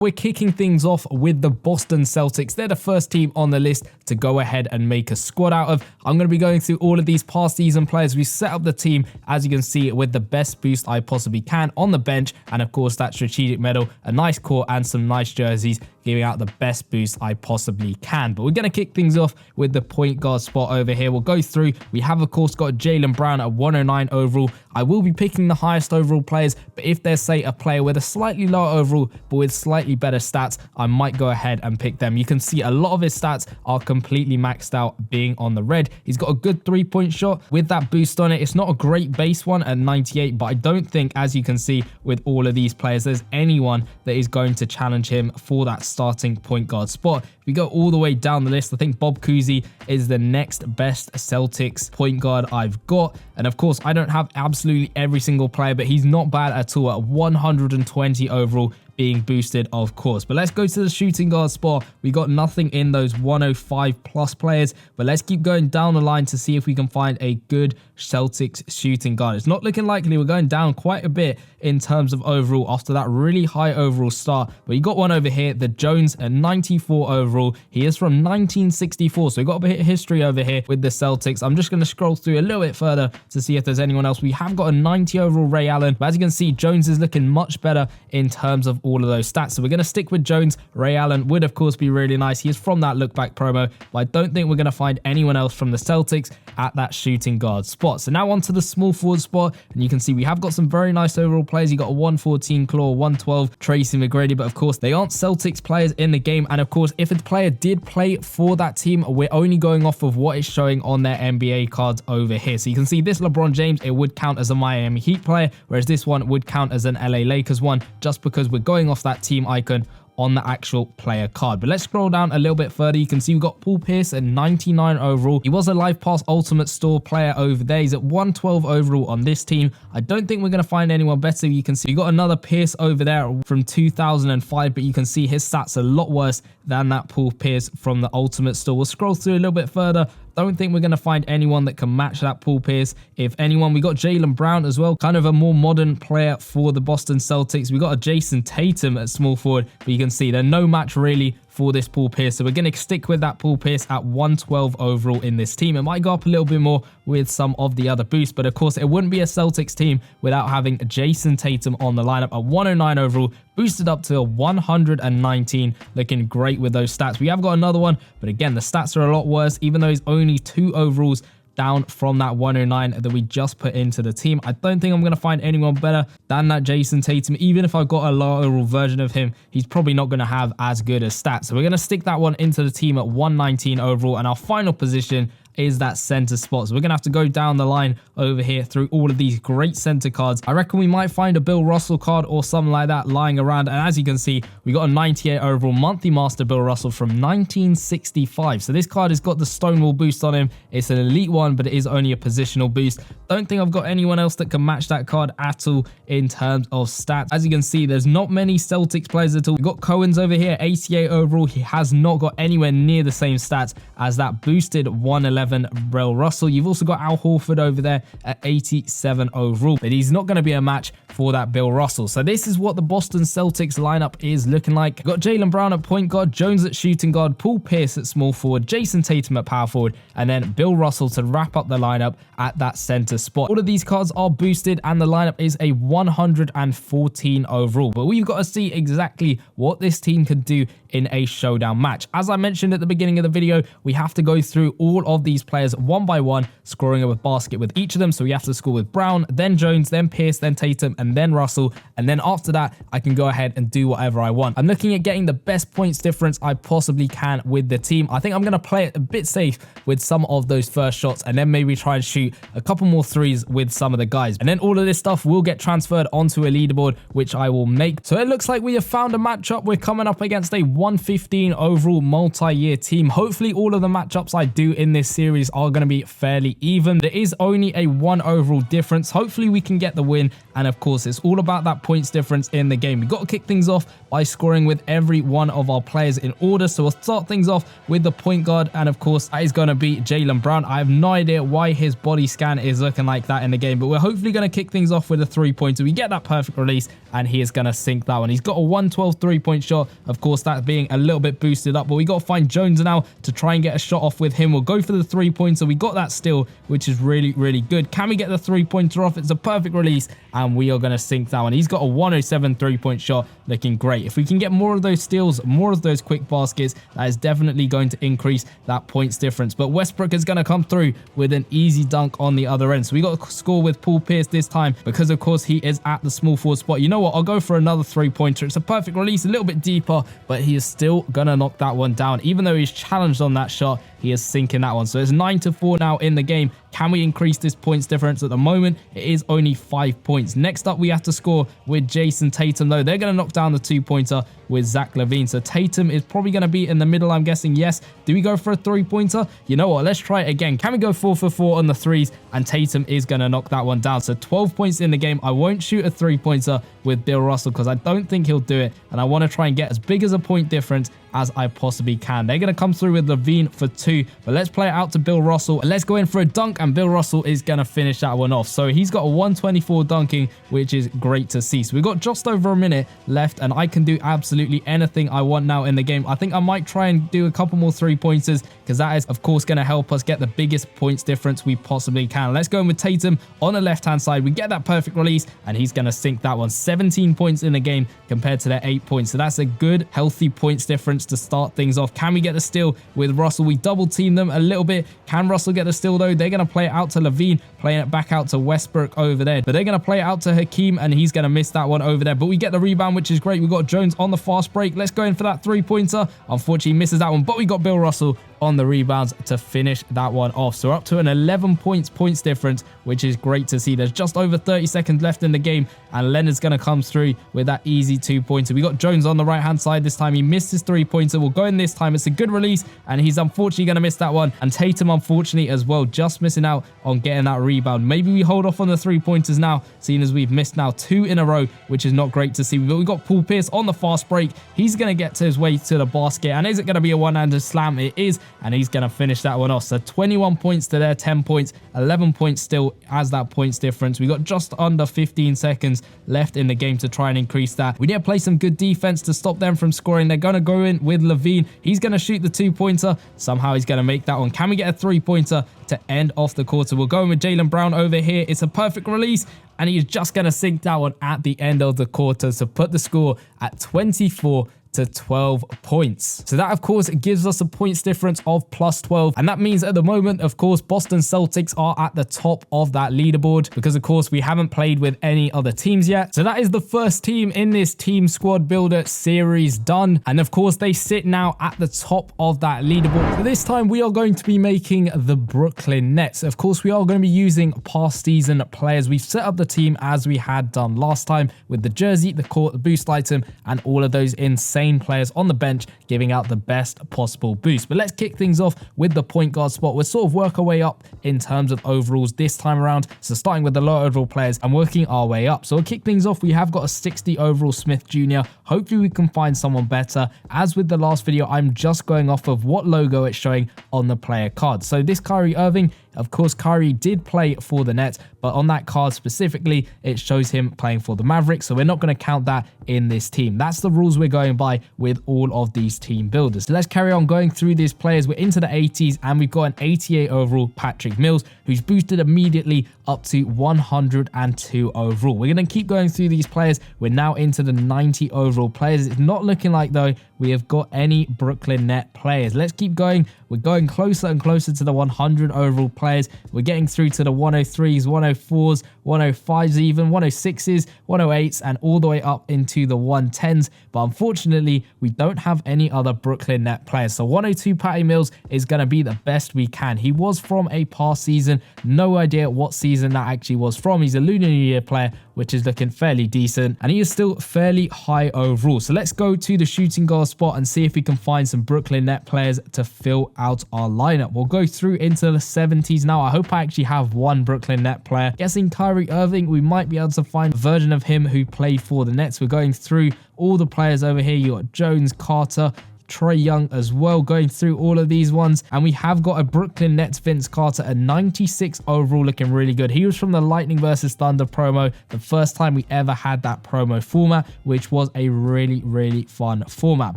We're kicking things off with the Boston Celtics. They're the first team on the list to go ahead and make a squad out of. I'm going to be going through all of these past season players. We set up the team, as you can see, with the best boost I possibly can on the bench. And of course, that strategic medal, a nice core and some nice jerseys, giving out the best boost I possibly can. But we're going to kick things off with the point guard spot over here. We'll go through. We have, of course, got Jaylen Brown at 109 overall. I will be picking the highest overall players, but if there's, say, a player with a slightly lower overall, but with slightly better stats, I might go ahead and pick them. You can see a lot of his stats are completely maxed out being on the red. He's got a good three-point shot with that boost on it. It's not a great base one at 98, but I don't think, as you can see with all of these players, there's anyone that is going to challenge him for that starting point guard spot. If we go all the way down the list, I think Bob Cousy is the next best Celtics point guard I've got. And of course, I don't have absolutely every single player, but he's not bad at all at 120 overall, being boosted, of course. But let's go to the shooting guard spot. We got nothing in those 105 plus players, but let's keep going down the line to see if we can find a good Celtics shooting guard. It's not looking likely. We're going down quite a bit in terms of overall after that really high overall start. But you got one over here, the Jones at 94 overall. He is from 1964, so we got a bit of history over here with the Celtics. I'm just going to scroll through a little bit further to see if there's anyone else. We have got a 90 overall Ray Allen, but as you can see, Jones is looking much better in terms of all of those stats. So we're going to stick with Jones. Ray Allen would, of course, be really nice. He is from that look back promo, but I don't think we're going to find anyone else from the Celtics at that shooting guard spot. So now on to the small forward spot, and you can see we have got some very nice overall players. You got a 114 Claw, 112 Tracy McGrady, but of course they aren't Celtics players in the game. And of course, if a player did play for that team, we're only going off of what is showing on their NBA cards over here. So you can see this LeBron James, it would count as a Miami Heat player, whereas this one would count as an LA Lakers one, just because we're going off that team icon on the actual player card. But let's scroll down a little bit further. You can see we've got Paul Pierce at 99 overall. He was a Live Pass Ultimate Store player over there. He's at 112 overall on this team. I don't think we're going to find anyone better. You can see we got another Pierce over there from 2005, but you can see his stats a lot worse than that Paul Pierce from the Ultimate Store. We'll scroll through a little bit further. Don't think we're going to find anyone that can match that Paul Pierce. If anyone, we got Jaylen Brown as well, kind of a more modern player for the Boston Celtics. We got a Jason Tatum at small forward, but you can see they're no match really for this Paul Pierce. So we're going to stick with that Paul Pierce at 112 overall in this team. It might go up a little bit more with some of the other boosts, but of course it wouldn't be a Celtics team without having Jason Tatum on the lineup at 109 overall, boosted up to a 119, looking great with those stats. We have got another one, but again, the stats are a lot worse, even though he's only 2 overalls down from that 109 that we just put into the team. I don't think I'm going to find anyone better than that Jason Tatum. Even if I've got a lower overall version of him, he's probably not going to have as good as stats. So we're going to stick that one into the team at 119 overall. And our final position is that center spot. So we're going to have to go down the line over here through all of these great center cards. I reckon we might find a Bill Russell card or something like that lying around. And as you can see, we got a 98 overall monthly master Bill Russell from 1965. So this card has got the Stonewall boost on him. It's an elite one, but it is only a positional boost. Don't think I've got anyone else that can match that card at all in terms of stats. As you can see, there's not many Celtics players at all. We've got Cohen's over here, 88 overall. He has not got anywhere near the same stats as that boosted 111 Bill Russell. You've also got Al Horford over there at 87 overall, but he's not going to be a match for that Bill Russell. So this is what the Boston Celtics lineup is looking like. We've got Jaylen Brown at point guard, Jones at shooting guard, Paul Pierce at small forward, Jason Tatum at power forward, and then Bill Russell to wrap up the lineup at that center spot. All of these cards are boosted and the lineup is a 114 overall, but we've got to see exactly what this team can do in a showdown match. As I mentioned at the beginning of the video, we have to go through all of these players one by one, scoring a basket with each of them. So we have to score with Brown, then Jones, then Pierce, then Tatum, and then Russell. And then after that, I can go ahead and do whatever I want. I'm looking at getting the best points difference I possibly can with the team. I think I'm going to play it a bit safe with some of those first shots, and then maybe try and shoot a couple more threes with some of the guys. And then all of this stuff will get transferred onto a leaderboard, which I will make. So it looks like we have found a matchup. We're coming up against a 115 overall multi-year team. Hopefully all of the matchups I do in this series are going to be fairly even. There is only a 1 overall difference. Hopefully we can get the win, and of course it's all about that points difference in the game. We've got to kick things off by scoring with every one of our players in order. So we'll start things off with the point guard, and of course that is going to be Jaylen Brown. I have no idea why his body scan is looking like that in the game, but we're hopefully going to kick things off with a 3-pointer. We get that perfect release, and he is going to sink that one. He's got a 112 3-point shot. Of course, that being a little bit boosted up, but we got to find Jones now to try and get a shot off with him. We'll go for the 3-pointer. We got that steal, which is really, really good. Can we get the 3-pointer off? It's a perfect release, and we are going to sink that one. He's got a 107 3-point shot, looking great. If we can get more of those steals, more of those quick baskets, that is definitely going to increase that points difference. But Westbrook is going to come through with an easy dunk on the other end. So we got to score with Paul Pierce this time because, of course, he is at the small forward spot. You know what? I'll go for another 3-pointer. It's a perfect release, a little bit deeper, but he is still going to knock that one down. Even though he's challenged on that shot, he is sinking that one. So it's 9-4 now in the game. Can we increase this points difference? At the moment, it is only 5 points. Next up, we have to score with Jason Tatum, though. They're going to knock down the 2-pointer with Zach LaVine. So Tatum is probably going to be in the middle, I'm guessing. Yes. Do we go for a 3-pointer? You know what? Let's try it again. Can we go 4 for 4 on the threes? And Tatum is going to knock that one down. So 12 points in the game. I won't shoot a 3-pointer with Bill Russell because I don't think he'll do it. And I want to try and get as big as a point difference as I possibly can. They're going to come through with LaVine for 2, but let's play it out to Bill Russell and let's go in for a dunk, and Bill Russell is going to finish that one off. So he's got a 124 dunking, which is great to see. So we've got just over a minute left, and I can do absolutely anything I want now in the game. I think I might try and do a couple more 3-pointers because that is, of course, going to help us get the biggest points difference we possibly can. Let's go in with Tatum on the left-hand side. We get that perfect release, and he's going to sink that one. 17 points in the game compared to their 8 points. So that's a good, healthy points difference to start things off. Can we get the steal with Russell? We double team them a little bit. Can Russell get the steal though? They're going to play it out to LaVine, playing it back out to Westbrook over there, but they're going to play it out to Hakeem, and he's going to miss that one over there, but we get the rebound, which is great. We got Jones on the fast break. Let's go in for that 3-pointer. Unfortunately, misses that one, but we got Bill Russell on the rebounds to finish that one off. So we're up to an 11 points difference, which is great to see. There's just over 30 seconds left in the game, and Leonard's going to come through with that easy 2-pointer. We got Jones on the right-hand side this time. He missed his 3-pointer. We'll go in this time. It's a good release, and he's unfortunately going to miss that one. And Tatum, unfortunately, as well, just missing out on getting that rebound. Maybe we hold off on the 3-pointers now, seeing as we've missed now 2 in a row, which is not great to see. But we've got Paul Pierce on the fast break. He's going to get to his way to the basket, and is it going to be a one-handed slam? It is, and he's going to finish that one off. So 21 points to their 10 points, 11 points still as that points difference. We got just under 15 seconds left in the game to try and increase that. We need to play some good defense to stop them from scoring. They're going to go in with LaVine. He's going to shoot the 2-pointer. Somehow he's going to make that one. Can we get a 3-pointer to end off the quarter? We'll go in with Jaylen Brown over here. It's a perfect release, and he's just going to sink that one at the end of the quarter to put the score at 24 to 12 points. So that, of course, gives us a points difference of plus 12. And that means at the moment, of course, Boston Celtics are at the top of that leaderboard because, of course, we haven't played with any other teams yet. So that is the first team in this team squad builder series done. And of course, they sit now at the top of that leaderboard. So this time we are going to be making the Brooklyn Nets. Of course, we are going to be using past season players. We've set up the team as we had done last time with the jersey, the court, the boost item, and all of those insane players on the bench giving out the best possible boost. But let's kick things off with the point guard spot. We'll sort of work our way up in terms of overalls this time around. So starting with the low overall players and working our way up. So we'll kick things off. We have got a 60 overall Smith Jr. Hopefully we can find someone better. As with the last video, I'm just going off of what logo it's showing on the player card. So this Kyrie Irving, of course, Kyrie did play for the Nets, but on that card specifically, it shows him playing for the Mavericks. So we're not going to count that in this team. That's the rules we're going by with all of these team builders. So let's carry on going through these players. We're into the 80s, and we've got an 88 overall Patrick Mills, who's boosted immediately up to 102 overall. We're going to keep going through these players. We're now into the 90 overall players. It's not looking like, though, we have got any Brooklyn Net players. Let's keep going. We're going closer and closer to the 100 overall players. We're getting through to the 103s, 104s, 105s even, 106s, 108s, and all the way up into the 110s. But unfortunately, we don't have any other Brooklyn Net players. So 102 Patty Mills is going to be the best we can. He was from a past season. No idea what season that actually was from. He's a Lunar New Year player, which is looking fairly decent, and he is still fairly high overall. So let's go to the shooting guard spot and see if we can find some Brooklyn Net players to fill out our lineup. We'll go through into the 70s now. I hope I actually have one Brooklyn Net player. Guessing Kyrie Irving, we might be able to find a version of him who played for the Nets. We're going through all the players over here. You got Jones, Carter, Trae Young as well, going through all of these ones. And we have got a Brooklyn Nets Vince Carter at 96 overall, looking really good. He was from the Lightning versus Thunder promo, the first time we ever had that promo format, which was a really fun format.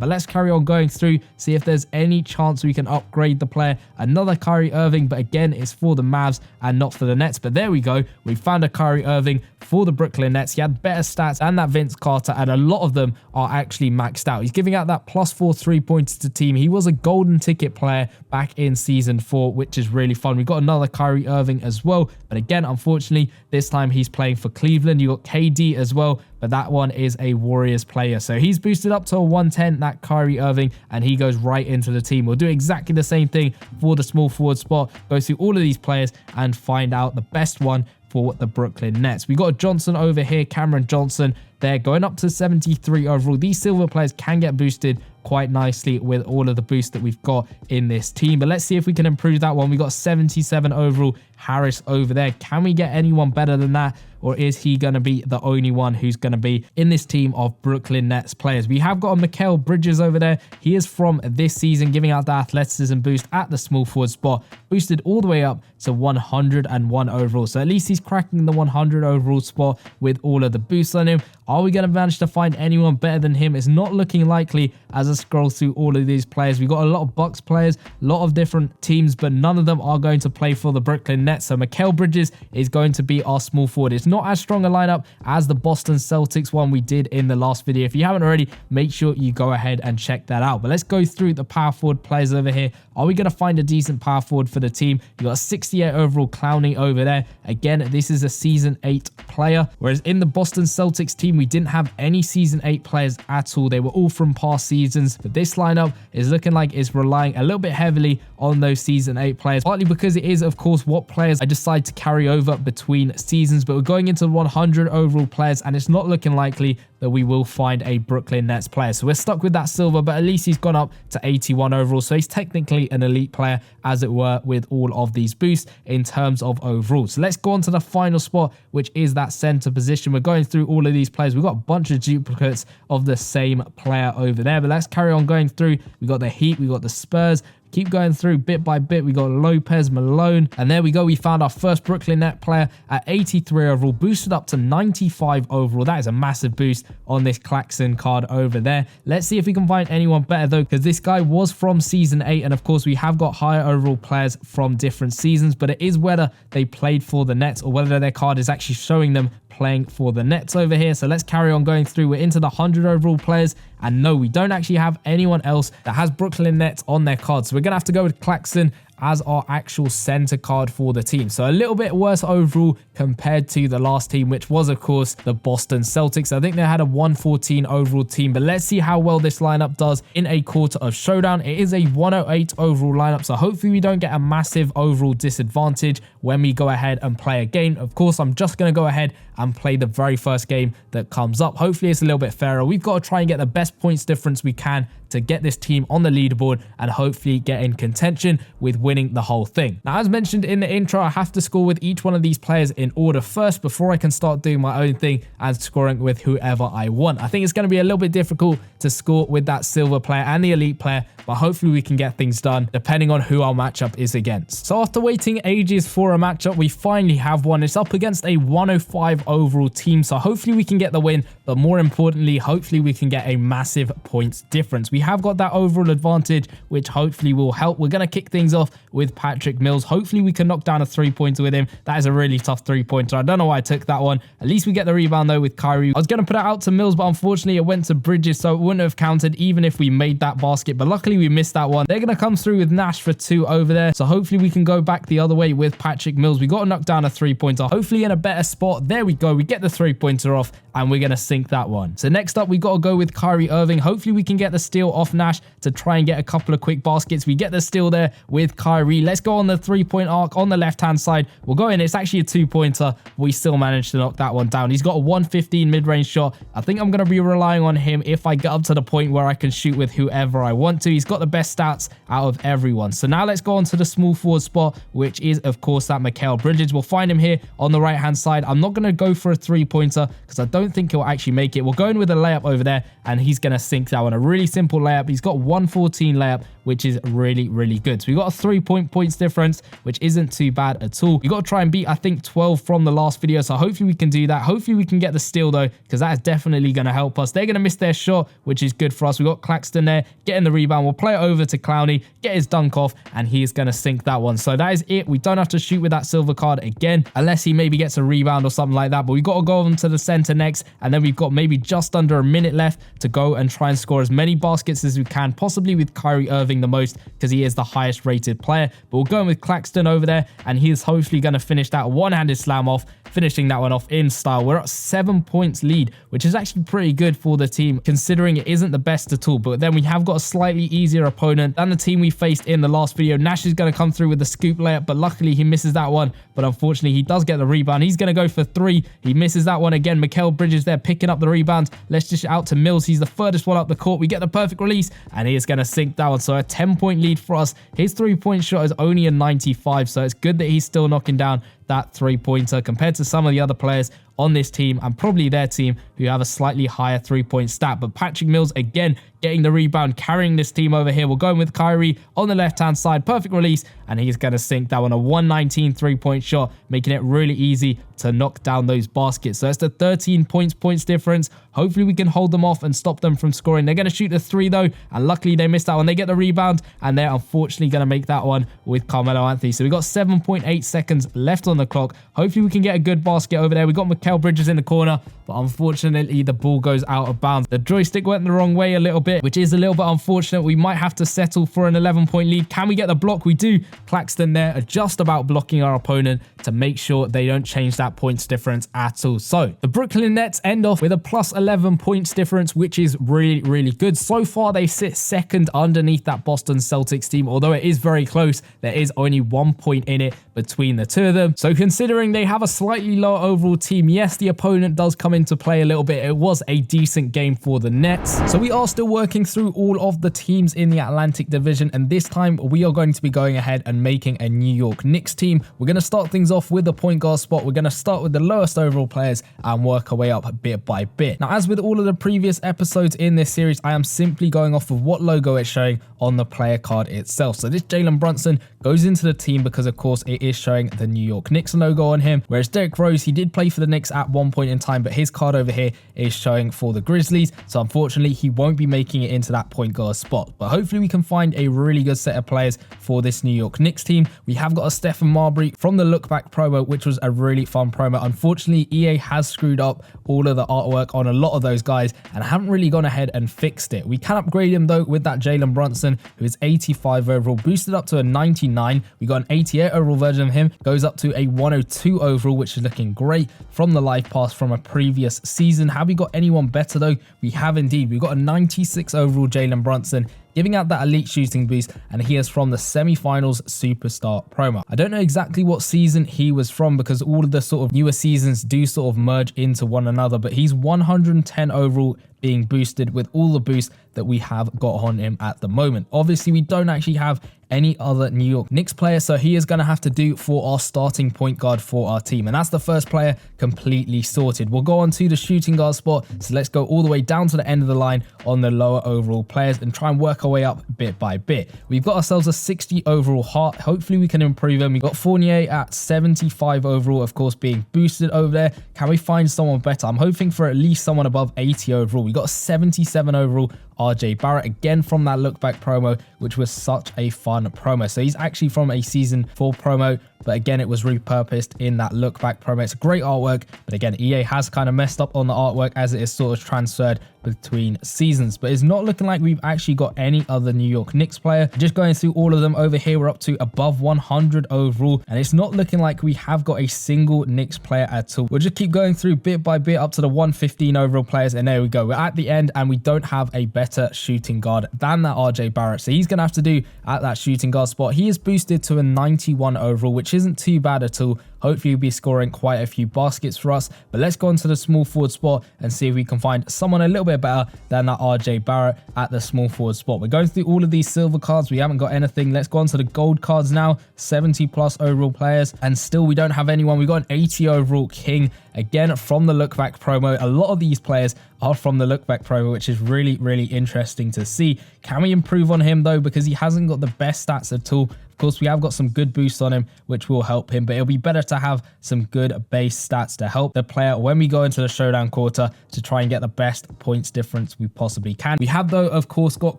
But let's carry on going through, see if there's any chance we can upgrade the player. Another Kyrie Irving, but again, it's for the Mavs and not for the Nets. But there we go. We found a Kyrie Irving for the Brooklyn Nets. He had better stats than that Vince Carter, and a lot of them are actually maxed out. He's giving out that +4 3-pointers to team. He was a golden ticket player back in season 4, which is really fun. We got another Kyrie Irving as well, but again, unfortunately, this time he's playing for Cleveland. You got KD as well, but that one is a Warriors player. So he's boosted up to a 110, that Kyrie Irving, and he goes right into the team. We'll do exactly the same thing for the small forward spot, go through all of these players and find out the best one for the Brooklyn Nets. We got Johnson over here, Cameron Johnson. They're going up to 73 overall. These silver players can get boosted quite nicely with all of the boosts that we've got in this team. But let's see if we can improve that one. We got 77 overall Harris over there. Can we get anyone better than that? Or is he going to be the only one who's going to be in this team of Brooklyn Nets players? We have got a Mikal Bridges over there. He is from this season, giving out the athleticism boost at the small forward spot, boosted all the way up to 101 overall. So at least he's cracking the 100 overall spot with all of the boosts on him. Are we going to manage to find anyone better than him? It's not looking likely as I scroll through all of these players. We've got a lot of Bucks players, a lot of different teams, but none of them are going to play for the Brooklyn Nets. So Mikal Bridges is going to be our small forward. It's not as strong a lineup as the Boston Celtics one we did in the last video. If you haven't already, make sure you go ahead and check that out. But let's go through the power forward players over here. Are we going to find a decent power forward for the team? You got a 68 overall Clowney over there. Again, this is a season 8 player, whereas in the Boston Celtics team, we didn't have any season 8 players at all. They were all from past seasons, but this lineup is looking like it's relying a little bit heavily on those season 8 players, partly because it is, of course, what players I decide to carry over between seasons. But we're going into 100 overall players, and it's not looking likely that we will find a Brooklyn Nets player. So we're stuck with that silver, but at least he's gone up to 81 overall. So he's technically an elite player, as it were, with all of these boosts in terms of overall. So let's go on to the final spot, which is that center position. We're going through all of these players. We've got a bunch of duplicates of the same player over there, but let's carry on going through. We got the Heat, we got the Spurs. Keep going through bit by bit. We got Lopez, Malone, and there we go. We found our first Brooklyn Net player at 83 overall, boosted up to 95 overall. That is a massive boost on this Claxton card over there. Let's see if we can find anyone better though, because this guy was from season 8, and of course we have got higher overall players from different seasons, but it is whether they played for the Nets or whether their card is actually showing them playing for the Nets over here. So let's carry on going through. We're into the 100 overall players, and no, we don't actually have anyone else that has Brooklyn Nets on their card. So we're gonna have to go with Claxton as our actual center card for the team. So a little bit worse overall compared to the last team, which was, of course, the Boston Celtics. I think they had a 114 overall team, but let's see how well this lineup does in a quarter of showdown. It is a 108 overall lineup, so hopefully we don't get a massive overall disadvantage when we go ahead and play a game. Of course, I'm just going to go ahead and play the very first game that comes up. Hopefully it's a little bit fairer. We've got to try and get the best points difference we can to get this team on the leaderboard and hopefully get in contention with winning the whole thing. Now, as mentioned in the intro, I have to score with each one of these players in order first before I can start doing my own thing and scoring with whoever I want. I think it's going to be a little bit difficult to score with that silver player and the elite player, but hopefully we can get things done depending on who our matchup is against. So after waiting ages for a matchup, we finally have one. It's up against a 105 overall team, so hopefully we can get the win, but more importantly, hopefully we can get a massive points difference. We have got that overall advantage, which hopefully will help. We're going to kick things off with Patrick Mills. Hopefully we can knock down a 3-pointer with him. That is a really tough 3-pointer. I don't know why I took that one. At least we get the rebound though with Kyrie. I was going to put it out to Mills, but unfortunately it went to Bridges, so it wouldn't have counted even if we made that basket, but luckily we missed that one. They're going to come through with Nash for 2 over there, so hopefully we can go back the other way with Patrick Mills. We got to knock down a 3-pointer, hopefully in a better spot. There we go. We get the 3-pointer off and we're going to sink that one. So next up, we got to go with Kyrie Irving. Hopefully we can get the steal off Nash to try and get a couple of quick baskets. We get the steal there with Kyrie. Let's go on the three-point arc on the left-hand side. We'll go in. It's actually a two-pointer. We still managed to knock that one down. He's got a 115 mid-range shot. I think I'm going to be relying on him if I get up to the point where I can shoot with whoever I want to. He's got the best stats out of everyone. So now let's go on to the small forward spot, which is, of course, that Mikal Bridges. We'll find him here on the right-hand side. I'm not going to go for a three-pointer because I don't think he'll actually make it. We'll go in with a layup over there, and he's going to sink that one. A really simple layup. He's got 114 layup, which is really, really good. So we got a 3-point points difference, which isn't too bad at all. We got to try and beat, I think, 12 from the last video. So hopefully we can do that. Hopefully we can get the steal though, because that is definitely going to help us. They're going to miss their shot, which is good for us. We got Claxton there getting the rebound. We'll play it over to Clowney, get his dunk off, and he is going to sink that one. So that is it. We don't have to shoot with that silver card again, unless he maybe gets a rebound or something like that. But we've got to go on to the center next, and then we've got maybe just under a minute left to go and try and score as many baskets as we can, possibly with Kyrie Irving the most, because he is the highest rated player. But we're going with Claxton over there, and he is hopefully going to finish that one-handed slam off, finishing that one off in style. We're at 7 points lead, which is actually pretty good for the team, considering it isn't the best at all. But then we have got a slightly easier opponent than the team we faced in the last video. Nash is going to come through with the scoop layup, but luckily he misses that one. But unfortunately, he does get the rebound. He's going to go for 3. He misses that one again. Mikal Bridges there picking up the rebound. Let's dish it out to Mills. He's the furthest one up the court. We get the perfect release, and he is going to sink that one. So a 10-point lead for us. His 3-point shot is only a 95, so it's good that he's still knocking down that 3-pointer compared to some of the other players on this team and probably their team who have a slightly higher 3-point stat. But Patrick Mills again getting the rebound, carrying this team over here. We're going with Kyrie on the left-hand side. Perfect release, and he's going to sink that one. A 119 3-point shot, making it really easy to knock down those baskets. So it's the 13 points difference. Hopefully we can hold them off and stop them from scoring. They're going to shoot the 3 though, and luckily they missed that one. They get the rebound, and they're unfortunately going to make that one with Carmelo Anthony. So we've got 7.8 seconds left on the clock. Hopefully we can get a good basket over there. We got Mikal Bridges in the corner, but unfortunately the ball goes out of bounds. The joystick went the wrong way a little bit, which is a little bit unfortunate. We might have to settle for an 11-point lead. Can we get the block? We do. Claxton there just about blocking our opponent to make sure they don't change that points difference at all. So the Brooklyn Nets end off with a plus 11 points difference, which is really, really good. So far they sit second underneath that Boston Celtics team. Although it is very close, there is only 1 point in it between the two of them. So considering they have a slightly lower overall team, yes, the opponent does come into play a little bit. It was a decent game for the Nets. So we are still working through all of the teams in the Atlantic Division, and this time we are going to be going ahead and making a New York Knicks team. We're going to start things off with the point guard spot. We're going to start with the lowest overall players and work our way up bit by bit. Now, as with all of the previous episodes in this series, I am simply going off of what logo it's showing on the player card itself. So this Jalen Brunson goes into the team because, of course, it is showing the New York Knicks logo on him, whereas Derrick Rose, he did play for the Knicks at one point in time, but his card over here is showing for the Grizzlies. So unfortunately, he won't be making it into that point guard spot. But hopefully we can find a really good set of players for this New York Knicks team. We have got a Stephen Marbury from the Look Back promo, which was a really fun promo. Unfortunately, EA has screwed up all of the artwork on a lot of those guys and haven't really gone ahead and fixed it. We can upgrade him though with that Jalen Brunson, who is 85 overall, boosted up to a 99. We got an 88 overall version of him, goes up to a 102 overall, which is looking great from the life pass from a previous season. Have we got anyone better though? We have indeed. We've got a 96 overall Jalen Brunson, giving out that elite shooting boost, and he is from the semi-finals superstar promo. I don't know exactly what season he was from because all of the sort of newer seasons do sort of merge into one another, but he's 110 overall, being boosted with all the boosts that we have got on him at the moment. Obviously, we don't actually have any other New York Knicks player, so he is going to have to do for our starting point guard for our team, and that's the first player completely sorted. We'll go on to the shooting guard spot, so let's go all the way down to the end of the line on the lower overall players and try and work our way up bit by bit. We've got ourselves a 60 overall Hart. Hopefully we can improve him. We've got Fournier at 75 overall, of course, being boosted over there. Can we find someone better? I'm hoping for at least someone above 80 overall. We got a 77 overall RJ Barrett, again from that Look Back promo, which was such a fun promo. So he's actually from a season 4 promo, but again, it was repurposed in that Look Back promo. It's great artwork, but again, EA has kind of messed up on the artwork as it is sort of transferred between seasons. But it's not looking like we've actually got any other New York Knicks player. Just going through all of them over here, we're up to above 100 overall, and it's not looking like we have got a single Knicks player at all. We'll just keep going through bit by bit up to the 115 overall players, and there we go. We're at the end, and we don't have a better better shooting guard than that RJ Barrett. So he's going to have to do at that shooting guard spot. He is boosted to a 91 overall, which isn't too bad at all. Hopefully he'll be scoring quite a few baskets for us. But let's go into the small forward spot and see if we can find someone a little bit better than that RJ Barrett at the small forward spot. We're going through all of these silver cards. We haven't got anything. Let's go on to the gold cards now. 70 plus overall players. And still we don't have anyone. We got an 80 overall King. Again, from the look back promo. A lot of these players are from the look back promo, which is really, really interesting to see. Can we improve on him though? Because he hasn't got the best stats at all. Of course, we have got some good boosts on him, which will help him, but it'll be better to have some good base stats to help the player when we go into the showdown quarter to try and get the best points difference we possibly can. We have, though, of course, got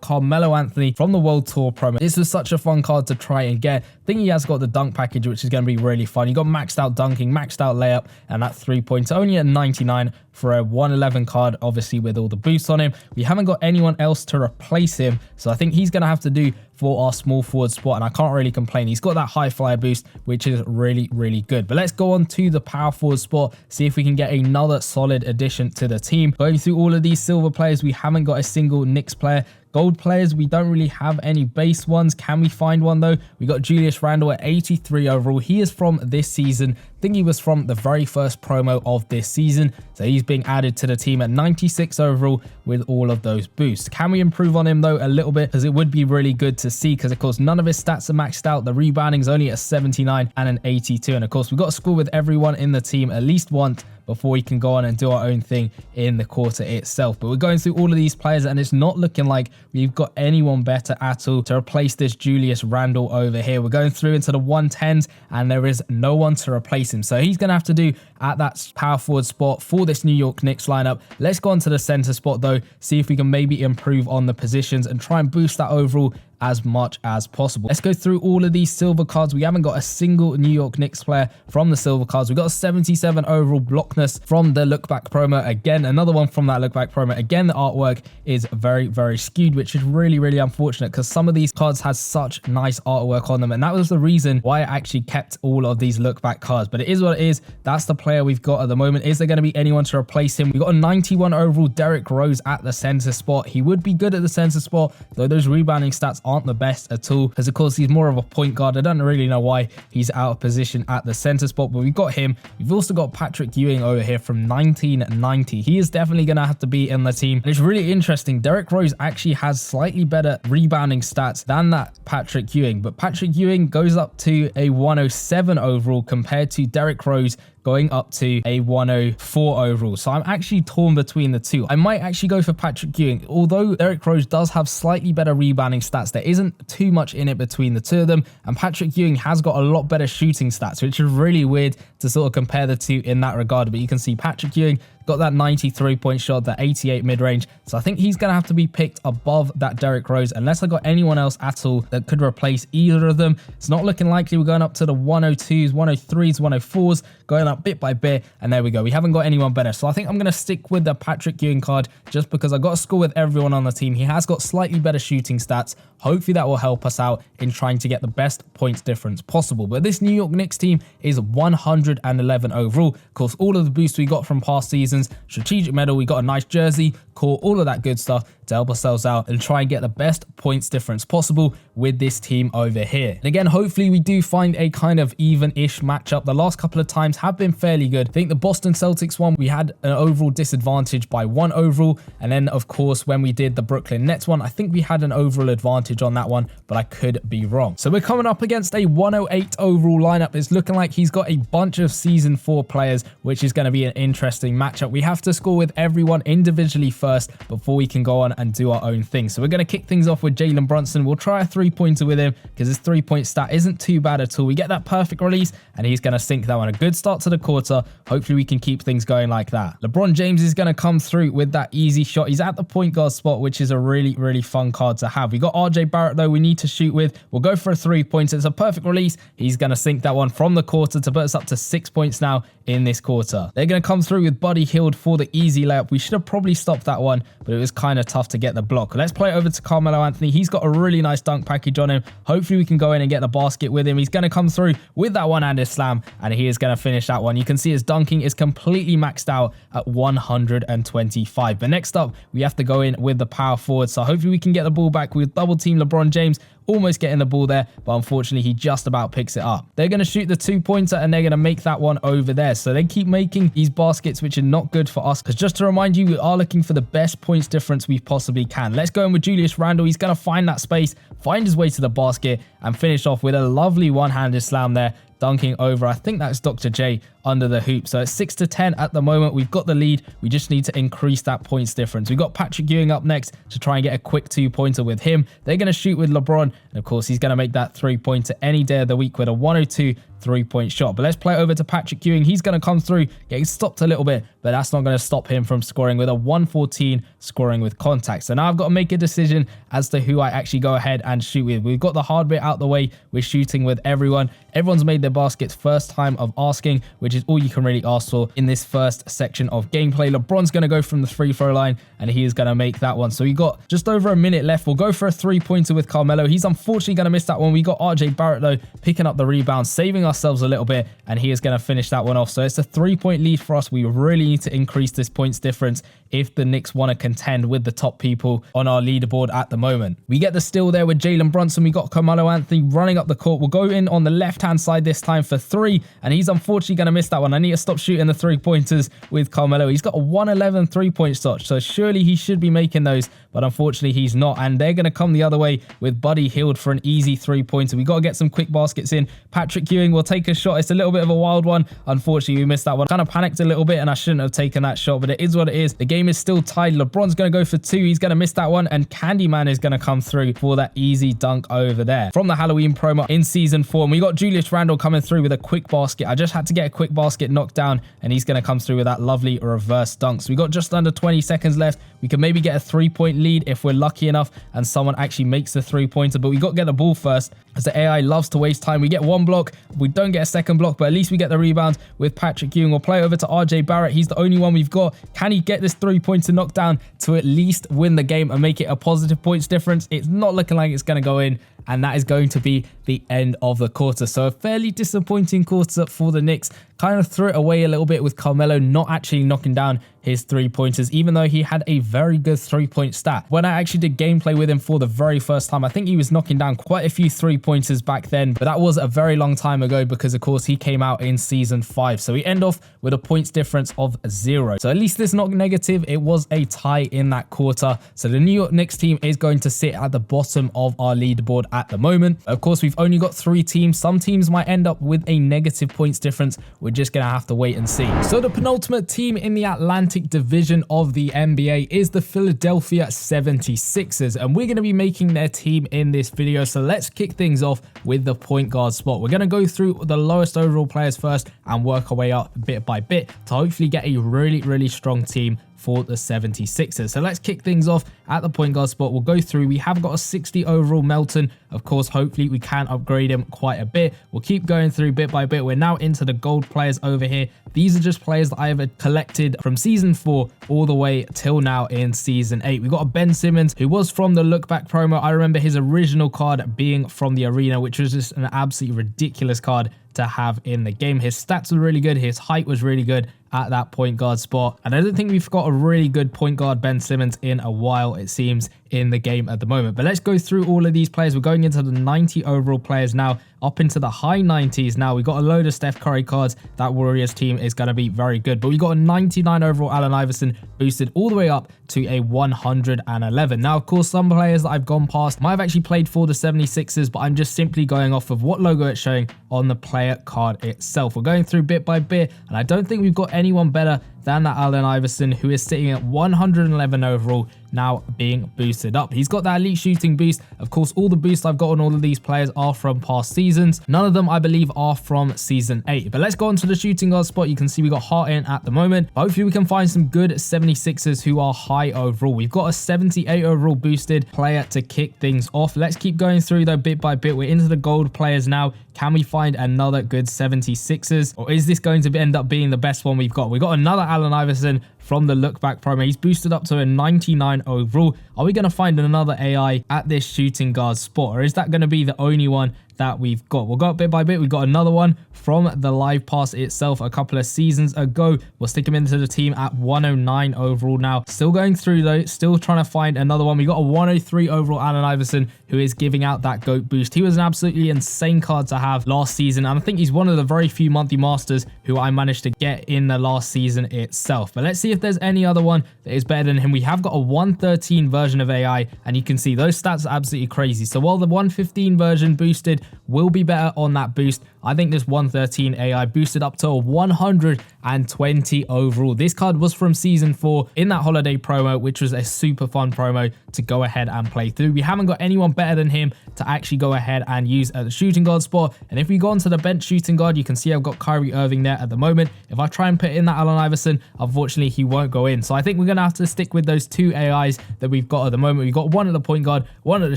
Carmelo Anthony from the World Tour promo. This was such a fun card to try and get. I think he has got the dunk package, which is going to be really fun. You got maxed out dunking, maxed out layup, and that 3-pointer only at 99 for a 111 card, obviously with all the boosts on him. We haven't got anyone else to replace him, so I think he's going to have to do for our small forward spot, and I can't really complain. He's got that high flyer boost, which is really, really good. But let's go on to the power forward spot, see if we can get another solid addition to the team. Going through all of these silver players, we haven't got a single Knicks player. Gold players, we don't really have any base ones. Can we find one though? We got Julius Randle at 83 overall. He is from this season. I think he was from the very first promo of this season. So he's being added to the team at 96 overall with all of those boosts. Can we improve on him though a little bit? Because it would be really good to see, because of course none of his stats are maxed out. The rebounding is only at 79 and an 82. And of course we've got to score with everyone in the team at least once before we can go on and do our own thing in the quarter itself. But we're going through all of these players and it's not looking like we've got anyone better at all to replace this Julius Randle over here. We're going through into the 110s and there is no one to replace him. So he's going to have to do at that power forward spot for this New York Knicks lineup. Let's go on to the center spot though, see if we can maybe improve on the positions and try and boost that overall as much as possible. Let's go through all of these silver cards. We haven't got a single New York Knicks player from the silver cards. We've got a 77 overall Blockness from the look back promo. Again, another one from that look back promo. Again, the artwork is very, very skewed, which is really, really unfortunate because some of these cards has such nice artwork on them. And that was the reason why I actually kept all of these look back cards. But it is what it is. That's the player we've got at the moment. Is there going to be anyone to replace him? We've got a 91 overall Derrick Rose at the center spot. He would be good at the center spot, though those rebounding stats aren't the best at all, because of course he's more of a point guard. I don't really know why he's out of position at the center spot, but we've got him. We've also got Patrick Ewing over here from 1990. He is definitely going to have to be in the team. And it's really interesting. Derrick Rose actually has slightly better rebounding stats than that Patrick Ewing, but Patrick Ewing goes up to a 107 overall compared to Derrick Rose going up to a 104 overall. So I'm actually torn between the two. I might actually go for Patrick Ewing. Although Derrick Rose does have slightly better rebounding stats, there isn't too much in it between the two of them. And Patrick Ewing has got a lot better shooting stats, which is really weird to sort of compare the two in that regard. But you can see Patrick Ewing got that 93-point shot, that 88 mid-range. So I think he's going to have to be picked above that Derrick Rose, unless I got anyone else at all that could replace either of them. It's not looking likely. We're going up to the 102s, 103s, 104s, going up bit by bit. And there we go. We haven't got anyone better. So I think I'm going to stick with the Patrick Ewing card just because I got to score with everyone on the team. He has got slightly better shooting stats. Hopefully that will help us out in trying to get the best points difference possible. But this New York Knicks team is 111 overall. Of course, all of the boosts we got from past seasons, strategic medal, we got a nice jersey, core, all of that good stuff to help ourselves out and try and get the best points difference possible with this team over here. And again, hopefully we do find a kind of even-ish matchup. The last couple of times have been fairly good. I think the Boston Celtics one, we had an overall disadvantage by 1 overall. And then, of course, when we did the Brooklyn Nets one, I think we had an overall advantage on that one, but I could be wrong. So we're coming up against a 108 overall lineup. It's looking like he's got a bunch of Season 4 players, which is going to be an interesting matchup. We have to score with everyone individually first before we can go on and do our own thing. So we're going to kick things off with Jalen Brunson. We'll try a 3-pointer with him because his 3-point stat isn't too bad at all. We get that perfect release and he's going to sink that one. A good start to the quarter. Hopefully we can keep things going like that. LeBron James is going to come through with that easy shot. He's at the point guard spot, which is a really, really fun card to have. We got RJ Barrett though we need to shoot with. We'll go for a 3-pointer. It's a perfect release. He's going to sink that one from the quarter to put us up to 6 points now in this quarter. They're going to come through with Buddy Hield Hield for the easy layup. We should have probably stopped that one, but it was kind of tough to get the block. Let's play it over to Carmelo Anthony. He's got a really nice dunk package on him. Hopefully we can go in and get the basket with him. He's going to come through with that one-handed slam, and he is going to finish that one. You can see his dunking is completely maxed out at 125. But next up, we have to go in with the power forward. So hopefully we can get the ball back. We'll double team LeBron James, almost getting the ball there, but unfortunately he just about picks it up. They're going to shoot the 2-pointer and they're going to make that one over there. So they keep making these baskets, which are not good for us, because just to remind you, we are looking for the best points difference we possibly can. Let's go in with Julius Randle. He's going to find that space, find his way to the basket, and finish off with a lovely one-handed slam there, dunking over, I think that's Dr. J, under the hoop. So it's 6-10 at the moment. We've got the lead. We just need to increase that points difference. We've got Patrick Ewing up next to try and get a quick 2-pointer with him. They're going to shoot with LeBron, and of course he's going to make that 3-pointer any day of the week with a 102 3-point shot. But let's play over to Patrick Ewing. He's going to come through, getting stopped a little bit, but that's not going to stop him from scoring with a 114 scoring with contact. So now I've got to make a decision as to who I actually go ahead and shoot with. We've got the hard bit out the way. We're shooting with everyone. Everyone's made their baskets first time of asking, which is all you can really ask for in this first section of gameplay. LeBron's going to go from the free throw line, and he is going to make that one. So we got just over a minute left. We'll go for a 3-pointer with Carmelo. He's unfortunately going to miss that one. We got RJ Barrett though, picking up the rebound, saving ourselves a little bit, and he is going to finish that one off. So it's a 3-point lead for us. We really need to increase this points difference if the Knicks want to contend with the top people on our leaderboard at the moment. We get the steal there with Jalen Brunson. We got Carmelo Anthony running up the court. We'll go in on the left-hand side this time for 3, and he's unfortunately going to miss that one. I need to stop shooting the 3-pointers with Carmelo. He's got a 111 3-point shot, so surely he should be making those, but unfortunately he's not, and they're going to come the other way with Buddy Hield for an easy 3-pointer. We got to get some quick baskets in. Patrick Ewing will take a shot. It's a little bit of a wild one. Unfortunately, we missed that one. Kind of panicked a little bit, and I shouldn't have taken that shot, but it is what it is. The game is still tied. LeBron's going to go for 2. He's going to miss that one, and Candyman is going to come through for that easy dunk over there. From the Halloween promo in Season 4, and we got Julius Randle coming through with a quick basket. I just had to get a quick basket knocked down, and he's going to come through with that lovely reverse dunk. So we got just under 20 seconds left. We can maybe get a 3-point lead if we're lucky enough and someone actually makes the 3-pointer, but we got to get the ball first, as the AI loves to waste time. We get 1 block, we don't get a second block, but at least we get the rebound with Patrick Ewing. We'll play over to RJ Barrett. He's the only one we've got. Can he get this 3-pointer knocked down to at least win the game and make it a positive points difference? It's not looking like it's going to go in, and that is going to be the end of the quarter. So a fairly disappointing quarter for the Knicks. Kind of threw it away a little bit with Carmelo not actually knocking down his 3-pointers, even though he had a very good 3-point stat. When I actually did gameplay with him for the very first time, I think he was knocking down quite a few 3-pointers back then, but that was a very long time ago because of course he came out in Season 5. So we end off with a points difference of 0. So at least it's not negative. It was a tie in that quarter. So the New York Knicks team is going to sit at the bottom of our leaderboard at the moment. Of course, we've only got 3 teams. Some teams might end up with a negative points difference. We're just going to have to wait and see. So the penultimate team in the Atlantic Division of the NBA is the Philadelphia 76ers, and we're going to be making their team in this video. So let's kick things off with the point guard spot. We're going to go through the lowest overall players first and work our way up bit by bit to hopefully get a really strong team for the 76ers. So let's kick things off at the point guard spot. We'll go through. We have got a 60 overall Melton. Of course, hopefully we can upgrade him quite a bit. We'll keep going through bit by bit. We're now into the gold players over here. These are just players that I have collected from Season 4 all the way till now in Season 8. We've got a Ben Simmons, who was from the Look Back promo. I remember his original card being from the Arena, which was just an absolutely ridiculous card to have in the game. His stats were really good. His height was really good at that point guard spot. And I don't think we've got a really good point guard Ben Simmons in a while, it seems, in the game at the moment. But let's go through all of these players. We're going into the 90 overall players now, up into the high 90s now. We've got a load of Steph Curry cards. That Warriors team is going to be very good. But we got a 99 overall Allen Iverson boosted all the way up to a 111. Now, of course, some players that I've gone past might have actually played for the 76ers, but I'm just simply going off of what logo it's showing on the player card itself. We're going through bit by bit, and I don't think we've got anyone better than that Allen Iverson, who is sitting at 111 overall, now being boosted up. He's got that elite shooting boost. Of course, all the boosts I've got on all of these players are from past seasons. None of them, I believe, are from Season 8. But let's go on to the shooting guard spot. You can see we got Hart in at the moment. But hopefully we can find some good 76ers who are high overall. We've got a 78 overall boosted player to kick things off. Let's keep going through though bit by bit. We're into the gold players now. Can we find another good 76ers? Or is this going to end up being the best one we've got? We've got another Allen Iverson from the look back promo. He's boosted up to a 99 overall. Are we going to find another AI at this shooting guard spot? Or is that going to be the only one that we've got? We'll go up bit by bit. We've got another one from the live pass itself a couple of seasons ago. We'll stick him into the team at 109 overall now. Still going through though, still trying to find another one. We got a 103 overall Allen Iverson, who is giving out that GOAT boost. He was an absolutely insane card to have last season, and I think he's one of the very few monthly masters who I managed to get in the last season itself. But let's see if there's any other one that is better than him. We have got a 113 version of AI, and you can see those stats are absolutely crazy. So while the 115 version boosted will be better on that boost, I think this 113 AI boosted up to a 120 overall. This card was from season 4 in that holiday promo, which was a super fun promo to go ahead and play through. We haven't got anyone better than him to actually go ahead and use at the shooting guard spot. And if we go onto the bench shooting guard, you can see I've got Kyrie Irving there at the moment. If I try and put in that Allen Iverson, unfortunately he won't go in. So I think we're going to have to stick with those two AIs that we've got at the moment. We've got one at the point guard, one at the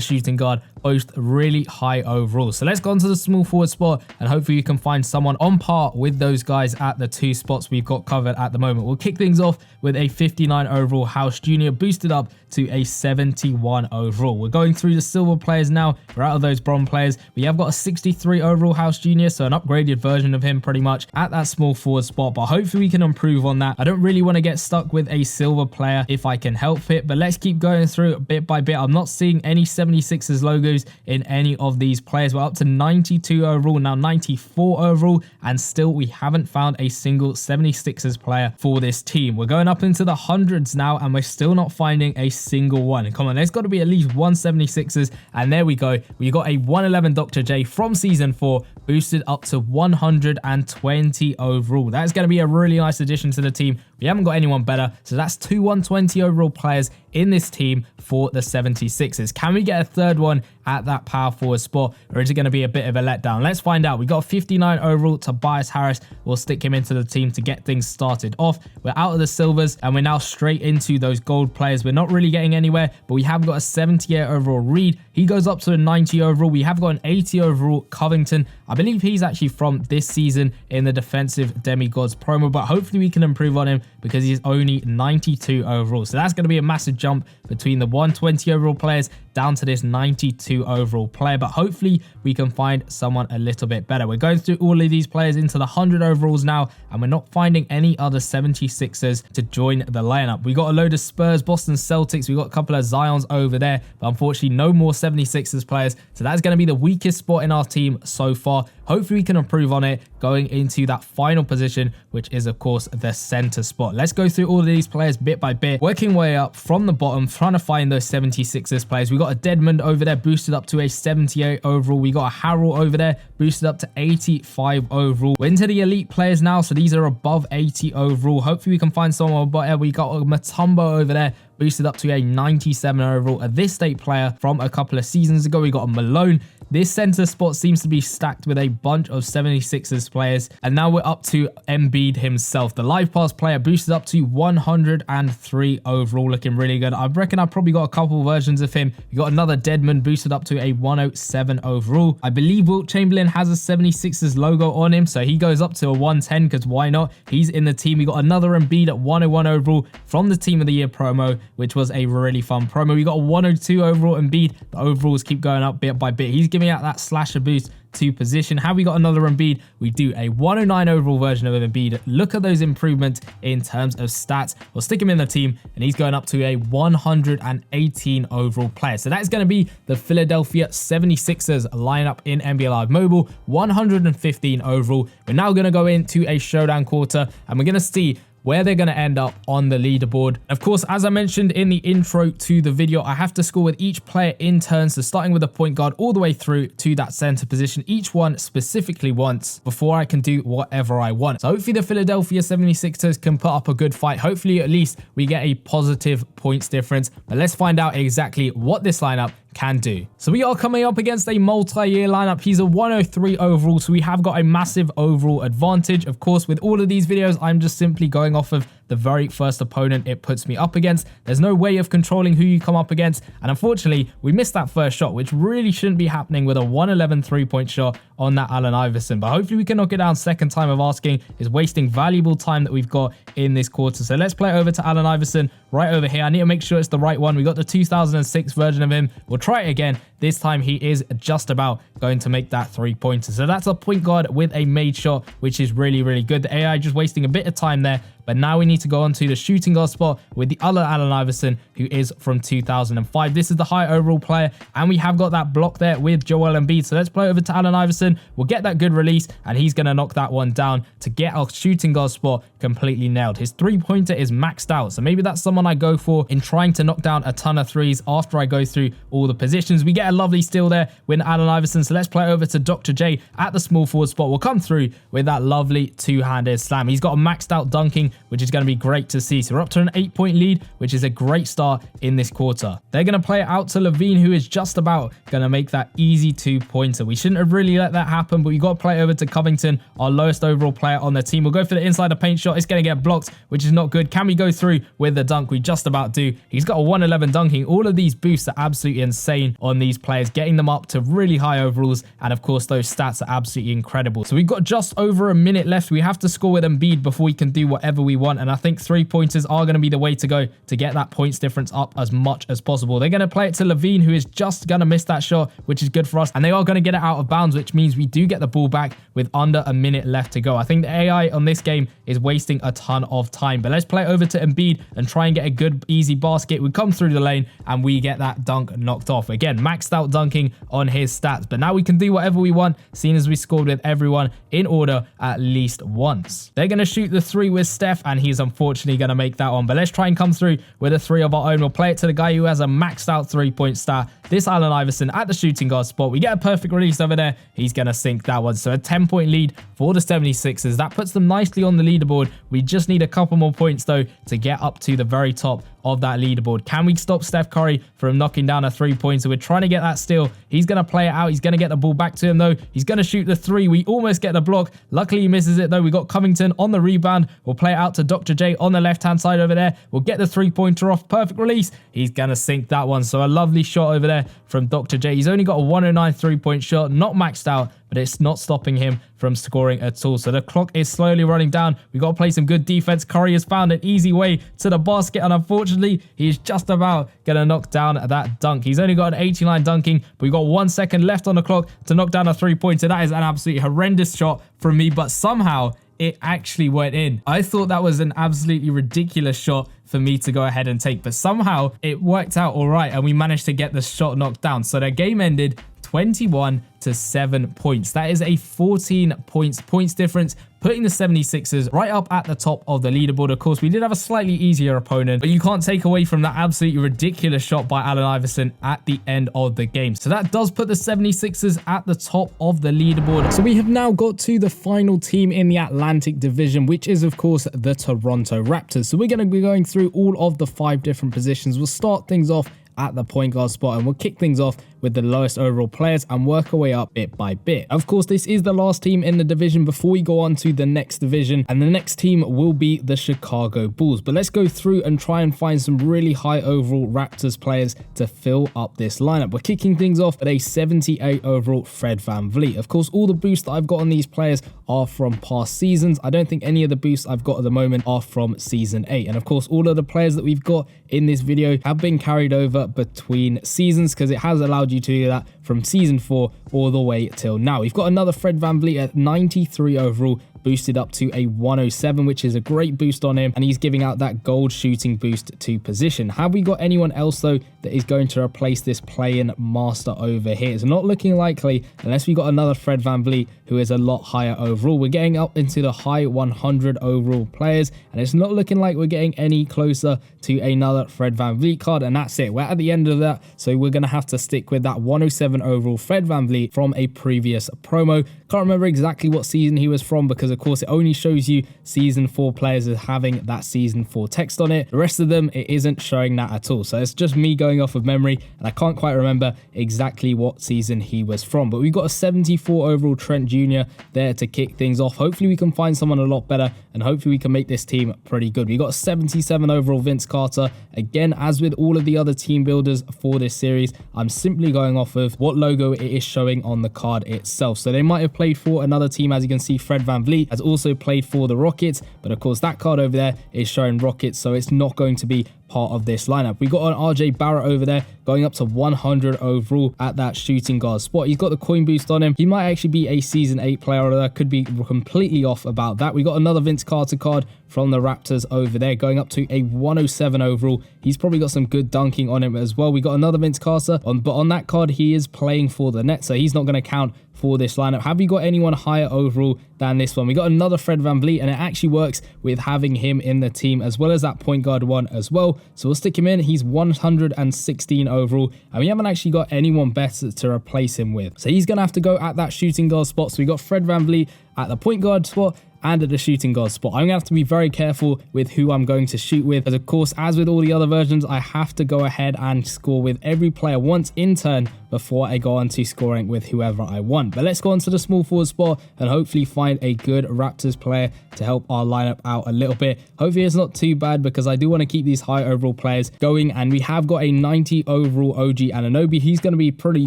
shooting guard, both really high overall. So let's go onto the small forward spot, and hopefully you can find someone on par with those guys at the two spots we've got covered at the moment. We'll kick things off with a 59 overall House Jr. boosted up to a 71 overall. We're going through the silver players now. We're out of those bronze players. We have got a 63 overall House Jr., so an upgraded version of him pretty much at that small forward spot, but hopefully we can improve on that. I don't really want to get stuck with a silver player if I can help it, but let's keep going through bit by bit. I'm not seeing any 76ers logos in any of these players. We're up to 92 overall, now 94 overall, and still we haven't found a single 76ers player for this team. We're going up into the hundreds now, and we're still not finding a single one. Come on, there's got to be at least one 76ers, and there we go. We got a 111 Dr. J from season 4, boosted up to 120 overall. That's going to be a really nice addition to the team. We haven't got anyone better, so that's two 120 overall players in this team for the 76ers. Can we get a third one at that power forward spot, or is it going to be a bit of a letdown? Let's find out. We got a 59 overall Tobias Harris. We'll stick him into the team to get things started off. We're out of the silvers, and we're now straight into those gold players. We're not really getting anywhere, but we have got a 78 overall Reed. He goes up to a 90 overall. We have got an 80 overall Covington. I believe he's actually from this season in the Defensive Demigods promo, but hopefully we can improve on him because he's only 92 overall. So that's going to be a massive jump between the 120 overall players down to this 92 overall player, but hopefully we can find someone a little bit better. We're going through all of these players into the 100 overalls now, and we're not finding any other 76ers to join the lineup. We got a load of Spurs, Boston Celtics, we got a couple of Zions over there, but unfortunately no more 76ers players, so that's going to be the weakest spot in our team so far. Hopefully we can improve on it going into that final position, which is of course the center spot. Let's go through all of these players bit by bit, working way up from the bottom, trying to find those 76ers players. We got a Dedmond over there boosted up to a 78 overall. We got a Harrell over there boosted up to 85 overall. We're into the elite players now, so these are above 80 overall. Hopefully we can find someone better. We got a Mutombo over there boosted up to a 97 overall. This state player from a couple of seasons ago. We got a Malone. This center spot seems to be stacked with a bunch of 76ers players, and now we're up to Embiid himself. The live pass player boosted up to 103 overall, looking really good. I reckon I've probably got a couple versions of him. We got another Dedmond boosted up to a 107 overall. I believe Wilt Chamberlain has a 76ers logo on him, so he goes up to a 110 because why not? He's in the team. We got another Embiid at 101 overall from the Team of the Year promo, which was a really fun promo. We got a 102 overall Embiid. The overalls keep going up bit by bit. He's giving out that slasher boost to position. Have we got another Embiid? We do. A 109 overall version of Embiid. Look at those improvements in terms of stats. We'll stick him in the team, and he's going up to a 118 overall player. So that's going to be the Philadelphia 76ers lineup in NBA Live Mobile. 115 overall. We're now going to go into a showdown quarter, and we're going to see where they're going to end up on the leaderboard. Of course, as I mentioned in the intro to the video, I have to score with each player in turn. So starting with the point guard all the way through to that center position, each one specifically once before I can do whatever I want. So hopefully the Philadelphia 76ers can put up a good fight. Hopefully at least we get a positive points difference. But let's find out exactly what this lineup can do. So we are coming up against a multi-year lineup. He's a 103 overall, so we have got a massive overall advantage. Of course, with all of these videos, I'm just simply going off of the very first opponent it puts me up against. There's no way of controlling who you come up against, and unfortunately, we missed that first shot, which really shouldn't be happening with a 111 3-point shot on that Allen Iverson. But hopefully we can knock it down. Second time of asking is wasting valuable time that we've got in this quarter. So let's play over to Allen Iverson right over here. I need to make sure it's the right one. We got the 2006 version of him. We'll try it again. This time he is just about going to make that 3-pointer. So that's a point guard with a made shot, which is really, really good. The AI just wasting a bit of time there. But now we need to go on to the shooting guard spot with the other Allen Iverson, who is from 2005. This is the high overall player, and we have got that block there with Joel Embiid. So let's play over to Allen Iverson. We'll get that good release, and he's going to knock that one down to get our shooting guard spot completely nailed. His 3-pointer is maxed out, so maybe that's someone I go for in trying to knock down a ton of threes after I go through all the positions. We get a lovely steal there with Allen Iverson, so let's play over to Dr. J at the small forward spot. We'll come through with that lovely two-handed slam. He's got a maxed out dunking, which is going to be great to see. So we're up to an 8-point lead, which is a great start in this quarter. They're going to play it out to Levine, who is just about going to make that easy 2-pointer. We shouldn't have really let that happen, but we got to play over to Covington, our lowest overall player on the team. We'll go for the inside the paint shot. It's going to get blocked, which is not good. Can we go through with the dunk? We just about do. He's got a 111 dunking. All of these boosts are absolutely insane on these players, getting them up to really high overalls. And of course, those stats are absolutely incredible. So we've got just over a minute left. We have to score with Embiid before we can do whatever we want. And I think 3-pointers are going to be the way to go to get that points difference up as much as possible. They're going to play it to Levine, who is just going to miss that shot, which is good for us. And they are going to get it out of bounds, which means we do get the ball back with under a minute left to go. I think the AI on this game is wasting a ton of time. But let's play over to Embiid and try and get a good, easy basket. We come through the lane and we get that dunk knocked off. Again, maxed out dunking on his stats. But now we can do whatever we want, seeing as we scored with everyone in order at least once. They're going to shoot the 3 with Steph, and he's unfortunately going to make that one. But let's try and come through with a 3 of our own. We'll play it to the guy who has a maxed out 3-point stat. This Allen Iverson at the shooting guard spot. We get a perfect release over there. He's going to sink that one. So a 10-point lead for the 76ers. That puts them nicely on the leaderboard. We just need a couple more points, though, to get up to the very top of that leaderboard. Can we stop Steph Curry from knocking down a 3-pointer? We're trying to get that steal. He's going to play it out. He's going to get the ball back to him, though. He's going to shoot the 3. We almost get the block. Luckily, he misses it, though. We got Covington on the rebound. We'll play it out to Dr. J on the left-hand side over there. We'll get the 3-pointer off. Perfect release. He's going to sink that one. So a lovely shot over there from Dr. J. He's only got a 109 3-point shot, not maxed out, but it's not stopping him from scoring at all. So the clock is slowly running down. We got to play some good defense. Curry has found an easy way to the basket, and unfortunately, he's just about going to knock down that dunk. He's only got an 89 dunking, but we've got 1 second left on the clock to knock down a 3-pointer. That is an absolutely horrendous shot from me, but somehow it actually went in. I thought that was an absolutely ridiculous shot for me to go ahead and take, but somehow it worked out all right, and we managed to get the shot knocked down. So the game ended 21 to 7 points. That is a 14 points difference, putting the 76ers right up at the top of the leaderboard. Of course, we did have a slightly easier opponent, but you can't take away from that absolutely ridiculous shot by Allen Iverson at the end of the game. So that does put the 76ers at the top of the leaderboard. So we have now got to the final team in the Atlantic Division, which is, of course, the Toronto Raptors. So we're going to be going through all of the 5 different positions. We'll start things off at the point guard spot, and we'll kick things off with the lowest overall players and work our way up bit by bit. Of course, this is the last team in the division before we go on to the next division, and the next team will be the Chicago Bulls. But let's go through and try and find some really high overall Raptors players to fill up this lineup. We're kicking things off with a 78 overall Fred VanVleet. Of course, all the boosts that I've got on these players are from past seasons. I don't think any of the boosts I've got at the moment are from season 8. And of course, all of the players that we've got in this video have been carried over between seasons, because it has allowed you to do that from season 4 all the way till now. We've got another Fred VanVleet at 93 overall, boosted up to a 107, which is a great boost on him, and he's giving out that gold shooting boost to position. Have we got anyone else though that is going to replace this play-in master over here? It's not looking likely unless we got another Fred VanVleet who is a lot higher overall. We're getting up into the high 100 overall players, and it's not looking like we're getting any closer to another Fred VanVleet card, and that's it. We're at the end of that, so we're going to have to stick with that 107 overall Fred VanVleet from a previous promo. Can't remember exactly what season he was from because, of course, it only shows you season 4 players as having that season 4 text on it. The rest of them, it isn't showing that at all. So it's just me going off of memory, and I can't quite remember exactly what season he was from. But we've got a 74 overall Trent Jr. there to kick things off. Hopefully we can find someone a lot better, and hopefully we can make this team pretty good. We got a 77 overall Vince Carter. Again, as with all of the other team builders for this series, I'm simply going off of what logo it is showing on the card itself. So they might have played for another team. As you can see, Fred VanVleet has also played for the Rockets, but of course that card over there is showing Rockets, so it's not going to be part of this lineup. We got an RJ Barrett over there going up to 100 overall at that shooting guard spot. He's got the coin boost on him. He might actually be a season 8 player, or that could be completely off about that. We got another Vince Carter card from the Raptors over there going up to a 107 overall. He's probably got some good dunking on him as well. We got another Vince Carter but on that card he is playing for the Nets, so he's not going to count for this lineup. Have you got anyone higher overall than this one? We got another Fred VanVleet, and it actually works with having him in the team as well as that point guard one as well. So we'll stick him in. He's 116 overall, and we haven't actually got anyone better to replace him with. So he's going to have to go at that shooting guard spot. So we got Fred VanVleet at the point guard spot and at the shooting guard spot. I'm going to have to be very careful with who I'm going to shoot with, as of course, as with all the other versions, I have to go ahead and score with every player once in turn before I go on to scoring with whoever I want. But let's go on to the small forward spot and hopefully find a good Raptors player to help our lineup out a little bit. Hopefully it's not too bad, because I do want to keep these high overall players going, and we have got a 90 overall OG Anunoby. He's going to be pretty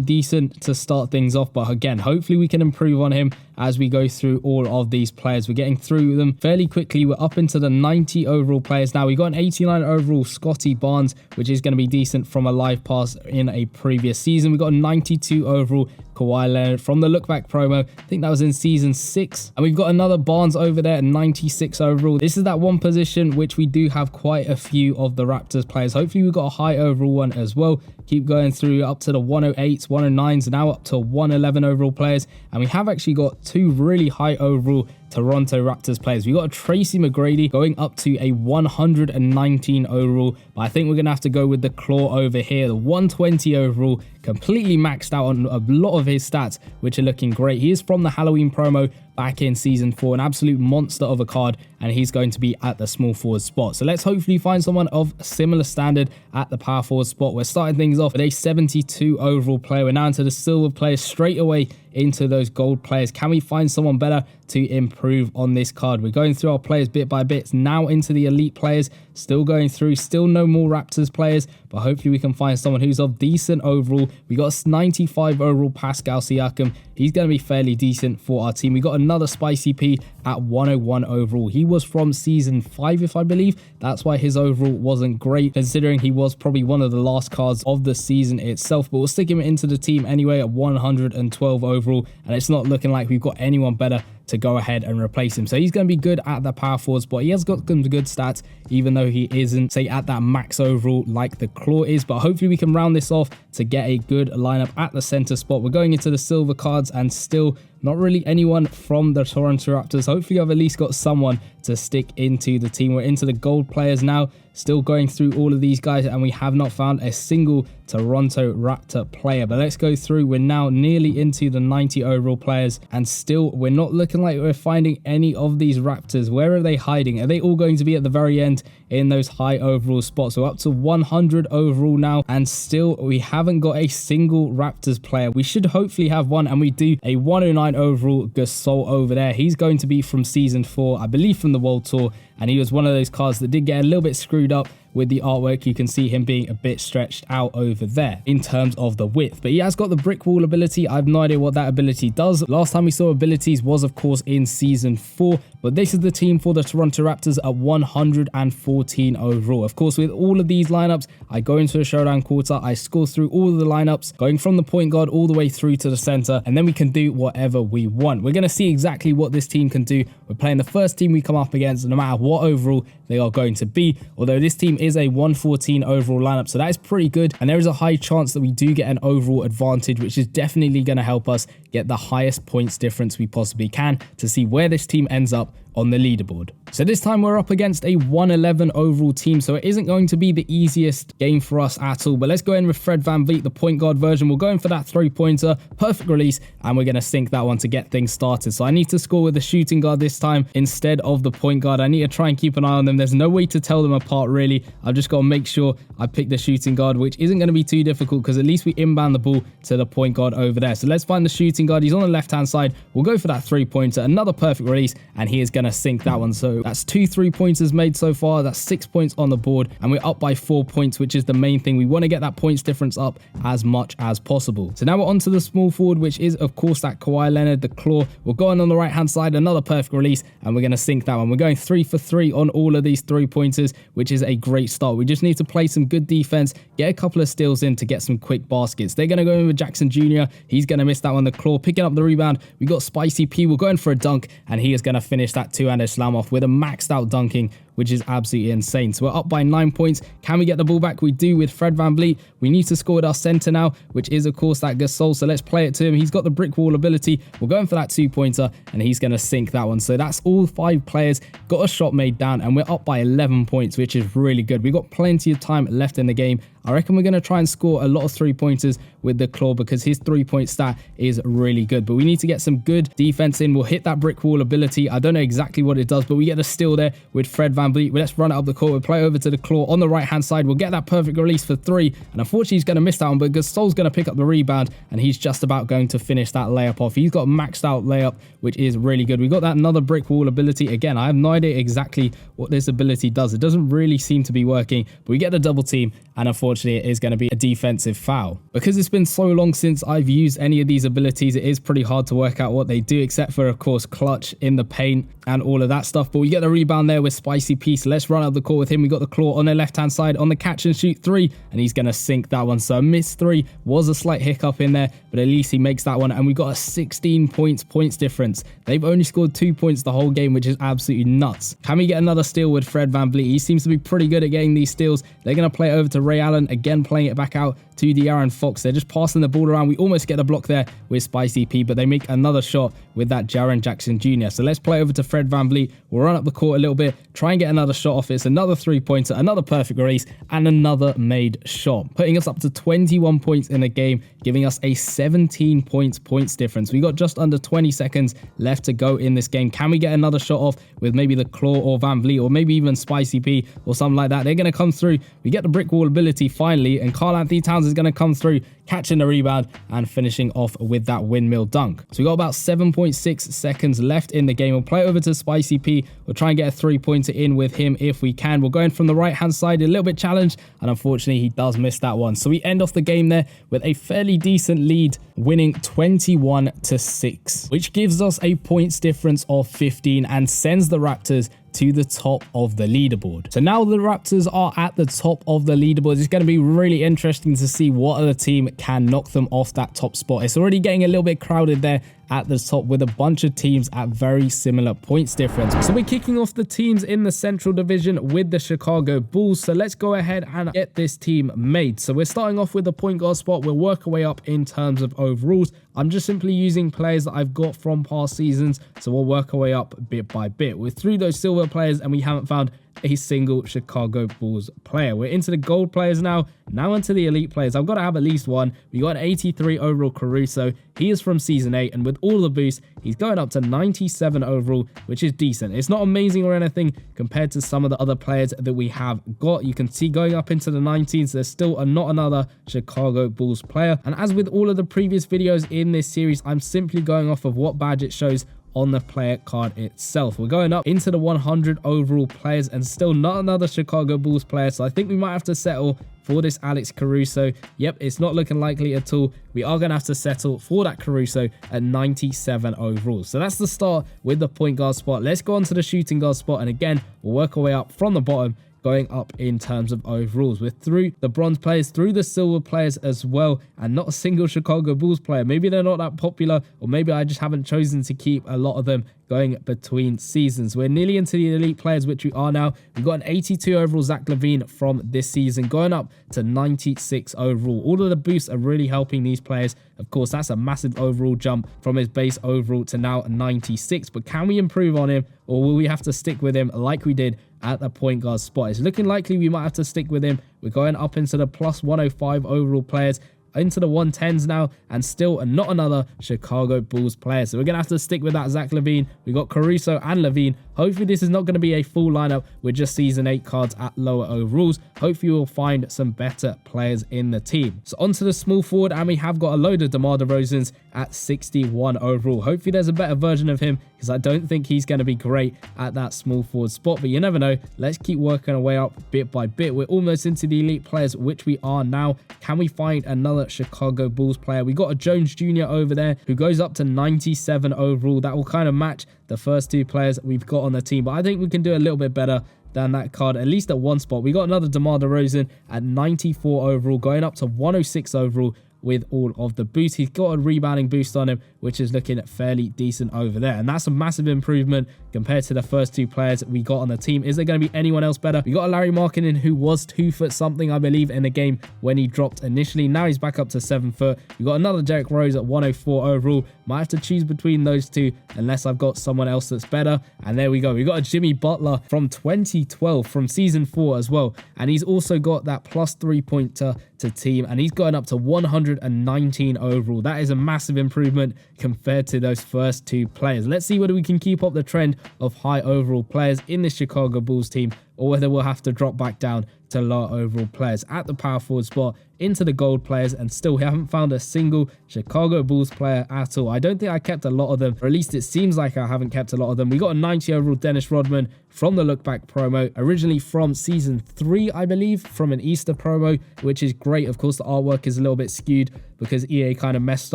decent to start things off, but again, hopefully we can improve on him as we go through all of these players. We're getting through them fairly quickly. We're up into the 90 overall players now. We got an 89 overall Scotty Barnes, which is going to be decent from a live pass in a previous season. We got a 92 overall Kawhi Leonard from the look back promo. I think that was in season 6. And we've got another Barnes over there, 96 overall. This is that one position which we do have quite a few of the Raptors players. Hopefully we've got a high overall one as well. Keep going through up to the 108s, 109s, now up to 111 overall players. And we have actually got 2 really high overall Toronto Raptors players. We got a Tracy McGrady going up to a 119 overall, but I think we're gonna have to go with the claw over here, the 120 overall, completely maxed out on a lot of his stats, which are looking great. He is from the Halloween promo back in season 4, an absolute monster of a card, and he's going to be at the small forward spot. So let's hopefully find someone of similar standard at the power forward spot. We're starting things off with a 72 overall player. We're now into the silver players, straight away into those gold players. Can we find someone better to improve on this card? We're going through our players bit by bit, now into the elite players, still going through, still no more Raptors players, but hopefully we can find someone who's of decent overall. We got a 95 overall Pascal Siakam. He's going to be fairly decent for our team. We got another Spicy P at 101 overall. He was from season 5, if I believe. That's why his overall wasn't great, considering he was probably one of the last cards of the season itself. But we'll stick him into the team anyway at 112 overall, and it's not looking like we've got anyone better to go ahead and replace him. So he's going to be good at the power forward spot. He has got some good stats, even though he isn't, say, at that max overall like the claw is. But hopefully we can round this off to get a good lineup at the center spot. We're going into the silver cards, and still not really anyone from the Toronto Raptors. Hopefully I've at least got someone to stick into the team. We're into the gold players now, still going through all of these guys, and we have not found a single Toronto Raptor player. But let's go through. We're now nearly into the 90 overall players, and still we're not looking like we're finding any of these Raptors. Where are they hiding? Are they all going to be at the very end in those high overall spots? So up to 100 overall now, and still we haven't got a single Raptors player. We should hopefully have one, and we do. A 109 overall Gasol over there. He's going to be from season 4, I believe, from the World Tour, and he was one of those cards that did get a little bit screwed up with the artwork. You can see him being a bit stretched out over there in terms of the width, but he has got the brick wall ability. I have no idea what that ability does. Last time we saw abilities was, of course, in season 4, but this is the team for the Toronto Raptors at 114 overall. Of course, with all of these lineups, I go into a showdown quarter, I score through all of the lineups, going from the point guard all the way through to the center, and then we can do whatever we want. We're going to see exactly what this team can do. We're playing the first team we come up against, no matter what overall they are going to be, although this team is a 114 overall lineup, so that is pretty good, and there is a high chance that we do get an overall advantage, which is definitely going to help us get the highest points difference we possibly can to see where this team ends up on the leaderboard. So this time we're up against a 111 overall team, so it isn't going to be the easiest game for us at all. But let's go in with Fred VanVleet, the point guard version. We'll go in for that three-pointer, perfect release, and we're going to sink that one to get things started. So I need to score with the shooting guard this time instead of the point guard. I need to try and keep an eye on them. There's no way to tell them apart, really. I've just got to make sure I pick the shooting guard, which isn't going to be too difficult because at least we inbound the ball to the point guard over there. So let's find the shooting guard. He's on the left-hand side. We'll go for that three-pointer, another perfect release, and he is going to sink that one. So that's 2 3-pointers made so far. That's 6 points on the board, and we're up by 4 points, which is the main thing. We want to get that points difference up as much as possible. So now we're on to the small forward, which is, of course, that Kawhi Leonard, the claw. We're going on the right-hand side, another perfect release, and we're going to sink that one. We're going 3 for 3 on all of these 3-pointers, which is a great start. We just need to play some good defense, get a couple of steals in to get some quick baskets. They're going to go in with Jackson Jr. He's going to miss that one. The claw picking up the rebound. We got Spicy P. We're going for a dunk, and he is going to finish that two-handed slam off with a maxed out dunking, which is absolutely insane. So we're up by 9 points. Can we get the ball back? We do with Fred VanVleet. We need to score with our center now, which is, of course, that Gasol. So let's play it to him. He's got the brick wall ability. We're going for that two-pointer, and he's going to sink that one. So that's all 5 players. Got a shot made down, and we're up by 11 points, which is really good. We've got plenty of time left in the game. I reckon we're going to try and score a lot of 3-pointers with the claw because his 3-point stat is really good. But we need to get some good defense in. We'll hit that brick wall ability. I don't know exactly what it does, but we get a steal there with Fred VanVleet. Let's run it up the court. We'll play over to the claw on the right-hand side. We'll get that perfect release for 3. And unfortunately, he's going to miss that one, but Gasol's going to pick up the rebound, and he's just about going to finish that layup off. He's got a maxed out layup, which is really good. We got that another brick wall ability. Again, I have no idea exactly what this ability does. It doesn't really seem to be working, but we get the double team, and unfortunately, it is going to be a defensive foul. Because it's been so long since I've used any of these abilities, it is pretty hard to work out what they do, except for, of course, clutch in the paint and all of that stuff. But we get the rebound there with Spicy P. So let's run up the court with him. We got the claw on the left-hand side on the catch and shoot 3, and he's going to sink that one. So a missed 3 was a slight hiccup in there, but at least he makes that one, and we got a 16 points difference. They've only scored 2 points the whole game, which is absolutely nuts. Can we get another steal with Fred VanVleet? He seems to be pretty good at getting these steals. They're going to play it over to Ray Allen, again playing it back out to De'Aaron Fox. They're just passing the ball around. We almost get the block there with Spicy P, but they make another shot with that Jaren Jackson Jr. So let's play over to Fred VanVleet. We'll run up the court a little bit, try and get another shot off. It's another 3-pointer, another perfect release, and another made shot, putting us up to 21 points in the game, giving us a 17 points difference. We got just under 20 seconds left to go in this game. Can we get another shot off with maybe the claw or VanVleet, or maybe even Spicy P or something like that? They're going to come through. We get the brick wall ability finally, and Karl-Anthony Towns is going to come through, catching the rebound and finishing off with that windmill dunk. So we got about 7.6 seconds left in the game. We'll play over to Spicy P. We'll try and get a 3-pointer in with him if we can. We're going from the right-hand side, a little bit challenged, and unfortunately he does miss that one. So we end off the game there with a fairly decent lead, winning 21-6, which gives us a points difference of 15 and sends the Raptors to the top of the leaderboard. So now the Raptors are at the top of the leaderboard. It's going to be really interesting to see what other team can knock them off that top spot. It's already getting a little bit crowded there at the top with a bunch of teams at very similar points difference. So we're kicking off the teams in the Central Division with the Chicago Bulls. So let's go ahead and get this team made. So we're starting off with the point guard spot. We'll work our way up in terms of overalls. I'm just simply using players that I've got from past seasons. So we'll work our way up bit by bit. We're through those silver players, and we haven't found a single Chicago Bulls player. We're into the gold players now into the elite players. I've got to have at least one. We got an 83 overall Caruso. He is from season 8, and with all the boosts, he's going up to 97 overall, which is decent. It's not amazing or anything compared to some of the other players that we have got. You can see going up into the 19s, there's still not another Chicago Bulls player. And as with all of the previous videos in this series, I'm simply going off of what badge it shows on the player card itself. We're going up into the 100 overall players, and still not another Chicago Bulls player, so I think we might have to settle for this Alex Caruso. Yep, it's not looking likely at all. We are going to have to settle for that Caruso at 97 overall. So that's the start with the point guard spot. Let's go on to the shooting guard spot, and again, we'll work our way up from the bottom, going up in terms of overalls. We're through the bronze players, through the silver players as well, and not a single Chicago Bulls player. Maybe they're not that popular, or maybe I just haven't chosen to keep a lot of them going between seasons. We're nearly into the elite players, which we are now. We've got an 82 overall Zach LaVine from this season, going up to 96 overall. All of the boosts are really helping these players. Of course, that's a massive overall jump from his base overall to now 96. But can we improve on him, or will we have to stick with him like we did at the point guard spot? It's looking likely we might have to stick with him. We're going up into the plus 105 overall players, into the 110s now, and still not another Chicago Bulls player. So we're going to have to stick with that Zach LaVine. We got Caruso and LaVine. Hopefully this is not going to be a full lineup with just season 8 cards at lower overalls. Hopefully we'll find some better players in the team. So onto the small forward, and we have got a load of DeMar DeRozans at 61 overall. Hopefully there's a better version of him, because I don't think he's going to be great at that small forward spot, but you never know. Let's keep working our way up bit by bit. We're almost into the elite players, which we are now. Can we find another Chicago Bulls player? We got a Jones Jr. over there who goes up to 97 overall. That will kind of match the first two players we've got on the team, but I think we can do a little bit better than that card, at least at one spot. We got another DeMar DeRozan at 94 overall, going up to 106 overall with all of the boosts. He's got a rebounding boost on him, which is looking fairly decent over there, and that's a massive improvement compared to the first two players we got on the team. Is there going to be anyone else better? We got a Larry Markkinen who was 2 foot something, I believe, in the game when he dropped initially. Now he's back up to 7 foot. We got another Derrick Rose at 104 overall. Might have to choose between those two unless I've got someone else that's better. And there we go. We got a Jimmy Butler from 2012, from season 4 as well, and he's also got that plus 3-pointer to team, and he's going up to 119 overall. That is a massive improvement compared to those first two players. Let's see whether we can keep up the trend of high overall players in the Chicago Bulls team, or whether we'll have to drop back down to lower overall players at the power forward spot, into the gold players, and still we haven't found a single Chicago Bulls player at all. I don't think I kept a lot of them, or at least it seems like I haven't kept a lot of them. We got a 90 overall Dennis Rodman from the look back promo, originally from season 3, I believe, from an Easter promo, which is great. Of course, the artwork is a little bit skewed because EA kind of messed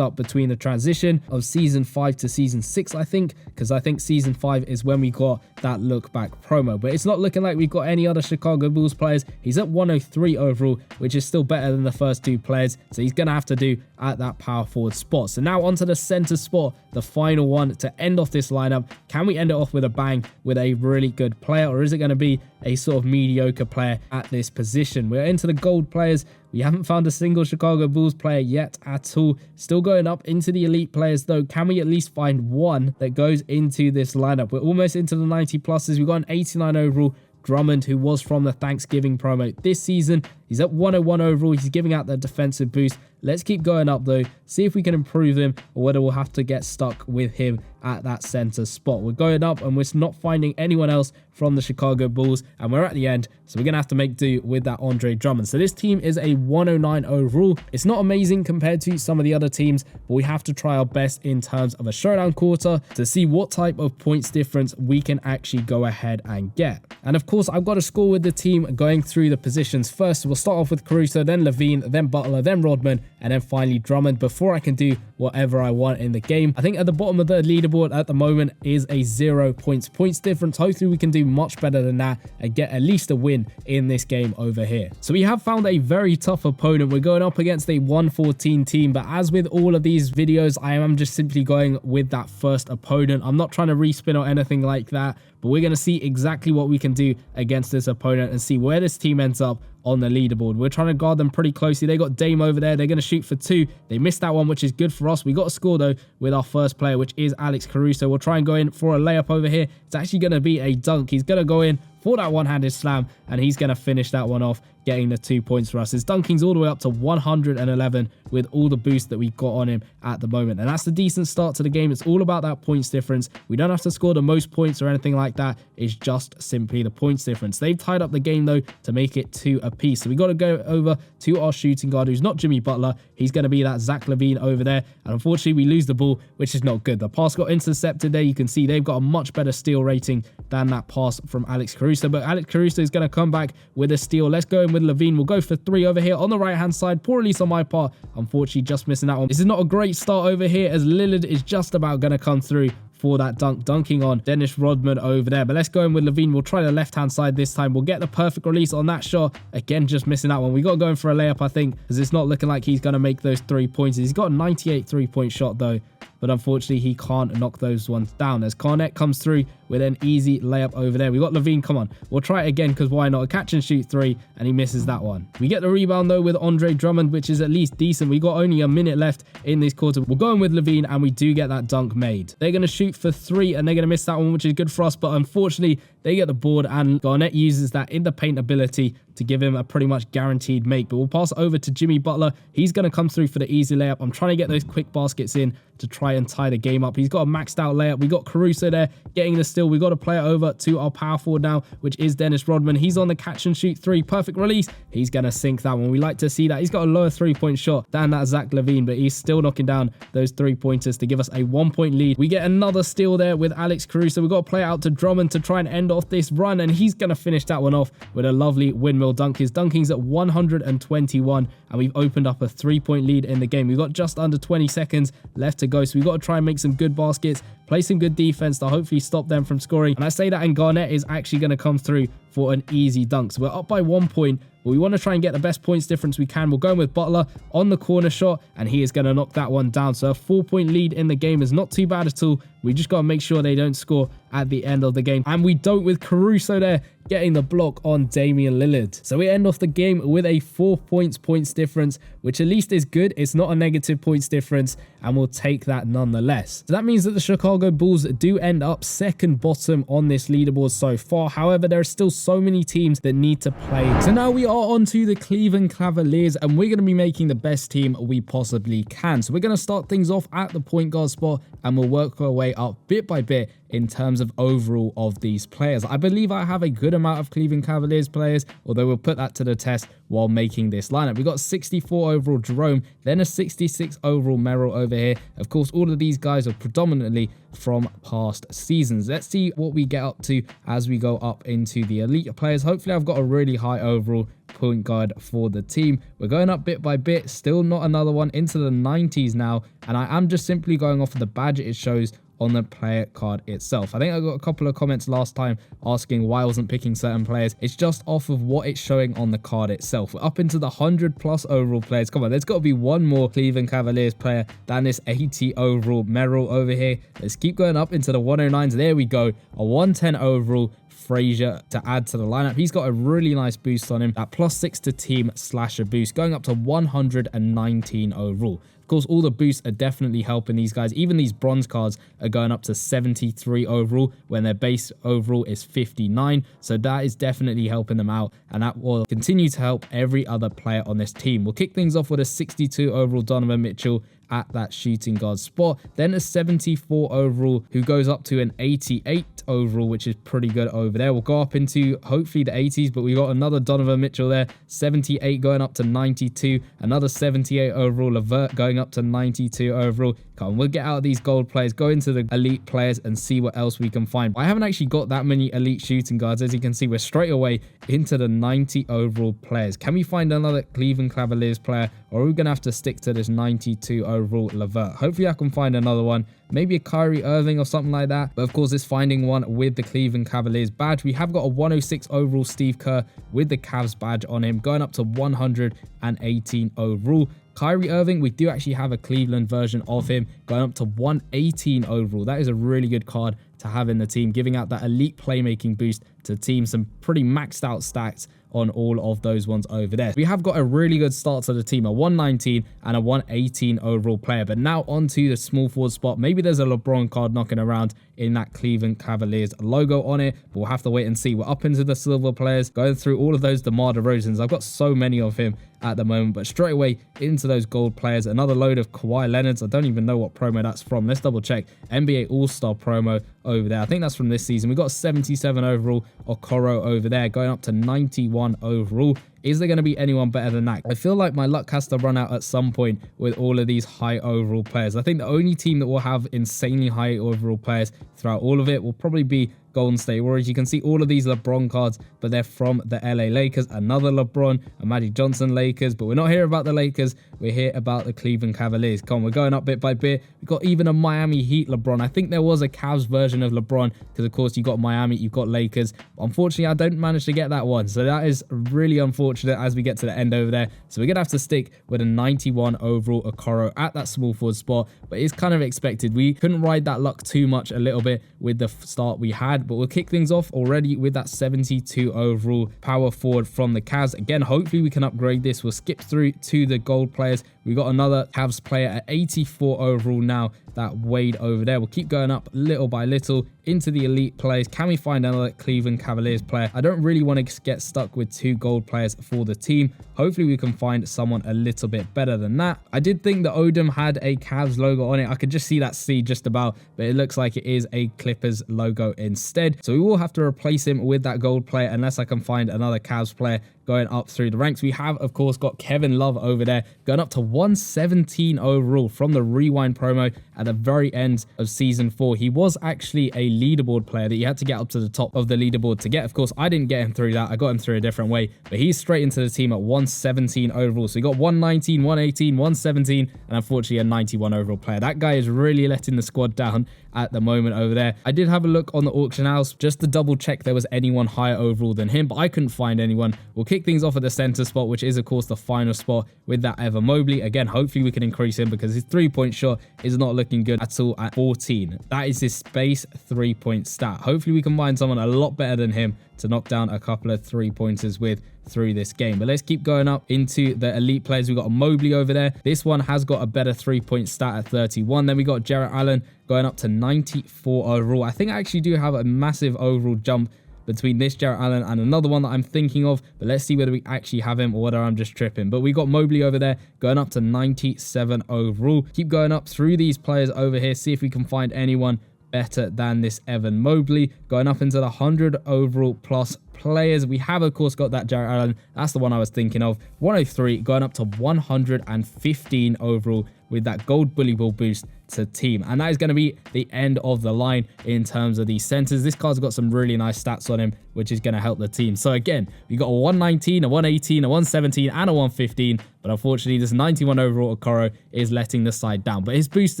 up between the transition of season 5 to season 6, I think, because I think season 5 is when we got that look back promo. But it's not looking like we've got any other Chicago Bulls players. He's at 103 overall, which is still better than the first two players, so he's gonna have to do at that power forward spot. So now onto the center spot, the final one to end off this lineup. Can we end it off with a bang with a really good player, or is it going to be a sort of mediocre player at this position? We're into the gold players. We haven't found a single Chicago Bulls player yet at all. Still going up into the elite players though. Can we at least find one that goes into this lineup? We're almost into the 90 pluses. We've got an 89 overall Drummond, who was from the Thanksgiving promo this season. He's at 101 overall. He's giving out the defensive boost. Let's keep going up though, see if we can improve him, or whether we'll have to get stuck with him at that center spot. We're going up and we're not finding anyone else from the Chicago Bulls, and we're at the end, so we're gonna have to make do with that Andre Drummond. So this team is a 109 overall. It's not amazing compared to some of the other teams, but we have to try our best in terms of a showdown quarter to see what type of points difference we can actually go ahead and get. And of course, I've got to score with the team going through the positions first. We'll start off with Caruso, then LaVine, then Butler, then Rodman, and then finally Drummond before I can do whatever I want in the game. I think at the bottom of the leaderboard at the moment is a 0 points difference. Hopefully we can do much better than that and get at least a win in this game over here. So we have found a very tough opponent. We're going up against a 114 team, but as with all of these videos, I am just simply going with that first opponent. I'm not trying to respin or anything like that, but we're going to see exactly what we can do against this opponent and see where this team ends up on the leaderboard. We're trying to guard them pretty closely. They got Dame over there. They're going to shoot for 2. They missed that one, which is good for us. We got a score though with our first player, which is Alex Caruso. We'll try and go in for a layup over here. It's actually going to be a dunk. He's going to go in for that one-handed slam, and he's going to finish that one off, getting the 2 points for us. His dunking's all the way up to 111 with all the boost that we got on him at the moment, and that's a decent start to the game. It's all about that points difference. We don't have to score the most points or anything like that. It's just simply the points difference. They've tied up the game though to make it 2 apiece, so we got to go over to our shooting guard, who's not Jimmy Butler. He's going to be that Zach LaVine over there, and unfortunately we lose the ball, which is not good. The pass got intercepted there. You can see they've got a much better steal rating than that pass from Alex Caruso, but Alex Caruso is going to come back with a steal. Let's go in with LaVine. We'll go for 3 over here on the right hand side. Poor release on my part, unfortunately just missing that one. This is not a great start over here, as Lillard is just about going to come through for that dunking on Dennis Rodman over there. But let's go in with LaVine. We'll try the left hand side this time. We'll get the perfect release on that shot. Again, just missing that one. We got to go in for a layup, I think, because it's not looking like he's going to make those 3 points. He's got a 98 3-point shot though. but unfortunately he can't knock those ones down as Garnett comes through with an easy layup over there. We got Levine, come on, we'll try it again because why not? A catch and shoot three, and he misses that one. We get the rebound though with Andre Drummond, which is at least decent. We got only a minute left in this quarter. We're going with Levine, and we do get that dunk made. They're going to shoot for three, and they're going to miss that one, which is good for us, but unfortunately they get the board, and Garnett uses that in the paint ability to give him a pretty much guaranteed make. But we'll pass it over to Jimmy Butler. He's going to come through for the easy layup. I'm trying to get those quick baskets in to try and tie the game up. He's got a maxed out layup. We got Caruso there getting the steal. We got to play it over to our power forward now, which is Dennis Rodman. He's on the catch and shoot three. Perfect release. He's going to sink that one. We like to see that. He's got a lower 3-point shot than that Zach LaVine, but he's still knocking down those 3-pointers to give us a 1-point lead. We get another steal there with Alex Caruso. We've got to play it out to Drummond to try and end off this run, and he's going to finish that one off with a lovely windmill dunk. His dunking's at 121, and we've opened up a 3-point lead in the game. We've got just under 20 seconds left to go, so we've got to try and make some good baskets, play some good defense to hopefully stop them from scoring. And I say that, and Garnett is actually going to come through for an easy dunk. So we're up by 1 point, but we want to try and get the best points difference we can. We're going with Butler on the corner shot, and he is going to knock that one down. So a 4-point lead in the game is not too bad at all. We just got to make sure they don't score at the end of the game. And we don't, with Caruso there getting the block on Damian Lillard. So we end off the game with a 4 points difference, which at least is good. It's not a negative points difference, and we'll take that nonetheless. So that means that the Chicago Bulls do end up second bottom on this leaderboard so far. However, there are still so many teams that need to play. So now we are on to the Cleveland Cavaliers, and we're going to be making the best team we possibly can. So we're going to start things off at the point guard spot, and we'll work our way up bit by bit in terms of overall of these players. I believe I have a good amount of Cleveland Cavaliers players, although we'll put that to the test while making this lineup. We got 64 overall Jerome, then a 66 overall Merrill over here. Of course, all of these guys are predominantly from past seasons. Let's see what we get up to as we go up into the elite players. Hopefully I've got a really high overall point guard for the team. We're going up bit by bit, still not another one, into the 90s now, and I am just simply going off of the badge it shows on the player card itself. I think I got a couple of comments last time asking why I wasn't picking certain players. It's just off of what it's showing on the card itself. We're up into the 100+ overall players. Come on, there's got to be one more Cleveland Cavaliers player than this 80 overall Merrill over here. Let's keep going up into the 109s. There we go, a 110 overall Frazier to add to the lineup. He's got a really nice boost on him, that +6 to team slasher boost, going up to 119 overall. Of course, all the boosts are definitely helping these guys. Even these bronze cards are going up to 73 overall when their base overall is 59. So that is definitely helping them out, and that will continue to help every other player on this team. We'll kick things off with a 62 overall Donovan Mitchell at that shooting guard spot, then a 74 overall who goes up to an 88 overall, which is pretty good over there. We'll go up into hopefully the 80s, but we got another Donovan Mitchell there, 78 going up to 92, another 78 overall Levert going up to 92 overall. Come on, we'll get out of these gold players, go into the elite players and see what else we can find. I haven't actually got that many elite shooting guards. As you can see, we're straight away into the 90 overall players. Can we find another Cleveland Cavaliers player, or are we gonna have to stick to this 92 overall Levert? Hopefully I can find another one, maybe a Kyrie Irving or something like that. But of course, it's finding one with the Cleveland Cavaliers badge. We have got a 106 overall Steve Kerr with the Cavs badge on him, going up to 118 overall. Kyrie Irving, we do actually have a Cleveland version of him, going up to 118 overall. That is a really good card to have in the team, giving out that elite playmaking boost to the team. Some pretty maxed out stats on all of those ones over there. We have got a really good start to the team, a 119 and a 118 overall player. But now onto the small forward spot. Maybe there's a LeBron card knocking around in that Cleveland Cavaliers logo on it, but we'll have to wait and see. We're up into the silver players, going through all of those DeMar DeRozans. I've got so many of him at the moment, but straight away into those gold players. Another load of Kawhi Leonards. I don't even know what promo that's from. Let's double check. NBA All-Star promo over there. I think that's from this season. We got 77 overall Okoro over there, going up to 91 overall. Is there going to be anyone better than that? I feel like my luck has to run out at some point with all of these high overall players. I think the only team that will have insanely high overall players throughout all of it will probably be Golden State Warriors. You can see all of these LeBron cards, but they're from the LA Lakers. Another LeBron, a Magic Johnson Lakers, but we're not here about the Lakers. We're here about the Cleveland Cavaliers. Come on, we're going up bit by bit. We've got even a Miami Heat LeBron. I think there was a Cavs version of LeBron because, of course, you've got Miami, you've got Lakers. Unfortunately, I don't manage to get that one. So that is really unfortunate as we get to the end over there. So we're going to have to stick with a 91 overall Okoro at that small forward spot, but it's kind of expected. We couldn't ride that luck too much a little bit with the start we had, but we'll kick things off already with that 72 overall power forward from the Cavs. Again, hopefully we can upgrade this. We'll skip through to the gold players. We got another Cavs player at 84 overall now, that Wade over there. We'll keep going up little by little into the elite players. Can we find another Cleveland Cavaliers player? I don't really want to get stuck with 2 gold players for the team. Hopefully we can find someone a little bit better than that. I did think the Odom had a Cavs logo on it. I could just see that C just about, but it looks like it is a Clippers logo instead. So we will have to replace him with that gold player unless I can find another Cavs player going up through the ranks. We have, of course, got Kevin Love over there going up to 117 overall from the Rewind promo at the very end of season 4. He was actually a leaderboard player that you had to get up to the top of the leaderboard to get. Of course, I didn't get him through that. I got him through a different way, but he's straight into the team at 117 overall. So you got 119, 118, 117, and unfortunately a 91 overall player. That guy is really letting the squad down at the moment over there. I did have a look on the auction house just to double check there was anyone higher overall than him, but I couldn't find anyone. We'll kick things off at the center spot, which is of course the final spot with that Evan Mobley. Again, hopefully we can increase him because his 3-point shot is not looking good at all at 14. That is his space 3-point stat. Hopefully we can find someone a lot better than him to knock down a couple of 3-pointers with through this game. But let's keep going up into the elite players. We've got a Mobley over there. This one has got a better 3-point stat at 31. Then we got Jarrett Allen going up to 94 overall. I think I actually do have a massive overall jump between this Jarrett Allen and another one that I'm thinking of, but let's see whether we actually have him or whether I'm just tripping. But we got Mobley over there going up to 97 overall. Keep going up through these players over here, see if we can find anyone better than this Evan Mobley, going up into the 100 overall plus players. We have, of course, got that Jarrett Allen. That's the one I was thinking of. 103 going up to 115 overall with that gold bully ball boost to team. And that is going to be the end of the line in terms of these centers. This card's got some really nice stats on him, which is going to help the team. So again, we got a 119, a 118, a 117, and a 115. But unfortunately, this 91 overall Okoro is letting the side down. But his boost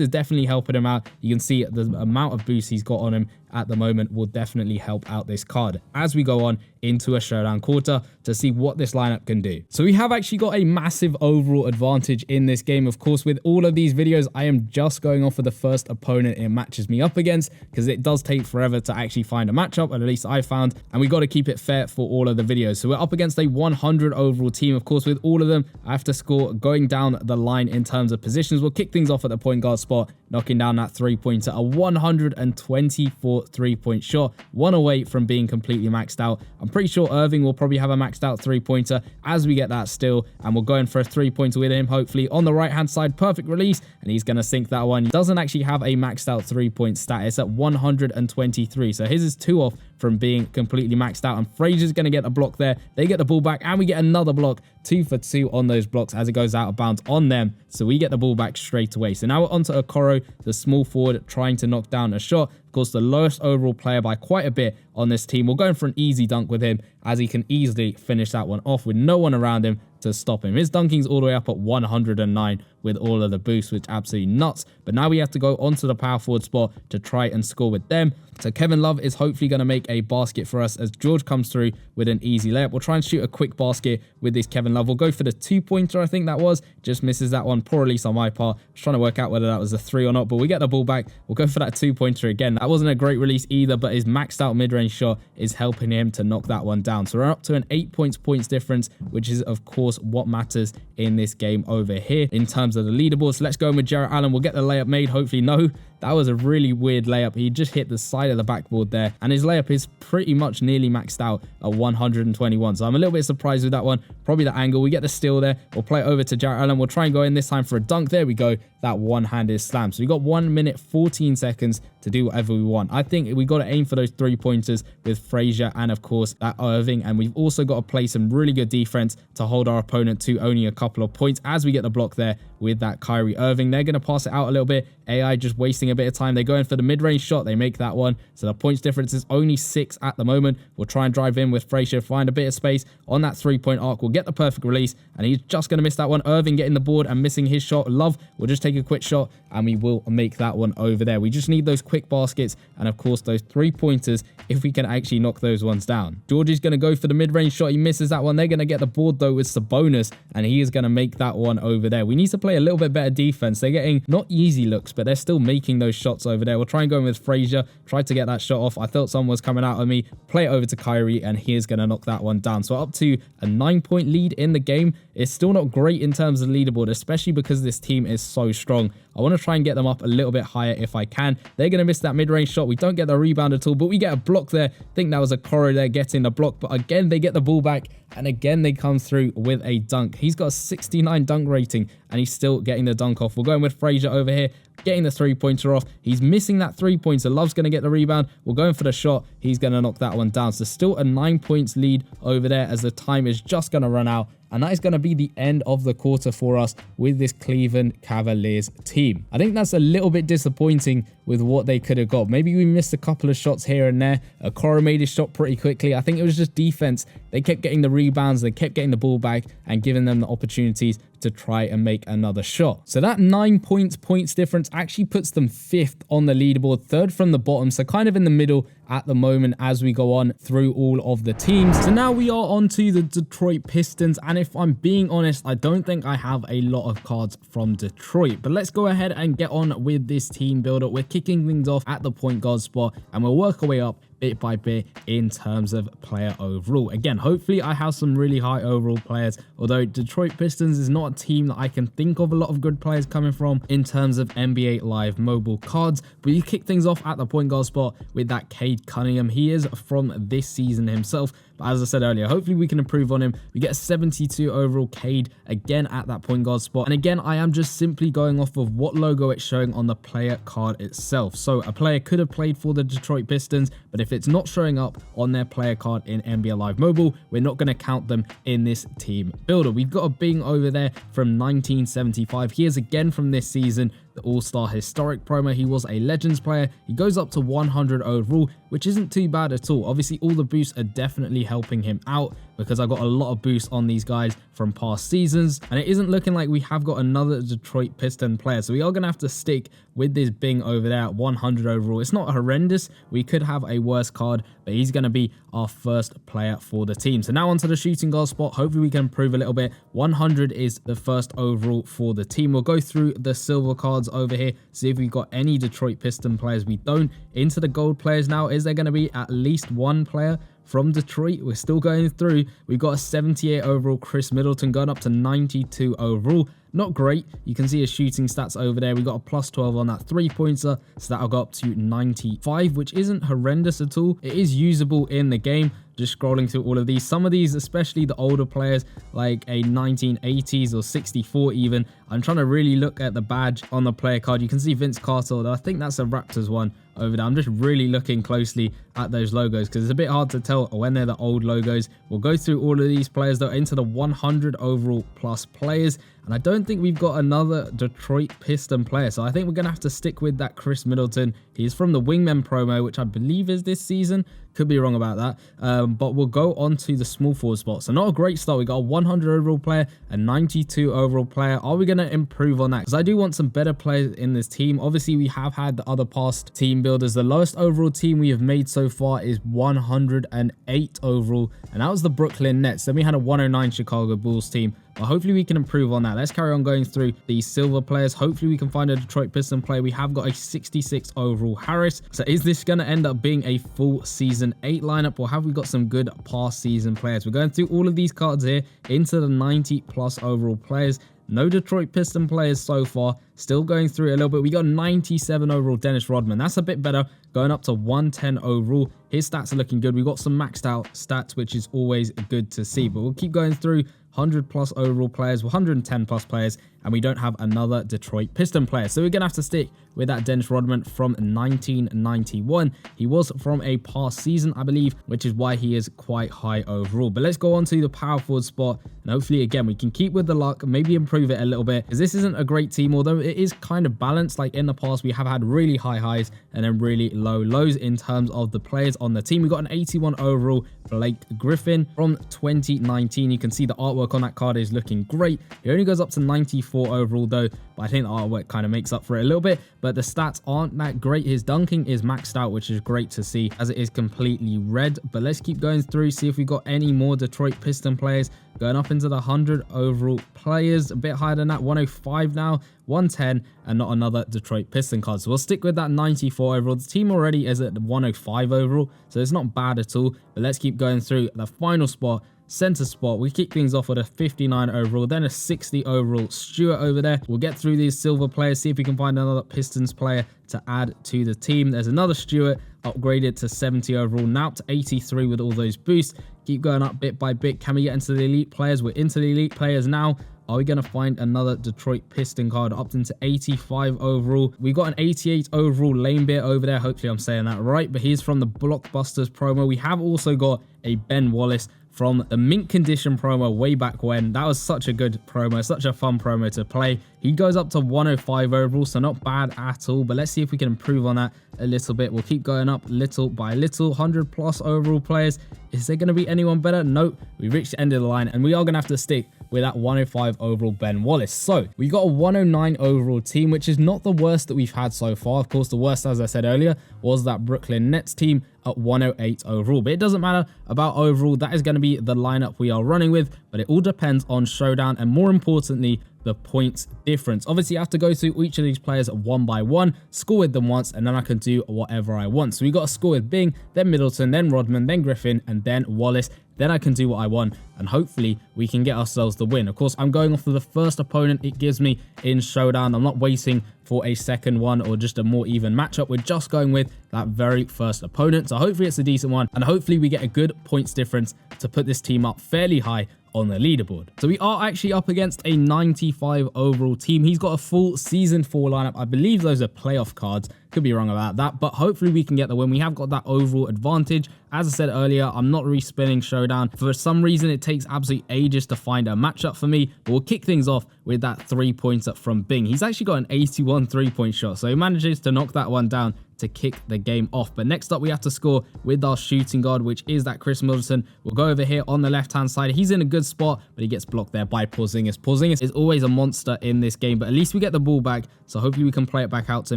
is definitely helping him out. You can see the amount of boost he's got on him at the moment will definitely help out this card as we go on into a showdown quarter to see what this lineup can do. So we have actually got a massive overall advantage in this game. Of course, with all of these videos, I am just going off of the first opponent it matches me up against because it does take forever to actually find a matchup, at least I found, and we got to keep it fair for all of the videos. So we're up against a 100 overall team. Of course, with all of them, I have to score going down the line in terms of positions. We'll kick things off at the point guard spot, knocking down that 3-pointer, a 124 3-point shot, one away from being completely maxed out. I'm pretty sure Irving will probably have a maxed out 3-pointer as we get that still, and we're going for a 3-pointer with him, hopefully on the right hand side. Perfect release, and he's going to sink that one. He doesn't actually have a maxed out 3-point stat. It's at 123, so his is 2 off from being completely maxed out, and Frazier's going to get a block there. They get the ball back, and we get another block, 2 for 2 on those blocks as it goes out of bounds on them, so we get the ball back straight away. So now we're onto Okoro, the small forward, trying to knock down a shot. Of course, the lowest overall player by quite a bit on this team. We're going for an easy dunk with him as he can easily finish that one off with no one around him to stop him. His dunking's all the way up at 109 with all of the boosts, which absolutely nuts. But now we have to go onto the power forward spot to try and score with them. So Kevin Love is hopefully going to make a basket for us as George comes through with an easy layup. We'll try and shoot a quick basket with this Kevin Love. We'll go for the 2-pointer, I think that was. Just misses that one. Poor release on my part. I was trying to work out whether that was a 3 or not, but we get the ball back. We'll go for that 2-pointer again. That wasn't a great release either, but his maxed out mid-range shot is helping him to knock that one down. So we're up to an 8 points difference, which is, of course, what matters in this game over here in terms of the leaderboard. So let's go in with Jarrett Allen. We'll get the layup made, hopefully. No, that was a really weird layup. He just hit the side of the backboard there, and his layup is pretty much nearly maxed out at 121. So I'm a little bit surprised with that one. Probably the angle. We get the steal there. We'll play it over to Jarrett Allen. We'll try and go in this time for a dunk. There we go. That one-handed slam. So we got 1 minute 14 seconds to do whatever we want. I think we got to aim for those 3-pointers with Frazier and, of course, that Irving. And we've also got to play some really good defense to hold our opponent to only a couple of points as we get the block there with that Kyrie Irving. They're going to pass it out a little bit. AI just wasting wasting a bit of time. They go in for the mid-range shot. They make that one. So the points difference is only 6 at the moment. We'll try and drive in with Frazier, find a bit of space on that three-point arc. We'll get the perfect release, and he's just going to miss that one. Irving getting the board and missing his shot. Love will just take a quick shot, and we will make that one over there. We just need those quick baskets and, of course, those three-pointers if we can actually knock those ones down. Georgie's going to go for the mid-range shot. He misses that one. They're going to get the board, though, with Sabonis, and he is going to make that one over there. We need to play a little bit better defense. They're getting not easy looks, but they're still making those shots over there. We'll try and go in with Frazier. Try to get that shot off. I thought someone was coming out of me. Play it over to Kyrie, and he is going to knock that one down. So up to a 9-point lead in the game. It's still not great in terms of leaderboard, especially because this team is so strong. I want to try and get them up a little bit higher if I can. They're going to miss that mid-range shot. We don't get the rebound at all, but we get a block there. I think that was a Coro there getting the block, but again, they get the ball back, and again, they come through with a dunk. He's got a 69 dunk rating, and he's still getting the dunk off. We're going with Frazier over here, getting the three-pointer off. He's missing that three-pointer. Love's going to get the rebound. We're going for the shot. He's going to knock that one down. So still a 9 points lead over there as the time is just going to run out. And that is going to be the end of the quarter for us with this Cleveland Cavaliers team. I think that's a little bit disappointing with what they could have got. Maybe we missed a couple of shots here and there. Okoro made his shot pretty quickly. I think it was just defense. They kept getting the rebounds. They kept getting the ball back and giving them the opportunities to try and make another shot. So that 9 points difference actually puts them 5th on the leaderboard, 3rd from the bottom. So kind of in the middle at the moment as we go on through all of the teams. So now we are on to the Detroit Pistons. And if I'm being honest, I don't think I have a lot of cards from Detroit. But let's go ahead and get on with this team builder. We're kicking things off at the point guard spot, and we'll work our way up bit by bit in terms of player overall. Again, hopefully I have some really high overall players, although Detroit Pistons is not a team that I can think of a lot of good players coming from in terms of NBA Live mobile cards. But you kick things off at the point guard spot with that Cade Cunningham. He is from this season himself, but as I said earlier, hopefully we can improve on him. We get a 72 overall Cade again at that point guard spot. And again, I am just simply going off of what logo it's showing on the player card itself. So a player could have played for the Detroit Pistons, but if it's not showing up on their player card in NBA Live Mobile, we're not going to count them in this team builder. We've got a Bing over there from 1975. He is again from this season, the All-Star Historic promo. He was a Legends player. He goes up to 100 overall, which isn't too bad at all. Obviously, all the boosts are definitely helping him out because I got a lot of boosts on these guys from past seasons, and it isn't looking like we have got another Detroit Piston player. So we are going to have to stick with this Bing over there at 100 overall. It's not horrendous. We could have a worse card, but he's going to be our first player for the team. So now onto the shooting guard spot. Hopefully we can improve a little bit. 100 is the first overall for the team. We'll go through the silver cards over here, see if we've got any Detroit Piston players. We don't. Into the gold players now. Is there going to be at least one player from Detroit? We're still going through. We've got a 78 overall Chris Middleton going up to 92 overall. Not great. You can see his shooting stats over there. We got a plus 12 on that three-pointer, so that'll go up to 95, which isn't horrendous at all. It is usable in the game. Just scrolling through all of these. Some of these, especially the older players, like a 1980s or 64 even. I'm trying to really look at the badge on the player card. You can see Vince Carter. I think that's a Raptors one over there. I'm just really looking closely at those logos because it's a bit hard to tell when they're the old logos. We'll go through all of these players though into the 100 overall plus players. And I don't think we've got another Detroit Piston player. So I think we're going to have to stick with that Chris Middleton. He's from the Wingman promo, which I believe is this season. Could be wrong about that. But we'll go on to the small forward spot. So not a great start. We got a 100 overall player, a 92 overall player. Are we going to improve on that? Because I do want some better players in this team. Obviously, we have had the other past team builders. The lowest overall team we have made so far is 108 overall. And that was the Brooklyn Nets. Then we had a 109 Chicago Bulls team. But hopefully we can improve on that. Let's carry on going through these silver players. Hopefully we can find a Detroit Piston player. We have got a 66 overall Harris. So is this going to end up being a full season 8 lineup, or have we got some good past season players? We're going through all of these cards here into the 90 plus overall players. No Detroit Piston players so far. Still going through it a little bit. We got 97 overall Dennis Rodman. That's a bit better. Going up to 110 overall. His stats are looking good. We got some maxed out stats, which is always good to see. But we'll keep going through 100 plus overall players, 110 plus players, and we don't have another Detroit Piston player. So we're going to have to stick with that Dennis Rodman from 1991. He was from a past season, I believe, which is why he is quite high overall. But let's go on to the power forward spot, and hopefully, again, we can keep with the luck, maybe improve it a little bit, because this isn't a great team, although it is kind of balanced. Like in the past, we have had really high highs and then really low lows in terms of the players on the team. We got an 81 overall Blake Griffin from 2019. You can see the artwork on that card is looking great. He only goes up to 94 overall though, but I think the artwork kind of makes up for it a little bit, but the stats aren't that great. His dunking is maxed out, which is great to see, as it is completely red. But let's keep going through, see if we got any more Detroit Piston players. Going up into the 100 overall players, a bit higher than that, 105 now, 110, and not another Detroit Piston card. So we'll stick with that 94 overall. The team already is at 105 overall, so it's not bad at all. But let's keep going through the final spot, center spot. We kick things off with a 59 overall, then a 60 overall Stewart over there. We'll get through these silver players, see if we can find another Pistons player to add to the team. There's another Stewart upgraded to 70 overall, now up to 83 with all those boosts. Keep going up bit by bit. Can we get into the elite players? We're into the elite players now. Are we going to find another Detroit Piston card up into 85 overall? We got an 88 overall Lane Beer over there. Hopefully I'm saying that right, but he's from the Blockbusters promo. We have also got a Ben Wallace from the mint condition promo way back when. That was such a good promo, such a fun promo to play. He goes up to 105 overall, so not bad at all, but let's see if we can improve on that a little bit. We'll keep going up little by little. 100 plus overall players. Is there going to be anyone better? Nope. We reached the end of the line, and we are going to have to stick with that 105 overall Ben Wallace. So we got a 109 overall team, which is not the worst that we've had so far. Of course, the worst, as I said earlier, was that Brooklyn Nets team at 108 overall, but it doesn't matter about overall. That is going to be the lineup we are running with, but it all depends on showdown, and more importantly, the points difference. Obviously, I have to go through each of these players one by one, score with them once, and then I can do whatever I want. So we got to score with Bing, then Middleton, then Rodman, then Griffin, and then Wallace. Then I can do what I want, and hopefully we can get ourselves the win. Of course, I'm going off of the first opponent it gives me in showdown. I'm not waiting for a second one or just a more even matchup. We're just going with that very first opponent. So hopefully it's a decent one, and hopefully we get a good points difference to put this team up fairly high on the leaderboard. So we are actually up against a 95 overall team. He's got a full season 4 lineup. I believe those are playoff cards. Could be wrong about that, but hopefully we can get the win. We have got that overall advantage. As I said earlier, I'm not respinning showdown. For some reason, it takes absolutely ages to find a matchup for me, but we'll kick things off with that 3-pointer from Bing. He's actually got an 81 3-point shot, so he manages to knock that one down to kick the game off. But next up, we have to score with our shooting guard, which is that Chris Middleton. We'll go over here on the left-hand side. He's in a good spot, but he gets blocked there by Porzingis. Porzingis is always a monster in this game, but at least we get the ball back, so hopefully we can play it back out to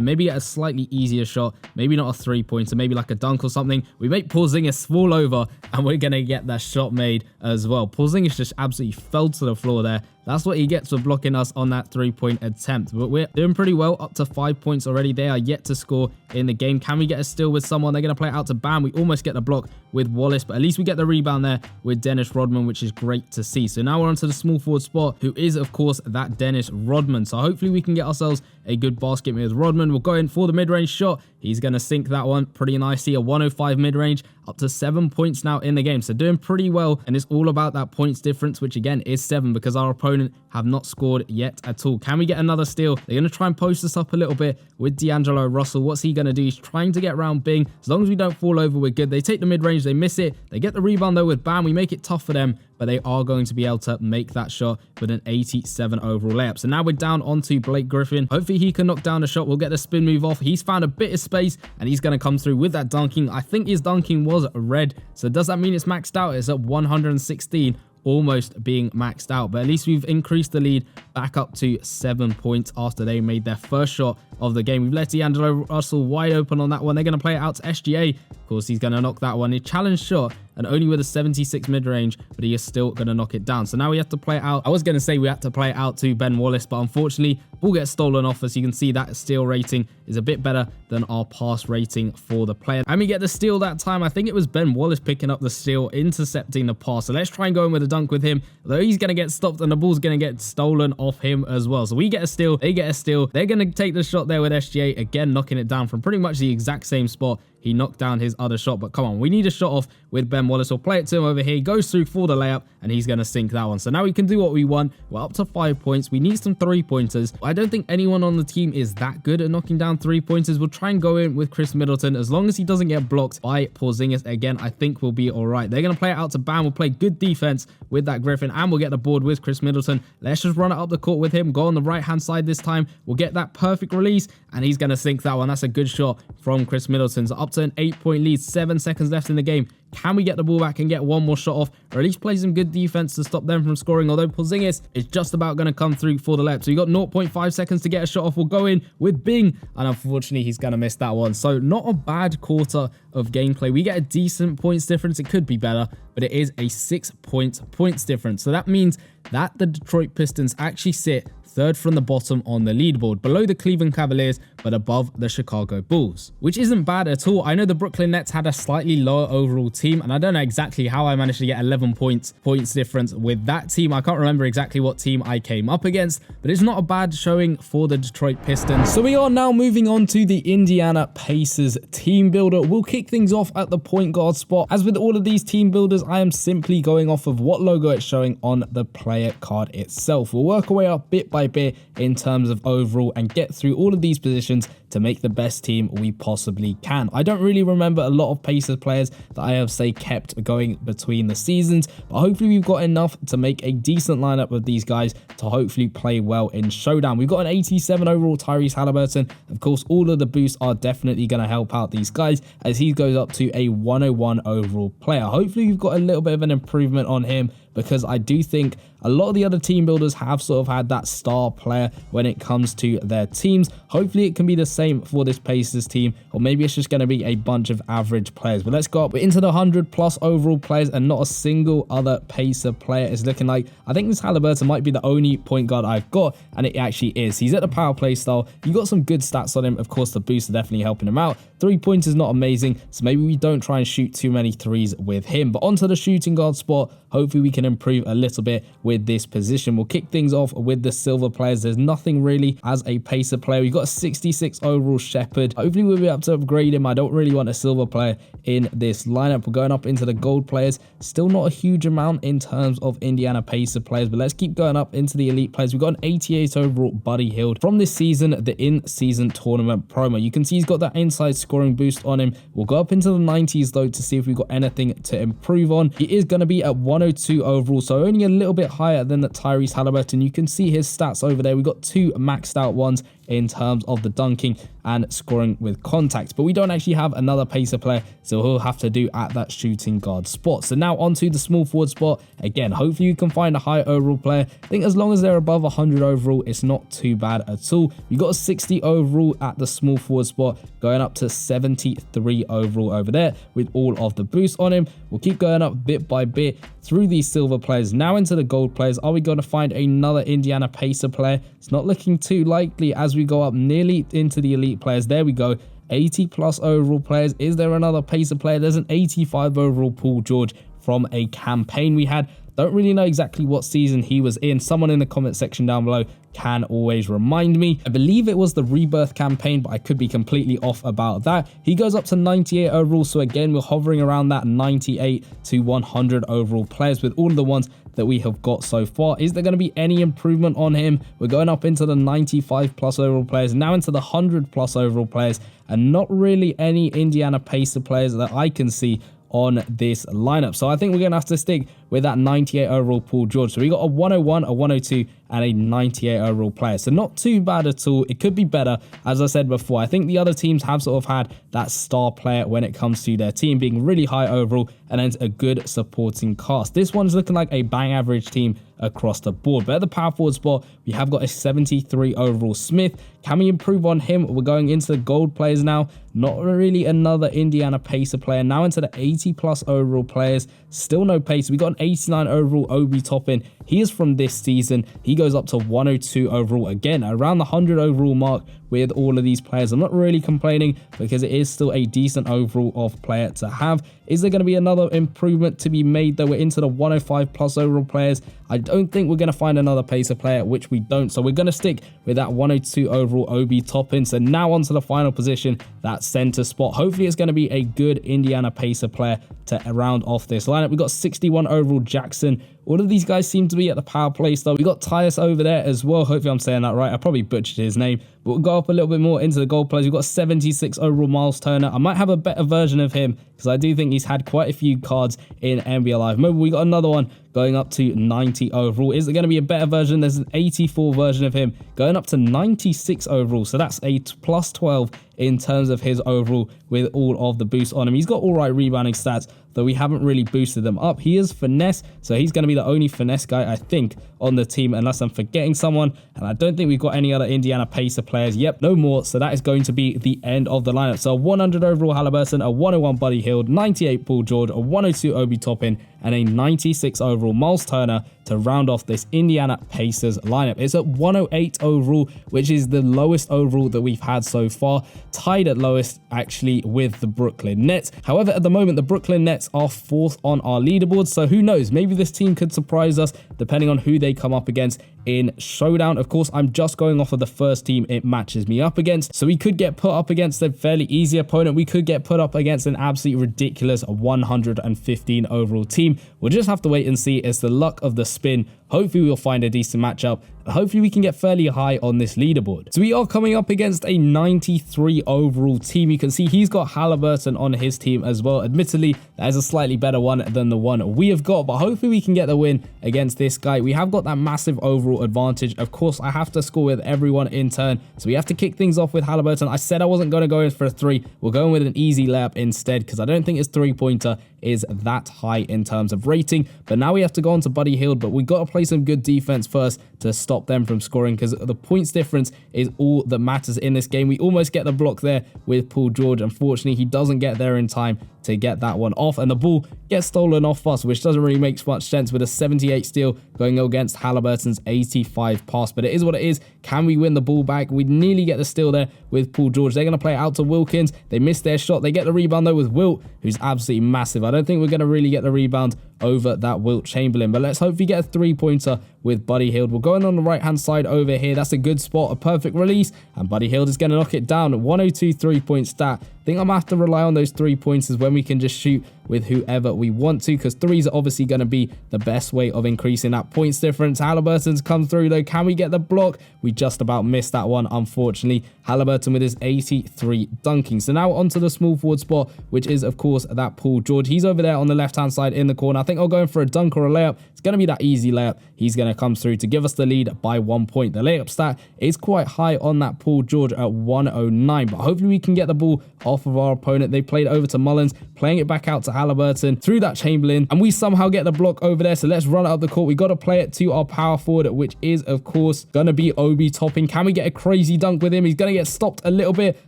maybe get a slightly easier shot, maybe not a 3-pointer, maybe like a dunk or something. We make Porzingis fall over, and we're going to get that shot made as well. Porzingis just absolutely fell to the floor there. That's what he gets for blocking us on that 3-point attempt. But we're doing pretty well, up to 5 points already. They are yet to score in the game. Can we get a steal with someone? They're going to play it out to Bam. We almost get the block with Wallace, but at least we get the rebound there with Dennis Rodman, which is great to see. So now we're onto the small forward spot, who is, of course, that Dennis Rodman. So hopefully we can get ourselves a good basket with Rodman. We'll go in for the mid-range shot. He's going to sink that one pretty nicely. A 105 mid-range, up to 7 points now in the game. So doing pretty well, and it's all about that points difference, which again is 7 because our opponent have not scored yet at all. Can we get another steal? They're going to try and post us up a little bit with D'Angelo Russell. What's he going to do? He's trying to get around Bing. As long as we don't fall over, we're good. They take the mid-range, they miss it. They get the rebound though with Bam. We make it tough for them, but they are going to be able to make that shot with an 87 overall layup. So now we're down onto Blake Griffin. Hopefully he can knock down the shot. We'll get the spin move off. He's found a bit of space, and he's going to come through with that dunking. I think his dunking was red. So does that mean it's maxed out? It's at 116. Almost being maxed out, but at least we've increased the lead back up to 7 points after they made their first shot of the game. We've let D'Angelo Russell wide open on that one. They're going to play it out to SGA. Of course, he's going to knock that one. A challenge shot, and only with a 76 mid-range, but he is still going to knock it down. So now we have to play it out. I was going to say we had to play it out to Ben Wallace, but unfortunately, ball gets stolen off us. You can see that steal rating is a bit better than our pass rating for the player. And we get the steal that time. I think it was Ben Wallace picking up the steal, intercepting the pass. So let's try and go in with a dunk with him, though he's going to get stopped and the ball's going to get stolen off him as well. So we get a steal, they get a steal. They're going to take the shot there with SGA, again knocking it down from pretty much the exact same spot he knocked down his other shot. But come on, we need a shot off with Ben Wallace. We'll play it to him over here. He goes through for the layup, and he's going to sink that one. So now we can do what we want. We're up to 5 points. We need some 3-pointers. I don't think anyone on the team is that good at knocking down 3-pointers. We'll try and go in with Chris Middleton. As long as he doesn't get blocked by Porzingis again, I think we'll be all right. They're going to play it out to Bam. We'll play good defense with that Griffin, and we'll get the board with Chris Middleton. Let's just run it up the court with him. Go on the right-hand side this time. We'll get that perfect release, and he's going to sink that one. That's a good shot from Chris Middleton. So up to an 8-point lead. 7 seconds left in the game. Can we get the ball back and get one more shot off, or at least play some good defense to stop them from scoring? Although Porzingis is just about going to come through for the layup. So you got 0.5 seconds to get a shot off. We'll go in with Bing, and unfortunately he's going to miss that one. So not a bad quarter of gameplay. We get a decent points difference. It could be better, but it is a 6 points difference. So that means that the Detroit Pistons actually sit third from the bottom on the leaderboard, below the Cleveland Cavaliers, but above the Chicago Bulls, which isn't bad at all. I know the Brooklyn Nets had a slightly lower overall team, and I don't know exactly how I managed to get 11 points difference with that team. I can't remember exactly what team I came up against, but it's not a bad showing for the Detroit Pistons. So we are now moving on to the Indiana Pacers team builder. We'll kick things off at the point guard spot. As with all of these team builders, I am simply going off of what logo it's showing on the player card itself. We'll work our way up bit by bit in terms of overall and get through all of these positions to make the best team we possibly can. I don't really remember a lot of Pacers players that I have, say, kept going between the seasons, but hopefully we've got enough to make a decent lineup of these guys to hopefully play well in Showdown. We've got an 87 overall Tyrese Halliburton. Of course, all of the boosts are definitely going to help out these guys as he goes up to a 101 overall player. Hopefully we've got a little bit of an improvement on him, because I do think a lot of the other team builders have sort of had that star player when it comes to their teams. Hopefully it can be the same for this Pacers team, or maybe it's just going to be a bunch of average players. But let's go up into the 100+ overall players, and not a single other Pacer player is looking like. I think this Halliburton might be the only point guard I've got, and it actually is. He's at the power play style. You got some good stats on him. Of course, the boosts are definitely helping him out. 3-pointers not amazing, so maybe we don't try and shoot too many threes with him. But onto the shooting guard spot. Hopefully we can improve a little bit with this position. We'll kick things off with the silver players. There's nothing really as a Pacer player. We've got a 66 overall Shepherd. Hopefully we'll be able to upgrade him. I don't really want a silver player in this lineup. We're going up into the gold players. Still not a huge amount in terms of Indiana Pacer players, but let's keep going up into the elite players. We've got an 88 overall Buddy Hield from this season, the in-season tournament promo. You can see he's got that inside scoring boost on him. We'll go up into the 90s though to see if we've got anything to improve on. He is going to be at 102 overall, so only a little bit higher than the Tyrese Halliburton. You can see his stats over there. We've got 2 maxed out ones in terms of the dunking and scoring with contact, but we don't actually have another Pacer player, so he'll have to do at that shooting guard spot. So now onto the small forward spot. Again, hopefully you can find a high overall player. I think as long as they're above 100 overall, it's not too bad at all. We got a 60 overall at the small forward spot, going up to 73 overall over there with all of the boosts on him. We'll keep going up bit by bit through these silver players. Now into the gold players. Are we going to find another Indiana Pacer player? It's not looking too likely as we go up nearly into the elite players. There we go. 80+ overall players. Is there another Pacer player? There's an 85 overall Paul George from a campaign we had. Don't really know exactly what season he was in. Someone in the comment section down below can always remind me. I believe it was the Rebirth campaign, but I could be completely off about that. He goes up to 98 overall, so again we're hovering around that 98 to 100 overall players with all of the ones that we have got so far. Is there going to be any improvement on him? We're going up into the 95+ overall players, now into the 100+ overall players, and not really any Indiana Pacer players that I can see on this lineup. So I think we're going to have to stick with that 98 overall Paul George. So we got a 101, a 102, and a 98 overall player. So not too bad at all. It could be better, as I said before. I think the other teams have sort of had that star player when it comes to their team being really high overall and then a good supporting cast. This one's looking like a bang average team across the board. But at the power forward spot, we have got a 73 overall Smith. Can we improve on him? We're going into the gold players now. Not really another Indiana Pacer player. Now into the 80+ overall players. Still no pace. We got an 89 overall Obi Toppin He is from this season. He goes up to 102 overall. Again, around the 100 overall mark with all of these players. I'm not really complaining because it is still a decent overall of player to have. Is there going to be another improvement to be made though? We're into the 105 plus overall players. I don't think we're going to find another pacer player, which we don't. So we're going to stick with that 102 overall OB top in. So now onto the final position, that center spot. Hopefully it's going to be a good Indiana Pacer player to round off this lineup. We got 61 overall Jackson. All of these guys seem to be at the power play stuff. We got Tyus over there as well. Hopefully I'm saying that right. I probably butchered his name. But we'll go up a little bit more into the goal players. We've got 76 overall Miles Turner. I might have a better version of him because I do think he's had quite a few cards in NBA Live. Maybe we got another one going up to 90 overall. Is it going to be a better version? There's an 84 version of him going up to 96 overall. So that's a plus 12 in terms of his overall with all of the boosts on him. He's got all right rebounding stats, though we haven't really boosted them up. He is finesse, so he's going to be the only finesse guy, I think, on the team, unless I'm forgetting someone. And I don't think we've got any other Indiana Pacer players. Yep, no more. So that is going to be the end of the lineup. So 100 overall Halliburton, a 101 Buddy Hield, 98 Paul George, a 102 Obi Toppin, and a 96 overall Miles Turner to round off this Indiana Pacers lineup. It's at 108 overall, which is the lowest overall that we've had so far, tied at lowest actually with the Brooklyn Nets. However, at the moment, the Brooklyn Nets are fourth on our leaderboard, so who knows, maybe this team could surprise us depending on who they come up against in Showdown. Of course, I'm just going off of the first team it matches me up against, so we could get put up against a fairly easy opponent. We could get put up against an absolutely ridiculous 115 overall team. We'll just have to wait and see. It's the luck of the spin. Hopefully we'll find a decent matchup. Hopefully we can get fairly high on this leaderboard. So we are coming up against a 93 overall team. You can see he's got Halliburton on his team as well. Admittedly, that is a slightly better one than the one we have got, but hopefully we can get the win against this guy. We have got that massive overall advantage. Of course, I have to score with everyone in turn, so we have to kick things off with Halliburton. I said I wasn't going to go in for a three. We're going with an easy layup instead because I don't think his three-pointer is that high in terms of rating. But now we have to go on to Buddy Hield, but we got to play some good defense first to stop them from scoring because the points difference is all that matters in this game. We almost get the block there with Paul George. Unfortunately, he doesn't get there in time to get that one off, and the ball gets stolen off us, which doesn't really make much sense with a 78 steal going against Halliburton's 85 pass. But it is what it is. Can we win the ball back? We nearly get the steal there with Paul George. They're going to play it out to Wilkins. They miss their shot. They get the rebound though with Wilt, who's absolutely massive. I don't think we're going to really get the rebound over that Wilt Chamberlain, but let's hope we get a three-pointer with Buddy Hield. We're going on the right-hand side over here. That's a good spot, a perfect release, and Buddy Hield is going to knock it down. 102 three-point stat. I think I'm going to have to rely on those three-pointers when we can just shoot with whoever we want to, because threes are obviously going to be the best way of increasing that points difference. Halliburton's come through though. Can we get the block? We just about missed that one, unfortunately. Halliburton with his 83 dunking. So now onto the small forward spot, which is of course that Paul George. He's over there on the left-hand side in the corner. I think I'll go in for a dunk or a layup. It's going to be that easy layup. He's going to come through to give us the lead by 1 point. The layup stat is quite high on that Paul George at 109, but hopefully we can get the ball off of our opponent. They played over to Mullins, playing it back out to Halliburton through that Chamberlain, and we somehow get the block over there. So let's run it up the court. We got to play it to our power forward, which is of course going to be Obi Toppin. Can we get a crazy dunk with him? He's going to get stopped a little bit,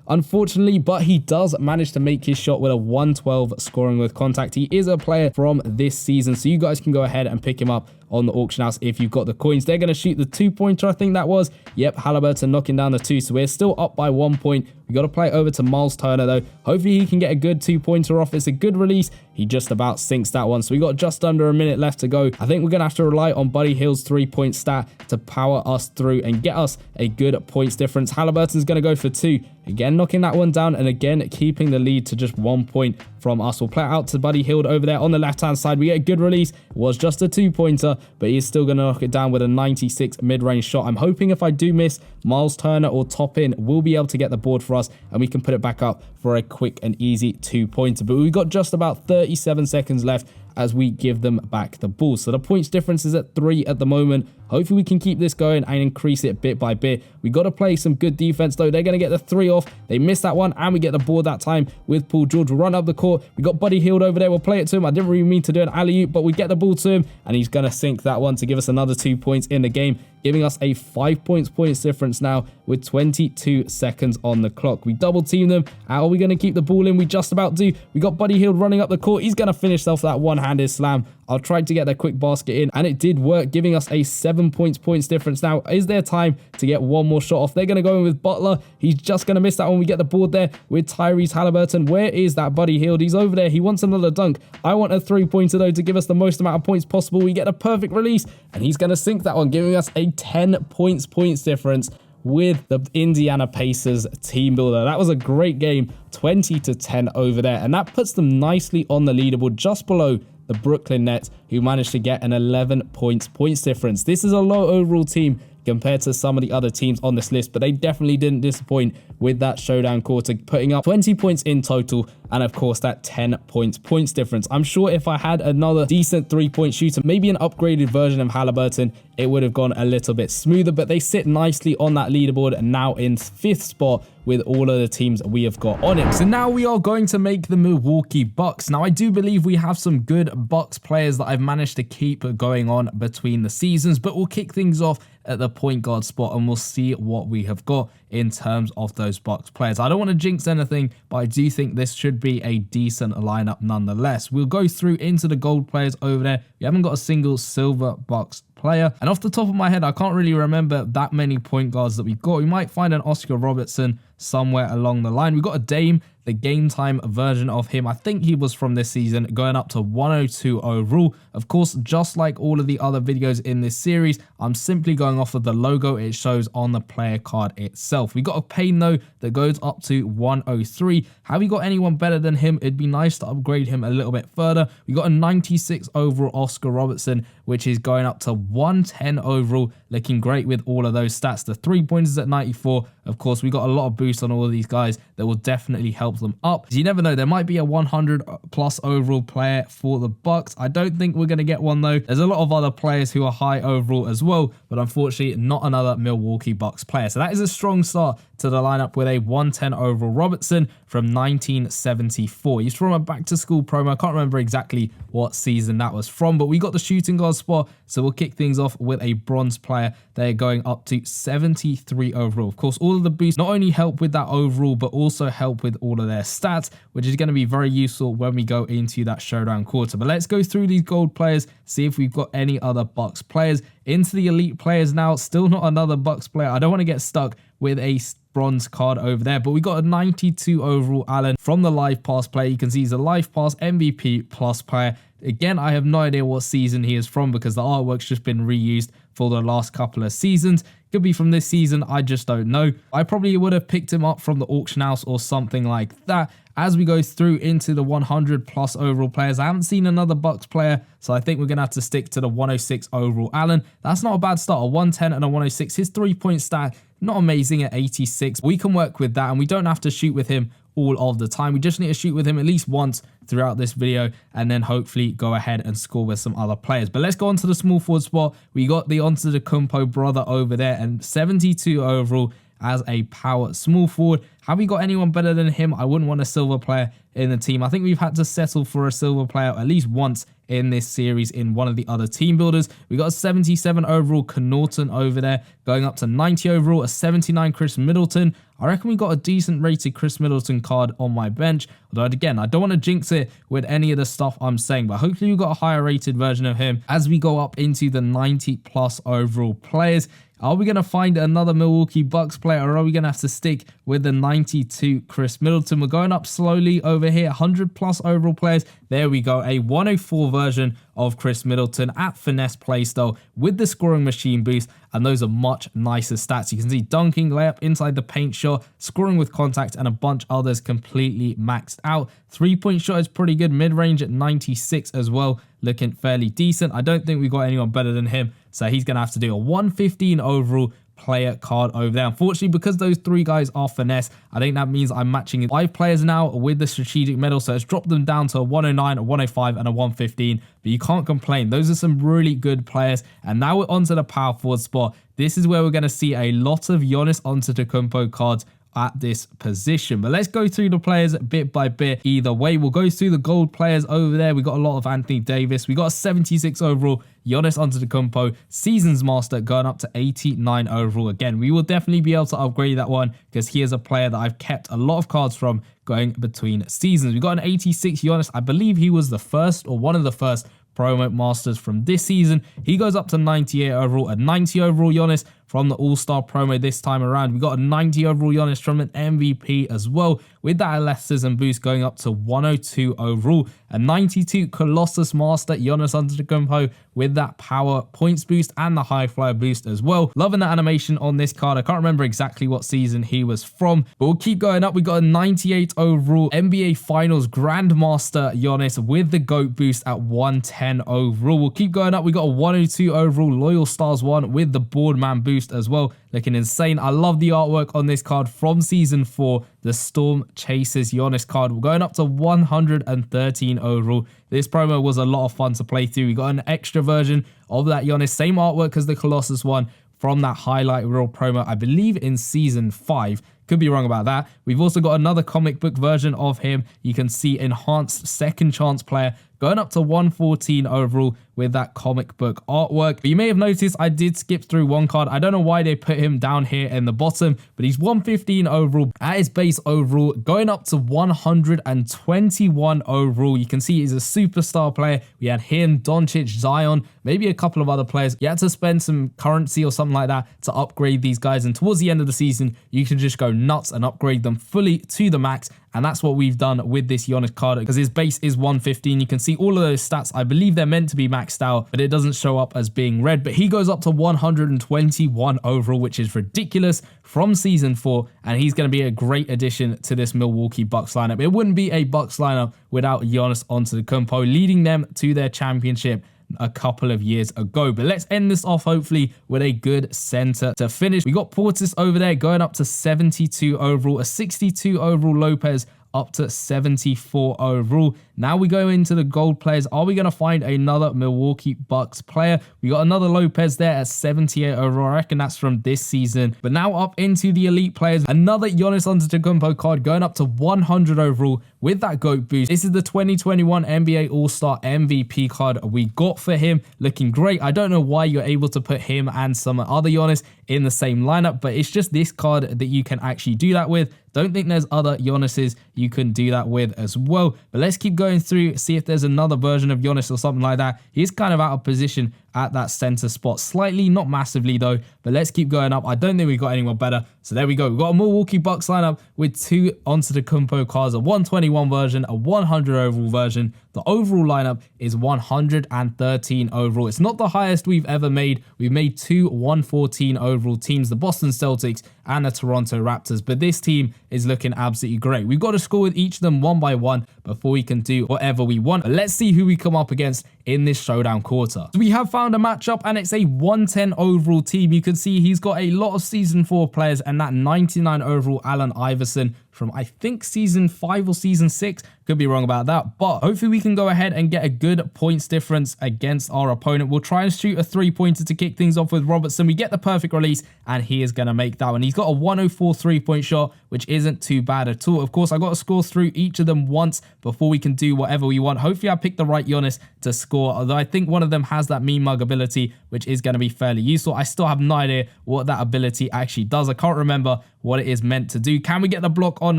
unfortunately, but he does manage to make his shot with a 112 scoring with contact. He is a player from this season, so you guys can go ahead and pick him up on the auction house if you've got the coins. They're going to shoot the two-pointer, I think that was. Yep, Halliburton knocking down the two, so we're still up by 1 point. We got to play it over to Miles Turner though. Hopefully he can get a good two-pointer off. It's a good release. He just about sinks that one. So we got just under a minute left to go. I think we're going to have to rely on Buddy Hield's three-point stat to power us through and get us a good points difference. Halliburton's going to go for two. Again, knocking that one down, and again, keeping the lead to just 1 point from us. We'll play it out to Buddy Hield over there on the left-hand side. We get a good release. It was just a two-pointer, but he's still going to knock it down with a 96 mid-range shot. I'm hoping if I do miss, Miles Turner or Toppin will be able to get the board for us, and we can put it back up for a quick and easy two-pointer. But we've got just about 37 seconds left as we give them back the ball. So the points difference is at 3 at the moment. Hopefully we can keep this going and increase it bit by bit. We got to play some good defense though. They're going to get the 3 off. They missed that one and we get the board that time with Paul George. We'll run up the court. We got Buddy Hield over there. We'll play it to him. I didn't really mean to do an alley-oop, but we get the ball to him and he's going to sink that one to give us another 2 points in the game, giving us a 5 points difference now with 22 seconds on the clock. We double team them. How are we going to keep the ball in? We just about do. We got Buddy Hield running up the court. He's going to finish off that one-handed slam. I'll try to get that quick basket in and it did work, giving us a 7 points difference. Now, is there time to get one more shot off? They're going to go in with Butler. He's just going to miss that one. We get the board there with Tyrese Halliburton. Where is that Buddy Hield? He's over there. He wants another dunk. I want a 3-pointer though to give us the most amount of points possible. We get a perfect release and he's going to sink that one, giving us a 10 points difference with the Indiana Pacers team builder. That was a great game, 20-10 over there, and that puts them nicely on the leaderboard just below the Brooklyn Nets, who managed to get an 11 points difference. This is a low overall team compared to some of the other teams on this list, but they definitely didn't disappoint with that showdown quarter, putting up 20 points in total and of course that 10 points difference. I'm sure if I had another decent 3-point shooter, maybe an upgraded version of Halliburton, it would have gone a little bit smoother, but they sit nicely on that leaderboard and now in 5th spot with all of the teams we have got on it. So now we are going to make the Milwaukee Bucks. Now I do believe we have some good Bucks players that I've managed to keep going on between the seasons, but we'll kick things off at the point guard spot and we'll see what we have got in terms of those Bucks players. I don't want to jinx anything, but I do think this should be a decent lineup nonetheless. We'll go through into the gold players over there. We haven't got a single silver Bucks player, and off the top of my head I can't really remember that many point guards that we've got. We might find an Oscar Robertson somewhere along the line. We've got a Dame, the game time version of him. I think he was from this season, going up to 102 overall. Of course, just like all of the other videos in this series, I'm simply going off of the logo it shows on the player card itself. We got a Payne though that goes up to 103. Have we got anyone better than him? It'd be nice to upgrade him a little bit further. We got a 96 overall Oscar Robertson, which is going up to 110 overall, looking great with all of those stats. The 3-pointers at 94. Of course, we got a lot of boost on all of these guys that will definitely help them up. You never know, there might be a 100 plus overall player for the Bucks. I don't think we're going to get one though. There's a lot of other players who are high overall as well, but unfortunately not another Milwaukee Bucks player. So that is a strong start to the lineup with a 110 overall Robertson from 1974. He's from a back to school promo. I can't remember exactly what season that was from, but we got the shooting guard spot, so we'll kick things off with a bronze player. They're going up to 73 overall. Of course, all of the boosts not only help with that overall, but also help with all of their stats, which is going to be very useful when we go into that showdown quarter. But let's go through these gold players, see if we've got any other Bucks players. Into the elite players now, still not another Bucks player. I don't want to get stuck with a bronze card over there, but we got a 92 overall Allen from the live pass player. You can see he's a live pass MVP plus player. Again, I have no idea what season he is from because the artwork's just been reused for the last couple of seasons. Could be from this season, I just don't know. I probably would have picked him up from the auction house or something like that. As we go through into the 100 plus overall players, I haven't seen another Bucks player, so I think we're going to have to stick to the 106 overall Allen. That's not a bad start, a 110 and a 106. His 3-point stat, not amazing at 86. We can work with that, and we don't have to shoot with him all of the time. We just need to shoot with him at least once throughout this video and then hopefully go ahead and score with some other players. But let's go on to the small forward spot. We got the Antetokounmpo brother over there and 72 overall as a power small forward. Have we got anyone better than him? I wouldn't want a silver player in the team. I think we've had to settle for a silver player at least once in this series in one of the other team builders. We got a 77 overall Connaughton over there, going up to 90 overall, a 79 Chris Middleton. I reckon we got a decent rated Chris Middleton card on my bench. Although again, I don't want to jinx it with any of the stuff I'm saying, but hopefully we've got a higher rated version of him as we go up into the 90 plus overall players. Are we going to find another Milwaukee Bucks player, or are we going to have to stick with the 92 Chris Middleton? We're going up slowly over here, 100 plus overall players. There we go, a 104 version of Chris Middleton at finesse playstyle with the scoring machine boost, and those are much nicer stats. You can see dunking, layup, inside the paint shot, scoring with contact, and a bunch others completely maxed out. 3-point shot is pretty good, mid-range at 96 as well, looking fairly decent. I don't think we got anyone better than him, so he's going to have to do a 115 overall player card over there. Unfortunately, because those 3 guys are finesse, I think that means I'm matching 5 players now with the strategic medal. So it's dropped them down to a 109, a 105, and a 115. But you can't complain. Those are some really good players. And now we're onto the power forward spot. This is where we're going to see a lot of Giannis Antetokounmpo cards at this position. But let's go through the players bit by bit. Either way, we'll go through the gold players over there. We got a lot of Anthony Davis. We got a 76 overall Giannis Antetokounmpo, Seasons Master, going up to 89 overall. Again, we will definitely be able to upgrade that one because he is a player that I've kept a lot of cards from going between seasons. We got an 86 Giannis. I believe he was the first or one of the first promo masters from this season. He goes up to 98 overall, a 90 overall Giannis from the All-Star promo this time around. We got a 90 overall Giannis from an MVP as well, with that athleticism boost going up to 102 overall. A 92 Colossus Master Giannis Antetokounmpo with that power points boost and the high flyer boost as well. Loving the animation on this card. I can't remember exactly what season he was from, but we'll keep going up. We got a 98 overall NBA Finals Grandmaster Giannis with the GOAT boost at 110 overall. We'll keep going up. We got a 102 overall Loyal Stars 1 with the Boardman boost as well. Looking insane. I love the artwork on this card from season 4. The Storm Chasers Giannis card. We're going up to 113 overall. This promo was a lot of fun to play through. We got an extra version of that Giannis. Same artwork as the Colossus one from that highlight reel promo, I believe in season 5. Could be wrong about that. We've also got another comic book version of him. You can see enhanced second chance player going up to 114 overall with that comic book artwork. But you may have noticed I did skip through one card. I don't know why they put him down here in the bottom, but he's 115 overall at his base overall, going up to 121 overall. You can see he's a superstar player. We had him, Doncic, Zion, maybe a couple of other players. You had to spend some currency or something like that to upgrade these guys. And towards the end of the season, you can just go nuts and upgrade them fully to the max. And that's what we've done with this Giannis card because his base is 115. You can see all of those stats. I believe they're meant to be maxed out, but it doesn't show up as being red. But he goes up to 121 overall, which is ridiculous from season 4. And he's going to be a great addition to this Milwaukee Bucks lineup. It wouldn't be a Bucks lineup without Giannis Antetokounmpo leading them to their championship a couple of years ago. But let's end this off hopefully with a good center to finish. We got Portis over there going up to 72 overall, a 62 overall Lopez up to 74 overall. Now we go into the gold players. Are we going to find another Milwaukee Bucks player? We got another Lopez there at 78 overall. I reckon that's from this season. But now up into the elite players. Another Giannis Antetokounmpo card going up to 100 overall with that GOAT boost. This is the 2021 NBA All-Star MVP card we got for him. Looking great. I don't know why you're able to put him and some other Giannis in the same lineup, but it's just this card that you can actually do that with. Don't think there's other Giannis's you can do that with as well. But let's keep going through, see if there's another version of Giannis or something like that. He's kind of out of position at that center spot. Slightly, not massively though, but let's keep going up. I don't think we got anyone better. So there we go. We've got a Milwaukee Bucks lineup with 2 Antetokounmpo cards, a 121 version, a 100 overall version. The overall lineup is 113 overall. It's not the highest we've ever made. We've made 2 114 overall teams, the Boston Celtics and the Toronto Raptors, but this team is looking absolutely great. We've got to score with each of them one by one before we can do whatever we want. But let's see who we come up against in this showdown quarter. So we have found a matchup and it's a 110 overall team. You can see he's got a lot of season 4 players and that 99 overall Allen Iverson from I think season 5 or season 6. Could be wrong about that, but hopefully we can go ahead and get a good points difference against our opponent. We'll try and shoot a 3-pointer to kick things off with Robertson. We get the perfect release and he is going to make that one. He's got a 104 3-point shot, which isn't too bad at all. Of course, I got to score through each of them once before we can do whatever we want. Hopefully I pick the right Giannis to score, although I think one of them has that mean mug ability, which is going to be fairly useful. I still have no idea what that ability actually does. I can't remember what it is meant to do. Can we get the block on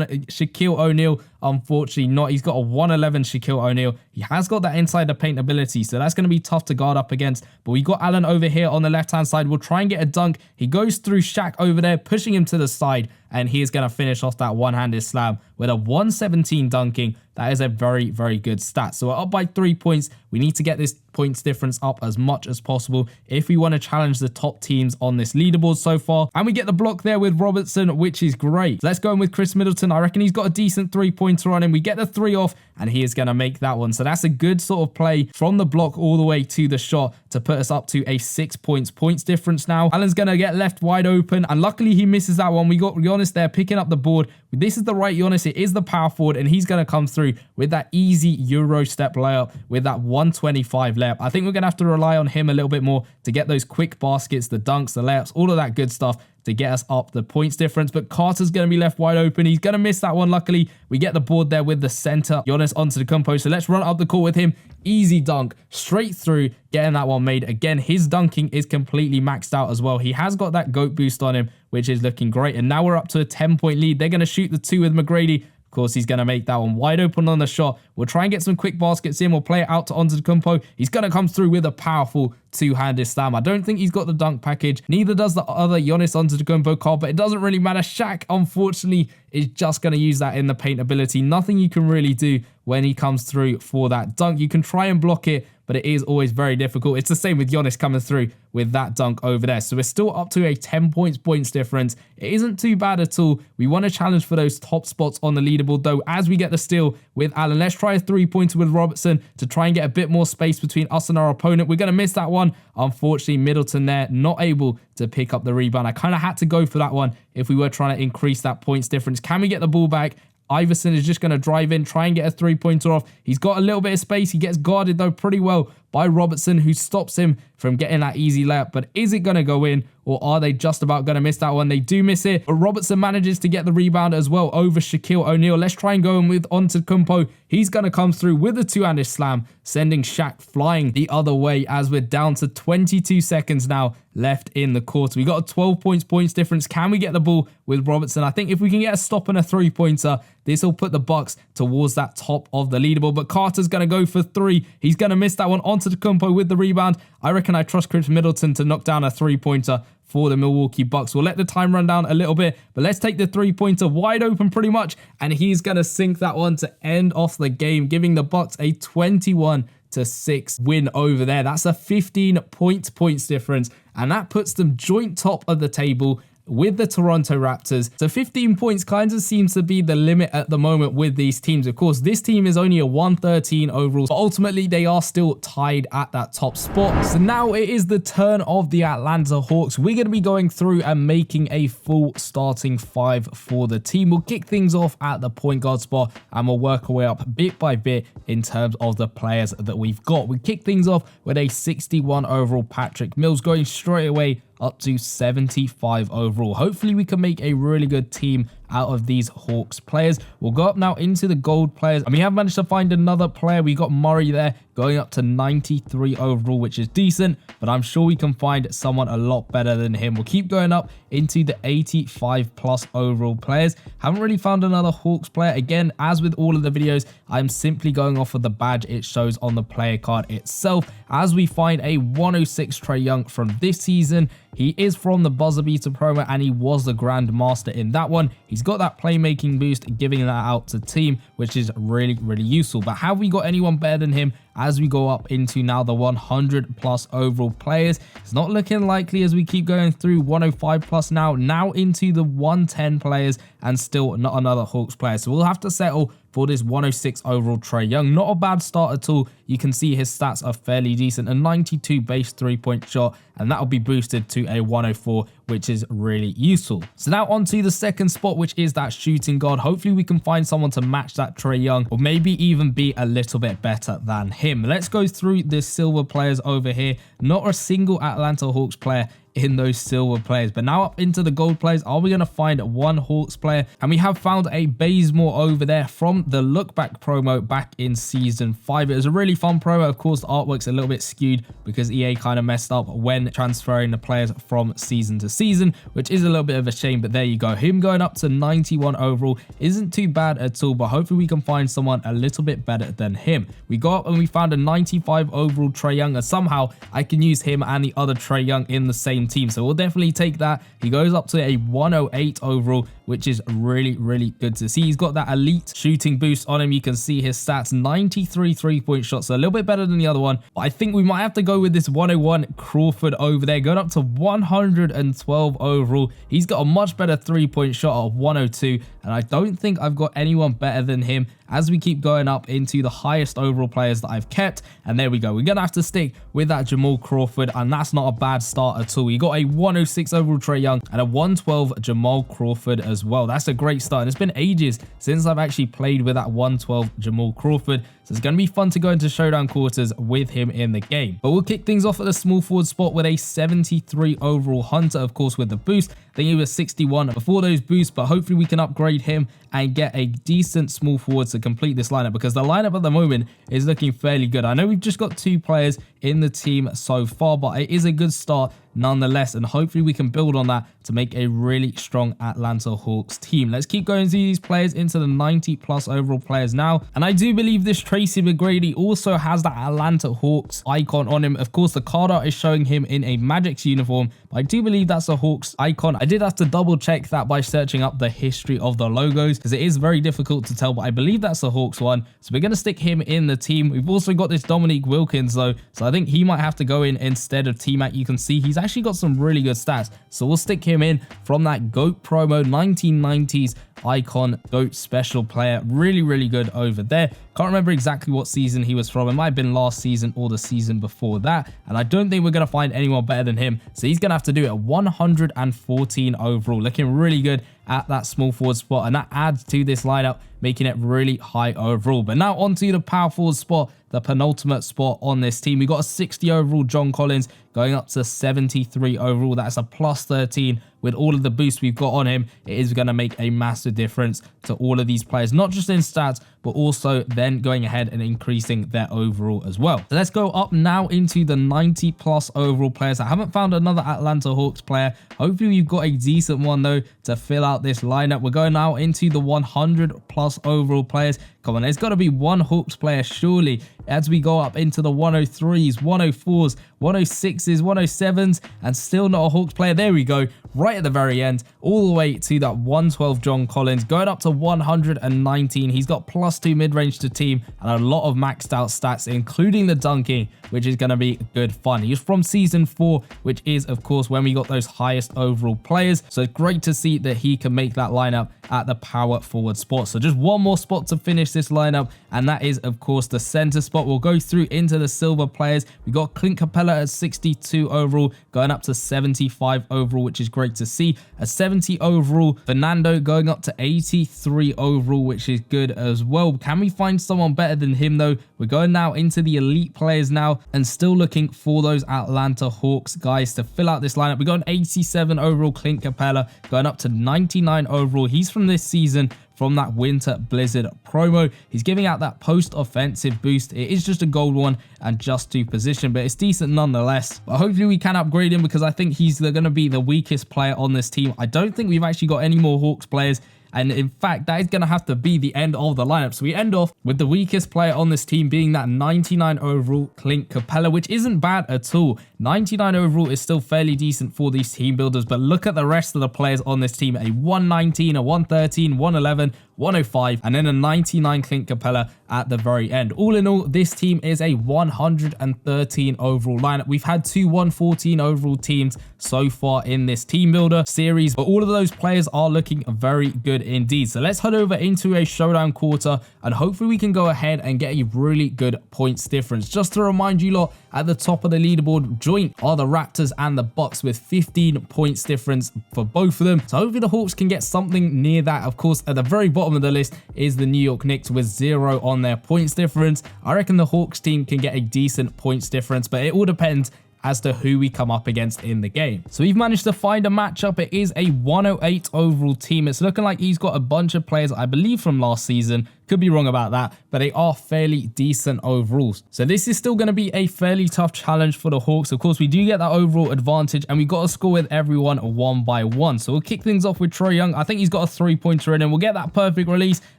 Shaquille O'Neal? Unfortunately not. He's got a 111 Shaquille O'Neal. He has got that inside the paint ability, so that's going to be tough to guard up against. But we got Allen over here on the left-hand side. We'll try and get a dunk. He goes through Shaq over there, pushing him to the side, and he is going to finish off that one-handed slam with a 117 dunking. that is a very, very good stat. So we're up by 3 points. We need to get this points difference up as much as possible if we want to challenge the top teams on this leaderboard so far. And we get the block there with Robertson, which is great. So let's go in with Chris Middleton. I reckon he's got a decent 3-pointer on him. We get the 3 off, and he is going to make that one. So that's a good sort of play from the block all the way to the shot to put us up to a 6 points difference now. Allen's going to get left wide open, and luckily he misses that one. We got Giannis there picking up the board. This is the right Giannis. It is the power forward, and he's going to come through with that easy Euro step layup with that 125 layup. I think we're going to have to rely on him a little bit more to get those quick baskets, the dunks, the layups, all of that good stuff to get us up the points difference. But Carter's going to be left wide open. He's going to miss that one. Luckily, we get the board there with the center. Giannis onto the compo. So let's run up the court with him. Easy dunk straight through, getting that one made. Again, his dunking is completely maxed out as well. He has got that GOAT boost on him, which is looking great. And now we're up to a 10-point lead. They're going to shoot the 2 with McGrady. Of course, he's going to make that one wide open on the shot. We'll try and get some quick baskets in. We'll play it out to Antetokounmpo. He's going to come through with a powerful two-handed slam. I don't think he's got the dunk package. Neither does the other Giannis Antetokounmpo card, but it doesn't really matter. Shaq, unfortunately, is just going to use that in the paint ability. Nothing you can really do when he comes through for that dunk. You can try and block it, but it is always very difficult. It's the same with Giannis coming through with that dunk over there. So we're still up to a 10 points difference. It isn't too bad at all. We want to challenge for those top spots on the leaderboard, though, as we get the steal with Allen. Let's try a 3-pointer with Robertson to try and get a bit more space between us and our opponent. We're going to miss that one. Unfortunately, Middleton there, not able to pick up the rebound. I kind of had to go for that one if we were trying to increase that points difference. Can we get the ball back? Iverson is just going to drive in, try and get a 3-pointer off. He's got a little bit of space. He gets guarded, though, pretty well by Robertson, who stops him from getting that easy layup. But is it going to go in, or are they just about going to miss that one? They do miss it, but Robertson manages to get the rebound as well over Shaquille O'Neal. Let's try and go in with Antetokounmpo. He's going to come through with a two-handed slam, sending Shaq flying the other way as we're down to 22 seconds now left in the quarter. We got a 12 points difference. Can we get the ball with Robertson? I think if we can get a stop and a 3-pointer, this will put the Bucks towards that top of the leaderboard. But Carter's going to go for 3. He's going to miss that one. Antetokounmpo with the rebound. I reckon I trust Chris Middleton to knock down a 3-pointer for the Milwaukee Bucks. We'll let the time run down a little bit, but let's take the 3-pointer wide open pretty much, and he's going to sink that one to end off the game, giving the Bucks a 21-6 win over there. That's a 15 points difference, and that puts them joint top of the table with the Toronto Raptors. So 15 points kind of seems to be the limit at the moment with these teams. Of course, this team is only a 113 overall, but ultimately they are still tied at that top spot. So now it is the turn of the Atlanta Hawks. We're going to be going through and making a full starting 5 for the team. We'll kick things off at the point guard spot, and we'll work our way up bit by bit in terms of the players that we've got. We kick things off with a 61 overall Patrick Mills, going straight away up to 75 overall. Hopefully we can make a really good team out of these Hawks players. We'll go up now into the gold players, and we have managed to find another player. We got Murray there going up to 93 overall, which is decent, but I'm sure we can find someone a lot better than him. We'll keep going up into the 85 plus overall players. Haven't really found another Hawks player. Again, as with all of the videos, I'm simply going off of the badge it shows on the player card itself. As we find a 106 Trae Young from this season. He is from the buzzer beater promo, and he was the Grand Master in that one. He's got that playmaking boost, giving that out to team, which is really, really useful. But have we got anyone better than him as we go up into now the 100 plus overall players? It's not looking likely as we keep going through 105 plus now into the 110 players, and still not another Hawks player. So we'll have to settle for this 106 overall Trae Young. Not a bad start at all. You can see his stats are fairly decent. A 92 base 3-point shot, and that will be boosted to a 104, which is really useful. So now on to the second spot, which is that shooting guard. Hopefully we can find someone to match that Trae Young, or maybe even be a little bit better than him. Let's go through the silver players over here. Not a single Atlanta Hawks player in those silver players, but now up into the gold players. Are we going to find one Hawks player? And we have found a Bazemore over there from the look back promo back in season 5. It was a really fun promo. Of course, the artwork's a little bit skewed because EA kind of messed up when transferring the players from season to season, which is a little bit of a shame. But there you go, him going up to 91 overall isn't too bad at all, but hopefully we can find someone a little bit better than him. We got up and we found a 95 overall Trae Young, and somehow I can use him and the other Trae Young in the same team, so we'll definitely take that. He goes up to a 108 overall, which is really, really good to see. He's got that elite shooting boost on him. You can see his stats, 93 3-point shots, so a little bit better than the other one. But I think we might have to go with this 101 Crawford over there, going up to 112 overall. He's got a much better 3-point shot of 102, and I don't think I've got anyone better than him as we keep going up into the highest overall players that I've kept. And there we go. We're going to have to stick with that Jamal Crawford, and that's not a bad start at all. You got a 106 overall Trae Young and a 112 Jamal Crawford as well. That's a great start. And it's been ages since I've actually played with that 112 Jamal Crawford. So it's going to be fun to go into showdown quarters with him in the game. But we'll kick things off at the small forward spot with a 73 overall Hunter, of course, with the boost. I think he was 61 before those boosts, but hopefully we can upgrade him and get a decent small forward to complete this lineup, because the lineup at the moment is looking fairly good. I know we've just got 2 players in the team so far, but it is a good start nonetheless, and hopefully we can build on that to make a really strong Atlanta Hawks team. Let's keep going through these players into the 90 plus overall players now, and I do believe this Tracy McGrady also has that Atlanta Hawks icon on him. Of course, the card art is showing him in a Magic's uniform, but I do believe that's a Hawks icon. I did have to double check that by searching up the history of the logos, because it is very difficult to tell, but I believe that's a Hawks one, so we're going to stick him in the team. We've also got this Dominique Wilkins though, so I think he might have to go in instead of T-Mac. You can see he's actually got some really good stats, so we'll stick him in from that GOAT promo, 1990s icon GOAT special player. Really, really good over there. Can't remember exactly what season he was from. It might have been last season or the season before that, and I don't think we're going to find anyone better than him, so he's going to have to do it at 114 overall. Looking really good at that small forward spot, and that adds to this lineup, making it really high overall. But now onto the power forward spot, the penultimate spot on this team. We got a 60 overall John Collins going up to 73 overall. That's a plus 13. With all of the boosts we've got on him, it is going to make a massive difference to all of these players, not just in stats, but also then going ahead and increasing their overall as well. So let's go up now into the 90 plus overall players. I haven't found another Atlanta Hawks player. Hopefully we've got a decent one though to fill out this lineup. We're going now into the 100 plus overall players. Come on, there's got to be one Hawks player surely as we go up into the 103s, 104s, 106s, 107s, and still not a Hawks player. There we go, right at the very end, all the way to that 112 John Collins, going up to 119. He's got +2 mid-range to team and a lot of maxed out stats, including the dunking, which is going to be good fun. He's from season 4, which is of course when we got those highest overall players, so it's great to see that he can make that lineup at the power forward spot. So just one more spot to finish this lineup, and that is of course the center spot. We'll go through into the silver players. We got Clint Capella at 62 overall, going up to 75 overall, which is great to see. A 70 overall Fernando going up to 83 overall, which is good as well. Can we find someone better than him though? We're going now into the elite players now, and still looking for those Atlanta Hawks guys to fill out this lineup. We got an 87 overall Clint Capella going up to 99 overall. He's from this season, from that Winter Blizzard promo. He's giving out that post-offensive boost. It is just a gold one and just 2 position, but it's decent nonetheless. But hopefully we can upgrade him, because I think he's going to be the weakest player on this team. I don't think we've actually got any more Hawks players, and in fact that is going to have to be the end of the lineup. So we end off with the weakest player on this team being that 99 overall Clint Capella, which isn't bad at all. 99 overall is still fairly decent for these team builders, but look at the rest of the players on this team. A 119, a 113, 111, 105, and then a 99 Clint Capella at the very end. All in all, this team is a 113 overall lineup. We've had 2 114 overall teams so far in this team builder series, but all of those players are looking very good indeed. So let's head over into a showdown quarter, and hopefully we can go ahead and get a really good points difference. Just to remind you lot, at the top of the leaderboard joint are the Raptors and the Bucks with 15 points difference for both of them. So hopefully the Hawks can get something near that. Of course, at the very bottom of the list is the New York Knicks with 0 on their points difference. I reckon the Hawks team can get a decent points difference, but it all depends as to who we come up against in the game. So we've managed to find a matchup. It is a 108 overall team. It's looking like he's got a bunch of players, I believe, from last season. Could be wrong about that, but they are fairly decent overall. So this is still going to be a fairly tough challenge for the Hawks. Of course, we do get that overall advantage, and we got to score with everyone one by one. So we'll kick things off with Trae Young. I think he's got a three-pointer in, and we'll get that perfect release,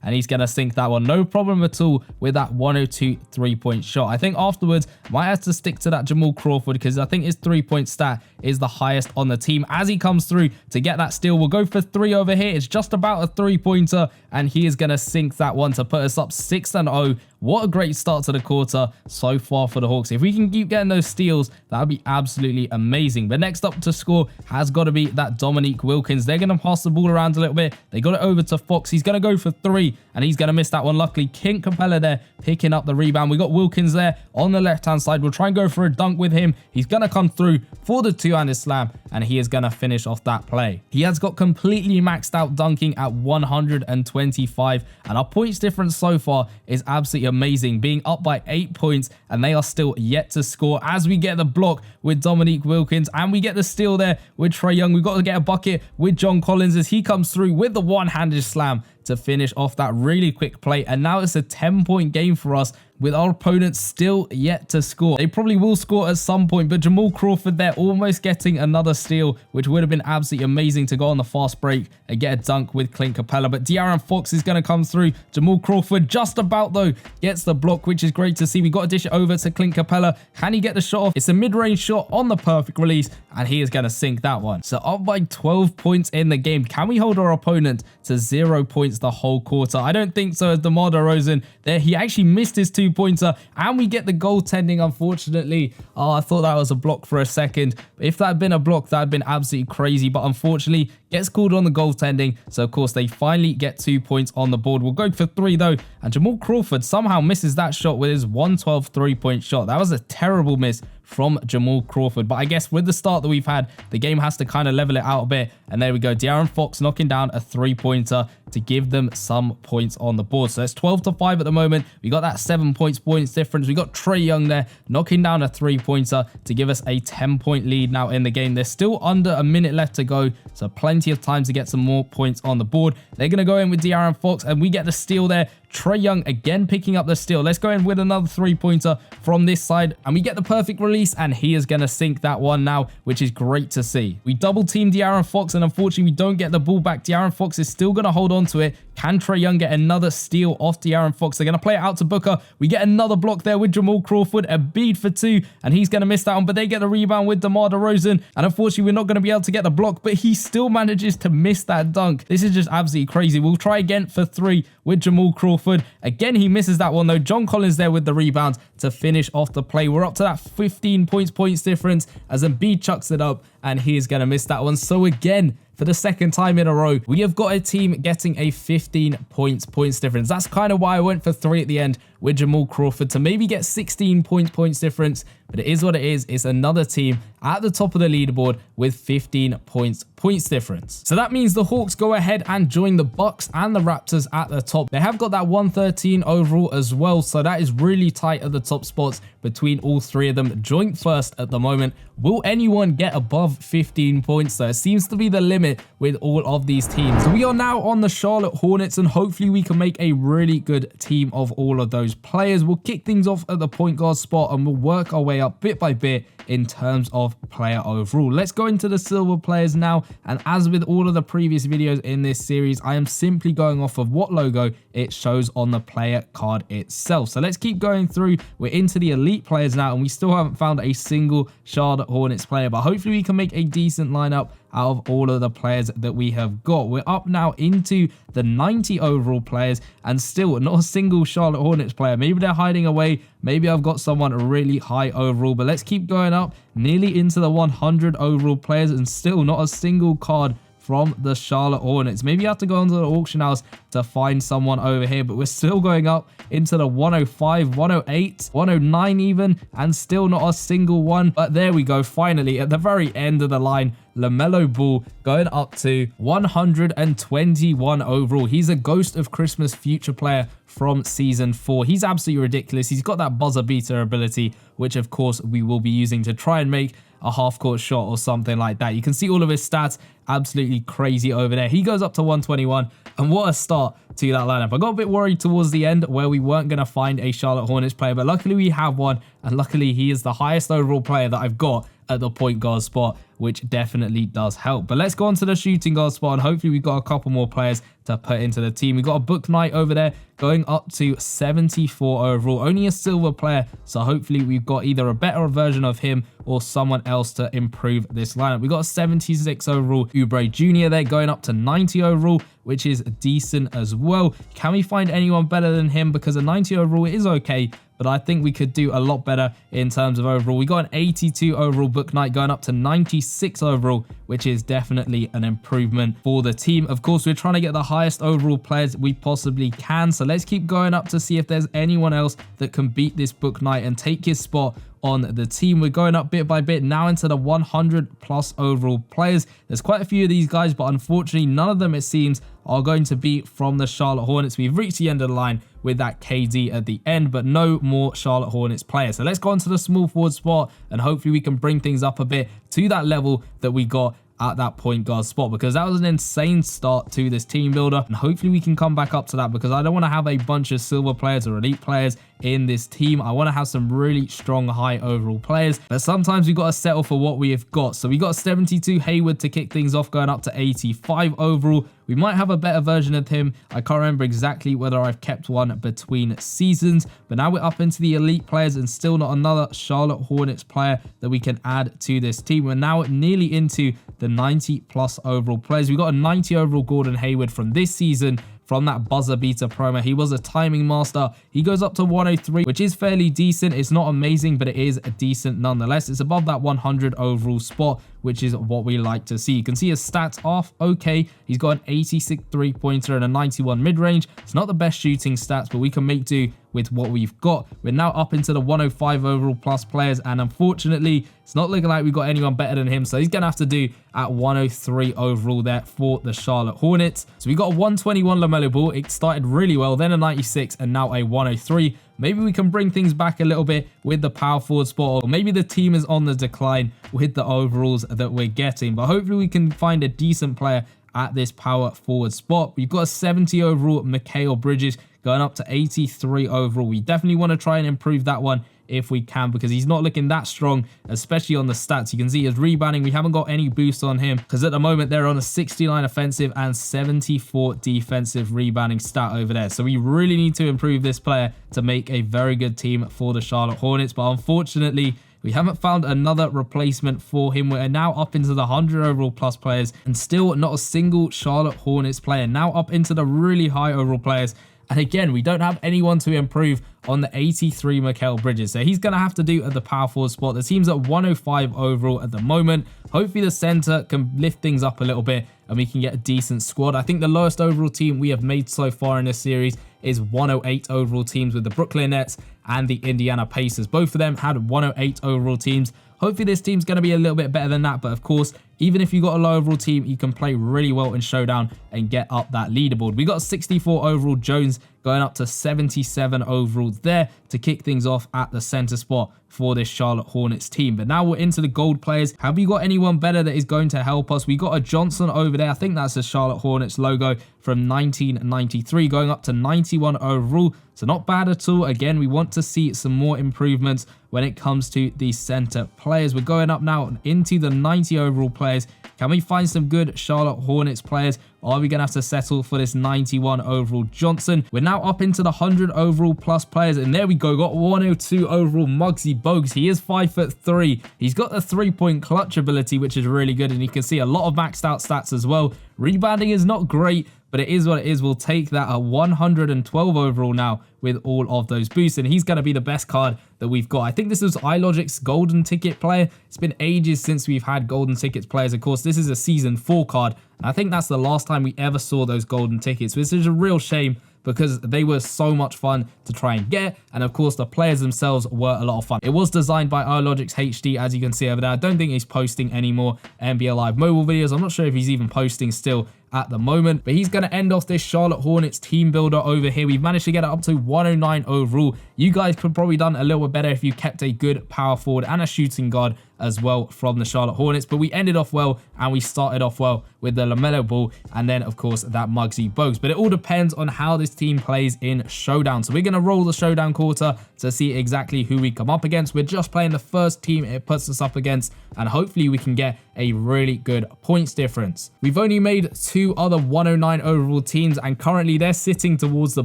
and he's going to sink that one. No problem at all with that 102 three-point shot. I think afterwards, might have to stick to that Jamal Crawford, because I think his three-point stat is the highest on the team. As he comes through to get that steal, we'll go for three over here. It's just about a three-pointer, and he is going to sink that one to put us up 6-0. What a great start to the quarter so far for the Hawks. If we can keep getting those steals, that would be absolutely amazing. But next up to score has got to be that Dominique Wilkins. They're going to pass the ball around a little bit. They got it over to Fox. He's going to go for three, and he's going to miss that one. Luckily, Clint Capella there picking up the rebound. We got Wilkins there on the left-hand side. We'll try and go for a dunk with him. He's going to come through for the two-handed slam, and he is going to finish off that play. He has got completely maxed out dunking at 125, and our points difference so far is absolutely amazing, being up by 8 points, and they are still yet to score. As we get the block with Dominique Wilkins, and we get the steal there with Trae Young, we've got to get a bucket with John Collins as he comes through with the one-handed slam to finish off that really quick play. And now it's a 10-point game for us, with our opponents still yet to score. They probably will score at some point, but Jamal Crawford there almost getting another steal, which would have been absolutely amazing to go on the fast break and get a dunk with Clint Capella. But De'Aaron Fox is going to come through. Jamal Crawford just about, though, gets the block, which is great to see. We got to dish it over to Clint Capella. Can he get the shot off? It's a mid-range shot on the perfect release, and he is going to sink that one. So up by 12 points in the game. Can we hold our opponent to 0 points the whole quarter? I don't think so, as DeMar DeRozan there, he actually missed his two-pointer, and we get the goaltending, unfortunately. Oh, I thought that was a block for a second. If that had been a block, that had been absolutely crazy, but unfortunately gets called on the goaltending. So of course they finally get 2 points on the board. We'll go for three though, and Jamal Crawford somehow misses that shot with his 112 three-point shot. That was a terrible miss from Jamal Crawford, but I guess with the start that we've had, the game has to kind of level it out a bit. And there we go, De'Aaron Fox knocking down a three-pointer to give them some points on the board. So it's 12-5 at the moment. We got that 7 points difference. We got Trae Young there knocking down a three-pointer to give us a 10-point lead now in the game. There's still under a minute left to go, so plenty of time to get some more points on the board. They're going to go in with De'Aaron Fox, and we get the steal there. Trae Young again picking up the steal. Let's go in with another three-pointer from this side, and we get the perfect release, and he is going to sink that one now, which is great to see. We double-team De'Aaron Fox, and unfortunately we don't get the ball back. De'Aaron Fox is still going to hold on to it. Can Trae Young get another steal off De'Aaron Fox? They're going to play it out to Booker. We get another block there with Jamal Crawford, a bead for two, and he's going to miss that one, but they get the rebound with DeMar DeRozan, and unfortunately we're not going to be able to get the block, but he still manages to miss that dunk. This is just absolutely crazy. We'll try again for three with Jamal Crawford. Again, he misses that one though. John Collins there with the rebound to finish off the play. We're up to that 15 points difference as Embiid chucks it up, and he is going to miss that one. So again, for the second time in a row, we have got a team getting a 15 points difference. That's kind of why I went for three at the end with Jamal Crawford, to maybe get 16 points difference. But it is what it is. It's another team at the top of the leaderboard with 15 points difference. So that means the Hawks go ahead and join the Bucks and the Raptors at the top. They have got that 113 overall as well, so that is really tight at the top spots between all three of them. Joint first at the moment. Will anyone get above 15 points though? It seems to be the limit with all of these teams. So we are now on the Charlotte Hornets, and hopefully we can make a really good team of all of those players. We'll kick things off at the point guard spot, and we'll work our way up bit by bit in terms of player overall. Let's go into the silver players now, and as with all of the previous videos in this series, I am simply going off of what logo it shows on the player card itself. So let's keep going through. We're into the elite players now, and we still haven't found a single Charlotte Hornets player, but hopefully we can make a decent lineup out of all of the players that we have got. We're up now into the 90 overall players, and still not a single Charlotte Hornets player. Maybe they're hiding away. Maybe I've got someone really high overall, but let's keep going up nearly into the 100 overall players, and still not a single card from the Charlotte Hornets. Maybe I have to go onto the auction house to find someone over here, but we're still going up into the 105, 108, 109 even, and still not a single one. But there we go, finally at the very end of the line, LaMelo Ball going up to 121 overall. He's a Ghost of Christmas future player from season 4. He's absolutely ridiculous. He's got that buzzer beater ability, which of course we will be using to try and make a half-court shot or something like that. You can see all of his stats, absolutely crazy over there. He goes up to 121, and what a start to that lineup. I got a bit worried towards the end where we weren't going to find a Charlotte Hornets player, but luckily we have one, and luckily he is the highest overall player that I've got at the point guard spot, which definitely does help. But let's go on to the shooting guard spot, and hopefully we've got a couple more players to put into the team. We got a Book Knight over there going up to 74 overall, only a silver player, so hopefully we've got either a better version of him or someone else to improve this lineup. We got a 76 overall Oubre Jr. there going up to 90 overall, which is decent as well. Can we find anyone better than him? Because a 90 overall is okay, but I think we could do a lot better in terms of overall. We got an 82 overall Book Knight going up to 96 overall, which is definitely an improvement for the team. Of course, we're trying to get the highest overall players we possibly can, so let's keep going up to see if there's anyone else that can beat this Book Knight and take his spot on the team. We're going up bit by bit now into the 100 plus overall players. There's quite a few of these guys, but unfortunately none of them, it seems, are going to be from the Charlotte Hornets. We've reached the end of the line with that KD at the end, but no more Charlotte Hornets players. So let's go on to the small forward spot, and hopefully we can bring things up a bit to that level that we got at that point guard spot, because that was an insane start to this team builder, and hopefully we can come back up to that, because I don't want to have a bunch of silver players or elite players in this team. I want to have some really strong high overall players, but sometimes we got to settle for what we have got. So we got 72 Hayward to kick things off, going up to 85 overall. We might have a better version of him. I can't remember exactly whether I've kept one between seasons, but now we're up into the elite players and still not another Charlotte Hornets player that we can add to this team. We're now nearly into the 90 plus overall players. We got a 90 overall Gordon Hayward from this season, from that buzzer beater promo. He was a timing master. He goes up to 103, which is fairly decent. It's not amazing, but it is decent nonetheless. It's above that 100 overall spot, which is what we like to see. You can see his stats off okay. He's got an 86 three-pointer and a 91 mid-range. It's not the best shooting stats, but we can make do with what we've got. We're now up into the 105 overall plus players, and unfortunately, it's not looking like we've got anyone better than him, so he's going to have to do at 103 overall there for the Charlotte Hornets. So we got a 121 LaMelo Ball. It started really well, then a 96, and now a 103. Maybe we can bring things back a little bit with the power forward spot, or maybe the team is on the decline with the overalls that we're getting, but hopefully we can find a decent player at this power forward spot. We've got a 70 overall Mikal Bridges going up to 83 overall. We definitely want to try and improve that one if we can, because he's not looking that strong, especially on the stats. You can see his rebounding, we haven't got any boost on him, because at the moment they're on a 69 offensive and 74 defensive rebounding stat over there. So we really need to improve this player to make a very good team for the Charlotte Hornets, but unfortunately we haven't found another replacement for him. We're now up into the 100 overall plus players, and still not a single Charlotte Hornets player. Now up into the really high overall players, and again, we don't have anyone to improve on the 83 Mikal Bridges. So he's going to have to do at the power forward spot. The team's at 105 overall at the moment. Hopefully the center can lift things up a little bit and we can get a decent squad. I think the lowest overall team we have made so far in this series is 108 overall teams, with the Brooklyn Nets and the Indiana Pacers. Both of them had 108 overall teams. Hopefully this team's going to be a little bit better than that, but of course, even if you've got a low overall team, you can play really well in Showdown and get up that leaderboard. We got 64 overall Jones going up to 77 overall there to kick things off at the center spot for this Charlotte Hornets team. But now we're into the gold players. Have you got anyone better that is going to help us? We got a Johnson over there. I think that's the Charlotte Hornets logo from 1993 going up to 91 overall. So not bad at all. Again, we want to see some more improvements when it comes to the center players. We're going up now into the 90 overall players. Can we find some good Charlotte Hornets players? Or are we going to have to settle for this 91 overall Johnson? We're now up into the 100 overall plus players. And there we go. Got 102 overall Muggsy Bogues. He is 5'3". He's got the three-point clutch ability, which is really good. And you can see a lot of maxed out stats as well. Rebounding is not great, but it is what it is. We'll take that at 112 overall now with all of those boosts, and he's going to be the best card that we've got. I think this is iLogic's golden ticket player. It's been ages since we've had golden tickets players. Of course, this is a season 4 card, and I think that's the last time we ever saw those golden tickets, which is a real shame because they were so much fun to try and get, and of course the players themselves were a lot of fun. It was designed by iLogic's HD, as you can see over there. I don't think he's posting any more NBA Live mobile videos. I'm not sure if he's even posting still at the moment. But he's going to end off this Charlotte Hornets team builder over here. We've managed to get it up to 109 overall. You guys could probably done a little bit better if you kept a good power forward and a shooting guard as well from the Charlotte Hornets, but we ended off well and we started off well with the LaMelo Ball and then of course that Muggsy Bogues. But it all depends on how this team plays in Showdown. So we're going to roll the Showdown quarter to see exactly who we come up against. We're just playing the first team it puts us up against, and hopefully we can get a really good points difference. We've only made 2 other 109 overall teams, and currently they're sitting towards the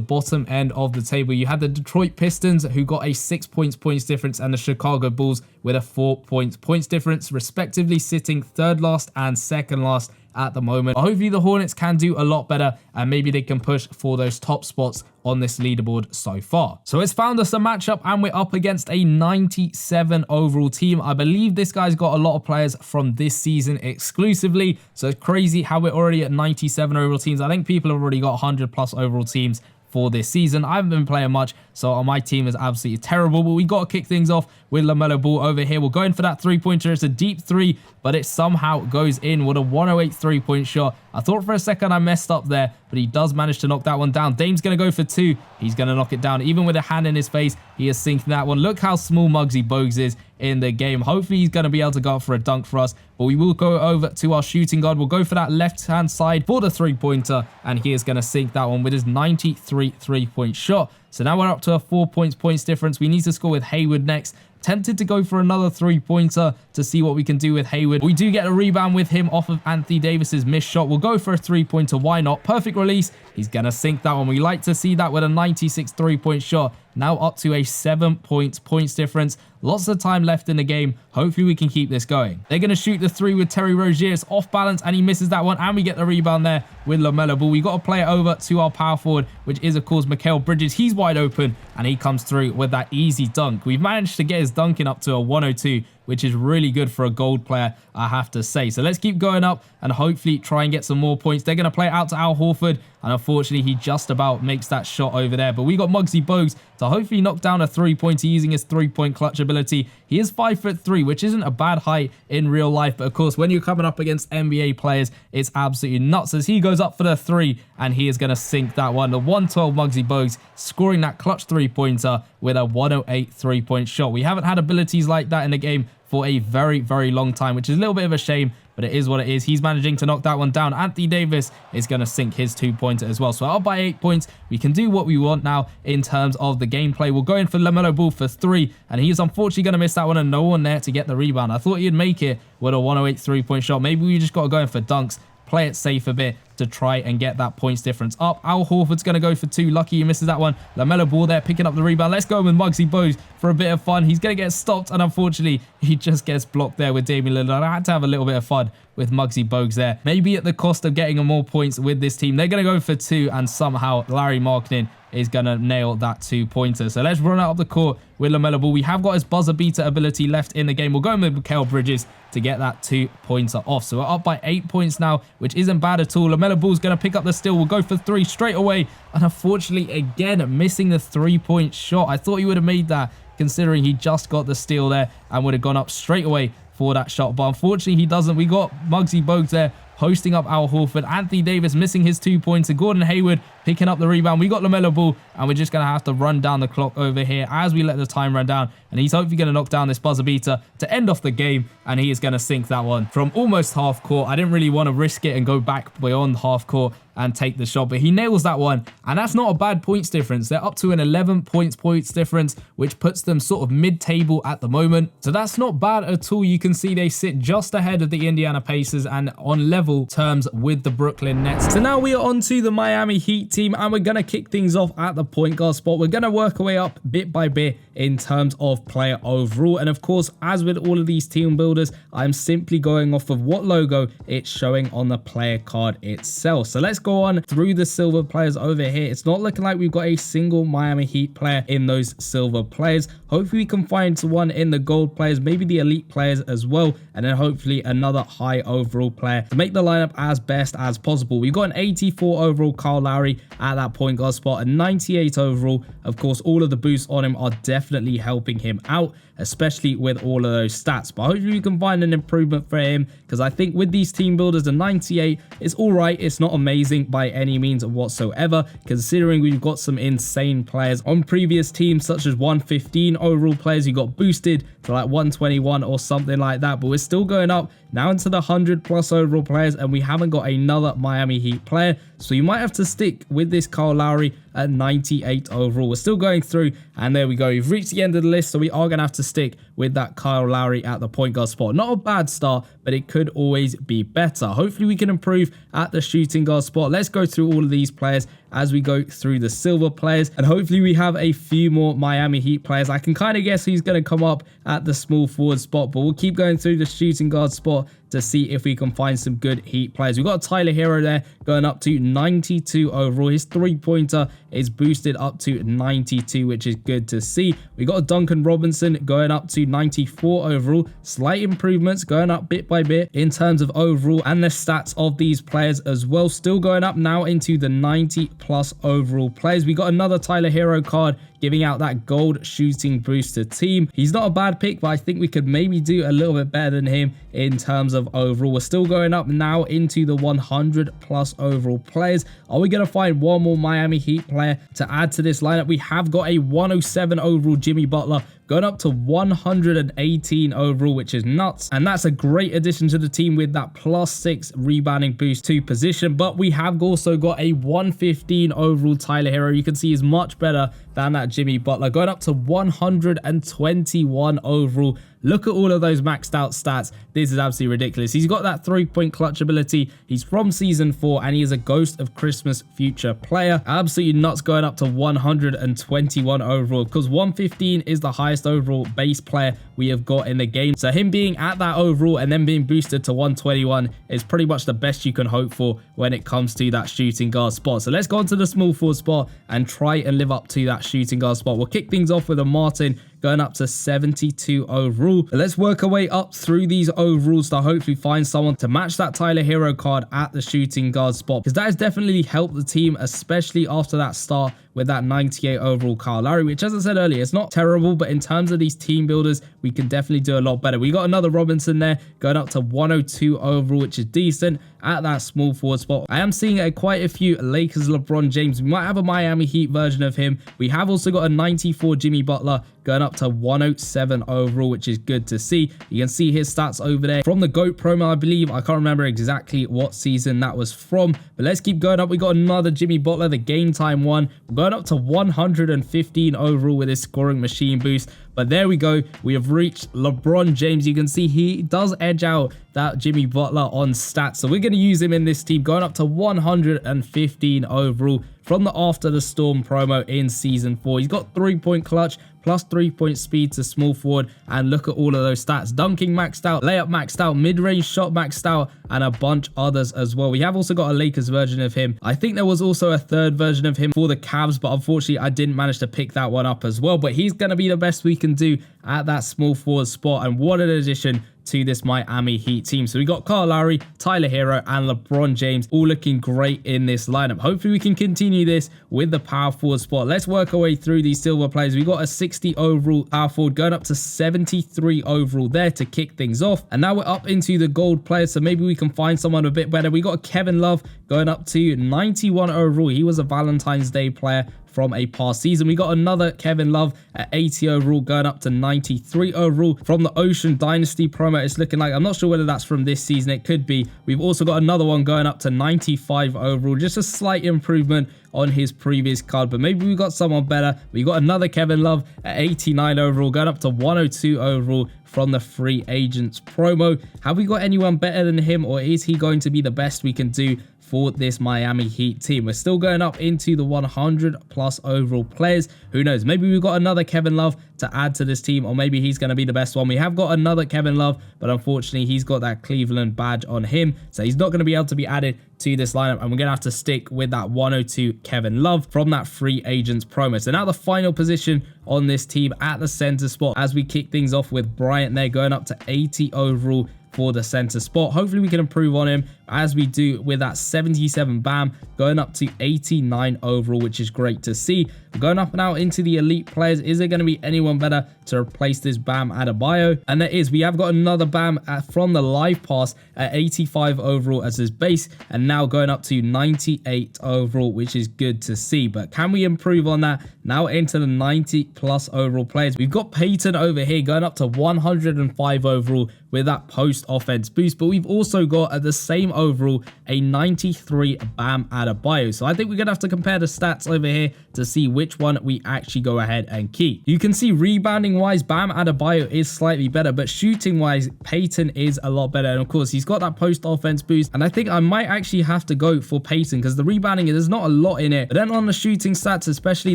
bottom end of the table. You had the Detroit Pistons, who got a 6 points difference, and the Chicago Bulls with a 4 points difference, respectively, sitting third last and second last at the moment. Hopefully the Hornets can do a lot better and maybe they can push for those top spots on this leaderboard so far. So it's found us a matchup and we're up against a 97 overall team. I believe this guy's got a lot of players from this season exclusively. So it's crazy how we're already at 97 overall teams. I think people have already got 100 plus overall teams for this season. I haven't been playing much, so my team is absolutely terrible, but we got to kick things off with LaMelo Ball over here. We're going for that three-pointer. It's a deep three, but it somehow goes in with a 108 three-point shot. I thought for a second I messed up there, but he does manage to knock that one down. Dame's going to go for 2. He's going to knock it down. Even with a hand in his face, he is sinking that one. Look how small Muggsy Bogues is in the game. Hopefully he's going to be able to go up for a dunk for us, but we will go over to our shooting guard. We'll go for that left-hand side for the three-pointer, and he is going to sink that one with his 93 three-point shot. So now we're up to a 4 points difference. We need to score with Hayward next. Tempted to go for another three-pointer to see what we can do with Hayward. We do get a rebound with him off of Anthony Davis's missed shot. We'll go for a three-pointer. Why not? Perfect release. He's going to sink that one. We like to see that with a 96 three-point shot. Now up to a 7 points difference. Lots of time left in the game. Hopefully we can keep this going. They're going to shoot the 3 with Terry Rozier. It's off balance and he misses that one. And we get the rebound there with LaMelo Ball. We got to play it over to our power forward, which is of course Mikal Bridges. He's wide open and he comes through with that easy dunk. We've managed to get his dunking up to a 102, which is really good for a gold player, I have to say. So let's keep going up and hopefully try and get some more points. They're going to play it out to Al Horford, and unfortunately, he just about makes that shot over there. But we got Muggsy Bogues to hopefully knock down a three-pointer using his three-point clutch ability. He is 5'3", which isn't a bad height in real life. But of course, when you're coming up against NBA players, it's absolutely nuts as he goes up for the 3, and he is going to sink that one. The 112 Muggsy Bogues scoring that clutch three-pointer with a 108 three-point shot. We haven't had abilities like that in the game for a very, very long time, which is a little bit of a shame, but it is what it is. He's managing to knock that one down. Anthony Davis is going to sink his 2-pointer as well. So up by 8 points, we can do what we want now in terms of the gameplay. We'll go in for LaMelo Ball for 3, and he's unfortunately going to miss that one and no one there to get the rebound. I thought he'd make it with a 108 three-point shot. Maybe we just got to go in for dunks, play it safe a bit to try and get that points difference up. Al Horford's going to go for 2. Lucky he misses that one. LaMelo Ball there picking up the rebound. Let's go with Muggsy Bogues for a bit of fun. He's going to get stopped, and unfortunately, he just gets blocked there with Damian Lillard. I had to have a little bit of fun with Muggsy Bogues there. Maybe at the cost of getting more points with this team. They're going to go for 2, and somehow Larry Markkinen is going to nail that 2-pointer. So let's run out of the court with LaMelo Ball. We have got his buzzer beater ability left in the game. We'll go with Mikal Bridges to get that 2-pointer off. So we're up by 8 points now, which isn't bad at all. LaMelo Ball's going to pick up the steal. We'll go for 3 straight away. And unfortunately, again, missing the 3-point shot. I thought he would have made that considering he just got the steal there and would have gone up straight away for that shot. But unfortunately, he doesn't. We got Muggsy Bogues there posting up Al Horford. Anthony Davis missing his 2-pointer. Gordon Hayward picking up the rebound. We got LaMelo Ball, and we're just going to have to run down the clock over here as we let the time run down. And he's hopefully going to knock down this buzzer beater to end off the game, and he is going to sink that one from almost half court. I didn't really want to risk it and go back beyond half court and take the shot, but he nails that one, and that's not a bad points difference. They're up to an 11 points difference, which puts them sort of mid-table at the moment, so that's not bad at all. You can see they sit just ahead of the Indiana Pacers and on level terms with the Brooklyn Nets. So now we are on to the Miami Heat team, and we're going to kick things off at the point guard spot. We're going to work our way up bit by bit in terms of player overall, and of course, as with all of these team builders, I'm simply going off of what logo it's showing on the player card itself. So let's go on through the silver players over here. It's not looking like we've got a single Miami Heat player in those silver players. Hopefully we can find one in the gold players, maybe the elite players as well, and then hopefully another high overall player to make the lineup as best as possible. We've got an 84 overall Kyle Lowry, at that point guard spot, and 98 overall. Of course, all of the boosts on him are definitely helping him out, especially with all of those stats. But hopefully we can find an improvement for him, because I think with these team builders, the 98 is all right. It's not amazing by any means whatsoever, considering we've got some insane players on previous teams, such as 115 overall players who got boosted to like 121 or something like that. But we're still going up now into the 100+ overall players, and we haven't got another Miami Heat player. So you might have to stick with this Kyle Lowry at 98 overall. We're still going through, and there we go. We've reached the end of the list, so we are going to have to stick with that Kyle Lowry at the point guard spot. Not a bad start, but it could always be better. Hopefully we can improve at the shooting guard spot. Let's go through all of these players as we go through the silver players, and hopefully we have a few more Miami Heat players. I can kind of guess who's going to come up at the small forward spot, but we'll keep going through the shooting guard spot to see if we can find some good Heat players. We've got Tyler Hero there going up to 92 overall. His three-pointer is boosted up to 92, which is good to see. We got a Duncan Robinson going up to 94 overall. Slight improvements going up bit by bit in terms of overall and the stats of these players as well. Still going up now into the 90+ overall players. We got another Tyler Hero card giving out that gold shooting booster team. He's not a bad pick, but I think we could maybe do a little bit better than him in terms of overall. We're still going up now into the 100+ overall players. Are we going to find one more Miami Heat player to add to this lineup? We have got a 107 overall Jimmy Butler going up to 118 overall, which is nuts. And that's a great addition to the team with that +6 rebounding boost to position. But we have also got a 115 overall Tyler Hero. You can see he's much better than that Jimmy Butler, going up to 121 overall. Look at all of those maxed out stats. This is absolutely ridiculous. He's got that 3-point clutch ability. He's from season 4, and he is a Ghost of Christmas future player. Absolutely nuts, going up to 121 overall, because 115 is the highest overall base player we have got in the game. So him being at that overall and then being boosted to 121 is pretty much the best you can hope for when it comes to that shooting guard spot. So let's go on to the small forward spot and try and live up to that shooting guard spot. We'll kick things off with a Martin going up to 72 overall. But let's work our way up through these overalls to hopefully find someone to match that Tyler Hero card at the shooting guard spot, because that has definitely helped the team, especially after that start with that 98 overall Kyle Lowry, which, as I said earlier, it's not terrible, but in terms of these team builders, we can definitely do a lot better. We got another Robinson there going up to 102 overall, which is decent at that small forward spot. I am seeing quite a few Lakers LeBron James. We might have a Miami Heat version of him. We have also got a 94 Jimmy Butler going up to 107 overall, which is good to see. You can see his stats over there from the GOAT promo, I believe. I can't remember exactly what season that was from, but let's keep going up. We got another Jimmy Butler, the game time one. We're going up to 115 overall with his scoring machine boost. But there we go. We have reached LeBron James. You can see he does edge out that Jimmy Butler on stats. So we're going to use him in this team, going up to 115 overall from the After the Storm promo in season 4. He's got 3-point clutch plus 3-point speed to small forward, and look at all of those stats. Dunking maxed out, layup maxed out, mid-range shot maxed out, and a bunch others as well. We have also got a Lakers version of him. I think there was also a third version of him for the Cavs, but unfortunately I didn't manage to pick that one up as well. But he's going to be the best we can do at that small forward spot, and what an addition to this Miami Heat team. So we got Kyle Lowry, Tyler Hero, and LeBron James all looking great in this lineup. Hopefully we can continue this with the power forward spot. Let's work our way through these silver players. We got a 60 overall power forward going up to 73 overall there to kick things off. And now we're up into the gold players, so maybe we can find someone a bit better. We got Kevin Love going up to 91 overall. He was a Valentine's Day player from a past season. We got another Kevin Love at 80 overall going up to 93 overall from the Ocean Dynasty promo. It's looking like, I'm not sure whether that's from this season, it could be. We've also got another one going up to 95 overall, just a slight improvement on his previous card, but maybe we got someone better. We got another Kevin Love at 89 overall going up to 102 overall from the Free Agents promo. Have we got anyone better than him, or is he going to be the best we can do for this Miami Heat team? We're still going up into the 100+ overall players. Who knows? Maybe we've got another Kevin Love to add to this team, or maybe he's going to be the best one. We have got another Kevin Love, but unfortunately he's got that Cleveland badge on him, so he's not going to be able to be added to this lineup, and we're going to have to stick with that 102 Kevin Love from that Free Agents promo. So now the final position on this team at the center spot, as we kick things off with Bryant there going up to 80 overall for the center spot. Hopefully we can improve on him as we do with that 77 Bam going up to 89 overall, which is great to see. Going up and out into the elite players, is there going to be anyone better to replace this Bam Adebayo? And there is. We have got another Bam from the live pass at 85 overall as his base, and now going up to 98 overall, which is good to see. But can we improve on that? Now into the 90 plus overall players. We've got Peyton over here going up to 105 overall with that post offense boost, but we've also got at the same overall a 93 Bam Adebayo. So I think we're gonna have to compare the stats over here to see which one we actually go ahead and keep. You can see rebounding wise Bam Adebayo is slightly better, but shooting wise Peyton is a lot better. And of course he's got that post offense boost, and I think I might actually have to go for Peyton because the rebounding, there's not a lot in it, but then on the shooting stats, especially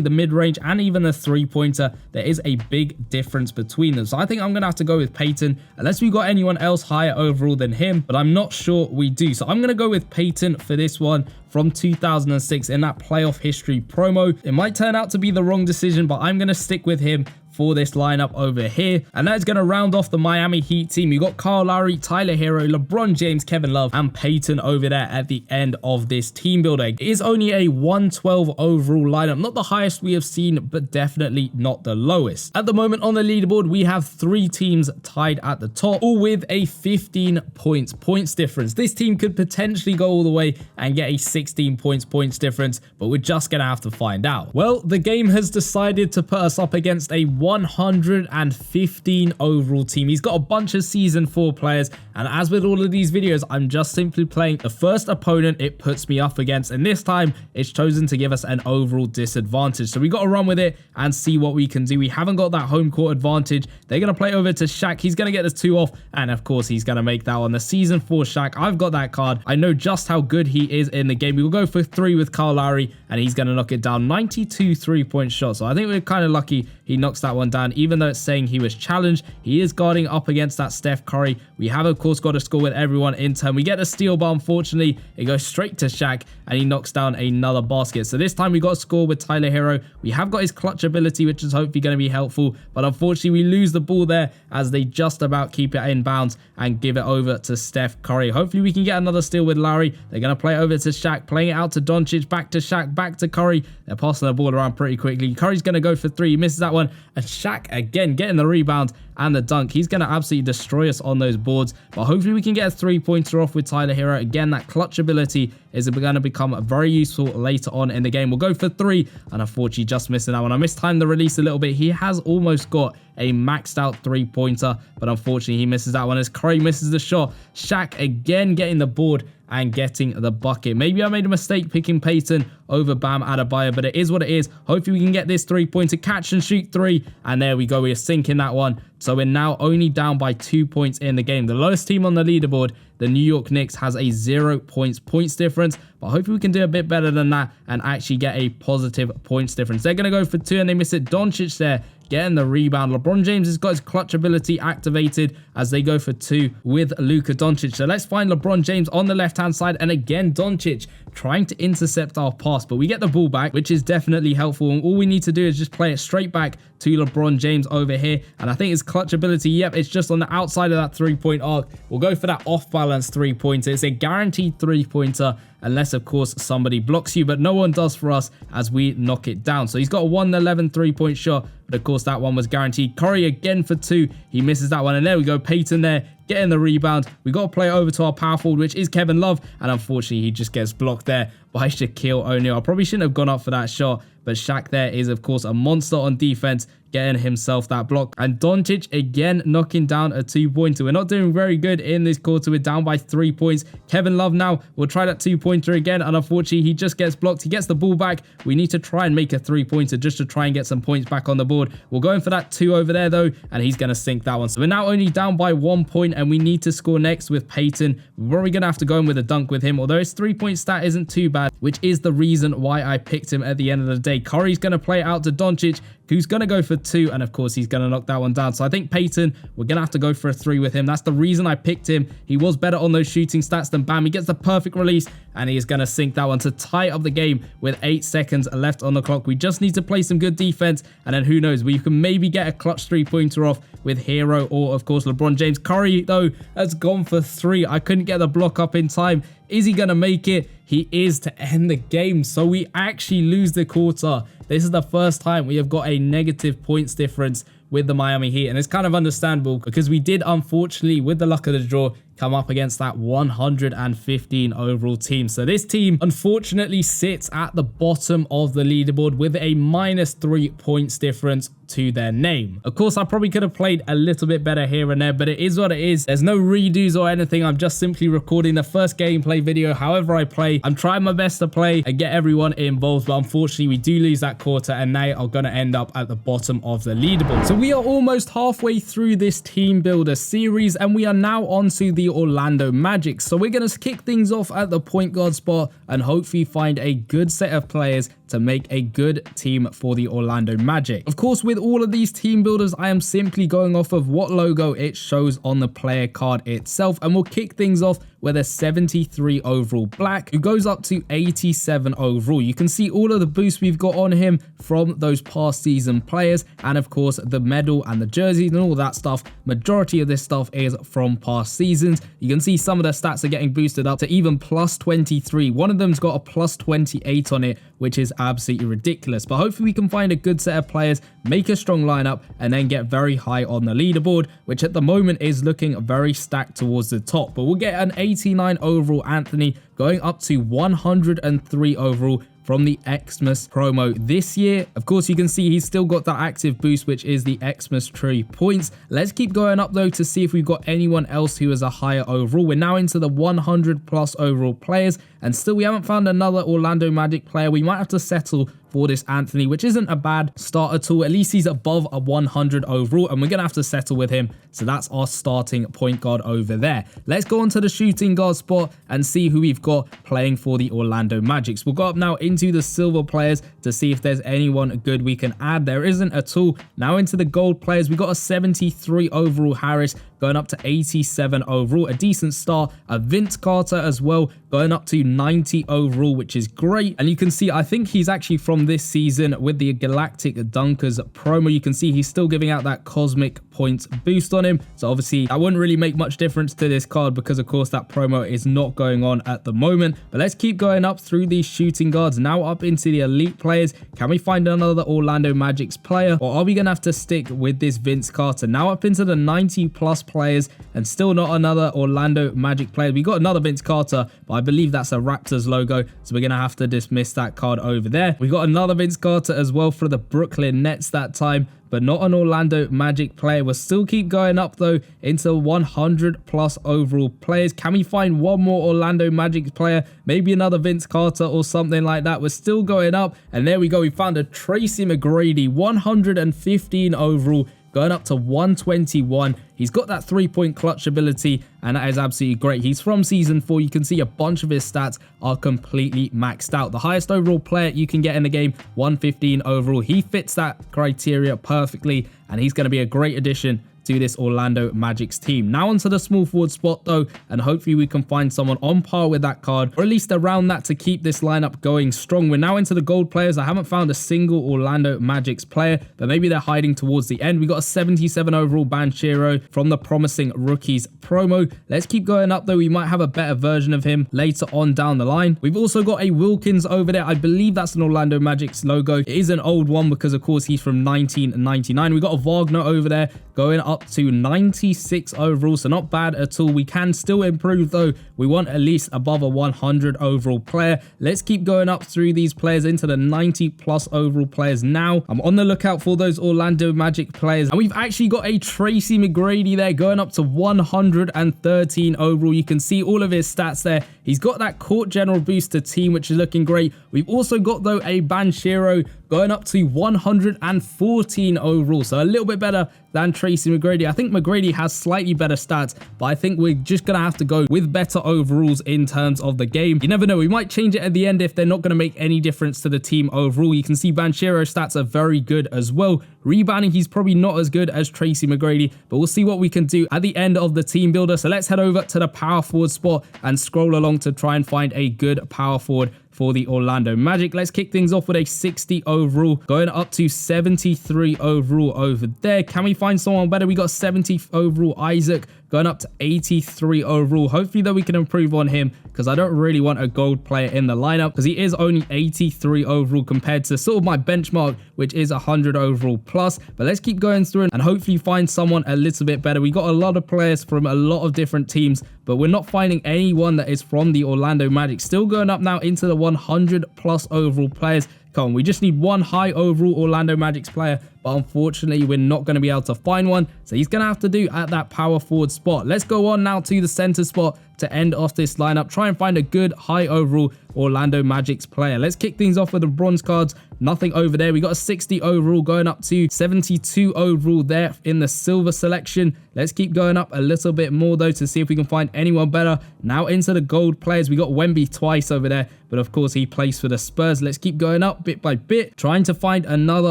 the mid-range and even the three-pointer, there is a big difference between them. So I think I'm gonna have to go with Peyton unless we got anyone else higher overall than him, but I'm not sure we do. So I'm going to go with Peyton for this one from 2006 in that playoff history promo. It might turn out to be the wrong decision, but I'm going to stick with him for this lineup over here. And that is going to round off the Miami Heat team. You got Kyle Lowry, Tyler Hero, LeBron James, Kevin Love, and Peyton over there at the end of this team building. It is only a 112 overall lineup, not the highest we have seen, but definitely not the lowest. At the moment on the leaderboard, we have 3 teams tied at the top, all with a 15 points difference. This team could potentially go all the way and get a 16 points difference, but we're just going to have to find out. Well, the game has decided to put us up against a 115 overall team. He's got a bunch of season 4 players, and as with all of these videos, I'm just simply playing the first opponent it puts me up against, and this time it's chosen to give us an overall disadvantage. So we got to run with it and see what we can do. We haven't got that home court advantage. They're going to play over to Shaq. He's going to get the 2 off, and of course he's going to make that one. The season 4 Shaq, I've got that card. I know just how good he is in the game. We will go for 3 with Kyle Lowry, and he's going to knock it down. 92 3-point shots. So I think we're kind of lucky he knocks that one down, even though it's saying he was challenged. He is guarding up against that Steph Curry. We have, of course, got to score with everyone in turn. We get the steal, but unfortunately, it goes straight to Shaq, and he knocks down another basket. So this time, we got to score with Tyler Hero. We have got his clutch ability, which is hopefully going to be helpful, but unfortunately, we lose the ball there as they just about keep it in bounds and give it over to Steph Curry. Hopefully, we can get another steal with Lowry. They're going to play it over to Shaq, playing it out to Doncic, back to Shaq, back to Curry. They're passing the ball around pretty quickly. Curry's going to go for 3. He misses that one, and Shaq again getting the rebound and the dunk. He's going to absolutely destroy us on those boards, but hopefully we can get a 3-pointer off with Tyler Hero. Again, that clutch ability is going to become very useful later on in the game. We'll go for 3, and unfortunately just missing that one. I mistimed the release a little bit. He has almost got a maxed out 3-pointer, but unfortunately he misses that one as Curry misses the shot. Shaq again getting the board and getting the bucket. Maybe I made a mistake picking Peyton over Bam Adebayo, but it is what it is. Hopefully we can get this 3-pointer, catch and shoot 3, and there we go. We're sinking that one. So we're now only down by 2 points in the game. The lowest team on the leaderboard, the New York Knicks, has a 0 points difference, but hopefully we can do a bit better than that and actually get a positive points difference. They're going to go for 2 and they miss it. Doncic there getting the rebound. LeBron James has got his clutch ability activated as they go for 2 with Luka Doncic. So let's find LeBron James on the left-hand side, and again Doncic trying to intercept our pass, but we get the ball back, which is definitely helpful, and all we need to do is just play it straight back to LeBron James over here. And I think his clutch ability, yep, it's just on the outside of that 3-point arc. We'll go for that off-balance 3-pointer. It's a guaranteed 3-pointer unless, of course, somebody blocks you, but no one does for us as we knock it down. So he's got a 1-11 3-point shot, but of course that one was guaranteed. Curry again for 2. He misses that one, and there we go. Peyton there getting the rebound. We got to play it over to our power forward, which is Kevin Love, and unfortunately he just gets blocked there by Shaquille O'Neal. I probably shouldn't have gone up for that shot, but Shaq there is, of course, a monster on defense, getting himself that block. And Doncic again knocking down a 2-pointer. We're not doing very good in this quarter. We're down by 3 points. Kevin Love now will try that 2-pointer again, and unfortunately he just gets blocked. He gets the ball back. We need to try and make a 3-pointer just to try and get some points back on the board. We're going for that 2 over there though, and he's going to sink that one. So we're now only down by 1 point, and we need to score next with Peyton. We're probably going to have to go in with a dunk with him, although his 3-point stat isn't too bad. bad, which is the reason why I picked him at the end of the day. Curry's going to play out to Doncic, who's going to go for 2, and of course he's going to knock that one down. So I think Peyton, we're going to have to go for a 3 with him. That's the reason I picked him. He was better on those shooting stats than Bam. He gets the perfect release, and he is going to sink that one to tie up the game with 8 seconds left on the clock. We just need to play some good defense, and then who knows, we can maybe get a clutch 3-pointer off with Hero or, of course, LeBron James. Curry, though, has gone for 3. I couldn't get the block up in time. Is he going to make it? He is to end the game. So we actually lose the quarter. This is the first time we have got a negative points difference with the Miami Heat. And it's kind of understandable because we did, unfortunately, with the luck of the draw, come up against that 115 overall team. So this team, unfortunately, sits at the bottom of the leaderboard with a -3 points difference to their name. Of course, I probably could have played a little bit better here and there, but it is what it is. There's no redos or anything. I'm just simply recording the first gameplay video however I play. I'm trying my best to play and get everyone involved, but unfortunately, we do lose that quarter, and they are going to end up at the bottom of the leaderboard. So we are almost halfway through this team builder series, and we are now on to the Orlando Magic. So we're going to kick things off at the point guard spot and hopefully find a good set of players to make a good team for the Orlando Magic. Of course, with all of these team builders, I am simply going off of what logo it shows on the player card itself, and we'll kick things off with a 73 overall black, who goes up to 87 overall. You can see all of the boosts we've got on him from those past season players, and of course the medal and the jerseys and all that stuff. Majority of this stuff is from past seasons. You can see some of the stats are getting boosted up to even +23. One of them's got a +28 on it, which is absolutely ridiculous. But hopefully we can find a good set of players, make a strong lineup, and then get very high on the leaderboard, which at the moment is looking very stacked towards the top. But we'll get an 89 overall Anthony going up to 103 overall from the Xmas promo this year. Of course, you can see he's still got that active boost, which is the Xmas tree points. Let's keep going up though to see if we've got anyone else who is a higher overall. We're now into the 100+ overall players, and still we haven't found another Orlando Magic player. We might have to settle for this Anthony, which isn't a bad start at all. At least he's above a 100 overall, and we're going to have to settle with him. So that's our starting point guard over there. Let's go on to the shooting guard spot and see who we've got playing for the Orlando Magic. We'll go up now into the silver players to see if there's anyone good we can add. There isn't at all. Now into the gold players, we got a 73 overall Harris going up to 87 overall. A decent start. A Vince Carter as well going up to 90 overall, which is great. And you can see, I think he's actually from this season with the Galactic Dunkers promo. You can see he's still giving out that cosmic points boost on him. So obviously that wouldn't really make much difference to this card because of course that promo is not going on at the moment. But let's keep going up through these shooting guards. Now up into the elite players. Can we find another Orlando Magic's player, or are we going to have to stick with this Vince Carter? Now up into the 90+ players, and still not another Orlando Magic player. We got another Vince Carter, but I believe that's a Raptors logo, so we're going to have to dismiss that card over there. We got another Vince Carter as well for the Brooklyn Nets that time, but not an Orlando Magic player. We'll still keep going up though into 100+ overall players. Can we find one more Orlando Magic player? Maybe another Vince Carter or something like that. We're still going up, and there we go. We found a Tracy McGrady, 115 overall, going up to 121. He's got that 3-point clutch ability, and that is absolutely great. He's from season 4. You can see a bunch of his stats are completely maxed out. The highest overall player you can get in the game, 115 overall. He fits that criteria perfectly, and he's going to be a great addition to this Orlando Magic's team. Now onto the small forward spot though, and hopefully we can find someone on par with that card, or at least around that, to keep this lineup going strong. We're now into the gold players. I haven't found a single Orlando Magic's player, but maybe they're hiding towards the end. We got a 77 overall Banchero from the Promising Rookies promo. Let's keep going up though. We might have a better version of him later on down the line. We've also got a Wilkins over there. I believe that's an Orlando Magic's logo. It is an old one because of course he's from 1999. We got a Wagner over there going up to 96 overall, so not bad at all. We can still improve though. We want at least above a 100 overall player. Let's keep going up through these players into the 90+ overall players now. I'm on the lookout for those Orlando Magic players, and we've actually got a Tracy McGrady there going up to 113 overall. You can see all of his stats there. He's got that court general boost to team, which is looking great. We've also got though a Banchero going up to 114 overall, so a little bit better than Tracy McGrady. I think McGrady has slightly better stats, but I think we're just going to have to go with better overalls in terms of the game. You never know, we might change it at the end if they're not going to make any difference to the team overall. You can see Banchero's stats are very good as well. Rebounding, he's probably not as good as Tracy McGrady, but we'll see what we can do at the end of the team builder. So let's head over to the power forward spot and scroll along to try and find a good power forward for the Orlando Magic. Let's kick things off with a 60 overall, going up to 73 overall over there. Can we find someone better? We got 70 overall Isaac, going up to 83 overall. Hopefully though we can improve on him, because I don't really want a gold player in the lineup, because he is only 83 overall compared to sort of my benchmark, which is 100 overall plus. But let's keep going through and hopefully find someone a little bit better. We got a lot of players from a lot of different teams, but we're not finding anyone that is from the Orlando Magic. Still going up now into the 100 plus overall players. Come on, we just need one high overall Orlando Magic's player, but unfortunately we're not going to be able to find one, so he's going to have to do at that power forward spot. Let's go on now to the center spot to end off this lineup. Try and find a good high overall Orlando Magic's player. Let's kick things off with the bronze cards. Nothing over there. We got a 60 overall, going up to 72 overall there in the silver selection. Let's keep going up a little bit more though to see if we can find anyone better. Now into the gold players. We got Wemby twice over there, but of course he plays for the Spurs. Let's keep going up bit by bit, trying to find another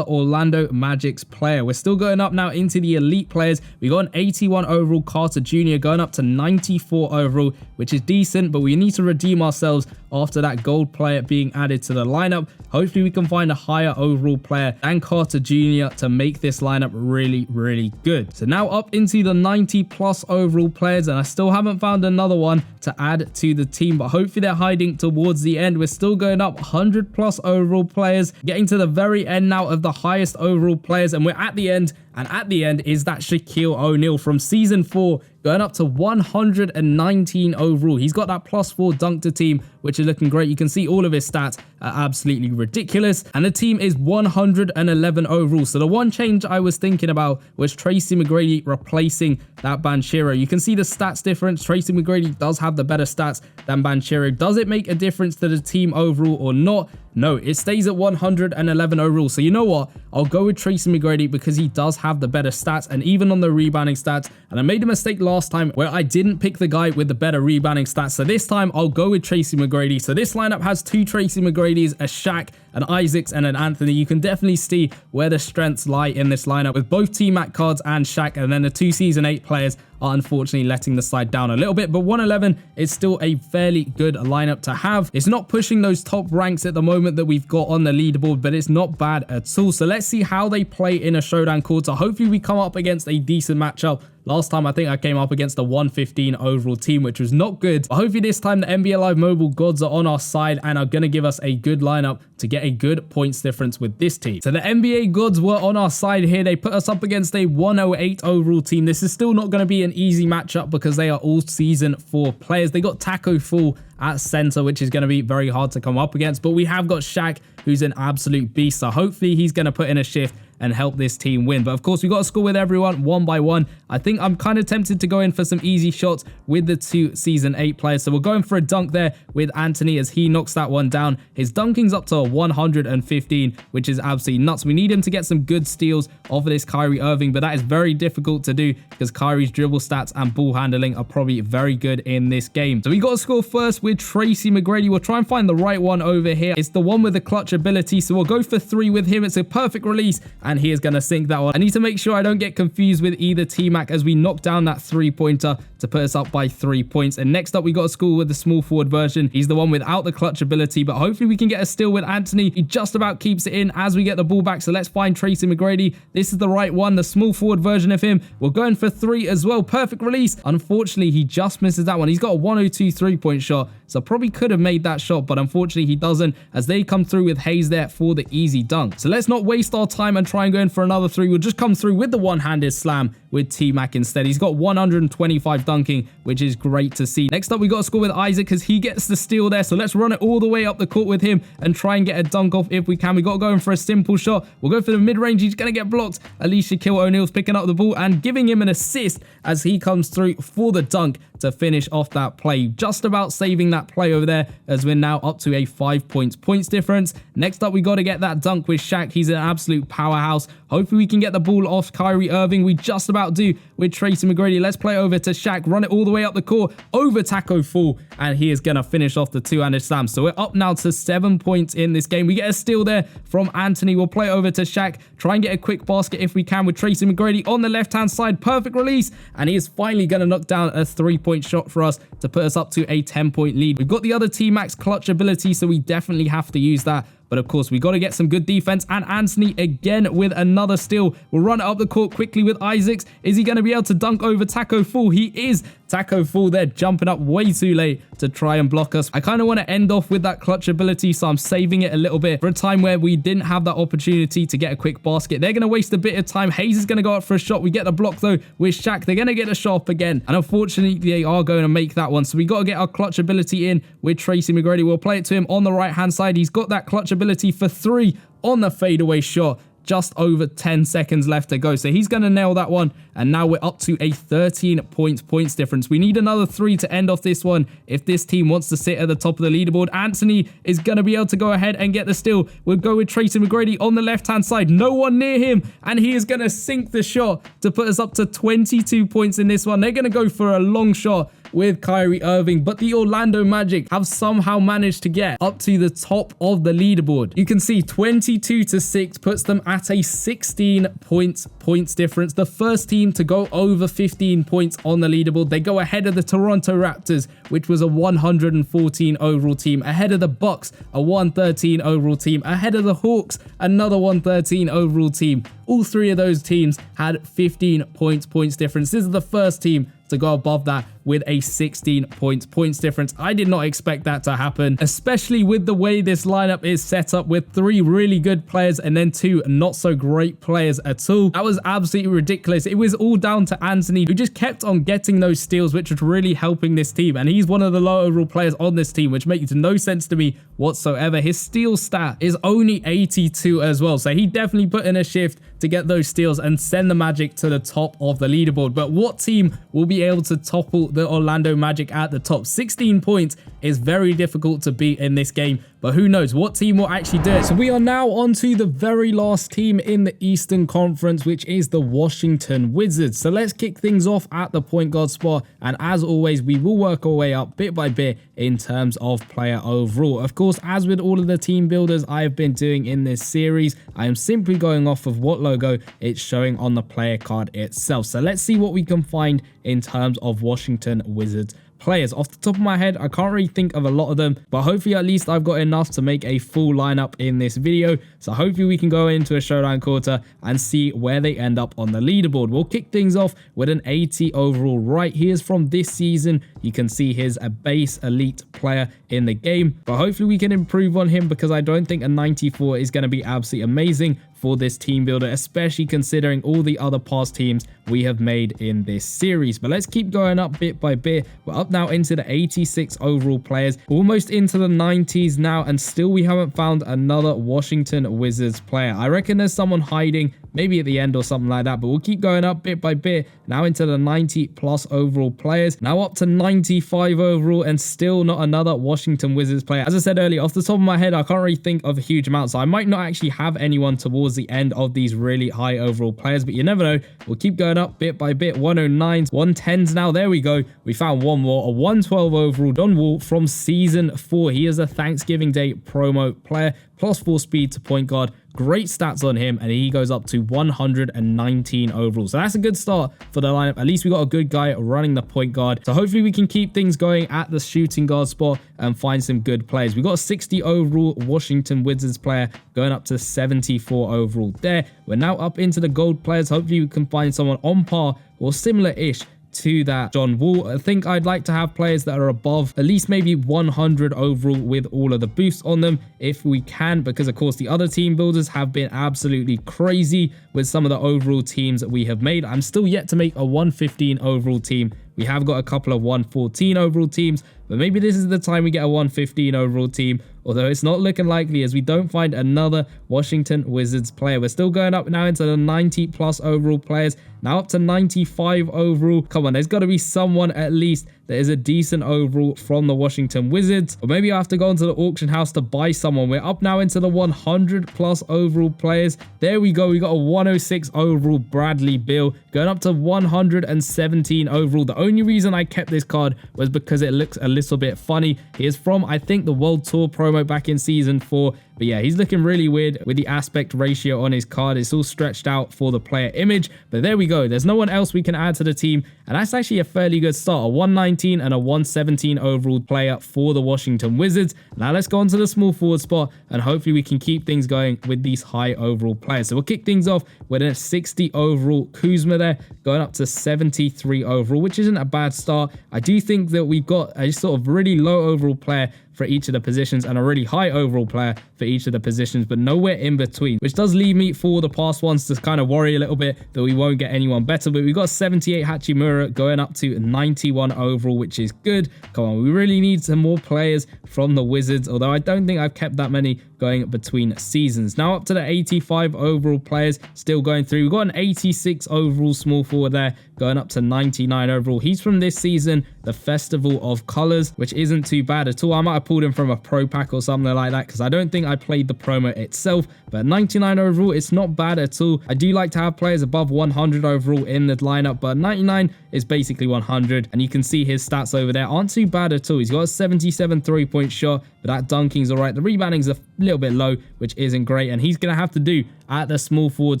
Orlando Magic's player. We're still going up now into the elite players. We got an 81 overall Carter Jr. going up to 94 overall, which is decent, but we need to redeem ourselves after that gold player being added to the lineup. Hopefully we can find a higher overall player than Carter Jr. to make this lineup really, really good. So now up into the 90 plus overall players, and I still haven't found another one to add to the team, but hopefully they're hiding towards the end. We're still going up 100 plus overall players, getting to the very end now of the highest overall players, and we're at the end. And at the end is that Shaquille O'Neal from season 4, going up to 119 overall. He's got that +4 dunk to team, which is looking great. You can see all of his stats are absolutely ridiculous. And the team is 111 overall. So the one change I was thinking about was Tracy McGrady replacing that Banchero. You can see the stats difference. Tracy McGrady does have the better stats than Banchero. Does it make a difference to the team overall or not? No, it stays at 111 overall. So you know what? I'll go with Tracy McGrady because he does have the better stats, and even on the rebounding stats. And I made a mistake last time where I didn't pick the guy with the better rebounding stats. So this time I'll go with Tracy McGrady. So this lineup has 2 Tracy McGradys, a Shaq, an Isaacs, and an Anthony. You can definitely see where the strengths lie in this lineup with both T-Mac cards and Shaq, and then the 2 Season 8 players are unfortunately letting the side down a little bit, but 111 is still a fairly good lineup to have. It's not pushing those top ranks at the moment that we've got on the leaderboard, but it's not bad at all. So let's see how they play in a showdown quarter. Hopefully we come up against a decent matchup. Last time I think I came up against a 115 overall team, which was not good. But hopefully this time the NBA Live Mobile gods are on our side and are going to give us a good lineup to get a good points difference with this team. So the NBA gods were on our side here. They put us up against a 108 overall team. This is still not going to be an easy matchup because they are all season 4 players. They got Taco Fall at center, which is going to be very hard to come up against. But we have got Shaq, who's an absolute beast. So hopefully he's going to put in a shift and help this team win. But of course, we got to score with everyone one by one. I think I'm kind of tempted to go in for some easy shots with the 2 Season 8 players. So we're going for a dunk there with Anthony as he knocks that one down. His dunking's up to 115, which is absolutely nuts. We need him to get some good steals off of this Kyrie Irving, but that is very difficult to do because Kyrie's dribble stats and ball handling are probably very good in this game. So we got to score first with Tracy McGrady. We'll try and find the right one over here. It's the one with the clutch ability. So we'll go for 3 with him. It's a perfect release, and he is going to sink that one. I need to make sure I don't get confused with either T-Mac as we knock down that 3-pointer to put us up by 3 points. And next up, we got to score with the small forward version. He's the one without the clutch ability, but hopefully we can get a steal with Anthony. He just about keeps it in as we get the ball back. So let's find Tracy McGrady. This is the right one, the small forward version of him. We're going for 3 as well. Perfect release. Unfortunately, he just misses that one. He's got a 102 3-point shot, so probably could have made that shot, but unfortunately he doesn't as they come through with Hayes there for the easy dunk. So let's not waste our time and try and go in for another 3. We'll just come through with the one-handed slam with T-Mac instead. He's got 125 dunking, which is great to see. Next up, we got to score with Isaac because he gets the steal there. So let's run it all the way up the court with him and try and get a dunk off if we can. We got to go in for a simple shot. We'll go for the mid-range. He's going to get blocked. Alicia O'Neal's picking up the ball and giving him an assist as he comes through for the dunk to finish off that play. Just about saving that play over there as we're now up to a 5 points difference. Next up, we got to get that dunk with Shaq. He's an absolute powerhouse. Hopefully we can get the ball off Kyrie Irving. We just about do with Tracy McGrady. Let's play over to Shaq. Run it all the way up the court over Taco Fall. And he is going to finish off the two-handed slam. So we're up now to 7 points in this game. We get a steal there from Anthony. We'll play over to Shaq. Try and get a quick basket if we can with Tracy McGrady on the left-hand side. Perfect release. And he is finally going to knock down a 3-point shot for us to put us up to a 10-point lead. We've got the other T-Max clutch ability, so we definitely have to use that. But of course, we got to get some good defense. And Anthony again with another steal. We'll run it up the court quickly with Isaacs. Is he going to be able to dunk over Taco Fall? He is. Taco Fall there jumping up way too late to try and block us. I kind of want to end off with that clutch ability, so I'm saving it a little bit for a time where we didn't have that opportunity to get a quick basket. They're going to waste a bit of time. Hayes is going to go up for a shot. We get the block though with Shaq. They're going to get a shot up again. And unfortunately, they are going to make that one. So we got to get our clutch ability in with Tracy McGrady. We'll play it to him on the right-hand side. He's got that clutch ability for 3 on the fadeaway shot. Just over 10 seconds left to go. So he's going to nail that one. And now we're up to a 13 points difference. We need another 3 to end off this one if this team wants to sit at the top of the leaderboard. Anthony is going to be able to go ahead and get the steal. We'll go with Tracy McGrady on the left-hand side. No one near him. And he is going to sink the shot to put us up to 22 points in this one. They're going to go for a long shot with Kyrie Irving, but the Orlando Magic have somehow managed to get up to the top of the leaderboard. You can see 22-6 puts them at a 16 points difference. The first team to go over 15 points on the leaderboard. They go ahead of the Toronto Raptors, which was a 114 overall team, ahead of the Bucks, a 113 overall team, ahead of the Hawks, another 113 overall team. All 3 of those teams had 15 points difference. This is the first team to go above that with a 16 points difference. I did not expect that to happen, especially with the way this lineup is set up with 3 really good players and then 2 not so great players at all. That was absolutely ridiculous. It was all down to Anthony, who just kept on getting those steals, which was really helping this team. And he's one of the low overall players on this team, which makes no sense to me whatsoever. His steal stat is only 82 as well. So he definitely put in a shift to get those steals and send the Magic to the top of the leaderboard. But what team will be able to topple the Orlando Magic at the top? 16 points is very difficult to beat in this game, but who knows what team will actually do it. So we are now on to the very last team in the Eastern Conference, which is the Washington Wizards. So let's kick things off at the point guard spot, and as always, we will work our way up bit by bit in terms of player overall. Of course, as with all of the team builders I have been doing in this series, I am simply going off of what logo it's showing on the player card itself. So let's see what we can find in terms of Washington Wizards players. Off the top of my head, I can't really think of a lot of them, but hopefully at least I've got enough to make a full lineup in this video. So hopefully we can go into a showdown quarter and see where they end up on the leaderboard. We'll kick things off with an 80 overall right. He is from this season. You can see he's a base elite player in the game, but hopefully we can improve on him because I don't think a 94 is going to be absolutely amazing for this team builder, especially considering all the other past teams we have made in this series. But let's keep going up bit by bit. We're up now into the 86 overall players, almost into the 90s now, and still we haven't found another Washington Wizards player. I reckon there's someone hiding maybe at the end or something like that, but we'll keep going up bit by bit. Now into the 90 plus overall players, now up to 95 overall, and still not another Washington Wizards player. As I said earlier, off the top of my head, I can't really think of a huge amount, so I might not actually have anyone towards the end of these really high overall players, but you never know. We'll keep going up bit by bit. 109s, 110s now. There we go. We found one more, a 112 overall Don Wall from season 4. He is a Thanksgiving Day promo player, +4 speed to point guard. Great stats on him, and he goes up to 119 overall. So that's a good start for the lineup. At least we got a good guy running the point guard. So hopefully we can keep things going at the shooting guard spot and find some good players. We got a 60 overall Washington Wizards player going up to 74 overall there. We're now up into the gold players. Hopefully we can find someone on par or similar-ish to that John Wall. I think I'd like to have players that are above at least maybe 100 overall with all of the boosts on them if we can, because of course the other team builders have been absolutely crazy with some of the overall teams that we have made. I'm still yet to make a 115 overall team. We have got a couple of 114 overall teams, but maybe this is the time we get a 115 overall team, although it's not looking likely as we don't find another Washington Wizards player. We're still going up now into the 90 plus overall players, now up to 95 overall. Come on, there's got to be someone at least that is a decent overall from the Washington Wizards, or maybe I have to go into the auction house to buy someone. We're up now into the 100 plus overall players. There we go. We got a 106 overall Bradley Beal, going up to 117 overall. The only reason I kept this card was because it looks a little bit funny. He is from, I think, the World Tour promo back in season 4. But yeah, he's looking really weird with the aspect ratio on his card. It's all stretched out for the player image. But there we go. There's no one else we can add to the team. And that's actually a fairly good start. A 119 and a 117 overall player for the Washington Wizards. Now let's go on to the small forward spot. And hopefully we can keep things going with these high overall players. So we'll kick things off with a 60 overall Kuzma there, going up to 73 overall, which isn't a bad start. I do think that we've got a sort of really low overall player for each of the positions and a really high overall player for each of the positions, but nowhere in between, which does leave me for the past ones to kind of worry a little bit that we won't get anyone better. But we got 78 Hachimura going up to 91 overall, which is good. Come on, we really need some more players from the Wizards, although I don't think I've kept that many going between seasons. Now up to the 85 overall players, still going through. We've got an 86 overall small forward there, going up to 99 overall. He's from this season, the Festival of Colors, which isn't too bad at all. I might have pulled him from a pro pack or something like that because I don't think I played the promo itself, but 99 overall, it's not bad at all. I do like to have players above 100 overall in the lineup, but 99 is basically 100, and you can see his stats over there aren't too bad at all. He's got a 77 three-point shot, but that dunking's all right. The rebounding's a little bit low, which isn't great, and he's going to have to do at the small forward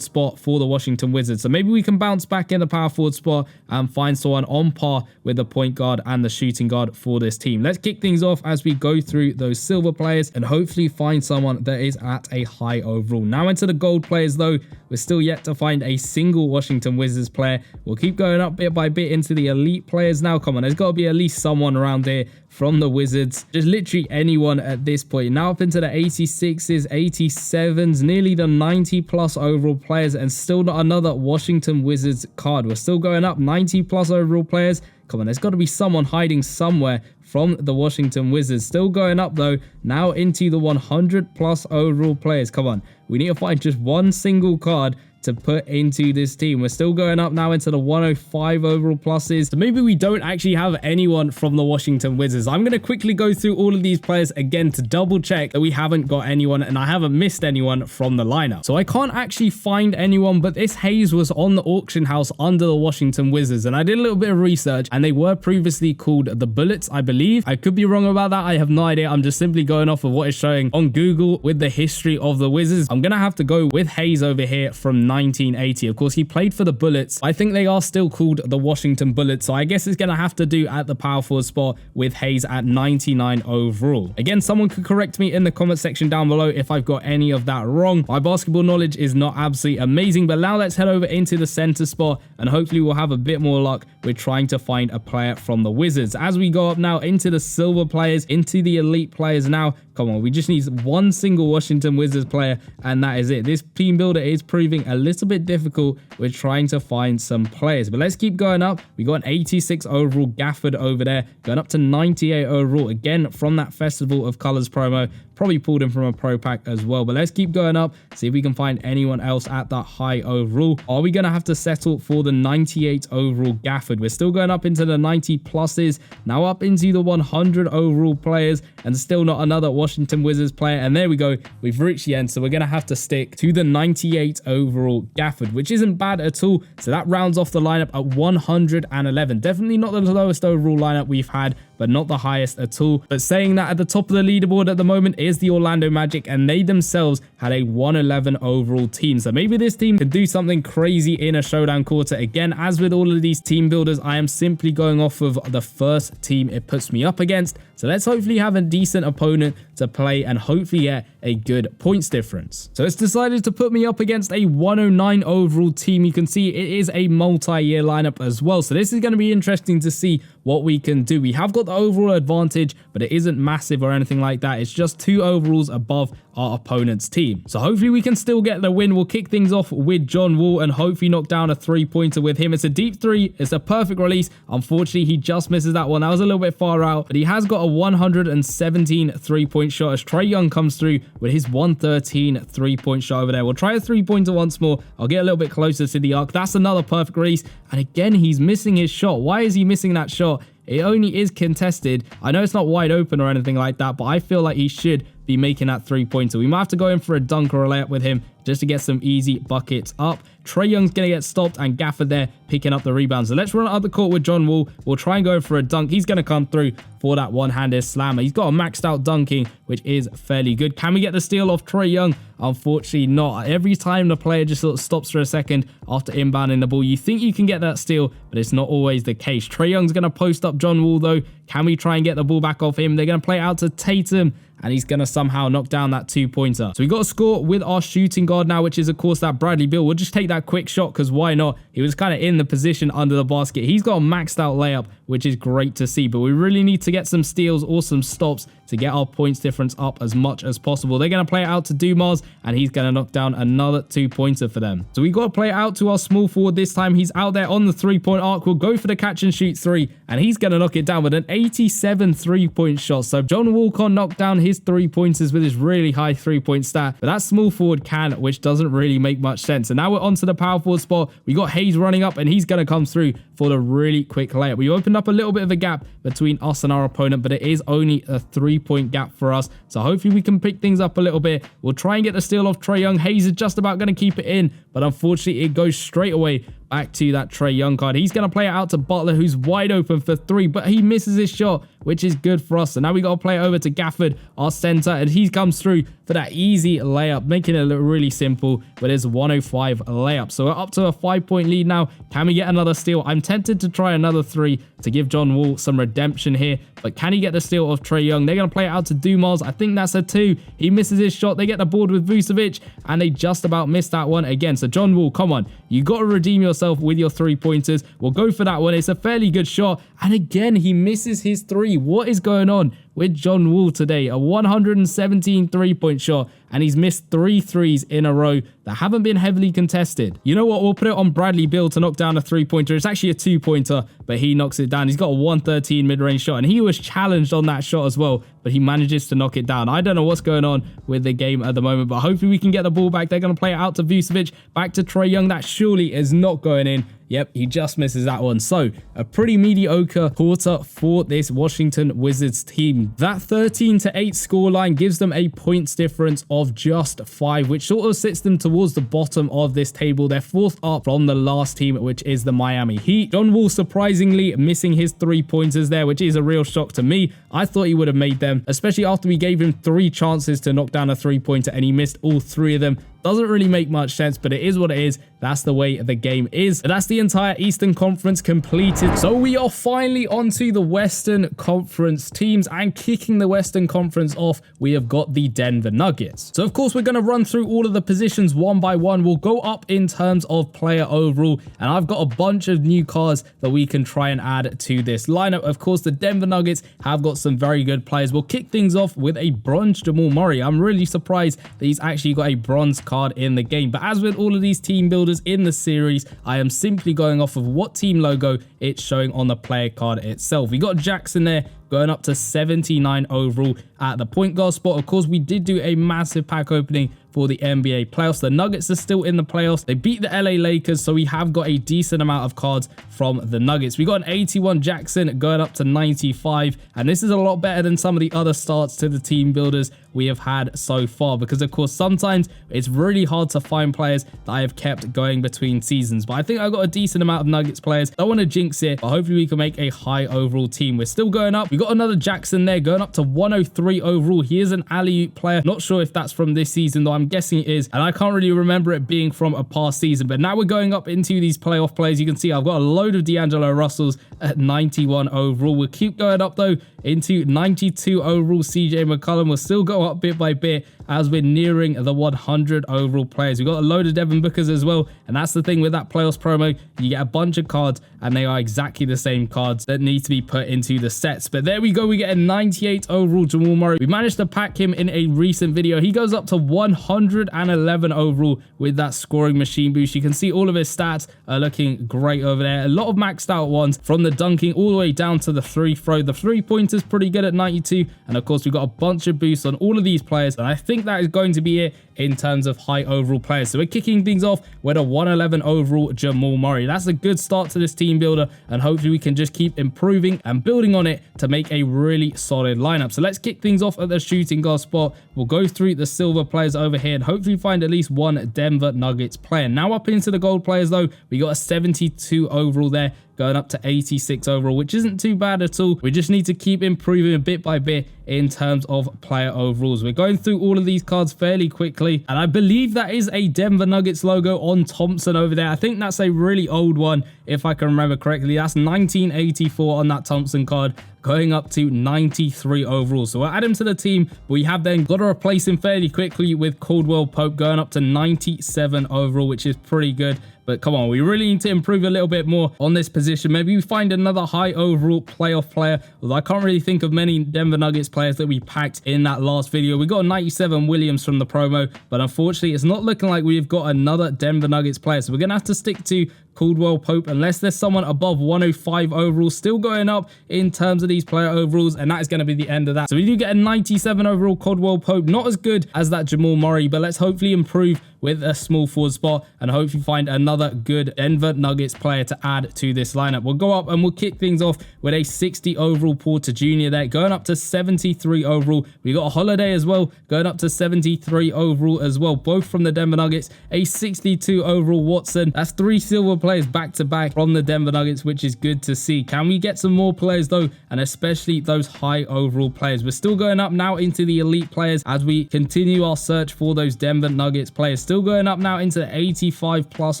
spot for the Washington Wizards. So maybe we can bounce back in the power forward spot and find someone on par with the point guard and the shooting guard for this team. Let's kick things off as we go through those silver players and hopefully find someone that is at a high overall. Now into the gold players though, we're still yet to find a single Washington Wizards player. We'll keep going up bit by bit into the elite players now. Come on, there's got to be at least someone around here from the Wizards. Just literally anyone at this point. Now up into the 86s, 87s, nearly the 90 plus overall players, and still not another Washington Wizards card. We're still going up 90 plus overall players. Come on, there's got to be someone hiding somewhere from the Washington Wizards. Still going up though, now into the 100 plus overall players. Come on, we need to find just one single card to put into this team. We're still going up now into the 105 overall pluses. So maybe we don't actually have anyone from the Washington Wizards. I'm going to quickly go through all of these players again to double check that we haven't got anyone and I haven't missed anyone from the lineup. So I can't actually find anyone, but this Hayes was on the auction house under the Washington Wizards, and I did a little bit of research and they were previously called the Bullets, I believe. I could be wrong about that. I have no idea. I'm just simply going off of what is showing on Google with the history of the Wizards. I'm going to have to go with Hayes over here from 1980. Of course, he played for the Bullets. I think they are still called the Washington Bullets, so I guess it's going to have to do at the power forward spot with Hayes at 99 overall. Again, someone could correct me in the comment section down below if I've got any of that wrong. My basketball knowledge is not absolutely amazing, but now let's head over into the center spot and hopefully we'll have a bit more luck with trying to find a player from the Wizards. As we go up now into the silver players, into the elite players now, come on, we just need one single Washington Wizards player and that is it. This team builder is proving a little bit difficult with trying to find some players, but let's keep going up. We got an 86 overall Gafford over there, going up to 98 overall, again from that Festival of Colors promo. Probably pulled him from a pro pack as well, but let's keep going up, see if we can find anyone else at that high overall. Are we going to have to settle for the 98 overall Gafford? We're still going up into the 90 pluses, now up into the 100 overall players, and still not another Washington Wizards player. And there we go, we've reached the end, so we're going to have to stick to the 98 overall Gafford, which isn't bad at all. So that rounds off the lineup at 111. Definitely not the lowest overall lineup we've had, but not the highest at all. But saying that, at the top of the leaderboard at the moment is the Orlando Magic, and they themselves had a 111 overall team. So maybe this team can do something crazy in a showdown quarter. Again, as with all of these team builders, I am simply going off of the first team it puts me up against. So let's hopefully have a decent opponent to play and hopefully get a good points difference. So it's decided to put me up against a 109 overall team. You can see it is a multi-year lineup as well. So this is going to be interesting to see what we can do. We have got the overall advantage, but it isn't massive or anything like that. It's just 2 overalls above our opponent's team. So hopefully we can still get the win. We'll kick things off with John Wall and hopefully knock down a 3-pointer with him. It's a deep 3. It's a perfect release. Unfortunately, he just misses that one. That was a little bit far out, but he has got a 117 3-point shot as Trae Young comes through with his 113 3-point shot over there. We'll try a 3-pointer once more. I'll get a little bit closer to the arc. That's another perfect release. And again, he's missing his shot. Why is he missing that shot? It only is contested. I know it's not wide open or anything like that, but I feel like he should be making that 3-pointer. We might have to go in for a dunk or a layup with him just to get some easy buckets up. Trae Young's going to get stopped and Gafford there picking up the rebound. So let's run out the court with John Wall. We'll try and go for a dunk. He's going to come through for that one-handed slammer. He's got a maxed out dunking, which is fairly good. Can we get the steal off Trae Young? Unfortunately not. Every time the player just sort of stops for a second after inbounding the ball, you think you can get that steal, but it's not always the case. Trae Young's going to post up John Wall though. Can we try and get the ball back off him? They're going to play it out to Tatum, and he's going to somehow knock down that 2-pointer. So we got a score with our shooting guard now, which is of course that Bradley Beal. We'll just take that quick shot because why not? He was kind of in the position under the basket. He's got a maxed out layup, which is great to see, but we really need to get some steals or some stops to get our points difference up as much as possible. They're going to play it out to Dumas, and he's going to knock down another 2-pointer for them. So we got to play it out to our small forward this time. He's out there on the 3-point arc. We'll go for the catch and shoot 3, and he's going to knock it down with an 87 3-point shot. So John Wall can't knock down his 3-pointers with his really high 3-point stat, but that small forward can, which doesn't really make much sense. And now we're onto the power forward spot. We got Hayes running up, and he's going to come through for the really quick layup. We opened up a little bit of a gap between us and our opponent, but it is only a 3-point gap for us. So hopefully we can pick things up a little bit. We'll try and get the steal off Trae Young. Hayes is just about going to keep it in, but unfortunately it goes straight away back to that Trae Young card. He's going to play it out to Butler, who's wide open for 3, but he misses his shot, which is good for us. So now we got to play it over to Gafford, our center, and he comes through for that easy layup, making it look really simple, but it's 105 layup. So we're up to a 5-point lead now. Can we get another steal? I'm tempted to try another 3 to give John Wall some redemption here, but can he get the steal of Trae Young? They're going to play it out to Dumas. I think that's a 2. He misses his shot. They get the board with Vucevic, and they just about missed that one again. So John Wall, come on. You got to redeem yourself with your 3-pointers. We'll go for that one. It's a fairly good shot, and again, he misses his 3. What is going on with John Wall today? A 117 3-point shot, and he's missed 3 threes in a row that haven't been heavily contested. You know what? We'll put it on Bradley Beal to knock down a 3-pointer. It's actually a 2-pointer, but he knocks it down. He's got a 113 mid-range shot, and he was challenged on that shot as well, but he manages to knock it down. I don't know what's going on with the game at the moment, but hopefully we can get the ball back. They're going to play it out to Vucevic, back to Trae Young. That surely is not going in. Yep, he just misses that one. So a pretty mediocre quarter for this Washington Wizards team. That 13-8 scoreline gives them a points difference of just 5, which sort of sits them towards the bottom of this table. They're 4th up from the last team, which is the Miami Heat. John Wall surprisingly missing his 3-pointers there, which is a real shock to me. I thought he would have made them, especially after we gave him 3 chances to knock down a 3-pointer and he missed all 3 of them. Doesn't really make much sense, but it is what it is. That's the way the game is. That's the entire Eastern Conference completed. So we are finally onto the Western Conference teams, and kicking the Western Conference off, we have got the Denver Nuggets. So of course, we're going to run through all of the positions one by one. We'll go up in terms of player overall, and I've got a bunch of new cards that we can try and add to this lineup. Of course, the Denver Nuggets have got some very good players. We'll kick things off with a bronze Jamal Murray. I'm really surprised that he's actually got a bronze card in the game, but as with all of these team builders in the series, I am simply going off of what team logo it's showing on the player card itself. We got Jackson there going up to 79 overall at the point guard spot. Of course, we did do a massive pack opening for the NBA playoffs. The Nuggets are still in the playoffs. They beat the LA Lakers, so we have got a decent amount of cards from the Nuggets. We got an 81 Jackson going up to 95, and this is a lot better than some of the other starts to the team builders we have had so far, because of course sometimes it's really hard to find players that I have kept going between seasons, but I think I've got a decent amount of Nuggets players. Don't want to jinx it, but hopefully we can make a high overall team. We're still going up. We got another Jackson there going up to 103 overall. He is an alley-oop player. Not sure if that's from this season, though I'm guessing it is, and I can't really remember it being from a past season. But now we're going up into these playoff players. You can see I've got a load of D'Angelo Russells at 91 overall. We'll keep going up though. into 92 overall CJ McCollum. We'll still go up bit by bit as we're nearing the 100 overall players. We've got a load of Devin Bookers as well, and that's the thing with that playoffs promo. You get a bunch of cards, and they are exactly the same cards that need to be put into the sets. But there we go, we get a 98 overall Jamal Murray. We managed to pack him in a recent video. He goes up to 111 overall with that scoring machine boost. You can see all of his stats are looking great over there. A lot of maxed out ones, from the dunking all the way down to the free throw. The 3-pointer's pretty good at 92, and of course we've got a bunch of boosts on all of these players, and I think that is going to be it in terms of high overall players. So we're kicking things off with a 111 overall Jamal Murray. That's a good start to this team builder, and hopefully we can just keep improving and building on it to make a really solid lineup. So let's kick things off at the shooting guard spot. We'll go through the silver players over here and hopefully find at least one Denver Nuggets player. Now up into the gold players though, we got a 72 overall there, going up to 86 overall, which isn't too bad at all. We just need to keep improving bit by bit in terms of player overalls. We're going through all of these cards fairly quickly, and I believe that is a Denver Nuggets logo on Thompson over there. I think that's a really old one, if I can remember correctly. That's 1984 on that Thompson card, going up to 93 overall. So we'll add him to the team, but we have then got to replace him fairly quickly with Caldwell Pope, going up to 97 overall, which is pretty good. But come on, we really need to improve a little bit more on this position. Maybe we find another high overall playoff player, although I can't really think of many Denver Nuggets players that we packed in that last video. We got a 97 Williams from the promo, but unfortunately it's not looking like we've got another Denver Nuggets player. So we're going to have to stick to Caldwell Pope unless there's someone above 105 overall still going up in terms of these player overalls, and that is going to be the end of that. So we do get a 97 overall Caldwell Pope, not as good as that Jamal Murray, but let's hopefully improve with a small forward spot and hopefully find another good Denver Nuggets player to add to this lineup. We'll go up and we'll kick things off with a 60 overall Porter Jr. there, going up to 73 overall. We got a Holiday as well, going up to 73 overall as well, both from the Denver Nuggets. A 62 overall Watson. That's 3 silver players back to back from the Denver Nuggets, which is good to see. Can we get some more players though, and especially those high overall players? We're still going up now into the elite players as we continue our search for those Denver Nuggets players. Still going up now into the 85 plus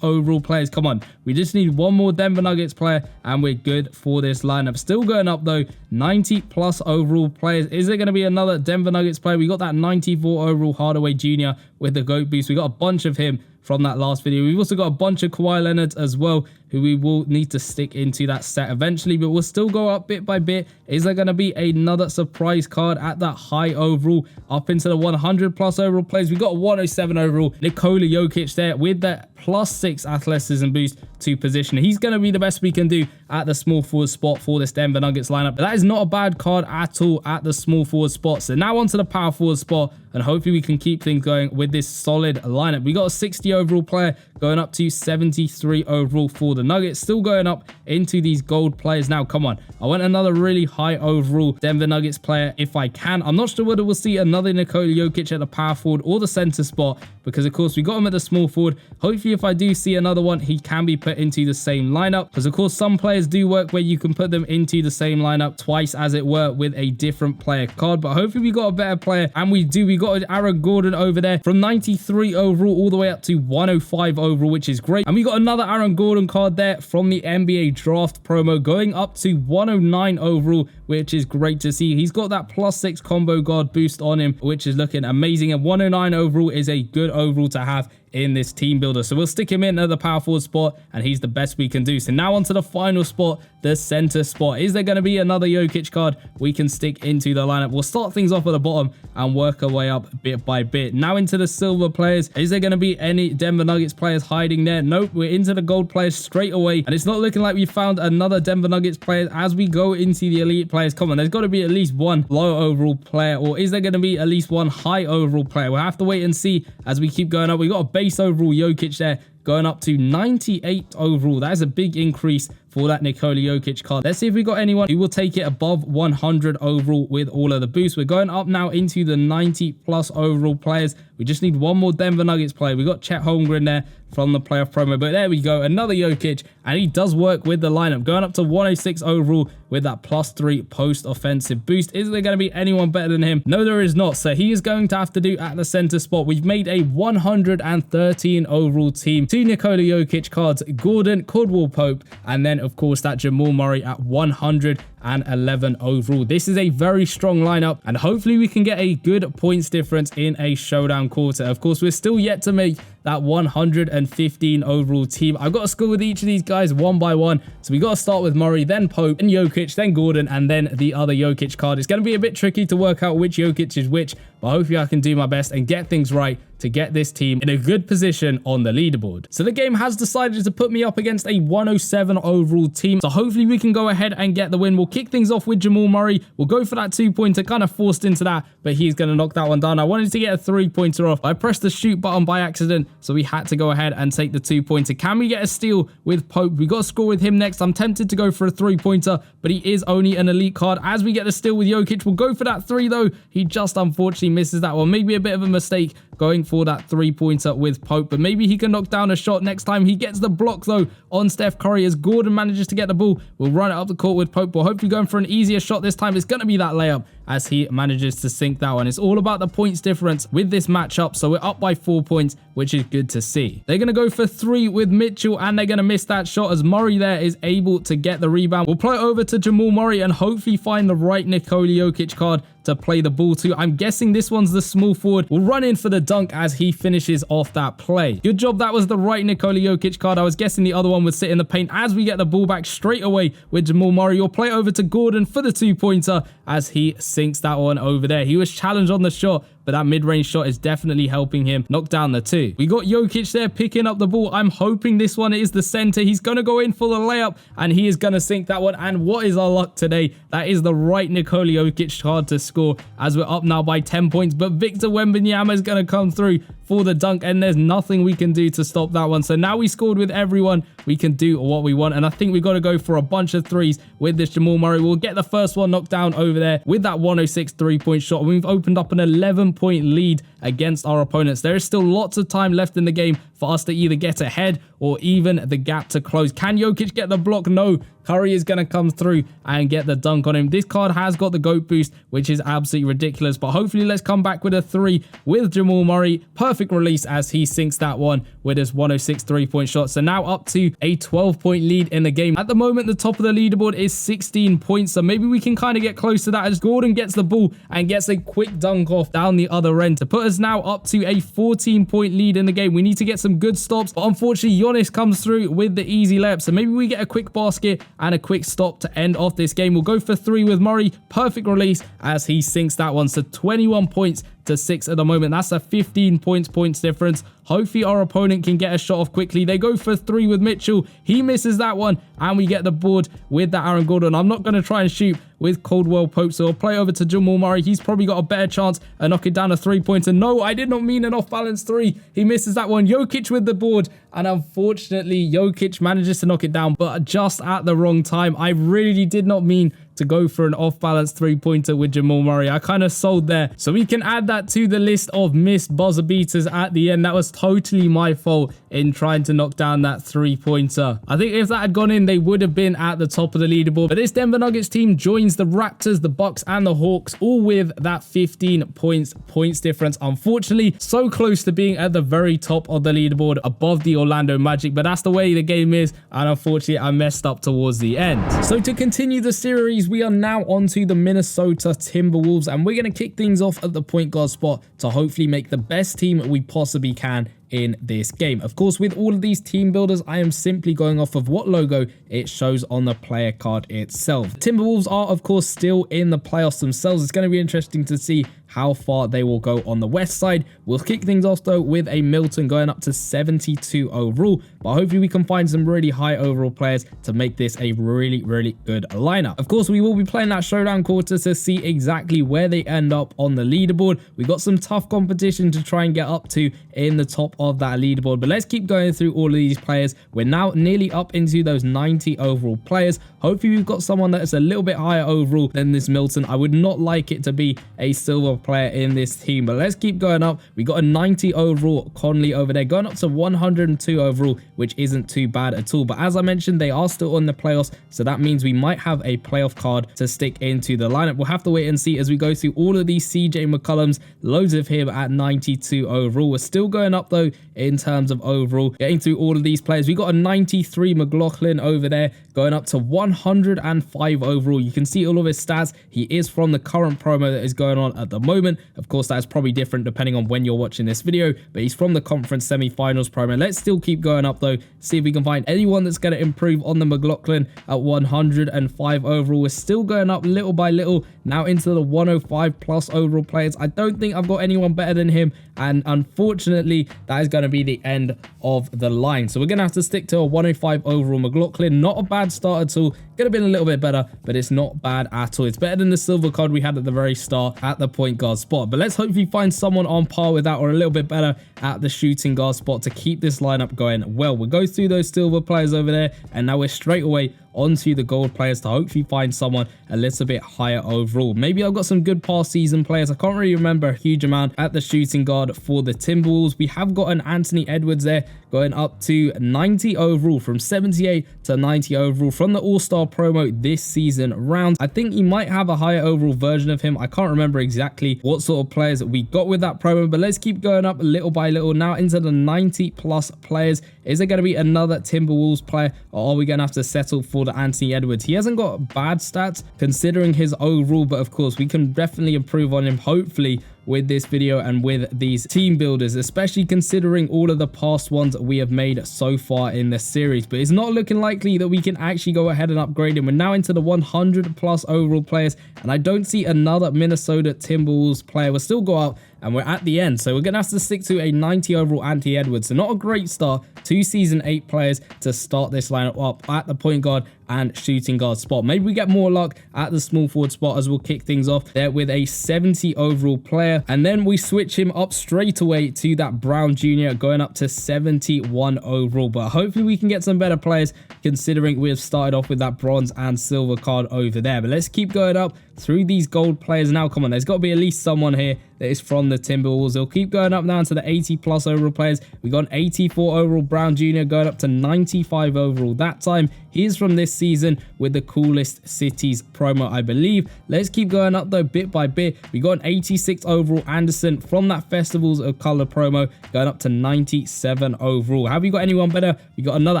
overall players. Come on, we just need one more Denver Nuggets player and we're good for this lineup. Still going up though, 90 plus overall players. Is there going to be another Denver Nuggets player? We got that 94 overall Hardaway Jr. with the GOAT boost. We got a bunch of him from that last video. We've also got a bunch of Kawhi Leonard as well, who we will need to stick into that set eventually, but we'll still go up bit by bit. Is there going to be another surprise card at that high overall up into the 100 plus overall players? We got a 107 overall Nikola Jokic there with that +6 athleticism boost to position. He's going to be the best we can do at the small forward spot for this Denver Nuggets lineup. But that is not a bad card at all at the small forward spot. So now onto the power forward spot, and hopefully we can keep things going with this solid lineup. We got a 60 overall player going up to 73 overall for the Nuggets. Still going up into these gold players now. Come on, I want another really high overall Denver Nuggets player if I can. I'm not sure whether we'll see another Nikola Jokic at the power forward or the center spot, because of course we got him at the small forward. Hopefully if I do see another one, he can be put into the same lineup, because of course some players do work where you can put them into the same lineup twice, as it were, with a different player card. But hopefully we got a better player, and we do. We got Aaron Gordon over there from 93 overall all the way up to 105 overall, which is great. And we got another Aaron Gordon card there from the NBA draft promo, going up to 109 overall, which is great to see. He's got that +6 combo guard boost on him, which is looking amazing. And 109 overall is a good overall to have in this team builder. So we'll stick him in at the power forward spot, and he's the best we can do. So now onto the final spot, the center spot. Is there going to be another Jokic card we can stick into the lineup? We'll start things off at the bottom and work our way up bit by bit. Now into the silver players. Is there going to be any Denver Nuggets players hiding there? Nope, we're into the gold players straight away, and it's not looking like we found another Denver Nuggets player as we go into the elite players. Come on, there's got to be at least one low overall player, or is there going to be at least one high overall player? We'll have to wait and see as we keep going up. We got a base overall Jokic there, going up to 98 overall. That is a big increase for that Nikola Jokic card. Let's see if we got anyone who will take it above 100 overall with all of the boosts. We're going up now into the 90 plus overall players. We just need one more Denver Nuggets player. We got Chet Holmgren there from the playoff promo, but there we go, another Jokic, and he does work with the lineup, going up to 106 overall with that +3 post offensive boost. Is there going to be anyone better than him? No, there is not. So he is going to have to do at the center spot. We've made a 113 overall team. 2 Nikola Jokic cards, Gordon, Caldwell Pope, and then of course that Jamal Murray at 100 and 11 overall. This is a very strong lineup, and hopefully we can get a good points difference in a showdown quarter. Of course, we're still yet to make that 115 overall team. I've got to score with each of these guys one by one. So we got to start with Murray, then Pope, then Jokic, then Gordon, and then the other Jokic card. It's going to be a bit tricky to work out which Jokic is which, but hopefully I can do my best and get things right to get this team in a good position on the leaderboard. So the game has decided to put me up against a 107 overall team. So hopefully we can go ahead and get the win. We'll kick things off with Jamal Murray. We'll go for that 2-pointer, kind of forced into that, but he's going to knock that one down. I wanted to get a 3-pointer off. I pressed the shoot button by accident, so we had to go ahead and take the 2-pointer. Can we get a steal with Pope? We got to score with him next. I'm tempted to go for a 3-pointer, but he is only an elite card. As we get the steal with Jokic, we'll go for that 3 though. He just unfortunately misses that one. Maybe a bit of a mistake going for that 3-pointer with Pope, but maybe he can knock down a shot next time. He gets the block though on Steph Curry as Gordon manages to get the ball. We'll run it up the court with Pope. We're hopefully going for an easier shot this time. It's going to be that layup as he manages to sink that one. It's all about the points difference with this matchup, so we're up by 4 points, which is good to see. They're going to go for 3 with Mitchell, and they're going to miss that shot as Murray there is able to get the rebound. We'll play it over to Jamal Murray and hopefully find the right Nikola Jokic card to play the ball to. I'm guessing this one's the small forward. We'll run in for the dunk as he finishes off that play. Good job, that was the right Nikola Jokic card. I was guessing the other one would sit in the paint. As we get the ball back straight away with Jamal Murray, we'll play over to Gordon for the 2-pointer as he sinks that one over there. He was challenged on the shot, but that mid-range shot is definitely helping him knock down the 2. We got Jokic there picking up the ball. I'm hoping this one is the center. He's going to go in for the layup, and he is going to sink that one. And what is our luck today? That is the right Nikola Jokic card to score as we're up now by 10 points. But Victor Wembanyama is going to come through for the dunk, and there's nothing we can do to stop that one. So now we scored with everyone. We can do what we want, and I think we've got to go for a bunch of threes with this Jamal Murray. We'll get the first one knocked down over there with that 106 3-point shot. We've opened up an 11-point lead against our opponents. There is still lots of time left in the game for us to either get ahead or even the gap to close. Can Jokic get the block? No. Curry is going to come through and get the dunk on him. This card has got the GOAT boost, which is absolutely ridiculous, but hopefully let's come back with a 3 with Jamal Murray. Perfect release as he sinks that one with his 106 3-point shot. So now up to a 12-point lead in the game. At the moment, the top of the leaderboard is 16 points, so maybe we can kind of get close to that as Gordon gets the ball and gets a quick dunk off down the other end to put us now up to a 14-point lead in the game. We need to get some good stops, but unfortunately Giannis comes through with the easy layup, so maybe we get a quick basket and a quick stop to end off this game. We'll go for 3 with Murray. Perfect release as he sinks that one. So 21 points to 6 at the moment. That's a 15 points difference. Hopefully our opponent can get a shot off quickly. They go for 3 with Mitchell. He misses that one, and we get the board with that Aaron Gordon. I'm not going to try and shoot with Caldwell Pope, so I'll play over to Jamal Murray. He's probably got a better chance of knocking down a 3-pointer. No, I did not mean an off-balance 3. He misses that one. Jokic with the board, and unfortunately Jokic manages to knock it down, but just at the wrong time. I really did not mean to go for an off-balance 3-pointer with Jamal Murray. I kind of sold there. So we can add that to the list of missed buzzer beaters at the end. That was totally my fault in trying to knock down that 3-pointer. I think if that had gone in, they would have been at the top of the leaderboard. But this Denver Nuggets team joins the Raptors, the Bucks, and the Hawks, all with that 15 points difference. Unfortunately, so close to being at the very top of the leaderboard above the Orlando Magic, but that's the way the game is, and unfortunately I messed up towards the end. So to continue the series, we are now on to the Minnesota Timberwolves, and we're going to kick things off at the point guard spot to hopefully make the best team we possibly can in this game. Of course, with all of these team builders, I am simply going off of what logo it shows on the player card itself. The Timberwolves are, of course, still in the playoffs themselves. It's going to be interesting to see how far they will go on the west side. We'll kick things off though with a Milton going up to 72 overall, but hopefully we can find some really high overall players to make this a really good lineup. Of course, we will be playing that showdown quarter to see exactly where they end up on the leaderboard. We've got some tough competition to try and get up to in the top of that leaderboard, but let's keep going through all of these players. We're now nearly up into those 90 overall players. Hopefully we've got someone that is a little bit higher overall than this Milton. I would not like it to be a silver player in this team. But let's keep going up. We got a 90 overall Conley over there, going up to 102 overall, which isn't too bad at all. But as I mentioned, they are still on the playoffs, so that means we might have a playoff card to stick into the lineup. We'll have to wait and see as we go through all of these. CJ McCollums, loads of him at 92 overall. We're still going up though in terms of overall. Getting through all of these players, we got a 93 McLaughlin over there, going up to 105 overall. You can see all of his stats. He is from the current promo that is going on at the moment. Of course, that is probably different depending on when you're watching this video, but he's from the conference semi-finals promo. Let's still keep going up though, see if we can find anyone that's going to improve on the McLaughlin at 105 overall. We're still going up little by little now into the 105 plus overall players. I don't think I've got anyone better than him, and unfortunately that is going to be the end of the line. So we're going to have to stick to a 105 overall McLaughlin. Not a bad start at all. Could have been a little bit better, but it's not bad at all. It's better than the silver card we had at the very start at the point guard spot. But let's hopefully find someone on par with that or a little bit better at the shooting guard spot to keep this lineup going well. We'll go through those silver players over there, and now we're straight away onto the gold players to hopefully find someone a little bit higher overall. Maybe I've got some good past season players. I can't really remember a huge amount at the shooting guard for the Timberwolves. We have got an Anthony Edwards there going up to 90 overall, from 78 to 90 overall from the All-Star promo this season round. I think you might have a higher overall version of him. I can't remember exactly what sort of players we got with that promo, but let's keep going up little by little now into the 90 plus players. Is there going to be another Timberwolves player, or are we going to have to settle for the Anthony Edwards? He hasn't got bad stats considering his overall, but of course we can definitely improve on him, hopefully, with this video and with these team builders, especially considering all of the past ones we have made so far in this series. But it's not looking likely that we can actually go ahead and upgrade him. We're now into the 100 plus overall players, and I don't see another Minnesota Timberwolves player. We'll still go up, and we're at the end, so we're gonna have to stick to a 90 overall Anthony Edwards. So not a great start. 2 season 8 players to start this lineup up at the point guard and shooting guard spot. Maybe we get more luck at the small forward spot as we'll kick things off there with a 70 overall player, and then we switch him up straight away to that Brown Jr. going up to 71 overall. But hopefully we can get some better players considering we've started off with that bronze and silver card over there. But let's keep going up through these gold players now. Come on, there's got to be at least someone here that is from the Timberwolves. They'll keep going up now to the 80 plus overall players. We got an 84 overall Brown Jr. going up to 95 overall that time. He is from this season with the Coolest Cities promo, I believe. Let's keep going up though bit by bit. We got an 86 overall Anderson from that Festivals of Color promo going up to 97 overall. Have you got anyone better? We got another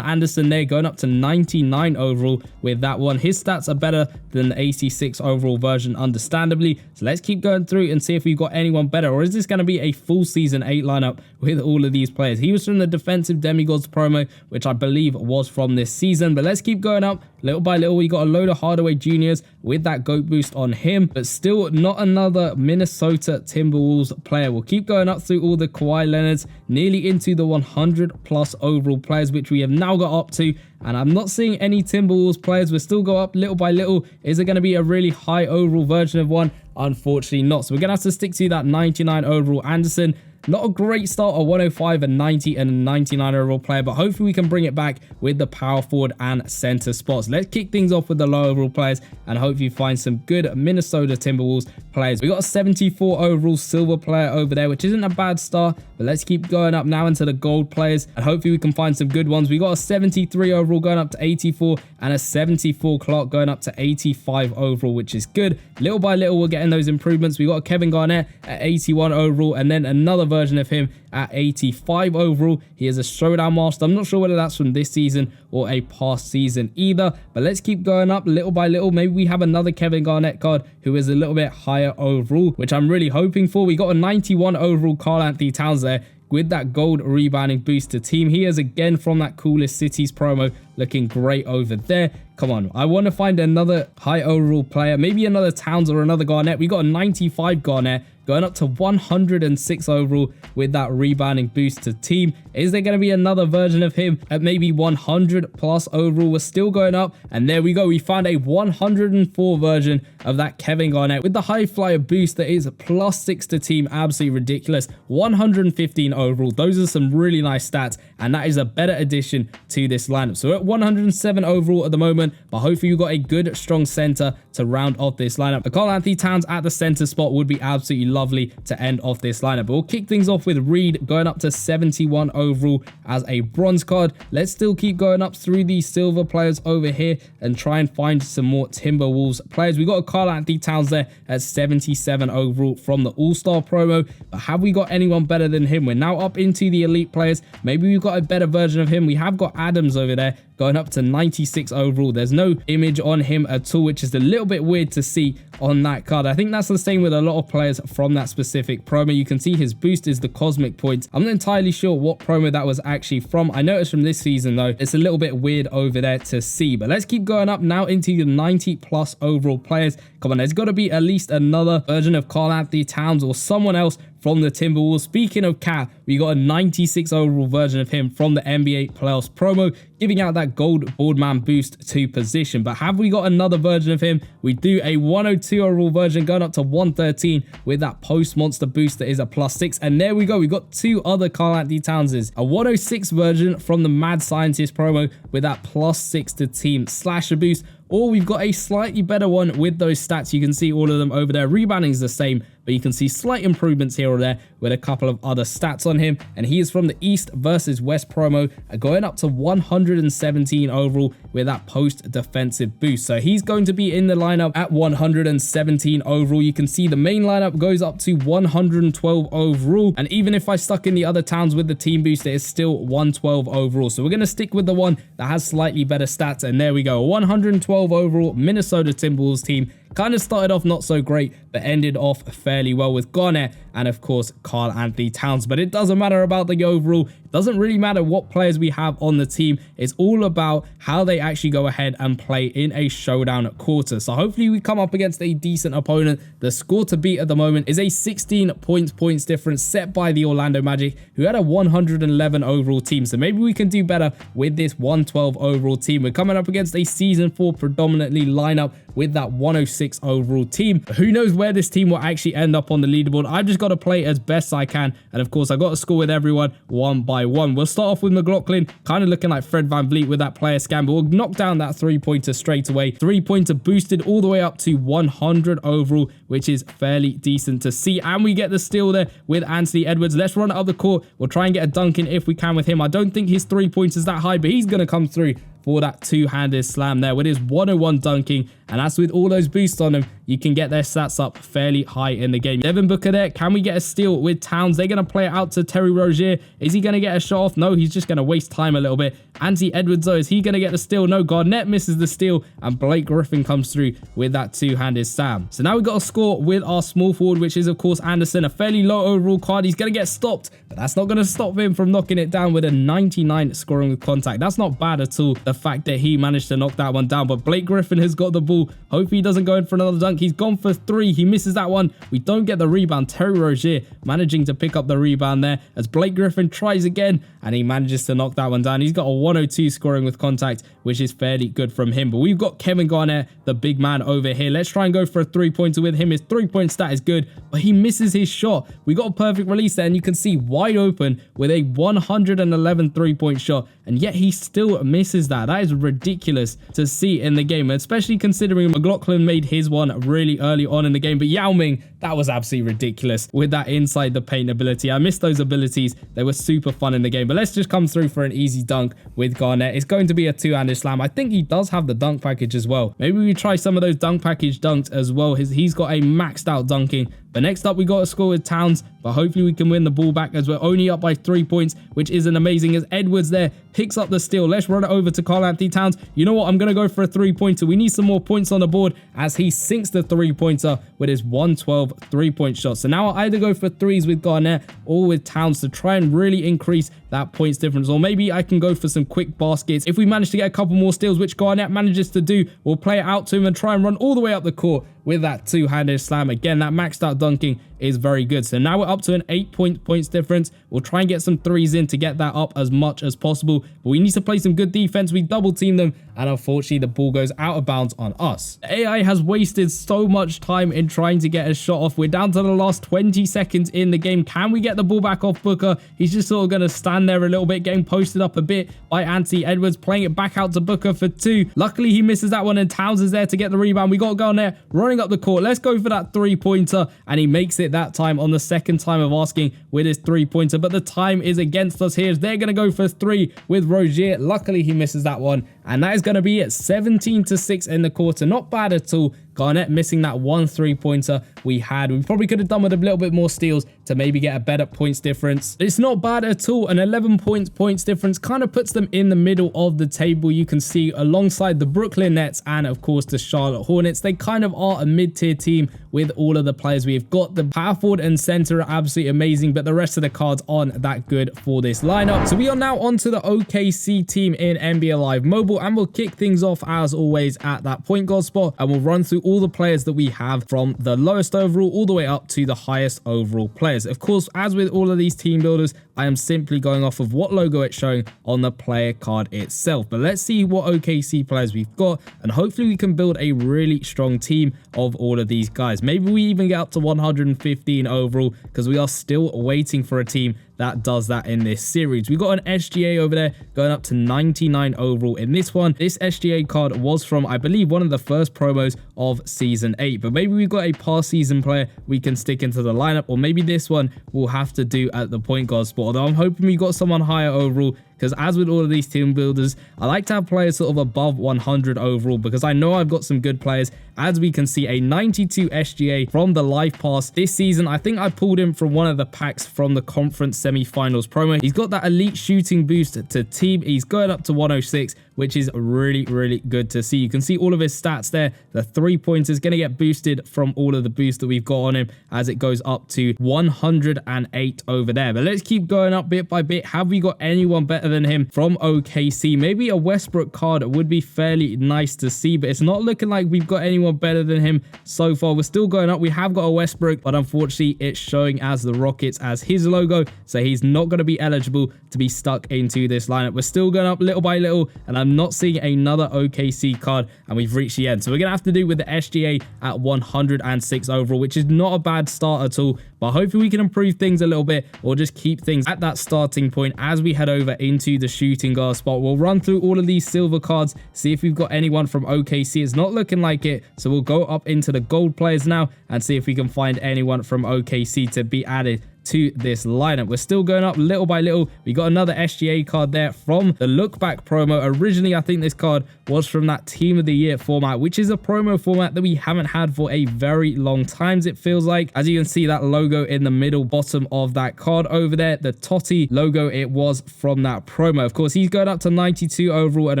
Anderson there going up to 99 overall with that one. His stats are better than the 86 overall version, understandably. So let's keep going through and see if we've got anyone better, or is this going to be a full season 8 lineup with all of these players? He was from the Defensive Demigods promo, which I believe was from this season. But let's keep going up little by little. We got a load of Hardaway Juniors with that GOAT boost on him, but still not another Minnesota Timberwolves player. We'll keep going up through all the Kawhi Leonards, nearly into the 100 plus overall players, which we have now got up to, and I'm not seeing any Timberwolves players. We'll still go up little by little. Is there going to be a really high overall version of one? Unfortunately not. So we're going to have to stick to that 99 overall Anderson. Not a great start, a 105, a 90, and a 99 overall player, but hopefully we can bring it back with the power forward and center spots. Let's kick things off with the low overall players and hopefully find some good Minnesota Timberwolves players. We got a 74 overall silver player over there, which isn't a bad start, but let's keep going up now into the gold players and hopefully we can find some good ones. We got a 73 overall going up to 84 and a 74 Clark going up to 85 overall, which is good. Little by little, we're getting those improvements. We got a Kevin Garnett at 81 overall and then another version of him at 85 overall. He is a showdown master. I'm not sure whether that's from this season or a past season either, but let's keep going up little by little. Maybe we have another Kevin Garnett card who is a little bit higher overall, which I'm really hoping for. We got a 91 overall Karl Anthony Towns there with that gold rebounding boost to team. He is again from that Coolest Cities promo, looking great over there. Come on, I want to find another high overall player, maybe another Towns or another Garnett. We got a 95 Garnett going up to 106 overall with that rebounding boost to team. Is there going to be another version of him at maybe 100 plus overall? We're still going up, and there we go. We found a 104 version of that Kevin Garnett with the high flyer boost that is +6 to team. Absolutely ridiculous. 115 overall. Those are some really nice stats, and that is a better addition to this lineup. So we're at 107 overall at the moment, but hopefully you've got a good, strong center to round off this lineup. A Karl-Anthony Towns at the center spot would be absolutely lovely to end off this lineup. But we'll kick things off with Reed going up to 71 overall as a bronze card. Let's still keep going up through these silver players over here and try and find some more Timberwolves players. We got a Karl-Anthony Towns there at 77 overall from the All-Star promo, but have we got anyone better than him? We're now up into the elite players. Maybe we've got a better version of him. We have got Adams over there going up to 96 overall. There's no image on him at all, which is a little bit weird to see on that card. I think that's the same with a lot of players from that specific promo. You can see his boost is the cosmic points. I'm not entirely sure what promo that was actually from. I noticed from this season though, it's a little bit weird over there to see, but let's keep going up now into the 90 plus overall players. Come on, there's got to be at least another version of Karl-Anthony Towns or someone else from the Timberwolves. Speaking of Cat, we got a 96 overall version of him from the NBA playoffs promo, giving out that gold boardman boost to position. But have we got another version of him? We do. A 102 overall version going up to 113 with that post monster boost that is a +6. And there we go. We got two other Karl-Anthony Townses. A 106 version from the Mad Scientist promo with that +6 to team slasher boost. Or we've got a slightly better one with those stats. You can see all of them over there. Rebounding is the same, but you can see slight improvements here or there with a couple of other stats on him. And he is from the East versus West promo, going up to 117 overall with that post defensive boost. So he's going to be in the lineup at 117 overall. You can see the main lineup goes up to 112 overall. And even if I stuck in the other towns with the team boost, it is still 112 overall. So we're going to stick with the one that has slightly better stats. And there we go, 112 overall Minnesota Timberwolves team. Kind of started off not so great, but ended off fairly well with Garnett and of course Karl-Anthony Towns. But it doesn't matter about the overall. It doesn't really matter what players we have on the team. It's all about how they actually go ahead and play in a showdown quarter. So hopefully we come up against a decent opponent. The score to beat at the moment is a 16 points difference set by the Orlando Magic, who had a 111 overall team. So maybe we can do better with this 112 overall team. We're coming up against a season 4 predominantly lineup with that 106 overall team. Who knows where this team will actually end up on the leaderboard. I've just got to play as best I can, and of course I got to score with everyone one by one. We'll start off with McLaughlin, kind of looking like Fred VanVleet with that player scan, but we'll knock down that 3-pointer straight away. 3-pointer boosted all the way up to 100 overall, which is fairly decent to see. And we get the steal there with Anthony Edwards. Let's run it up the court. We'll try and get a dunk in if we can with him. I don't think his 3-pointer is that high, but he's going to come through for that two-handed slam there with his 101 dunking. And that's with all those boosts on him, you can get their stats up fairly high in the game. Devin Booker there. Can we get a steal with Towns? They're going to play it out to Terry Rozier. Is he going to get a shot off? No, he's just going to waste time a little bit. Anthony Edwards though, is he going to get the steal? No, Garnett misses the steal and Blake Griffin comes through with that two-handed slam. So now we've got a score with our small forward, which is of course Anderson. A fairly low overall card. He's going to get stopped, but that's not going to stop him from knocking it down with a 99 scoring with contact. That's not bad at all, the fact that he managed to knock that one down. But Blake Griffin has got the ball. Hopefully he doesn't go in for another dunk. He's gone for 3. He misses that one. We don't get the rebound. Terry Rozier managing to pick up the rebound there as Blake Griffin tries again and he manages to knock that one down. He's got a 102 scoring with contact, which is fairly good from him. But we've got Kevin Garnett, the big man over here. Let's try and go for a 3-pointer with him. His 3-point stat is good, but he misses his shot. We got a perfect release there and you can see wide open with a 111 3-point shot, and yet he still misses that. That is ridiculous to see in the game, especially considering McLaughlin made his one really early on in the game. But Yao Ming, that was absolutely ridiculous with that inside the paint ability. I missed those abilities. They were super fun in the game. But let's just come through for an easy dunk with Garnett. It's going to be a two-handed slam. I think he does have the dunk package as well. Maybe we try some of those dunk package dunks as well. He's got a maxed out dunking. But next up, we got a score with Towns, but hopefully we can win the ball back as we're only up by 3 points, which isn't amazing as Edwards there picks up the steal. Let's run it over to Karl-Anthony Towns. You know what? I'm going to go for a 3-pointer. We need some more points on the board as he sinks the 3-pointer with his 112 3-point shot. So now I'll either go for 3s with Garnett or with Towns to try and really increase that points difference. Or maybe I can go for some quick baskets. If we manage to get a couple more steals, which Garnett manages to do, we'll play it out to him and try and run all the way up the court with that two-handed slam. Again, that maxed out dunking is very good. So now we're up to an 8 points difference. We'll try and get some threes in to get that up as much as possible, but we need to play some good defense. We double team them, and unfortunately the ball goes out of bounds on us. The AI has wasted so much time in trying to get a shot off. We're down to the last 20 seconds in the game. Can we get the ball back off Booker? He's just sort of going to stand there a little bit, getting posted up a bit by Anthony Edwards, playing it back out to Booker for 2. Luckily he misses that one, and Towns is there to get the rebound. We got to go on there, running up the court. Let's go for that 3-pointer, and he makes it that time on the second time of asking with his 3-pointer, but the time is against us here. They're going to go for 3 with Rozier. Luckily he misses that one, and that is going to be it. 17-6 in the quarter. Not bad at all. Garnett missing that 1 3-pointer we had. We probably could have done with a little bit more steals to maybe get a better points difference. It's not bad at all. An 11 points difference kind of puts them in the middle of the table. You can see alongside the Brooklyn Nets and of course the Charlotte Hornets, they kind of are a mid-tier team with all of the players we've got. The power forward and center are absolutely amazing, but the rest of the cards aren't that good for this lineup. So we are now onto the OKC team in NBA Live Mobile, and we'll kick things off as always at that point guard spot, and we'll run through all the players that we have from the lowest overall all the way up to the highest overall players. Of course, as with all of these team builders, I am simply going off of what logo it's showing on the player card itself. But let's see what OKC players we've got, and hopefully we can build a really strong team of all of these guys. Maybe we even get up to 115 overall, because we are still waiting for a team that does that in this series. We got an SGA over there going up to 99 overall in this one. This SGA card was from, I believe, one of the first promos of season 8, but maybe we've got a past season player we can stick into the lineup, or maybe this one we'll have to do at the point guard spot, although I'm hoping we got someone higher overall, because as with all of these team builders, I like to have players sort of above 100 overall, because I know I've got some good players. As we can see, a 92 SGA from the live pass this season. I think I pulled him from one of the packs from the conference semi-finals promo. He's got that elite shooting boost to team. He's going up to 106, which is really good to see. You can see all of his stats there. The 3-pointers going to get boosted from all of the boost that we've got on him as it goes up to 108 over there. But let's keep going up bit by bit. Have we got anyone better than him from OKC? Maybe a Westbrook card would be fairly nice to see, but it's not looking like we've got anyone better than him so far. We're still going up. We have got a Westbrook, but unfortunately it's showing as the Rockets as his logo, so he's not going to be eligible to be stuck into this lineup. We're still going up little by little, and I'm not seeing another OKC card, and we've reached the end. So we're going to have to do with the SGA at 106 overall, which is not a bad start at all, but hopefully we can improve things a little bit, or just keep things at that starting point as we head over into the shooting guard spot. We'll run through all of these silver cards, see if we've got anyone from OKC. It's not looking like it, so we'll go up into the gold players now and see if we can find anyone from OKC to be added to this lineup. We're still going up little by little. We got another SGA card there from the look back promo. Originally, I think this card was from that team of the year format, which is a promo format that we haven't had for a very long time, it feels like. As you can see, that logo in the middle bottom of that card over there, the Totti logo, it was from that promo. Of course, he's going up to 92 overall, and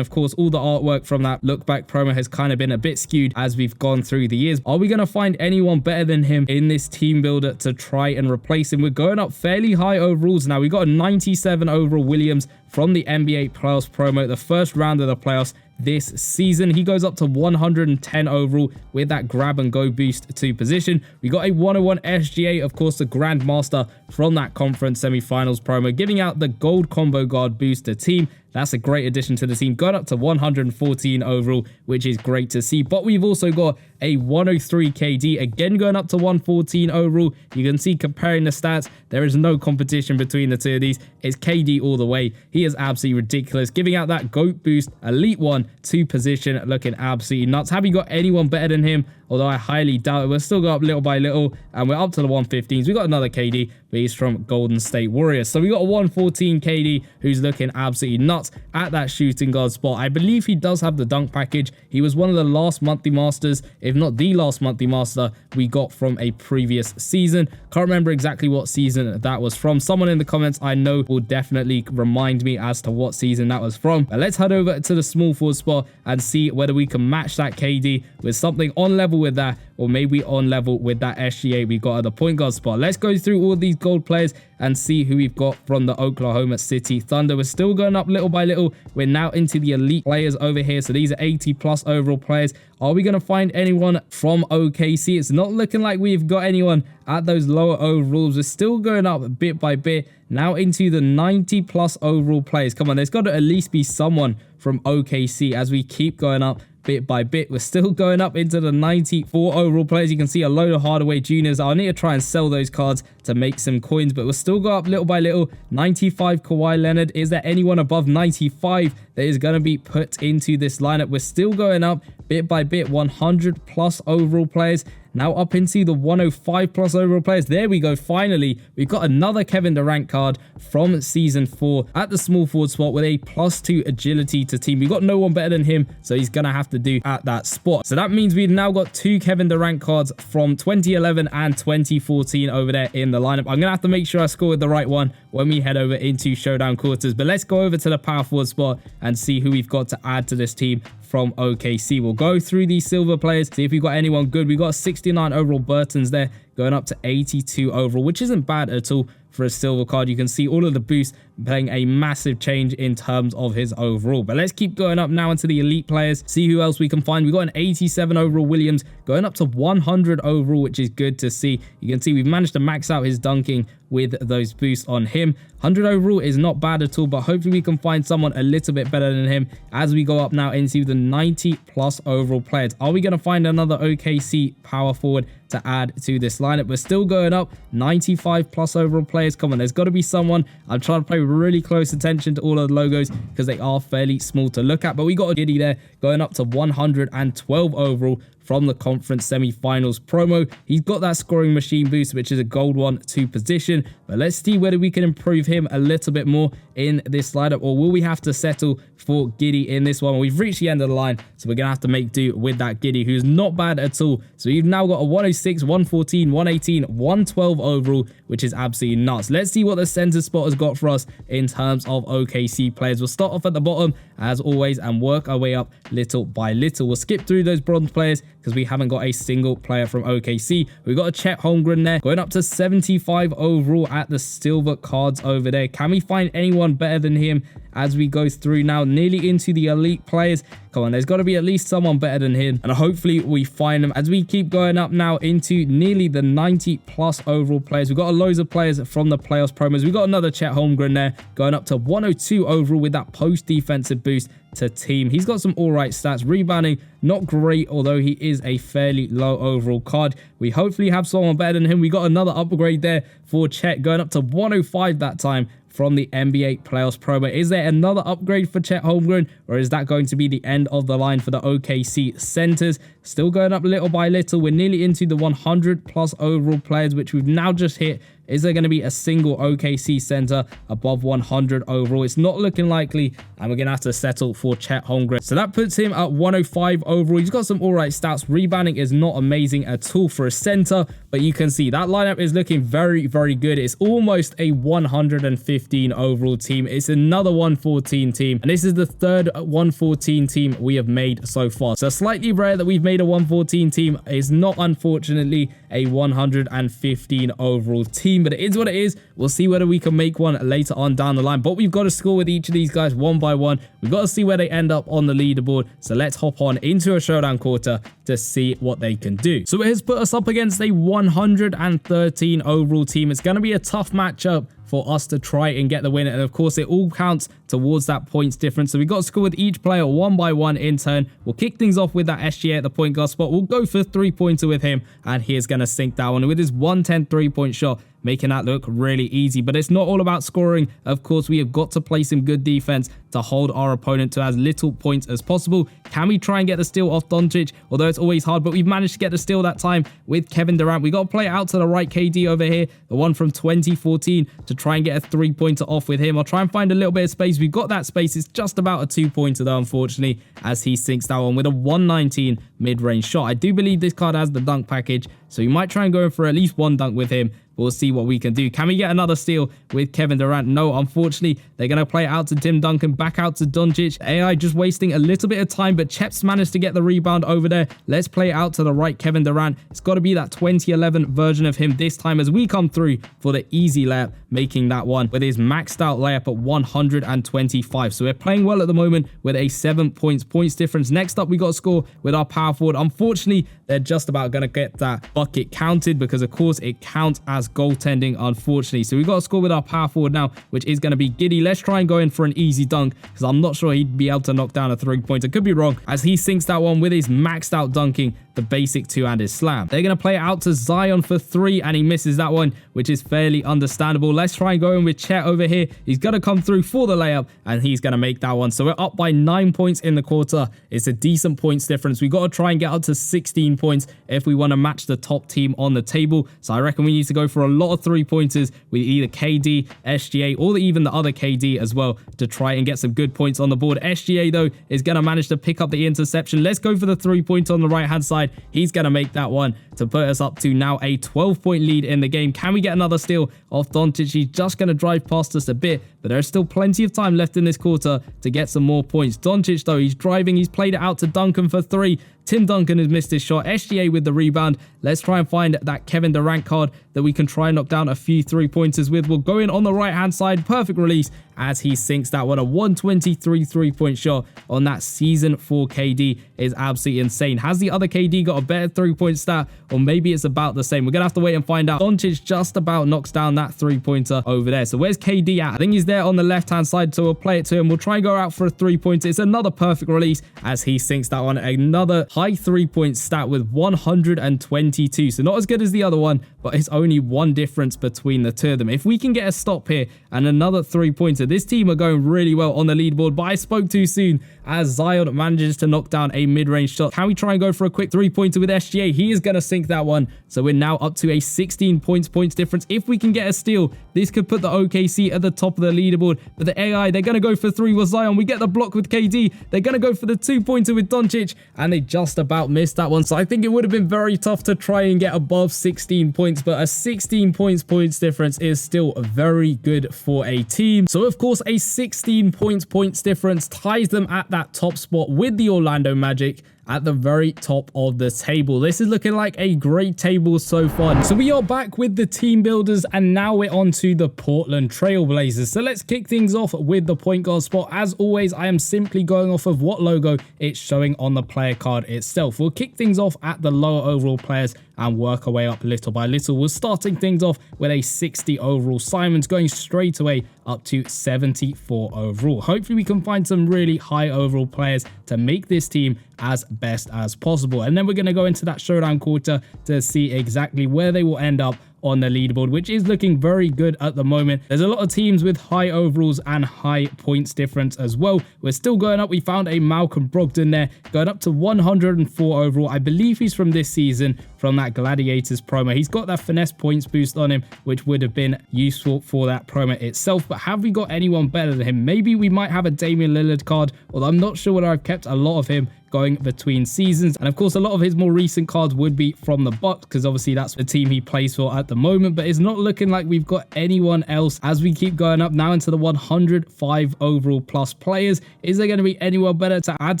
of course all the artwork from that look back promo has kind of been a bit skewed as we've gone through the years. Are we going to find anyone better than him in this team builder to try and replace him? We're going up fairly high overalls now. We got a 97 overall Williams from the NBA playoffs promo, the first round of the playoffs this season. He goes up to 110 overall with that grab and go boost to position. We got a 101 SGA, of course, the Grandmaster from that conference semifinals promo, giving out the gold combo guard boost to team. That's a great addition to the team. Got up to 114 overall, which is great to see. But we've also got a 103 KD, again going up to 114 overall. You can see, comparing the stats, there is no competition between the two of these. It's KD all the way. He is absolutely ridiculous, giving out that GOAT boost, elite one to position, looking absolutely nuts. Have you got anyone better than him? Although I highly doubt it. We'll still go up little by little, and we're up to the 115s. We got another KD, but he's from Golden State Warriors. So we got a 114 KD who's looking absolutely nuts at that shooting guard spot. I believe he does have the dunk package. He was one of the last monthly masters, if not the last monthly master we got from a previous season. Can't remember exactly what season that was from. Someone in the comments I know will definitely remind me as to what season that was from. But let's head over to the small forward spot and see whether we can match that KD with something on level level with that, or maybe on level with that SGA we got at the point guard spot. Let's go through all these gold players and see who we've got from the Oklahoma City Thunder. We're still going up little by little. We're now into the elite players over here. So these are 80 plus overall players. Are we going to find anyone from OKC? It's not looking like we've got anyone at those lower overalls. We're still going up bit by bit. Now into the 90 plus overall players. Come on, there's got to at least be someone from OKC as we keep going up bit by bit. We're still going up into the 94 overall players. You can see a load of Hardaway Juniors. I'll need to try and sell those cards to make some coins, but we'll still go up little by little. 95 Kawhi Leonard. Is there anyone above 95 that is going to be put into this lineup? We're still going up bit by bit. 100 plus overall players. Now up into the 105 plus overall players. There we go. Finally, we've got another Kevin Durant card from season 4 at the small forward spot with a +2 agility to team. We've got no one better than him, so he's going to have to do at that spot. So that means we've now got 2 Kevin Durant cards from 2011 and 2014 over there in the lineup. I'm going to have to make sure I scored the right one when we head over into showdown quarters. But let's go over to the power forward spot and see who we've got to add to this team from OKC. We'll go through these silver players, see if we've got anyone good. We've got 69 overall Burtons there, going up to 82 overall, which isn't bad at all for a silver card. You can see all of the boosts playing a massive change in terms of his overall. But let's keep going up now into the elite players, see who else we can find. We've got an 87 overall Williams going up to 100 overall, which is good to see. You can see we've managed to max out his dunking with those boosts on him. 100 overall is not bad at all, but hopefully we can find someone a little bit better than him as we go up now into the 90 plus overall players. Are we going to find another OKC power forward to add to this lineup? We're still going up 95 plus overall players. Come on, there's got to be someone. I'm trying to pay really close attention to all of the logos because they are fairly small to look at, but we got a Giddy there going up to 112 overall from the conference semi-finals promo. He's got that scoring machine boost, which is a gold one to position, but let's see whether we can improve him a little bit more in this lineup, or will we have to settle for Giddy in this one? We've reached the end of the line, so we're gonna have to make do with that Giddy, who's not bad at all. So you've now got a 106, 114, 118, 112 overall, which is absolutely nuts. Let's see what the center spot has got for us in terms of OKC players. We'll start off at the bottom as always and work our way up little by little. We'll skip through those bronze players because we haven't got a single player from OKC. We've got a Chet Holmgren there going up to 75 overall at the silver cards over there. Can we find anyone better than him as we go through now nearly into the elite players? Come on, there's got to be at least someone better than him, and hopefully we find them as we keep going up now into nearly the 90 plus overall players. We've got loads of players from the playoffs promos. We've got another Chet Holmgren there going up to 102 overall with that post defensive boost to team. He's got some all right stats. Rebounding, not great, although he is a fairly low overall card. We hopefully have someone better than him. We got another upgrade there for Chet going up to 105 that time from the NBA playoffs promo. Is there another upgrade for Chet Holmgren, or is that going to be the end of the line for the OKC centers? Still going up little by little. We're nearly into the 100 plus overall players, which we've now just hit. Is there going to be a single OKC center above 100 overall? It's not looking likely, and we're going to have to settle for Chet Holmgren. So that puts him at 105 overall. He's got some all right stats. Rebounding is not amazing at all for a center, but you can see that lineup is looking very, very good. It's almost a 115 overall team. It's another 114 team, and this is the third 114 team we have made so far. So slightly rare that we've made a 114 team. It's not, unfortunately, a 115 overall team, but it is what it is. We'll see whether we can make one later on down the line, but we've got to score with each of these guys one by one. We've got to see where they end up on the leaderboard, so let's hop on into a showdown quarter to see what they can do. So it has put us up against a 113 overall team. It's going to be a tough matchup for us to try and get the win, and of course it all counts towards that points difference. So we've got to score with each player one by one in turn. We'll kick things off with that SGA at the point guard spot. We'll go for 3-pointer with him, and he's going to sink that one with his 110 3-point shot, making that look really easy. But it's not all about scoring. Of course, we have got to play some good defense to hold our opponent to as little points as possible. Can we try and get the steal off Doncic? Although it's always hard, but we've managed to get the steal that time with Kevin Durant. We got to play it out to the right KD over here, the one from 2014, to try and get a 3-pointer off with him. I'll try and find a little bit of space. We've got that space. It's just about a 2-pointer though, unfortunately, as he sinks that one with a 119 mid-range shot. I do believe this card has the dunk package, so we might try and go in for at least one dunk with him, We'll see what we can do. Can we get another steal with Kevin Durant? No, unfortunately, they're going to play it out to Tim Duncan, back out to Doncic. AI just wasting a little bit of time, but Chep's managed to get the rebound over there. Let's play it out to the right, Kevin Durant. It's got to be that 2011 version of him this time as we come through for the easy layup, making that one with his maxed out layup at 125. So we're playing well at the moment with a 7 points difference. Next up, we got to score with our power forward. Unfortunately, they're just about going to get that bucket counted because, of course, it counts as goaltending, unfortunately. So we got to score with our power forward now, which is going to be Giddy. Let's try and go in for an easy dunk because I'm not sure he'd be able to knock down a three-pointer. Could be wrong as he sinks that one with his maxed out dunking, the basic two-handed slam. They're going to play it out to Zion for three, and he misses that one, which is fairly understandable. Let's try and go in with Chet over here. He's going to come through for the layup, and he's going to make that one. So we're up by 9 points in the quarter. It's a decent points difference. We got to try and get up to 16 points if we want to match the top team on the table. So I reckon we need to go for a lot of three-pointers with either KD, SGA, or even the other KD as well to try and get some good points on the board. SGA, though, is going to manage to pick up the interception. Let's go for the three-pointer on the right-hand side. He's going to make that one to put us up to now a 12-point lead in the game. Can we get another steal off Doncic? He's just going to drive past us a bit, but there's still plenty of time left in this quarter to get some more points. Doncic, though, he's driving. He's played it out to Duncan for three. Tim Duncan has missed his shot. SGA with the rebound. Let's try and find that Kevin Durant card that we can try and knock down a few three-pointers with. We'll go in on the right-hand side. Perfect release as he sinks that one. A 123 three-point shot on that season 4 KD is absolutely insane. Has the other KD got a better three-point stat, or maybe it's about the same? We're going to have to wait and find out. Doncic just about knocks down that three-pointer over there. So where's KD at? I think he's there on the left-hand side, so we'll play it to him. We'll try and go out for a three-pointer. It's another perfect release as he sinks that one. Another high three-point stat with 122. So not as good as the other one, but it's only one difference between the two of them. If we can get a stop here and another three-pointer, this team are going really well on the leaderboard, but I spoke too soon as Zion manages to knock down a mid-range shot. Can we try and go for a quick three-pointer with SGA? He is going to sink that one. So we're now up to a 16 points difference. If we can get a steal, this could put the OKC at the top of the leaderboard. But the AI, they're going to go for three with Zion. We get the block with KD. They're going to go for the two-pointer with Doncic, and they just about missed that one. So I think it would have been very tough to try and get above 16 points, but a 16 points difference is still very good for a team. So of course, a 16 points difference ties them at that top spot with the Orlando Magic at the very top of the table. This is looking like a great table so far. So we are back with the team builders, and now we're on to the Portland Trail Blazers. So let's kick things off with the point guard spot. As always, I am simply going off of what logo it's showing on the player card itself. We'll kick things off at the lower overall players and work our way up little by little. We're starting things off with a 60 overall Simons, going straight away up to 74 overall. Hopefully we can find some really high overall players to make this team as best as possible. And then we're going to go into that showdown quarter to see exactly where they will end up on the leaderboard, which is looking very good at the moment. There's a lot of teams with high overalls and high points difference as well. We're still going up. We found a Malcolm Brogdon there, going up to 104 overall. I believe he's from this season, from that Gladiators promo. He's got that finesse points boost on him, which would have been useful for that promo itself. But have we got anyone better than him? Maybe we might have a Damian Lillard card, although I'm not sure whether I've kept a lot of him going between seasons. And of course, a lot of his more recent cards would be from the Bucks, because obviously that's the team he plays for at the moment. But it's not looking like we've got anyone else as we keep going up now into the 105 overall plus players. Is there going to be anyone better to add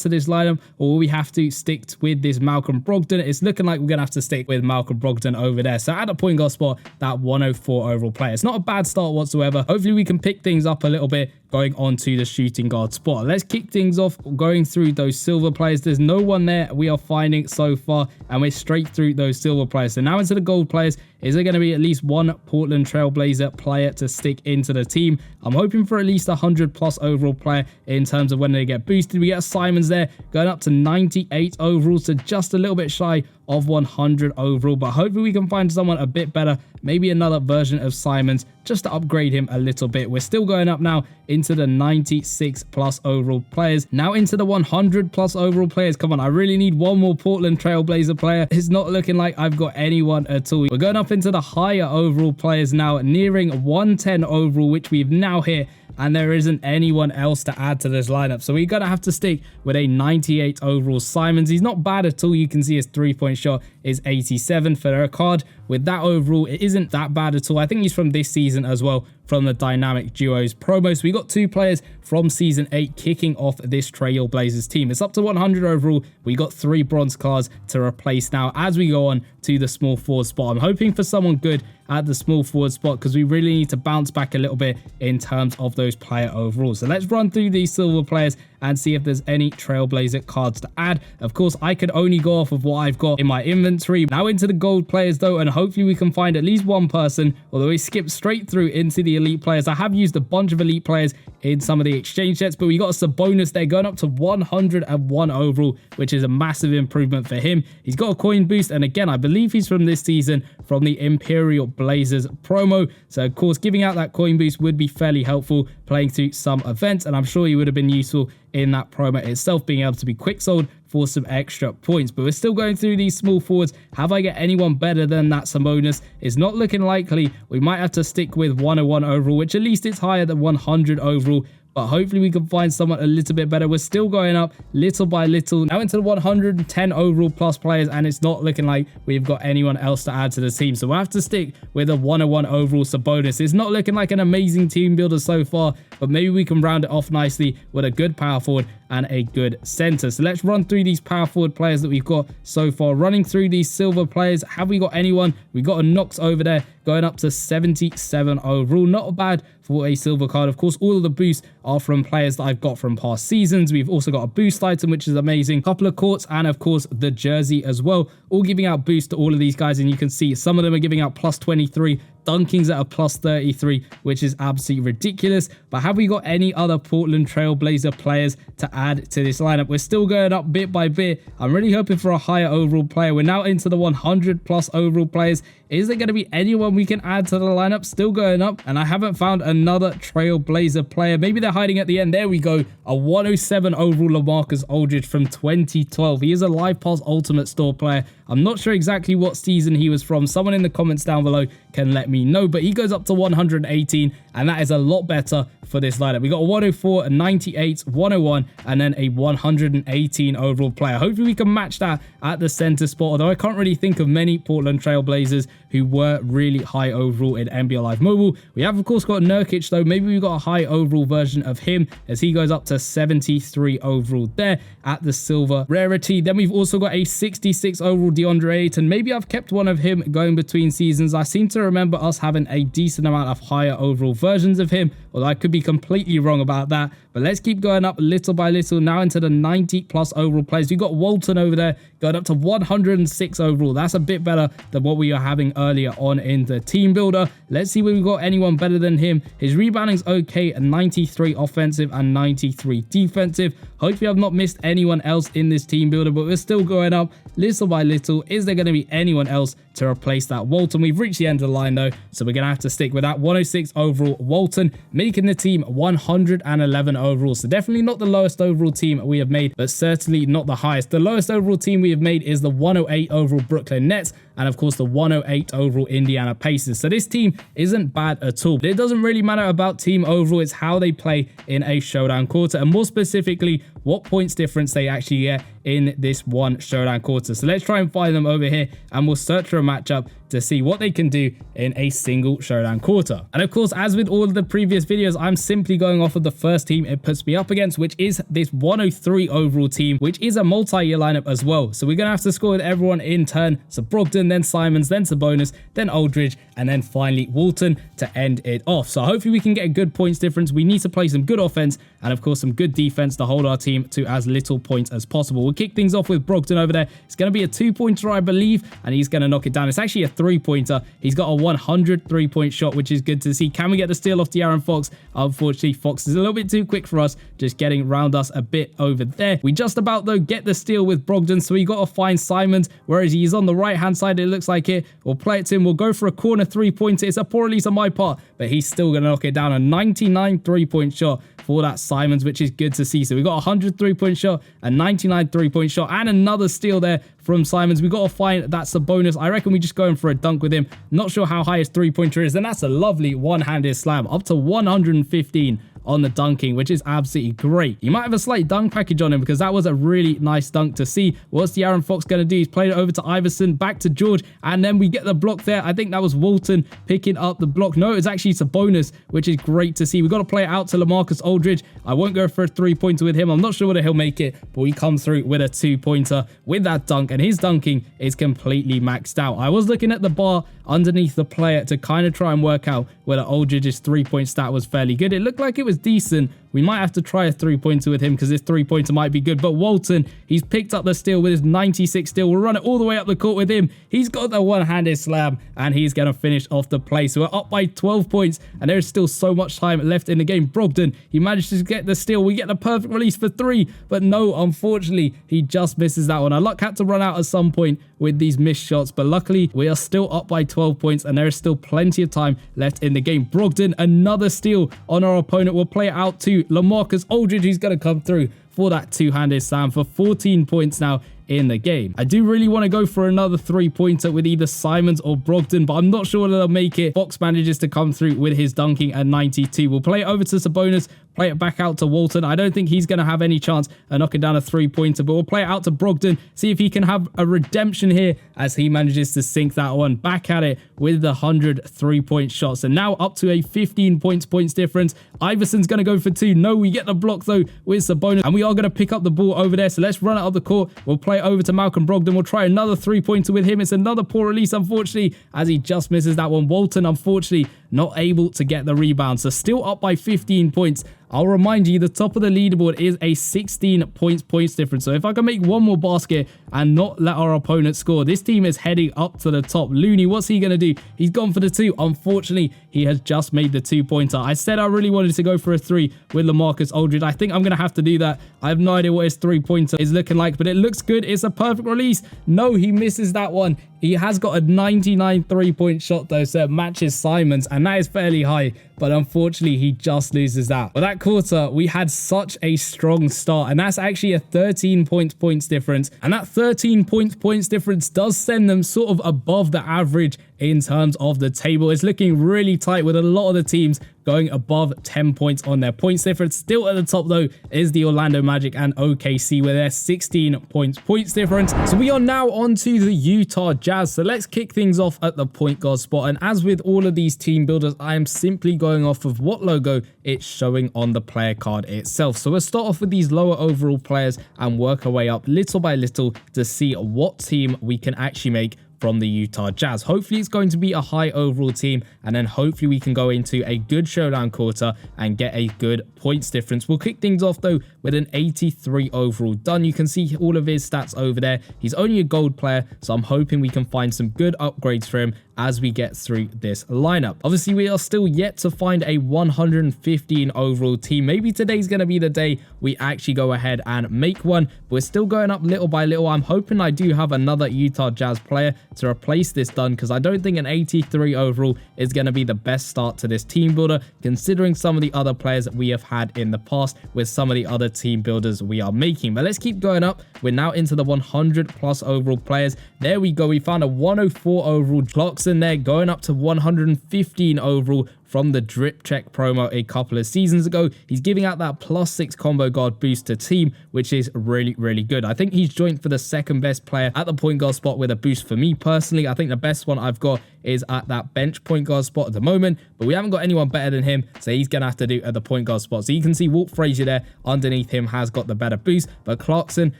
to this lineup, or will we have to stick with this Malcolm Brogdon? It's looking like we're going to have to stick with Malcolm Brogdon over there. So at the point guard spot, that 104 overall player. It's not a bad start whatsoever. Hopefully we can pick things up a little bit going on to the shooting guard spot. Let's kick things off going through those silver players. There's no one there we are finding so far, and we're straight through those silver players. So now into the gold players. Is there going to be at least one Portland Trailblazer player to stick into the team? I'm hoping for at least 100 plus overall player in terms of when they get boosted. We get Simons there going up to 98 overall, so just a little bit shy of 100 overall, but hopefully we can find someone a bit better, maybe another version of Simons, just to upgrade him a little bit. We're still going up now into the 96 plus overall players, now into the 100 plus overall players. Come on, I really need one more Portland Trailblazer player. It's not looking like I've got anyone at all. We're going up into the higher overall players now, nearing 110 overall, which we've now hit. and there isn't anyone else to add to this lineup. So we're going to have to stick with a 98 overall Simons. He's not bad at all. You can see his 3-point shot is 87 for a card. With that overall, it isn't that bad at all. I think he's from this season as well, from the Dynamic Duos promo. So we got 2 players from Season 8 kicking off this Trailblazers team. It's up to 100 overall. We got 3 bronze cards to replace now as we go on to the small forward spot. I'm hoping for someone good at the small forward spot because we really need to bounce back a little bit in terms of those player overalls. So let's run through these silver players and see if there's any Trailblazer cards to add. Of course, I could only go off of what I've got in my inventory. Now into the gold players though, and hopefully we can find at least one person, although we skipped straight through into the elite players. I have used a bunch of elite players in some of the exchange sets, but we got a bonus there going up to 101 overall, which is a massive improvement for him. He's got a coin boost, and again, I believe he's from this season from the Imperial Blazers promo. So of course, giving out that coin boost would be fairly helpful playing through some events, and I'm sure he would have been useful in that promo itself, being able to be quick sold for some extra points. But we're still going through these small forwards. Have I get anyone better than that Sabonis? It's not looking likely. We might have to stick with 101 overall, which at least it's higher than 100 overall. But hopefully we can find someone a little bit better. We're still going up little by little. Now into the 110 overall plus players, and it's not looking like we've got anyone else to add to the team. So we'll have to stick with a 101 overall Sabonis. It's not looking like an amazing team builder so far, but maybe we can round it off nicely with a good power forward and a good center. So let's run through these power forward players that we've got so far. Running through these silver players, have we got anyone? We got a Knox over there going up to 77 overall. Not bad for a silver card. Of course, all of the boosts are from players that I've got from past seasons. We've also got a boost item, which is amazing. Couple of courts, and of course the jersey as well, all giving out boosts to all of these guys. And you can see some of them are giving out plus 23, Dunkings at a plus 33, which is absolutely ridiculous. But have we got any other Portland Trailblazer players to add to this lineup? We're still going up bit by bit. I'm really hoping for a higher overall player. We're now into the 100 plus overall players. Is there going to be anyone we can add to the lineup? Still going up, and I haven't found another Trailblazer player. Maybe they're hiding at the end. There we go. A 107 overall LaMarcus Aldridge from 2012. He is a Live Pass Ultimate Store player. I'm not sure exactly what season he was from. Someone in the comments down below can let me know, but he goes up to 118, and that is a lot better for this lineup. We got a 104, a 98, 101, and then a 118 overall player. Hopefully we can match that at the center spot, although I can't really think of many Portland Trailblazers who were really high overall in NBA Live Mobile. We have, of course, got Nurkic, though. Maybe we've got a high overall version of him, as he goes up to 73 overall there at the silver rarity. Then we've also got a 66 overall DeAndre Ayton. Maybe I've kept one of him going between seasons. I seem to remember us having a decent amount of higher overall versions of him, although I could be completely wrong about that. But let's keep going up little by little. Now into the 90 plus overall players. We've got Walton over there going up to 106 overall. That's a bit better than what we were having earlier on in the team builder. Let's see whether we've got anyone better than him. His rebounding's okay, a 93 offensive and 93 defensive. Hopefully I've not missed anyone else in this team builder, but we're still going up little by little. Is there going to be anyone else to replace that Walton? We've reached the end of the line though, so we're going to have to stick with that 106 overall Walton, making the team 111 overall. So definitely not the lowest overall team we have made, but certainly not the highest. The lowest overall team we have made is the 108 overall Brooklyn Nets, and of course the 108 overall Indiana Pacers. So this team isn't bad at all. But it doesn't really matter about team overall, it's how they play in a showdown quarter, and more specifically what points difference they actually get in this one showdown quarter. So let's try and find them over here, and we'll search for a matchup to see what they can do in a single showdown quarter. And of course, as with all of the previous videos, I'm simply going off of the first team it puts me up against, which is this 103 overall team, which is a multi-year lineup as well. So we're going to have to score with everyone in turn. So Brogdon, then Simons, then Sabonis, then Aldridge, and then finally Walton to end it off. So hopefully we can get a good points difference. We need to play some good offense and of course some good defense to hold our team to as little points as possible. We'll kick things off with Brogdon over there. It's going to be a 2-pointer, I believe, and he's going to knock it down. It's actually a 3-pointer. He's got a 100 3-point shot, which is good to see. Can we get the steal off De'Aaron Fox? Unfortunately, Fox is a little bit too quick for us, just getting around us a bit over there. We just about, though, get the steal with Brogdon, so we got to find Simons. Whereas he's on the right-hand side, it looks like it. We'll play it to him. We'll go for a corner 3-pointer. It's a poor release on my part, but he's still going to knock it down. A 99 3-point shot for that Simons, which is good to see. So we got a 100 3-point shot, a 99 3-point shot, and another steal there from Simons. We got to find that Sabonis. I reckon we just go in for a dunk with him. Not sure how high his three-pointer is. And that's a lovely one-handed slam, up to 115 on the dunking, which is absolutely great. You might have a slight dunk package on him because that was a really nice dunk to see. What's the Aaron Fox going to do? He's played it over to Iverson, back to George, and then we get the block there. I think that was Walton picking up the block. No, it's actually Sabonis, which is great to see. We've got to play it out to LaMarcus Aldridge. I won't go for a three-pointer with him. I'm not sure whether he'll make it, but we come through with a two-pointer with that dunk, and his dunking is completely maxed out. I was looking at the bar underneath the player to kind of try and work out whether Aldridge's three-point stat was fairly good. It looked like it was decent. We might have to try a three-pointer with him because his three-pointer might be good. But Walton, he's picked up the steal with his 96 steal. We'll run it all the way up the court with him. He's got the one-handed slam, and he's going to finish off the play. So we're up by 12 points, and there is still so much time left in the game. Brogdon, he managed to get the steal. We get the perfect release for three, but no, unfortunately, he just misses that one. Our luck had to run out at some point with these missed shots, but luckily, we are still up by 12 points, and there is still plenty of time left in the game. Brogdon, another steal on our opponent. We'll play it out to LaMarcus Aldridge. He's going to come through for that two-handed slam for 14 points now in the game. I do really want to go for another three-pointer with either Simons or Brogdon, but I'm not sure whether they'll make it. Fox manages to come through with his dunking at 92. We'll play it over to Sabonis, play it back out to Walton. I don't think he's going to have any chance of knocking down a three-pointer, but we'll play it out to Brogdon, see if he can have a redemption here as he manages to sink that one. Back at it with the 100 three-point shots, and now up to a 15 points difference. Iverson's going to go for two. No, we get the block though with Sabonis, and we are going to pick up the ball over there, so let's run it up the court. We'll play it over to Malcolm Brogdon. We'll try another three-pointer with him. It's another poor release, unfortunately, as he just misses that one. Walton, unfortunately, not able to get the rebound, so still up by 15 points. I'll remind you, the top of the leaderboard is a 16 points difference. So if I can make one more basket and not let our opponent score, this team is heading up to the top. Looney, what's he going to do? He's gone for the two. Unfortunately, he has just made the two-pointer. I said I really wanted to go for a three with LaMarcus Aldridge. I think I'm going to have to do that. I have no idea what his three-pointer is looking like, but it looks good. It's a perfect release. No, he misses that one. He has got a 99 three-point shot though, so it matches Simons, and that is fairly high, but unfortunately he just loses that. But that quarter, we had such a strong start, and that's actually a 13 points difference, and that 13 points difference does send them sort of above the average in terms of the table. It's looking really tight with a lot of the teams going above 10 points on their points difference. Still at the top though is the Orlando Magic and OKC with their 16 points difference. So we are now on to the Utah Jazz. So let's kick things off at the point guard spot, and as with all of these team builders, I am simply going off of what logo it's showing on the player card itself. So we'll start off with these lower overall players and work our way up little by little to see what team we can actually make from the Utah Jazz. Hopefully it's going to be a high overall team, and then hopefully we can go into a good showdown quarter and get a good points difference. We'll kick things off though with an 83 overall done. You can see all of his stats over there. He's only a gold player, so I'm hoping we can find some good upgrades for him as we get through this lineup. Obviously, we are still yet to find a 115 overall team. Maybe today's going to be the day we actually go ahead and make one. We're still going up little by little. I'm hoping I do have another Utah Jazz player to replace this done, because I don't think an 83 overall is going to be the best start to this team builder, considering some of the other players that we have had in the past with some of the other team builders we are making. But let's keep going up. We're now into the 100 plus overall players. There we go. We found a 104 overall Clocks in there, going up to 115 overall from the drip check promo a couple of seasons ago. He's giving out that +6 combo guard boost to team, which is really good. I think he's joined for the second best player at the point guard spot with a boost for me personally. I think the best one I've got is at that bench point guard spot at the moment, but we haven't got anyone better than him, so he's gonna have to do at the point guard spot. So you can see Walt Frazier there underneath him has got the better boost, but Clarkson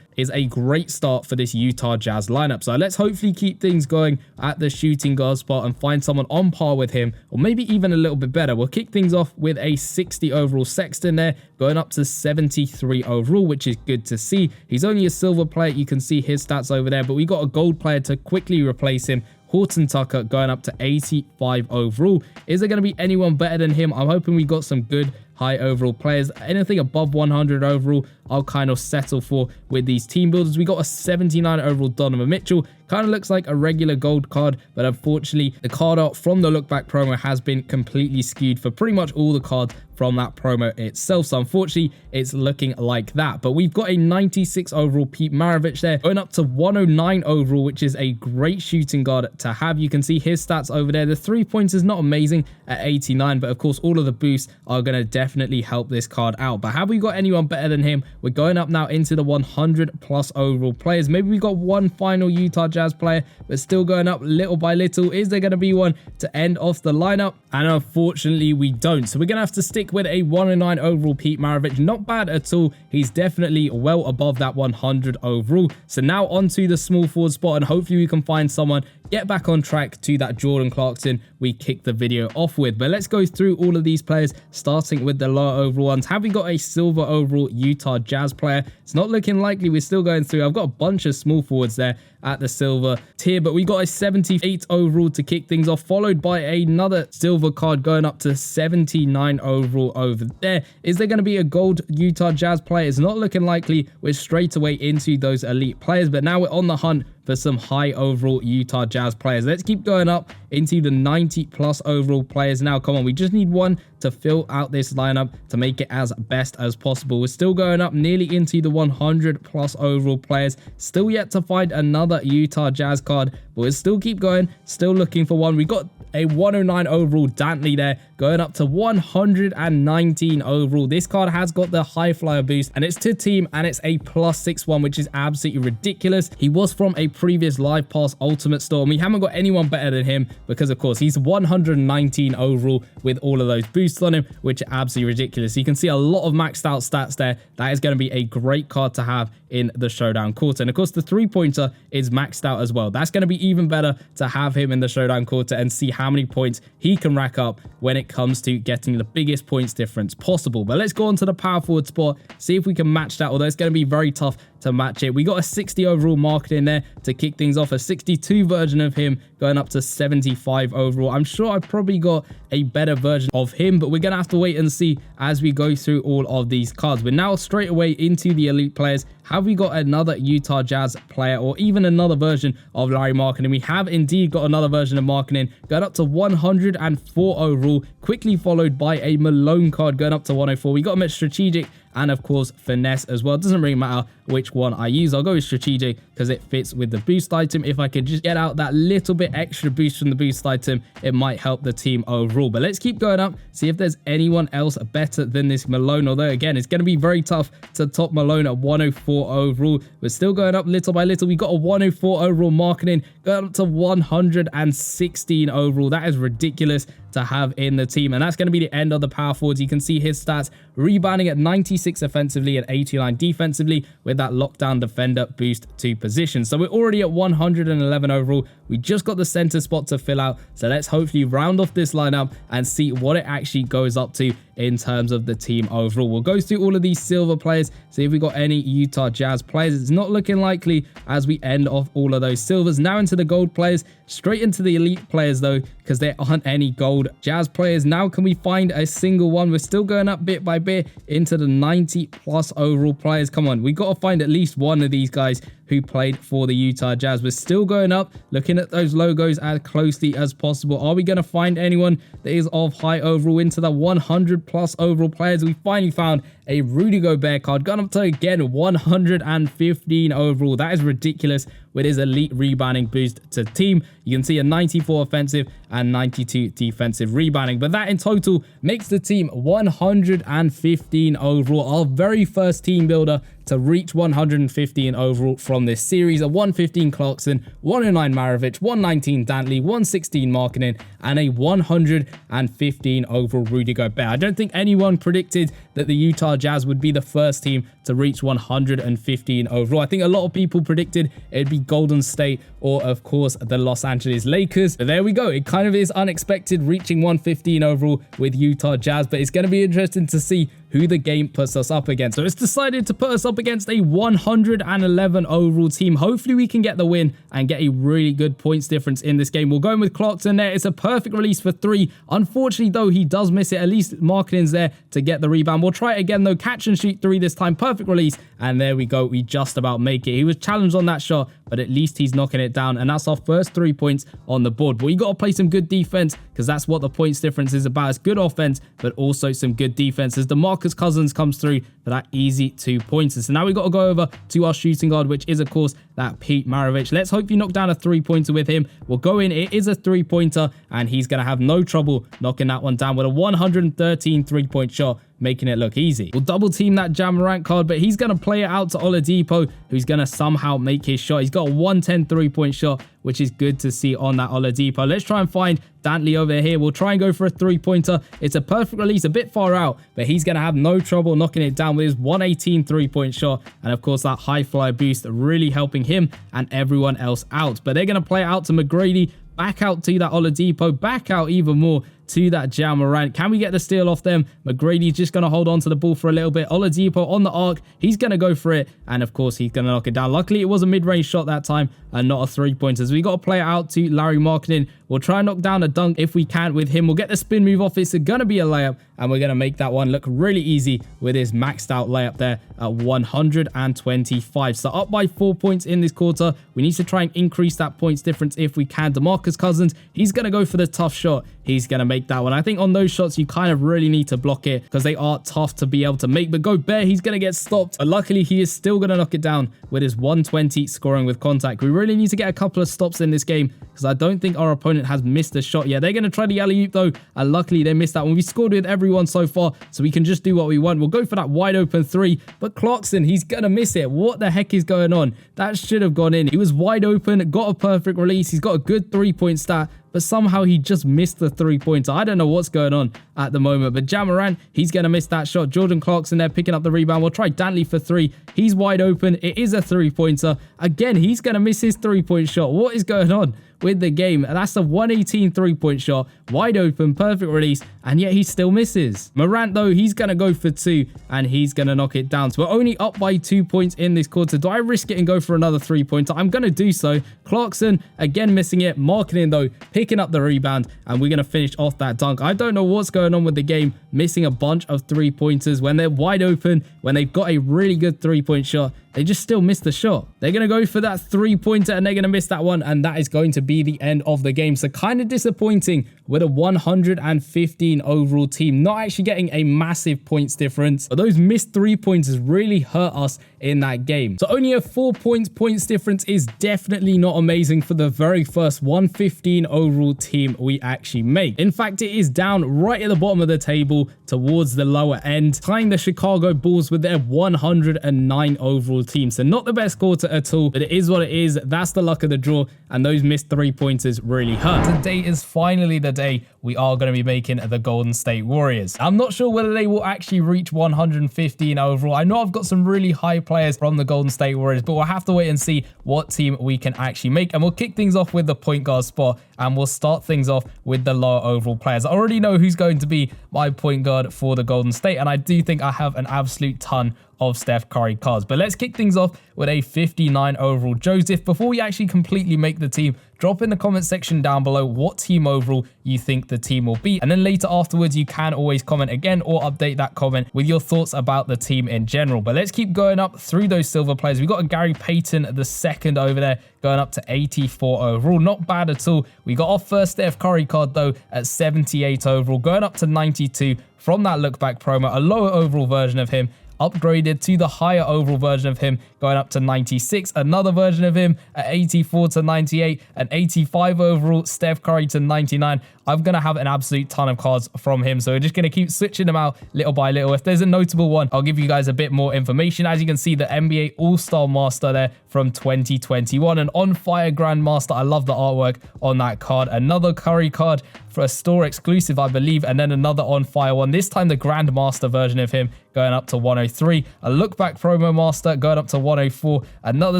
is a great start for this Utah Jazz lineup. So let's hopefully keep things going at the shooting guard spot and find someone on par with him, or maybe even a little bit better. We'll kick things off with a 60 overall Sexton there, going up to 73 overall, which is good to see. He's only a silver player. You can see his stats over there, but we got a gold player to quickly replace him. Horton Tucker going up to 85 overall. Is there going to be anyone better than him? I'm hoping we got some good high overall players. Anything above 100 overall, I'll kind of settle for with these team builders. We got a 79 overall Donovan Mitchell. Kind of looks like a regular gold card, but unfortunately, the card art from the look back promo has been completely skewed for pretty much all the cards from that promo itself. So unfortunately, it's looking like that. But we've got a 96 overall Pete Maravich there, going up to 109 overall, which is a great shooting guard to have. You can see his stats over there. The 3-points is not amazing at 89, but of course, all of the boosts are going to definitely help this card out. But have we got anyone better than him? We're going up now into the 100 plus overall players. Maybe we got one final Utah Jazz player, but still going up little by little. Is there going to be one to end off the lineup? And unfortunately, we don't. So we're going to have to stick with a 109 overall Pete Maravich. Not bad at all. He's definitely well above that 100 overall. So now onto the small forward spot, and hopefully we can find someone, get back on track to that Jordan Clarkson we kicked the video off with. But let's go through all of these players, starting with the lower overall ones. Have we got a silver overall Utah Jazz player? It's not looking likely. We're still going through. I've got a bunch of small forwards there at the silver tier, but we got a 78 overall to kick things off, followed by another silver card going up to 79 overall over there. Is there going to be a gold Utah Jazz player? It's not looking likely. We're straight away into those elite players, but now we're on the hunt for some high overall Utah Jazz players. Let's keep going up into the 90 plus overall players now. Come on, we just need one to fill out this lineup to make it as best as possible. We're still going up nearly into the 100 plus overall players. Still yet to find another Utah Jazz card, but we'll still keep going, still looking for one. We got a 109 overall Dantley there, going up to 119 overall. This card has got the high flyer boost, and it's to team, and it's a +6-1, which is absolutely ridiculous. He was from a previous live pass ultimate store, and we haven't got anyone better than him because of course he's 119 overall with all of those boosts on him, which are absolutely ridiculous. You can see a lot of maxed out stats there. That is going to be a great card to have in the showdown quarter, and of course the 3-pointer is maxed out as well. That's going to be even better to have him in the showdown quarter and see how many points he can rack up when it comes to getting the biggest points difference possible. But let's go on to the power forward spot, see if we can match that, although it's going to be very tough to match it. We got a 60 overall market in there to kick things off, a 62 version of him going up to 75 overall. I'm sure I've probably got a better version of him, but we're gonna have to wait and see as we go through all of these cards. We're now straight away into the elite players. Have we got another Utah Jazz player or even another version of Larry Markkinen? We have indeed got another version of Markkinen going up to 104 overall, quickly followed by a Malone card going up to 104. We got him at strategic and of course finesse as well. It doesn't really matter which one I use. I'll go with strategic because it fits with the boost item. If I could just get out that little bit extra boost from the boost item, it might help the team overall. But let's keep going up, see if there's anyone else better than this Malone, although again it's going to be very tough to top Malone at 104 overall. We're still going up little by little. We got a 104 overall Markkinen going up to 116 overall. That is ridiculous to have in the team, and that's going to be the end of the power forwards. You can see his stats: rebounding at 96 offensively and 89 defensively with that lockdown defender boost to position. So we're already at 111 overall. We just got the center spot to fill out, so let's hopefully round off this lineup and see what it actually goes up to in terms of the team overall. We'll go through all of these silver players, see if we got any Utah Jazz players. It's not looking likely as we end off all of those silvers. Now into the gold players, straight into the elite players though, because there aren't any gold Jazz players. Now can we find a single one? We're still going up bit by bit into the 90 plus overall players. Come on, we got to find at least one of these guys who played for the Utah Jazz. We're still going up, looking at those logos as closely as possible. Are we going to find anyone that is of high overall into the 100 plus overall players? We finally found a Rudy Gobert card, gone up to again 115 overall. That is ridiculous with his elite rebounding boost to team. You can see a 94 offensive and 92 defensive rebounding, but that in total makes the team 115 overall. Our very first team builder to reach 115 overall from this series. A 115 Clarkson, 109 Maravich, 119 Dantley, 116 Markkinen, and a 115 overall Rudy Gobert. I don't think anyone predicted that the Utah Jazz would be the first team to reach 115 overall. I think a lot of people predicted it'd be Golden State or of course the Los Angeles Lakers. But there we go. It kind of is unexpected reaching 115 overall with Utah Jazz, but it's going to be interesting to see who the game puts us up against. So it's decided to put us up against a 111 overall team. Hopefully we can get the win and get a really good points difference in this game. We'll go in with Clarkson there. It's a perfect release for 3. Unfortunately though, he does miss it. At least Markkanen's there to get the rebound. We'll try it again though. Catch and shoot 3 this time. Perfect release. And there we go. We just about make it. He was challenged on that shot, but at least he's knocking it down. And that's our first 3 points on the board. But you got to play some good defense, because that's what the points difference is about. It's good offense, but also some good defense as DeMarcus Cousins comes through for that easy 2 pointers. So now we got to go over to our shooting guard, which is of course that Pete Maravich. Let's hope you knock down a 3-pointer with him. We'll go in. It is a 3-pointer, and he's going to have no trouble knocking that one down with a 113 3-point shot, making it look easy. We'll double team that Ja Morant card, but he's going to play it out to Oladipo, who's going to somehow make his shot. He's got a 110 3-point shot, which is good to see on that Oladipo. Let's try and find Dantley over here. We'll try and go for a 3-pointer. It's a perfect release, a bit far out, but he's going to have no trouble knocking it down with his 118 3-point shot. And of course, that high fly boost really helping him and everyone else out. But they're going to play it out to McGrady, back out to that Oladipo, back out even more to that Ja Morant. Can we get the steal off them? McGrady's just going to hold on to the ball for a little bit. Oladipo on the arc. He's going to go for it. And of course, he's going to knock it down. Luckily, it was a mid-range shot that time and not a 3-pointer. So we got to play it out to Larry Markkanen. We'll try and knock down a dunk if we can with him. We'll get the spin move off. It's going to be a layup, and we're going to make that one look really easy with his maxed out layup there at 125. So up by 4 points in this quarter. We need to try and increase that points difference if we can. DeMarcus Cousins, he's going to go for the tough shot. He's going to make that one. I think on those shots, you kind of really need to block it because they are tough to be able to make. But Gobert, he's going to get stopped. But luckily, he is still going to knock it down with his 120 scoring with contact. We really need to get a couple of stops in this game because I don't think our opponent has missed a shot yet. They're going to try the alley-oop though, and luckily they missed that one. We scored with everyone so far, so we can just do what we want. We'll go for that wide open 3, but Clarkson, he's going to miss it. What the heck is going on? That should have gone in. He was wide open, got a perfect release. He's got a good 3-point stat, but somehow he just missed the 3-pointer. I don't know what's going on at the moment, but Ja Morant, he's going to miss that shot. Jordan Clarkson there picking up the rebound. We'll try Dantley for 3. He's wide open. It is a 3-pointer. Again, he's going to miss his 3-point shot. What is going on with the game? That's a 118 3-point shot, wide open, perfect release, and yet he still misses. Morant though, he's going to go for 2, and he's going to knock it down. So we're only up by 2 points in this quarter. Do I risk it and go for another 3-pointer? I'm going to do so. Clarkson, again missing it. Markkanen though, picking up the rebound, and we're going to finish off that dunk. I don't know what's going on with the game, missing a bunch of 3-pointers when they're wide open, when they've got a really good 3-point shot. They just still miss the shot. They're going to go for that 3-pointer, and they're going to miss that one, and that is going to be the end of the game. So kind of disappointing with a 115 overall team, not actually getting a massive points difference, but those missed 3-pointers really hurt us in that game. So only a 4 points difference is definitely not amazing for the very first 115 overall team we actually make. In fact, it is down right at the bottom of the table towards the lower end, tying the Chicago Bulls with their 109 overall team. So not the best quarter at all, but it is what it is. That's the luck of the draw, and those missed 3-pointers really hurt. Today is finally the day we are going to be making the Golden State Warriors. I'm not sure whether they will actually reach 115 overall. I know I've got some really high players from the Golden State Warriors, but we'll have to wait and see what team we can actually make. And we'll kick things off with the point guard spot, and we'll start things off with the lower overall players. I already know who's going to be my point guard for the Golden State, and I do think I have an absolute ton of Steph Curry cards. But let's kick things off with a 59 overall Joseph. Before we actually completely make the team, drop in the comment section down below what team overall you think the team will be. And then later afterwards, you can always comment again or update that comment with your thoughts about the team in general. But let's keep going up through those silver players. We've got a Gary Payton the second over there, going up to 84 overall. Not bad at all. We got our first Steph Curry card though at 78 overall, going up to 92 from that look back promo. A lower overall version of him upgraded to the higher overall version of him, going up to 96. Another version of him at 84 to 98, and 85 overall Steph Curry to 99. I'm going to have an absolute ton of cards from him, so we're just going to keep switching them out little by little. If there's a notable one, I'll give you guys a bit more information. As you can see, the NBA All-Star Master there from 2021, an on-fire Grandmaster. I love the artwork on that card. Another Curry card for a store exclusive, I believe, and then another on-fire one. This time the Grandmaster version of him going up to 103. A look back promo master going up to 104. Another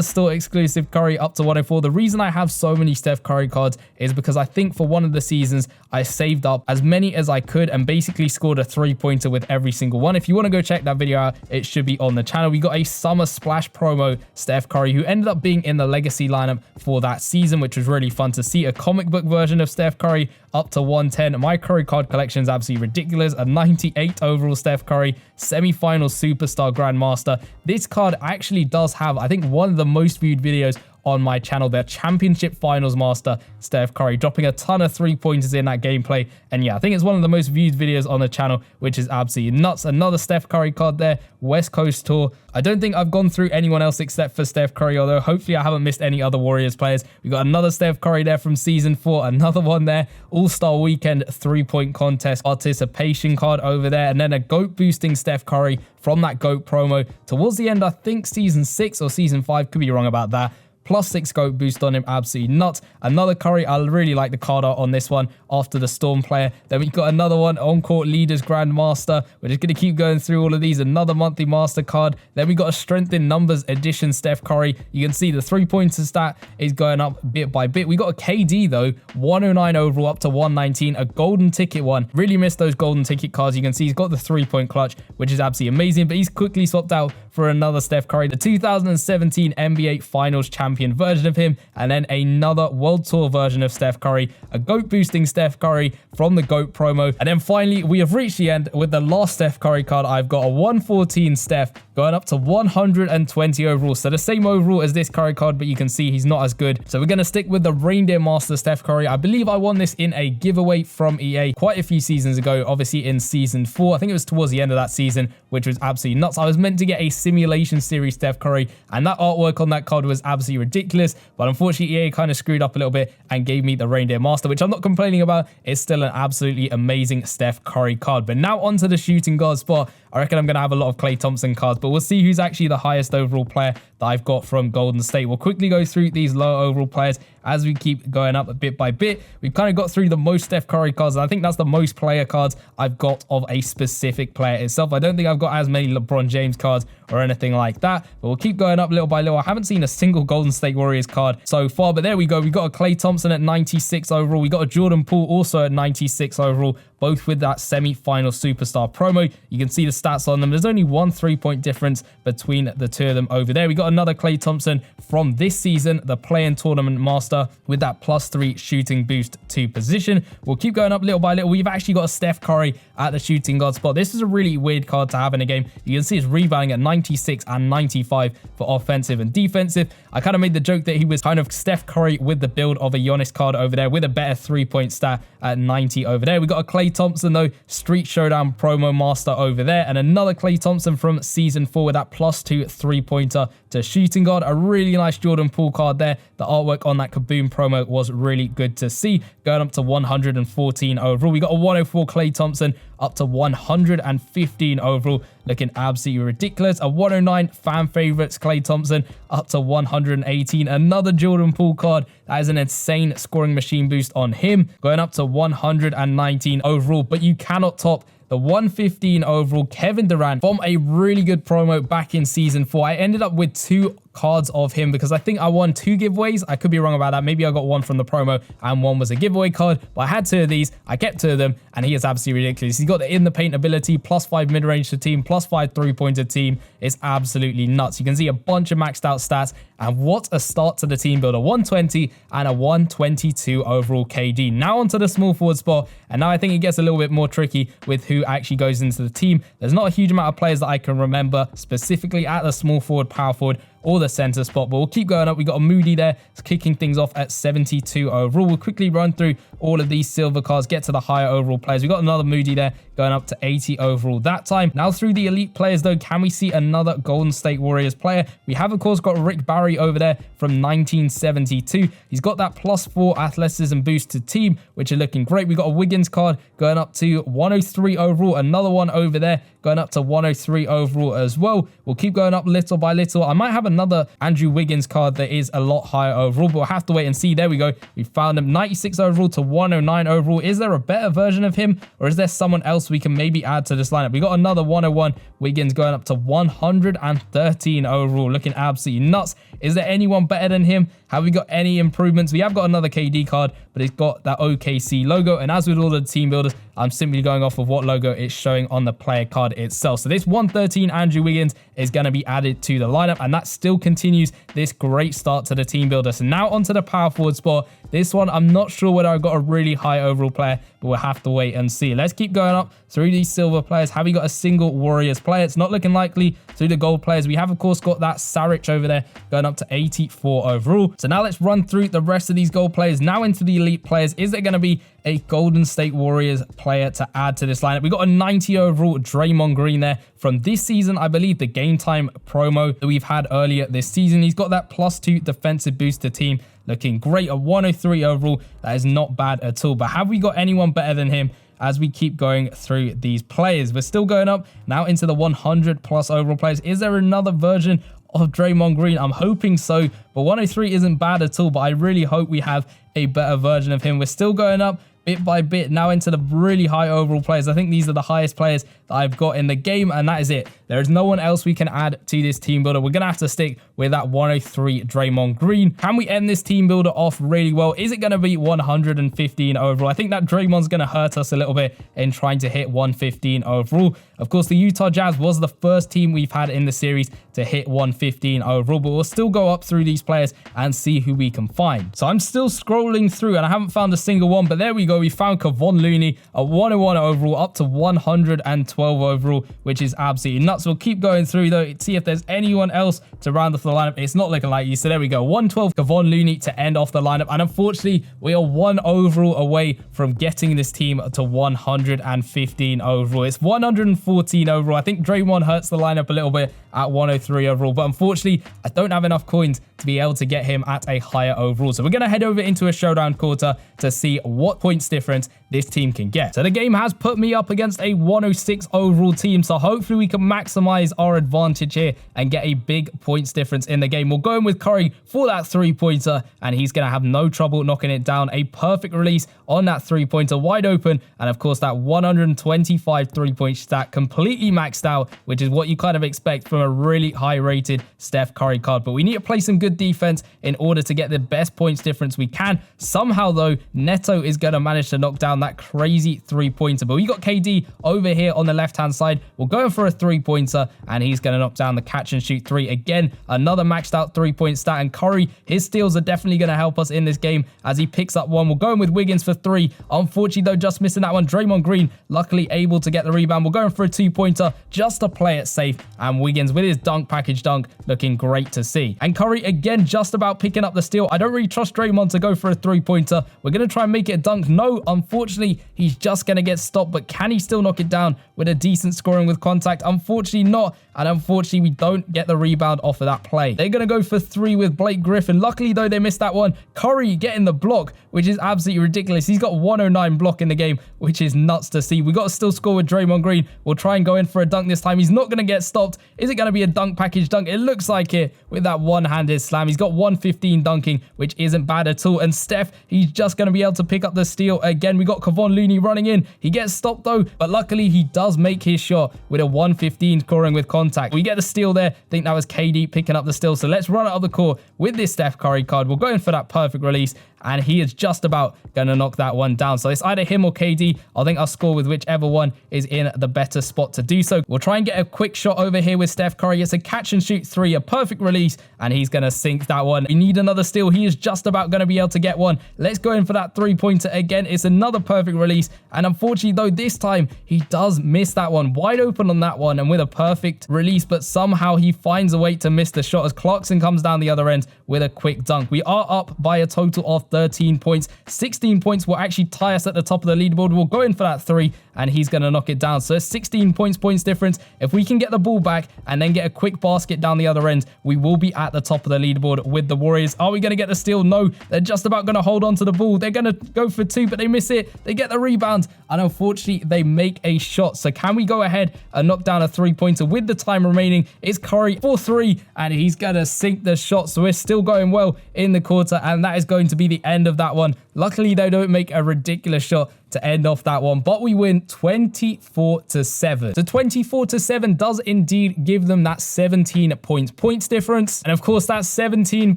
store exclusive Curry up to 104. The reason I have so many Steph Curry cards is because I think for one of the seasons I saved up as many as I could and basically scored a 3-pointer with every single one. If you want to go check that video out, it should be on the channel. We got a summer splash promo Steph Curry, who ended up being in the legacy lineup for that season, which was really fun to see. A comic book version of Steph Curry up to 110. My Curry card collection is absolutely ridiculous. A 98 overall Steph Curry, semi-final superstar grandmaster. This card actually does have, I think, one of the most viewed videos on my channel, their championship finals master, Steph Curry, dropping a ton of 3-pointers in that gameplay. And yeah, I think it's one of the most viewed videos on the channel, which is absolutely nuts. Another Steph Curry card there, West Coast Tour. I don't think I've gone through anyone else except for Steph Curry, although hopefully I haven't missed any other Warriors players. We got another Steph Curry there from season 4, another one there, All-Star Weekend 3-point contest participation card over there, and then a GOAT boosting Steph Curry from that GOAT promo towards the end, I think season 6 or season 5, could be wrong about that. +6 GOAT boost on him, absolutely nuts. Another Curry, I really like the card art on this one after the Storm player. Then we've got another one, On-Court Leaders Grandmaster. We're just going to keep going through all of these. Another monthly master card. Then we got a Strength in Numbers edition Steph Curry. You can see the 3-pointer stat is going up bit by bit. We got a KD though, 109 overall up to 119, a golden ticket one. Really missed those golden ticket cards. You can see he's got the 3-point clutch, which is absolutely amazing, but he's quickly swapped out for another Steph Curry, the 2017 NBA Finals champion version of him, and then another World Tour version of Steph Curry, a GOAT boosting Steph Curry from the GOAT promo. And then finally, we have reached the end with the last Steph Curry card. I've got a 114 Steph going up to 120 overall. So the same overall as this Curry card, but you can see he's not as good. So we're going to stick with the Reindeer Master Steph Curry. I believe I won this in a giveaway from EA quite a few seasons ago, obviously in season 4. I think it was towards the end of that season, which was absolutely nuts. I was meant to get a simulation series Steph Curry, and that artwork on that card was absolutely ridiculous, but unfortunately EA kind of screwed up a little bit and gave me the Reindeer Master, which I'm not complaining about. It's still an absolutely amazing Steph Curry card. But now onto the shooting guard spot. I reckon I'm going to have a lot of Klay Thompson cards, but we'll see who's actually the highest overall player that I've got from Golden State. We'll quickly go through these lower overall players as we keep going up bit by bit. We've kind of got through the most Steph Curry cards, and I think that's the most player cards I've got of a specific player itself. I don't think I've got as many LeBron James cards or anything like that, but we'll keep going up little by little. I haven't seen a single Golden State Warriors card so far, but there we go. We got a Klay Thompson at 96 overall. We got a Jordan Poole also at 96 overall, both with that semi-final superstar promo. You can see the stats on them. There's only one 3-point difference between the two of them over there. We got another Klay Thompson from this season, the play-in tournament master, with that +3 shooting boost to position. We'll keep going up little by little. We've actually got a Steph Curry at the shooting guard spot. This is a really weird card to have in a game. You can see his rebounding at 96 and 95 for offensive and defensive. I kind of made the joke that he was kind of Steph Curry with the build of a Giannis card over there, with a better 3-point stat at 90 over there. We got a Klay Thompson though, Street Showdown promo master over there, and another Klay Thompson from season 4 with that +2 3-pointer to shooting guard. A really nice Jordan Poole card there. The artwork on that Kaboom promo was really good to see, going up to 114 overall. We got a 104 Klay Thompson up to 115 overall, looking absolutely ridiculous. A 109 fan favorites Klay Thompson up to 118. Another Jordan Poole card. That is an insane scoring machine boost on him, going up to 119 overall, but you cannot top the 115 overall Kevin Durant from a really good promo back in season 4. I ended up with 2 cards of him because I think I won 2 giveaways. I could be wrong about that. Maybe I got one from the promo and one was a giveaway card, but I had 2 of these. I kept 2 of them, and he is absolutely ridiculous. He's got the in the paint ability, +5 mid-range to team, +5 3-pointer team. It's absolutely nuts. You can see a bunch of maxed out stats, and what a start to the team builder. 120 and a 122 overall KD. Now onto the small forward spot, and now I think it gets a little bit more tricky with who actually goes into the team. There's not a huge amount of players that I can remember specifically at the small forward, power forward, or the center spot, but we'll keep going up. We got a Moody there, kicking things off at 72 overall. We'll quickly run through all of these silver cards, get to the higher overall players. We got another Moody there, going up to 80 overall that time. Now through the elite players though, can we see another Golden State Warriors player? We have of course got Rick Barry over there from 1972. He's got that +4 athleticism boost to team, which are looking great. We got a Wiggins card going up to 103 overall. Another one over there going up to 103 overall as well. We'll keep going up little by little. I might have another Andrew Wiggins card that is a lot higher overall, but we'll have to wait and see. There we go. We found him, 96 overall to 109 overall. Is there a better version of him, or is there someone else else we can maybe add to this lineup. We got another 101. Wiggins going up to 113 overall, looking absolutely nuts. Is there anyone better than him? Have we got any improvements? We have got another KD card, but it's got that OKC logo. And as with all the team builders, I'm simply going off of what logo it's showing on the player card itself. So this 113 Andrew Wiggins is going to be added to the lineup, and that still continues this great start to the team builder. So now onto the power forward spot. This one, I'm not sure whether I've got a really high overall player, but we'll have to wait and see. Let's keep going up through these silver players. Have we got a single Warriors player? It's not looking likely. Through the gold players, we have, of course, got that Saric over there going up to 84 overall. So now let's run through the rest of these gold players. Now into the elite players. Is there going to be a Golden State Warriors player to add to this lineup? We got a 90 overall Draymond Green there from this season. I believe the Game Time promo that we've had earlier this season. He's got that +2 defensive boost to team. Looking great. A 103 overall. That is not bad at all. But have we got anyone better than him? As we keep going through these players, we're still going up now into the 100 plus overall players. Is there another version of Draymond Green? I'm hoping so, but 103 isn't bad at all, but I really hope we have a better version of him. We're still going up bit by bit now into the really high overall players. I think these are the highest players that I've got in the game, and that is it. There is no one else we can add to this team builder. We're going to have to stick with that 103 Draymond Green. Can we end this team builder off really well? Is it going to be 115 overall? I think that Draymond's going to hurt us a little bit in trying to hit 115 overall. Of course, the Utah Jazz was the first team we've had in the series to hit 115 overall, but we'll still go up through these players and see who we can find. So I'm still scrolling through, and I haven't found a single one, but there we go. We found Kevon Looney, a 101 overall, up to 112 overall, which is absolutely nuts. We'll keep going through, though, see if there's anyone else to round off the lineup. It's not looking like you. So there we go. 112 Kevon Looney to end off the lineup. And unfortunately, we are 1 overall away from getting this team to 115 overall. It's 114 overall. I think Draymond hurts the lineup a little bit at 103 overall, but unfortunately, I don't have enough coins to be able to get him at a higher overall. So we're going to head over into a showdown quarter to see what points difference this team can get. So the game has put me up against a 106 overall team, so hopefully we can maximize our advantage here and get a big points difference in the game. We'll go in with Curry for that three-pointer, and he's going to have no trouble knocking it down. A perfect release on that three-pointer, wide open, and of course that 125 three-point stat completely maxed out, which is what you kind of expect from a really high-rated Steph Curry card. But we need to play some good defense in order to get the best points difference we can. Somehow, though, Neto is going to manage to knock down that crazy three-pointer. But we got KD over here on the left-hand side. We're going for a three-pointer, and he's going to knock down the catch-and-shoot three. Again, another maxed-out three-point stat. And Curry, his steals are definitely going to help us in this game as he picks up one. We're going with Wiggins for three. Unfortunately, though, just missing that one. Draymond Green, luckily able to get the rebound. We're going for a two-pointer just to play it safe. And Wiggins with his dunk package dunk, looking great to see. And Curry, again, just about picking up the steal. I don't really trust Draymond to go for a three-pointer. We're going to try and make it a dunk. No, unfortunately, he's just going to get stopped. But can he still knock it down with a decent scoring with contact? Unfortunately not. And unfortunately, we don't get the rebound off of that play. They're going to go for three with Blake Griffin. Luckily, though, they missed that one. Curry getting the block, which is absolutely ridiculous. He's got 109 block in the game, which is nuts to see. We got to still score with Draymond Green. We'll try and go in for a dunk this time. He's not going to get stopped. Is it going to be a dunk package dunk? It looks like it with that one-handed slam. He's got 115 dunking, which isn't bad at all. And Steph, he's just going to be able to pick up the steal again. We got Kevon Looney running in. He gets stopped, though, but luckily he does make his shot with a 115 scoring with contact. We get the steal there. I think that was KD picking up the steal. So let's run out of the court with this Steph Curry card. We're going for that perfect release, and he is just about going to knock that one down. So it's either him or KD. I think I'll score with whichever one is in the better spot to do so. We'll try and get a quick shot over here with Steph Curry. It's a catch and shoot three, a perfect release, and he's going to sink that one. We need another steal. He is just about going to be able to get one. Let's go in for that three-pointer again. It's another perfect release, and unfortunately, though, this time he does miss that one. Wide open on that one and with a perfect release, but somehow he finds a way to miss the shot as Clarkson comes down the other end with a quick dunk. We are up by a total of 13 points. 16 points will actually tie us at the top of the leaderboard. We'll go in for that three, and he's going to knock it down. So it's 16 points difference. If we can get the ball back and then get a quick basket down the other end, we will be at the top of the leaderboard with the Warriors. Are we going to get the steal? No, they're just about going to hold on to the ball. They're going to go for two, but they miss it. They get the rebound, and unfortunately, they make a shot. So can we go ahead and knock down a three-pointer with the time remaining? It's Curry for three, and he's going to sink the shot. So we're still going well in the quarter, and that is going to be the end of that one. Luckily, they don't make a ridiculous shot to end off that one, but we win 24-7. The 24-7 does indeed give them that 17 points difference. And of course, that 17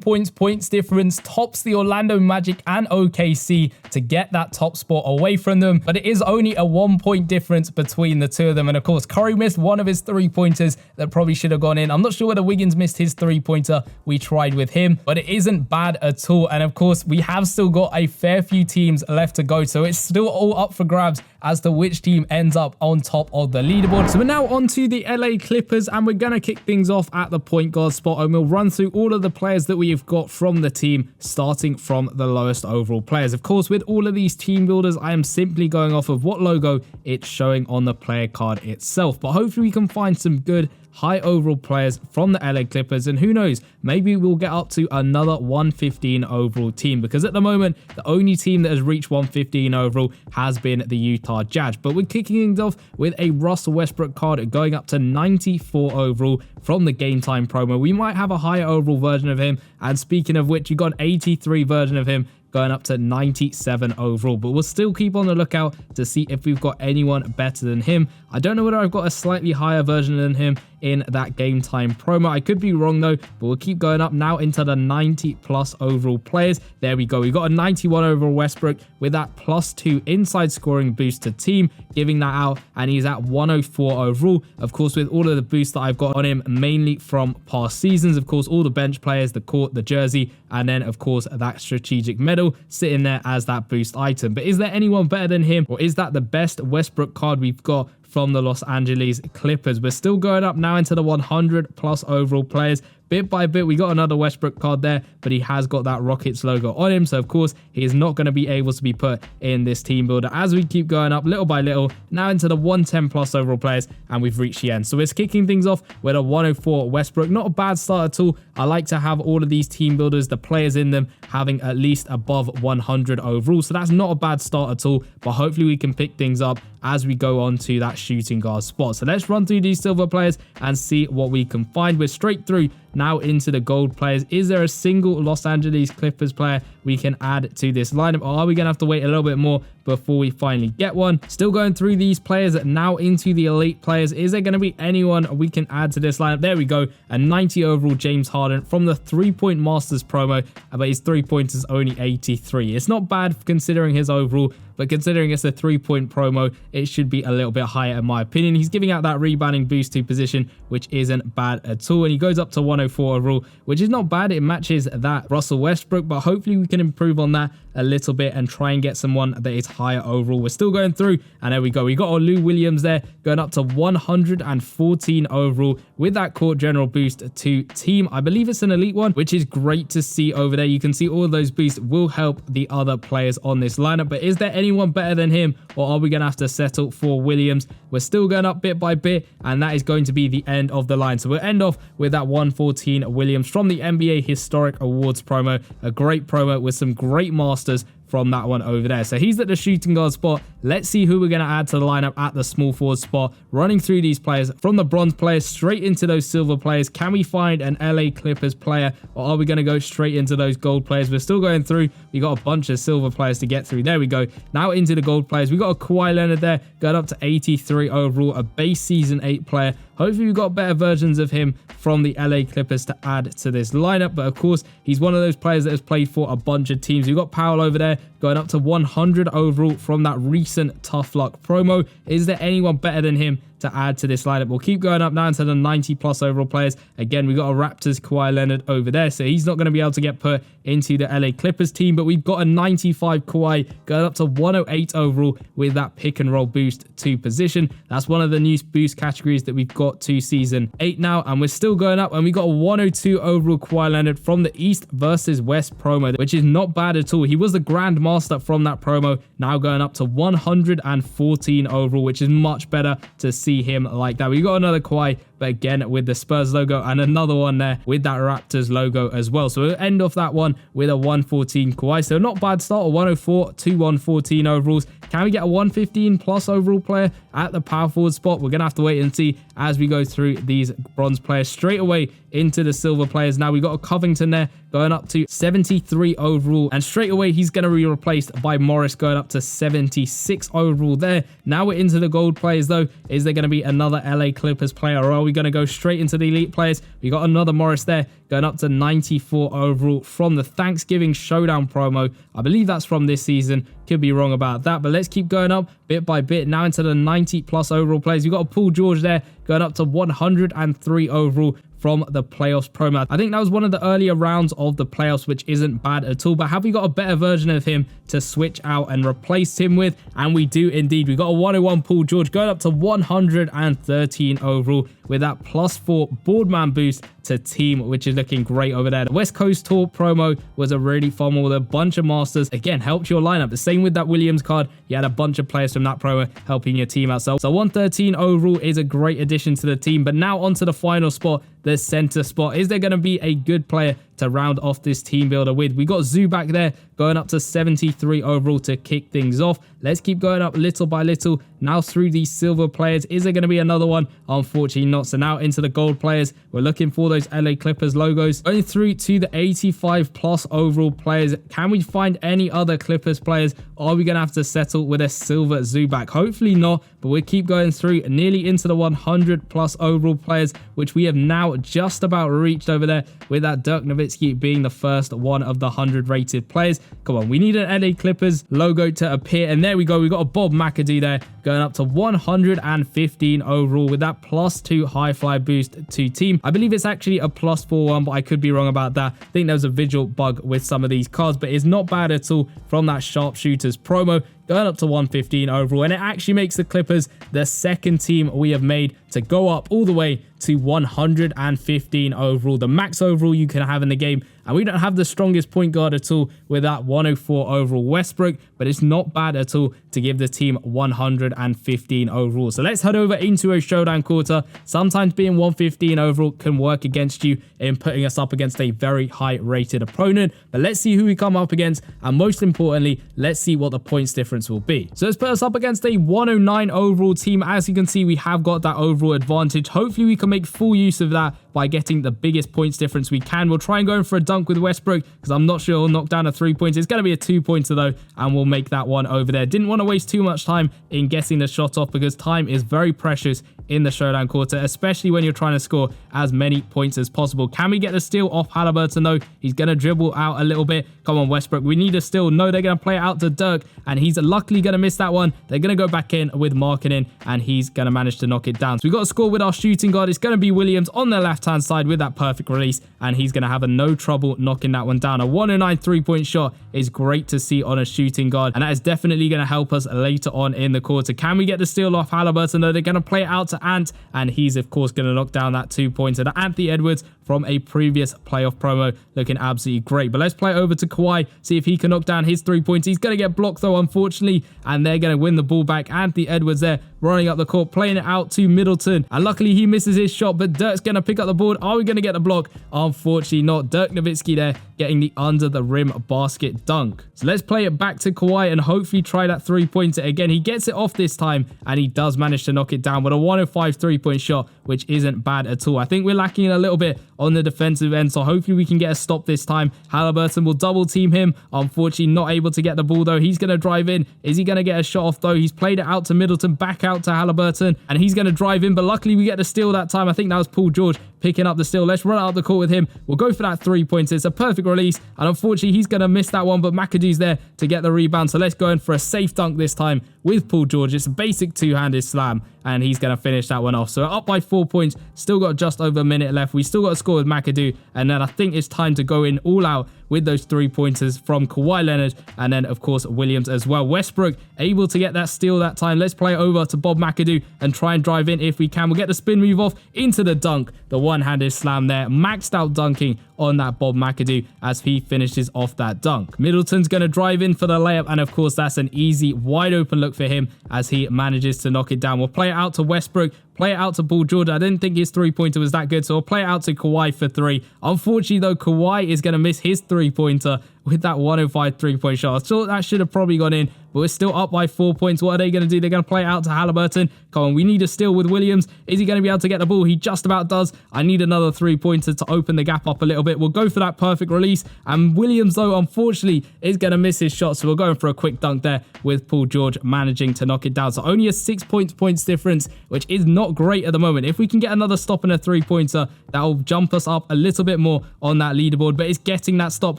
points difference tops the Orlando Magic and OKC to get that top spot away from them. But it is only a 1 point difference between the two of them. And of course, Curry missed one of his 3-pointers that probably should have gone in. I'm not sure whether Wiggins missed his 3-pointer. We tried with him, but it isn't bad at all. And of course, we have still got a fair few teams left to go. So it's still all up for grabs as to which team ends up on top of the leaderboard. So we're now on to the LA Clippers, and we're going to kick things off at the point guard spot, and we'll run through all of the players that we have got from the team, starting from the lowest overall players. Of course, with all of these team builders, I am simply going off of what logo it's showing on the player card itself, but hopefully we can find some good high overall players from the LA Clippers, and who knows, maybe we'll get up to another 115 overall team, because at the moment the only team that has reached 115 overall has been the Utah Jazz. But we're kicking things off with a Russell Westbrook card going up to 94 overall from the Game Time promo. We might have a higher overall version of him, and speaking of which, you got an 83 version of him going up to 97 overall, but we'll still keep on the lookout to see if we've got anyone better than him. I don't know whether I've got a slightly higher version than him in that Game Time promo. I could be wrong though, but we'll keep going up now into the 90 plus overall players. There we go. We got a 91 overall Westbrook with that +2 inside scoring boost to team, giving that out, and he's at 104 overall. Of course, with all of the boosts that I've got on him, mainly from past seasons, of course, all the bench players, the court, the jersey, and then of course that strategic medal sitting there as that boost item. But is there anyone better than him, or is that the best Westbrook card we've got from the Los Angeles Clippers? We're still going up now into the 100 plus overall players. Bit by bit, we got another Westbrook card there, but he has got that Rockets logo on him. So, of course, he is not going to be able to be put in this team builder as we keep going up little by little, now into the 110 plus overall players, and we've reached the end. So, we're kicking things off with a 104 Westbrook. Not a bad start at all. I like to have all of these team builders, the players in them, having at least above 100 overall. So, that's not a bad start at all, but hopefully we can pick things up as we go on to that shooting guard spot. So, let's run through these silver players and see what we can find. We're straight through now into the gold players. Is there a single Los Angeles Clippers player we can add to this lineup, or are we going to have to wait a little bit more before we finally get one? Still going through these players now into the elite players. Is there going to be anyone we can add to this lineup? There we go, a 90 overall James Harden from the 3-point Masters promo, but his 3-pointers is only 83. It's not bad considering his overall, but considering it's a 3-point promo, it should be a little bit higher in my opinion. He's giving out that rebounding boost to position, which isn't bad at all, and he goes up to 104 overall, which is not bad. It matches that Russell Westbrook, but hopefully we can improve on that a little bit and try and get someone that is higher overall. We're still going through, and there we go. We got our Lou Williams there going up to 114 overall with that court general boost to team. I believe it's an elite one, which is great to see over there. You can see all of those boosts will help the other players on this lineup, but is there anyone better than him, or are we going to have to settle for Williams? We're still going up bit by bit, and that is going to be the end of the line. So we'll end off with that 114 Williams from the NBA Historic Awards promo, a great promo with some great masters from that one over there. So he's at the shooting guard spot. Let's see who we're going to add to the lineup at the small forward spot. Running through these players from the bronze players straight into those silver players. Can we find an LA Clippers player, or are we going to go straight into those gold players? We're still going through. We got a bunch of silver players to get through. There we go. Now into the gold players. We got a Kawhi Leonard there going up to 83 overall, a base season 8 player. Hopefully we've got better versions of him from the LA Clippers to add to this lineup. But of course, he's one of those players that has played for a bunch of teams. We've got Powell over there going up to 100 overall from that recent Tough Luck promo. Is there anyone better than him to add to this lineup? We'll keep going up now into the 90 plus overall players. Again, we got a Raptors Kawhi Leonard over there, so he's not going to be able to get put into the LA Clippers team, but we've got a 95 Kawhi going up to 108 overall with that pick and roll boost to position. That's one of the new boost categories that we've got to season 8 now, and we're still going up, and we got a 102 overall Kawhi Leonard from the East versus West promo, which is not bad at all. He was the Grand Master from that promo, now going up to 114 overall, which is much better to see him like that. We got another Kawhi, but again with the Spurs logo, and another one there with that Raptors logo as well. So we'll end off that one with a 114 Kawhi. So not bad start, a 104 to 114 overalls. Can we get a 115 plus overall player at the power forward spot? We're going to have to wait and see as we go through these bronze players. Straight away into the silver players. Now we got a Covington there going up to 73 overall, and straight away he's going to be replaced by Morris going up to 76 overall there. Now we're into the gold players though. Is there going to be another LA Clippers player, or are we going to go straight into the elite players? We got another Morris there going up to 94 overall from the Thanksgiving Showdown promo. I believe that's from this season. Could be wrong about that, but let's keep going up bit by bit. Now into the 90 plus overall players. We've got a Paul George there going up to 103 overall from the playoffs promo. I think that was one of the earlier rounds of the playoffs, which isn't bad at all. But have we got a better version of him to switch out and replace him with? And we do indeed. We got a 101 Paul George going up to 113 overall with that +4 boardman boost to team, which is looking great over there. The West Coast Tour promo was a really fun one with a bunch of masters. Again, helped your lineup. The same with that Williams card. You had a bunch of players from that promo helping your team out. So 113 overall is a great addition to the team. But now onto the final spot, the center spot. Is there going to be a good player to round off this team builder with? We got Zubac there going up to 73 overall to kick things off. Let's keep going up little by little. Now through these silver players. Is there going to be another one? Unfortunately not. So now into the gold players. We're looking for those LA Clippers logos. Going through to the 85 plus overall players. Can we find any other Clippers players? Or are we going to have to settle with a silver Zubac? Hopefully not, but we'll keep going through nearly into the 100 plus overall players, which we have now just about reached over there with that Dirk Nowitzki being the first one of the 100 rated players. Come on, we need an LA Clippers logo to appear, and there we go. We got a Bob McAdoo there going up to 115 overall with that +2 high fly boost to team. I believe it's actually a +4 one, but I could be wrong about that. I think there was a visual bug with some of these cards, but it's not bad at all from that sharpshooters promo. Going up to 115 overall, and it actually makes the Clippers the second team we have made to go up all the way to 115 overall, the max overall you can have in the game. And we don't have the strongest point guard at all with that 104 overall Westbrook, but it's not bad at all to give the team 115 overall. So let's head over into a showdown quarter. Sometimes being 115 overall can work against you in putting us up against a very high rated opponent, but let's see who we come up against, and most importantly, let's see what the points difference will be. So let's put us up against a 109 overall team. As you can see, we have got that overall advantage. Hopefully we can make full use of that by getting the biggest points difference we can. We'll try and go in for a dunk with Westbrook because I'm not sure he'll knock down a 3-pointer. It's going to be a 2-pointer though, and we'll make that one over there. Didn't want to waste too much time in getting the shot off because time is very precious in the showdown quarter, especially when you're trying to score as many points as possible. Can we get the steal off Halliburton though? He's going to dribble out a little bit. Come on, Westbrook. We need a steal. No, they're going to play it out to Dirk, and he's luckily going to miss that one. They're going to go back in with Markkanen, and he's going to manage to knock it down. So we got a score with our shooting guard. It's going to be Williams on the left-hand side with that perfect release, and he's going to have no trouble knocking that one down. A 109 3-point shot is great to see on a shooting guard, and that is definitely going to help us later on in the quarter. Can we get the steal off Halliburton though? They're going to play it out to Ant, and he's of course going to knock down that 2-pointer. The Anthony Edwards from a previous playoff promo looking absolutely great. But let's play it over to Kawhi, see if he can knock down his 3-pointer. He's going to get blocked though, unfortunately, and they're going to win the ball back. Anthony Edwards there running up the court, playing it out to Middleton, and luckily he misses his shot, but Dirk's going to pick up the board. Are we going to get the block? Unfortunately not. Dirk Nowitzki there getting the under the rim basket dunk. So let's play it back to Kawhi and hopefully try that 3-pointer again. He gets it off this time, and he does manage to knock it down with a 105 3-point shot, which isn't bad at all. I think we're lacking a little bit on the defensive end, so hopefully we can get a stop this time. Halliburton will double team him. Unfortunately not able to get the ball though. He's going to drive in. Is he going to get a shot off though? He's played it out to Middleton, back out to Halliburton, and he's going to drive in, but luckily we get the steal that time. I think that was Paul George picking up the steal. Let's run out the court with him. We'll go for that 3-pointer. It's a perfect release, and unfortunately he's going to miss that one, but McAdoo's there to get the rebound. So let's go in for a safe dunk this time with Paul George. It's a basic two-handed slam, and he's going to finish that one off. So up by 4 points, still got just over a minute left. We still got to score with McAdoo, and then I think it's time to go in all out with those 3-pointers from Kawhi Leonard, and then of course Williams as well. Westbrook able to get that steal that time. Let's play it over to Bob McAdoo and try and drive in if we can. We'll get the spin move off into the dunk. The one-handed slam there, maxed out dunking on that Bob McAdoo as he finishes off that dunk. Middleton's going to drive in for the layup, and of course that's an easy wide open look for him as he manages to knock it down. We'll play it out to Westbrook, play it out to Paul George. I didn't think his 3-pointer was that good, so we'll play it out to Kawhi for 3. Unfortunately though, Kawhi is going to miss his 3-pointer with that 105 3-point shot. I thought that should have probably gone in, but we're still up by 4 points. What are they going to do? They're going to play it out to Halliburton. Come on, we need a steal with Williams. Is he going to be able to get the ball? He just about does. I need another 3-pointer to open the gap up a little bit. We'll go for that perfect release. And Williams, though, unfortunately, is going to miss his shot. So we're going for a quick dunk there with Paul George managing to knock it down. So only a 6 points difference, which is not great at the moment. If we can get another stop and a 3-pointer, that'll jump us up a little bit more on that leaderboard. But it's getting that stop.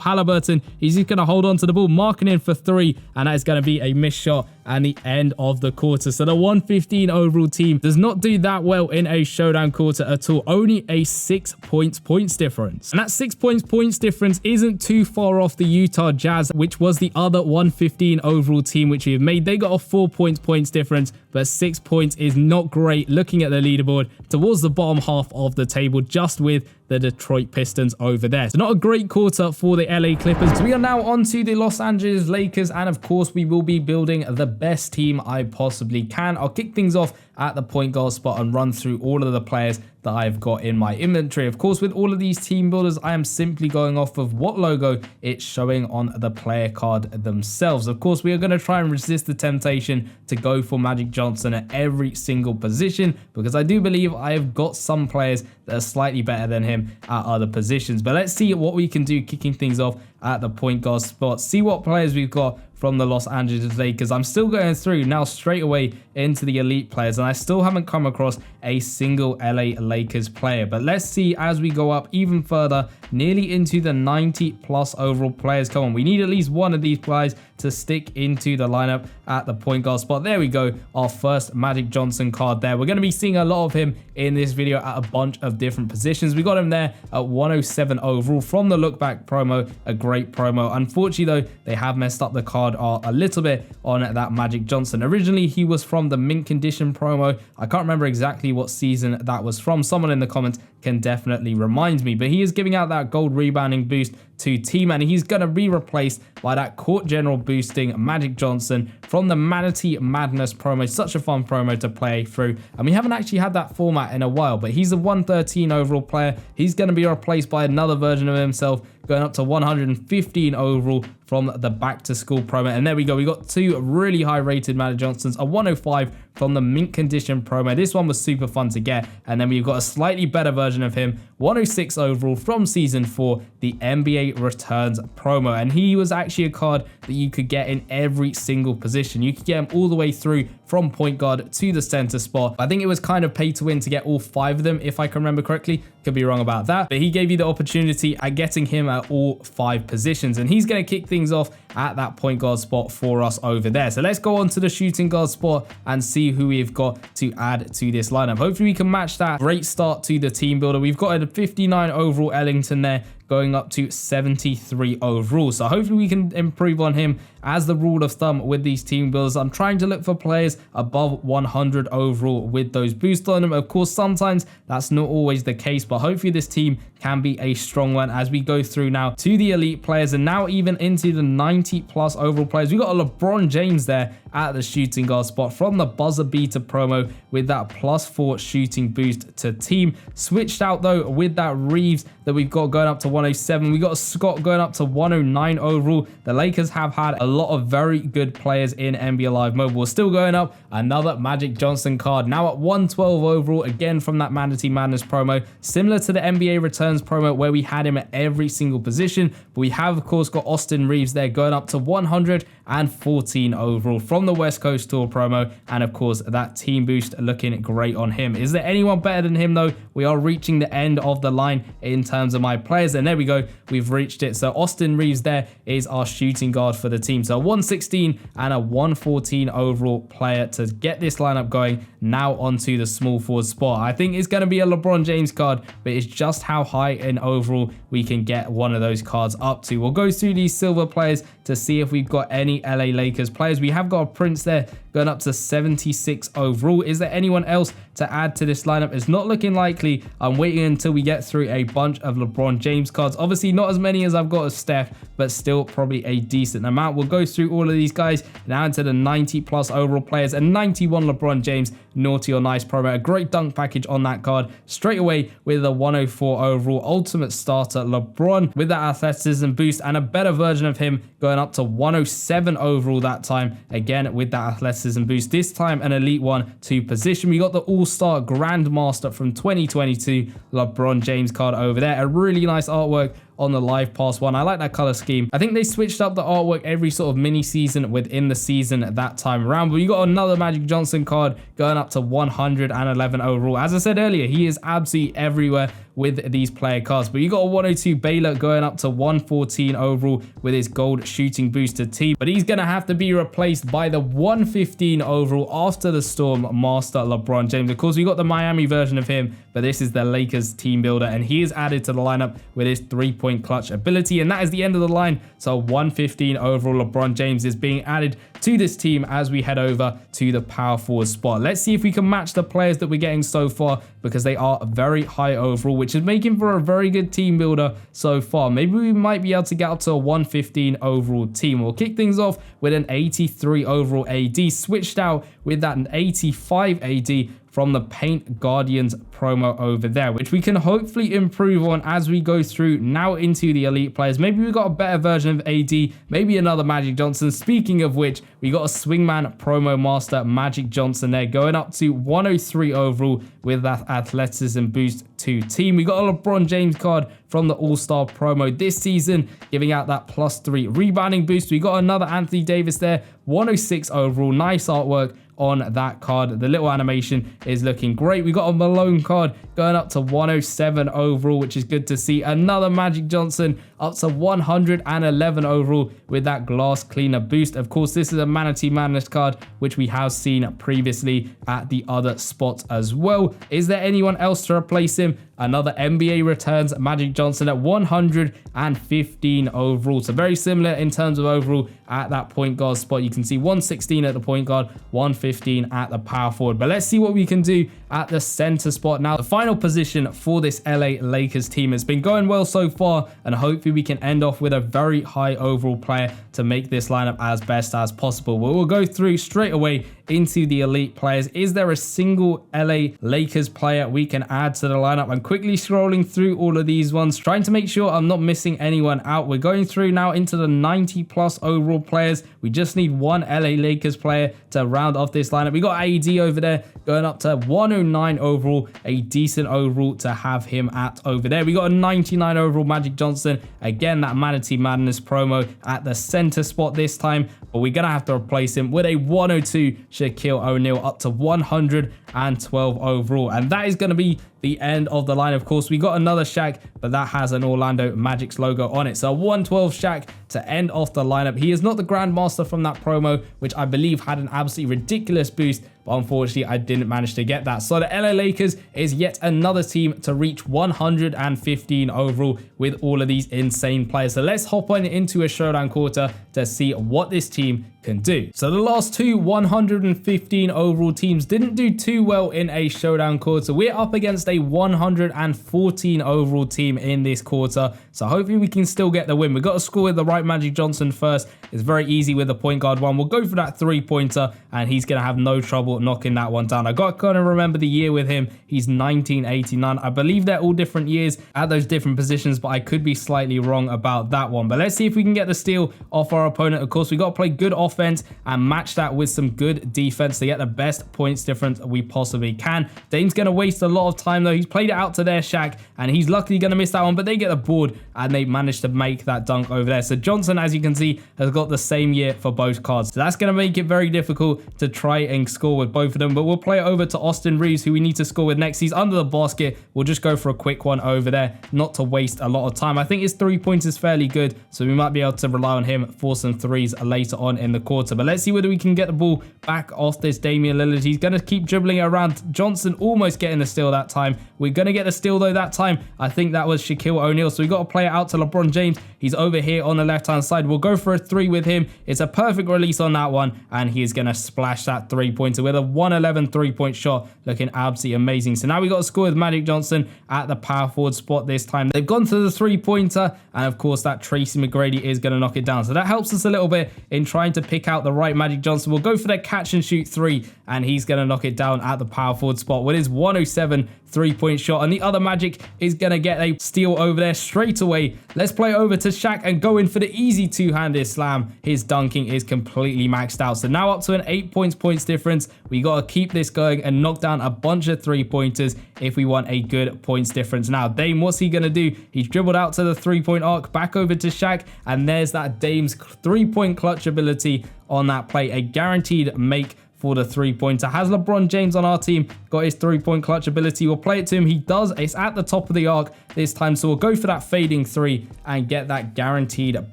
Halliburton, he's just going to hold on to the ball, marking in for 3, and that is going to be a missed shot and the end of the quarter. So the 115 overall team does not do that well in a showdown quarter at all. Only a 6 points difference. And that 6 points difference isn't too far off the Utah Jazz, which was the other 115 overall team which we have made. They got a 4 points difference, but 6 points is not great looking at the leaderboard towards the bottom half of the table, just with the Detroit Pistons over there. So not a great quarter for the LA Clippers. So we are now on to the Los Angeles Lakers, and of course we will be building the best team I possibly can. I'll kick things off at the point guard spot and run through all of the players that I've got in my inventory. Of course, with all of these team builders, I am simply going off of what logo it's showing on the player card themselves. Of course, we are going to try and resist the temptation to go for Magic Johnson at every single position, because I do believe I have got some players that are slightly better than him at other positions. But let's see what we can do kicking things off at the point guard spot. See what players we've got from the Los Angeles Lakers. I'm still going through now straight away into the elite players, and I still haven't come across a single LA Lakers player. But let's see as we go up even further, nearly into the 90 plus overall players. Come on, we need at least one of these players to stick into the lineup at the point guard spot. There we go, our first Magic Johnson card there. We're going to be seeing a lot of him in this video at a bunch of different positions. We got him there at 107 overall from the look back promo, a great promo. Unfortunately though, they have messed up the card art a little bit on that Magic Johnson. Originally he was from the mint condition promo. I can't remember exactly what season that was from. Someone in the comments can definitely remind me, but he is giving out that gold rebounding boost to team, and he's going to be replaced by that court general boosting Magic Johnson from the Manatee Madness promo. Such a fun promo to play through, and we haven't actually had that format in a while, but he's a 113 overall player. He's going to be replaced by another version of himself, going up to 115 overall from the back to school promo. And there we go, we got two really high rated Magic Johnsons, a 105 from the mint condition promo. This one was super fun to get, and then we've got a slightly better version of him, 106 overall from season 4, the NBA Returns promo. And he was actually a card that you could get in every single position. You could get him all the way through from point guard to the center spot. I think it was kind of pay to win to get all 5 of them, if I can remember correctly. Could be wrong about that, but he gave you the opportunity at getting him at all 5 positions, and he's going to kick things off at that point guard spot for us over there. So let's go on to the shooting guard spot and see who we've got to add to this lineup. Hopefully we can match that great start to the team builder. We've got a 59 overall Ellington there, going up to 73 overall. So hopefully we can improve on him. As the rule of thumb with these team builders, I'm trying to look for players above 100 overall with those boosts on them. Of course, sometimes that's not always the case, but hopefully this team can be a strong one as we go through now to the elite players, and now even into the 90 plus overall players. We got a LeBron James there at the shooting guard spot from the buzzer beater promo with that +4 shooting boost to team. Switched out though with that Reeves that we've got going up to 107. We got Scott going up to 109 overall. The Lakers have had a lot of very good players in NBA Live Mobile. We're still going up, another Magic Johnson card now at 112 overall, again from that Manatee Madness promo, similar to the NBA Returns promo where we had him at every single position. But we have of course got Austin Reeves there going up to 114 overall from the West Coast Tour promo, and of course that team boost looking great on him. Is there anyone better than him though? We are reaching the end of the line in terms of my players, and there we go, we've reached it. So Austin Reeves there is our shooting guard for the team. So 116 and a 114 overall player to get this lineup going. Now onto the small forward spot. I think it's going to be a LeBron James card, but it's just how high in overall we can get one of those cards up to. We'll go through these silver players to see if we've got any LA Lakers players. We have got a Prince there going up to 76 overall. Is there anyone else to add to this lineup? It's not looking likely. I'm waiting until we get through a bunch of LeBron James cards. Obviously not as many as I've got as Steph, but still probably a decent amount. We'll go through all of these guys now into the 90 plus overall players, and 91 LeBron James naughty or nice promo. A great dunk package on that card straight away with a 104 overall ultimate starter LeBron with that athleticism boost, and a better version of him going up to 107 overall that time, again with that athleticism boost, this time an elite one to position. We got the all-star grandmaster from 2022 LeBron James card over there. A really nice artwork on the live pass one. I like that color scheme. I think they switched up the artwork every sort of mini season within the season at that time around. But you got another Magic Johnson card going up to 111 overall. As I said earlier, he is absolutely everywhere with these player cards. But you got a 102 Baylor going up to 114 overall with his gold shooting boosted team. But he's going to have to be replaced by the 115 overall after the Storm master LeBron James. Of course, we got the Miami version of him, but this is the Lakers team builder, and he is added to the lineup with his three-point clutch ability. And that is the end of the line. So 115 overall LeBron James is being added to this team as we head over to the power forward spot. Let's see if we can match the players that we're getting so far, because they are very high overall, which is making for a very good team builder so far. Maybe we might be able to get up to a 115 overall team. We'll kick things off with an 83 overall AD, switched out with that 85 AD from the Paint Guardians promo over there, which we can hopefully improve on as we go through now into the elite players. Maybe we got a better version of AD, maybe another Magic Johnson. Speaking of which, we got a swingman promo master Magic Johnson there going up to 103 overall with that athleticism boost to team. We got a LeBron James card from the All-Star promo this season, giving out that +3 rebounding boost. We got another Anthony Davis there, 106 overall. Nice artwork on that card. The little animation is looking great. We got a Malone card going up to 107 overall, which is good to see. Another Magic Johnson up to 111 overall with that glass cleaner boost. Of course, this is a Manatee Madness card, which we have seen previously at the other spots as well. Is there anyone else to replace him? Another NBA returns Magic Johnson at 115 overall. So very similar in terms of overall at that point guard spot. You can see 116 at the point guard, 115 at the power forward. But let's see what we can do at the center spot. Now, the final position for this LA Lakers team has been going well so far, and hopefully we can end off with a very high overall player to make this lineup as best as possible. But we'll go through straight away into the elite players. Is there a single LA Lakers player we can add to the lineup? I'm quickly scrolling through all of these ones, trying to make sure I'm not missing anyone out. We're going through now into the 90 plus overall players. We just need one LA Lakers player to round off this lineup. We got AD over there going up to 109 overall, a decent overall to have him at over there. We got a 99 overall Magic Johnson, again that Manatee Madness promo at the center spot this time, but we're gonna have to replace him with a 102 Shaquille O'Neal up to 112 overall, and that is going to be the end of the line. Of course, we got another Shaq, but that has an Orlando Magic's logo on it. So 112 Shaq to end off the lineup. He is not the Grandmaster from that promo, which I believe had an absolutely ridiculous boost, but unfortunately I didn't manage to get that. So the LA Lakers is yet another team to reach 115 overall with all of these insane players. So let's hop on into a showdown quarter to see what this team can do. So the last two 115 overall teams didn't do too well in a showdown quarter. We're up against a 114 overall team in this quarter, so hopefully we can still get the win. We've got to score with the right Magic Johnson first. It's very easy with the point guard one. We'll go for that three-pointer, and he's going to have no trouble knocking that one down. I got to kind of remember the year with him. He's 1989. I believe they're all different years at those different positions, but I could be slightly wrong about that one. But let's see if we can get the steal off our opponent. Of course, we got to play good offense and match that with some good defense to get the best points difference we possibly can. Dame's going to waste a lot of time though. He's played it out to their Shaq, and he's luckily going to miss that one, but they get the board and they managed to make that dunk over there. So Johnson, as you can see, has got the same year for both cards. So that's going to make it very difficult to try and score with both of them, but we'll play it over to Austin Reeves, who we need to score with next. He's under the basket. We'll just go for a quick one over there, not to waste a lot of time. I think his 3-pointer is fairly good, so we might be able to rely on him for some threes later on in the quarter. But let's see whether we can get the ball back off this Damian Lillard. He's going to keep dribbling it around. Johnson almost getting the steal that time. We're going to get the steal though that time. I think that was Shaquille O'Neal. So we got to play it out to LeBron James. He's over here on the left-hand side. We'll go for a 3 with him. It's a perfect release on that one. And he's going to splash that 3-pointer with a 111 3-point shot. Looking absolutely amazing. So now we got to score with Magic Johnson at the power forward spot this time. They've gone to the 3-pointer. And of course, that Tracy McGrady is going to knock it down. So that helps us a little bit in trying to pick out the right Magic Johnson. We'll go for the catch and shoot 3. And he's going to knock it down at the power forward spot with his 107 3-point shot. And the other Magic is going to get a steal over there straight away. Let's play over to Shaq and go in for the easy two-handed slam. His dunking is completely maxed out. So now up to an 8 points difference. We got to keep this going and knock down a bunch of 3-pointers if we want a good points difference. Now, Dame, what's he going to do? He's dribbled out to the 3-point arc, back over to Shaq. And there's that Dame's 3-point clutch ability on that play. A guaranteed make for the 3-pointer. Has LeBron James on our team got his 3-point clutch ability? We'll play it to him. He does. It's at the top of the arc this time. So we'll go for that fading 3 and get that guaranteed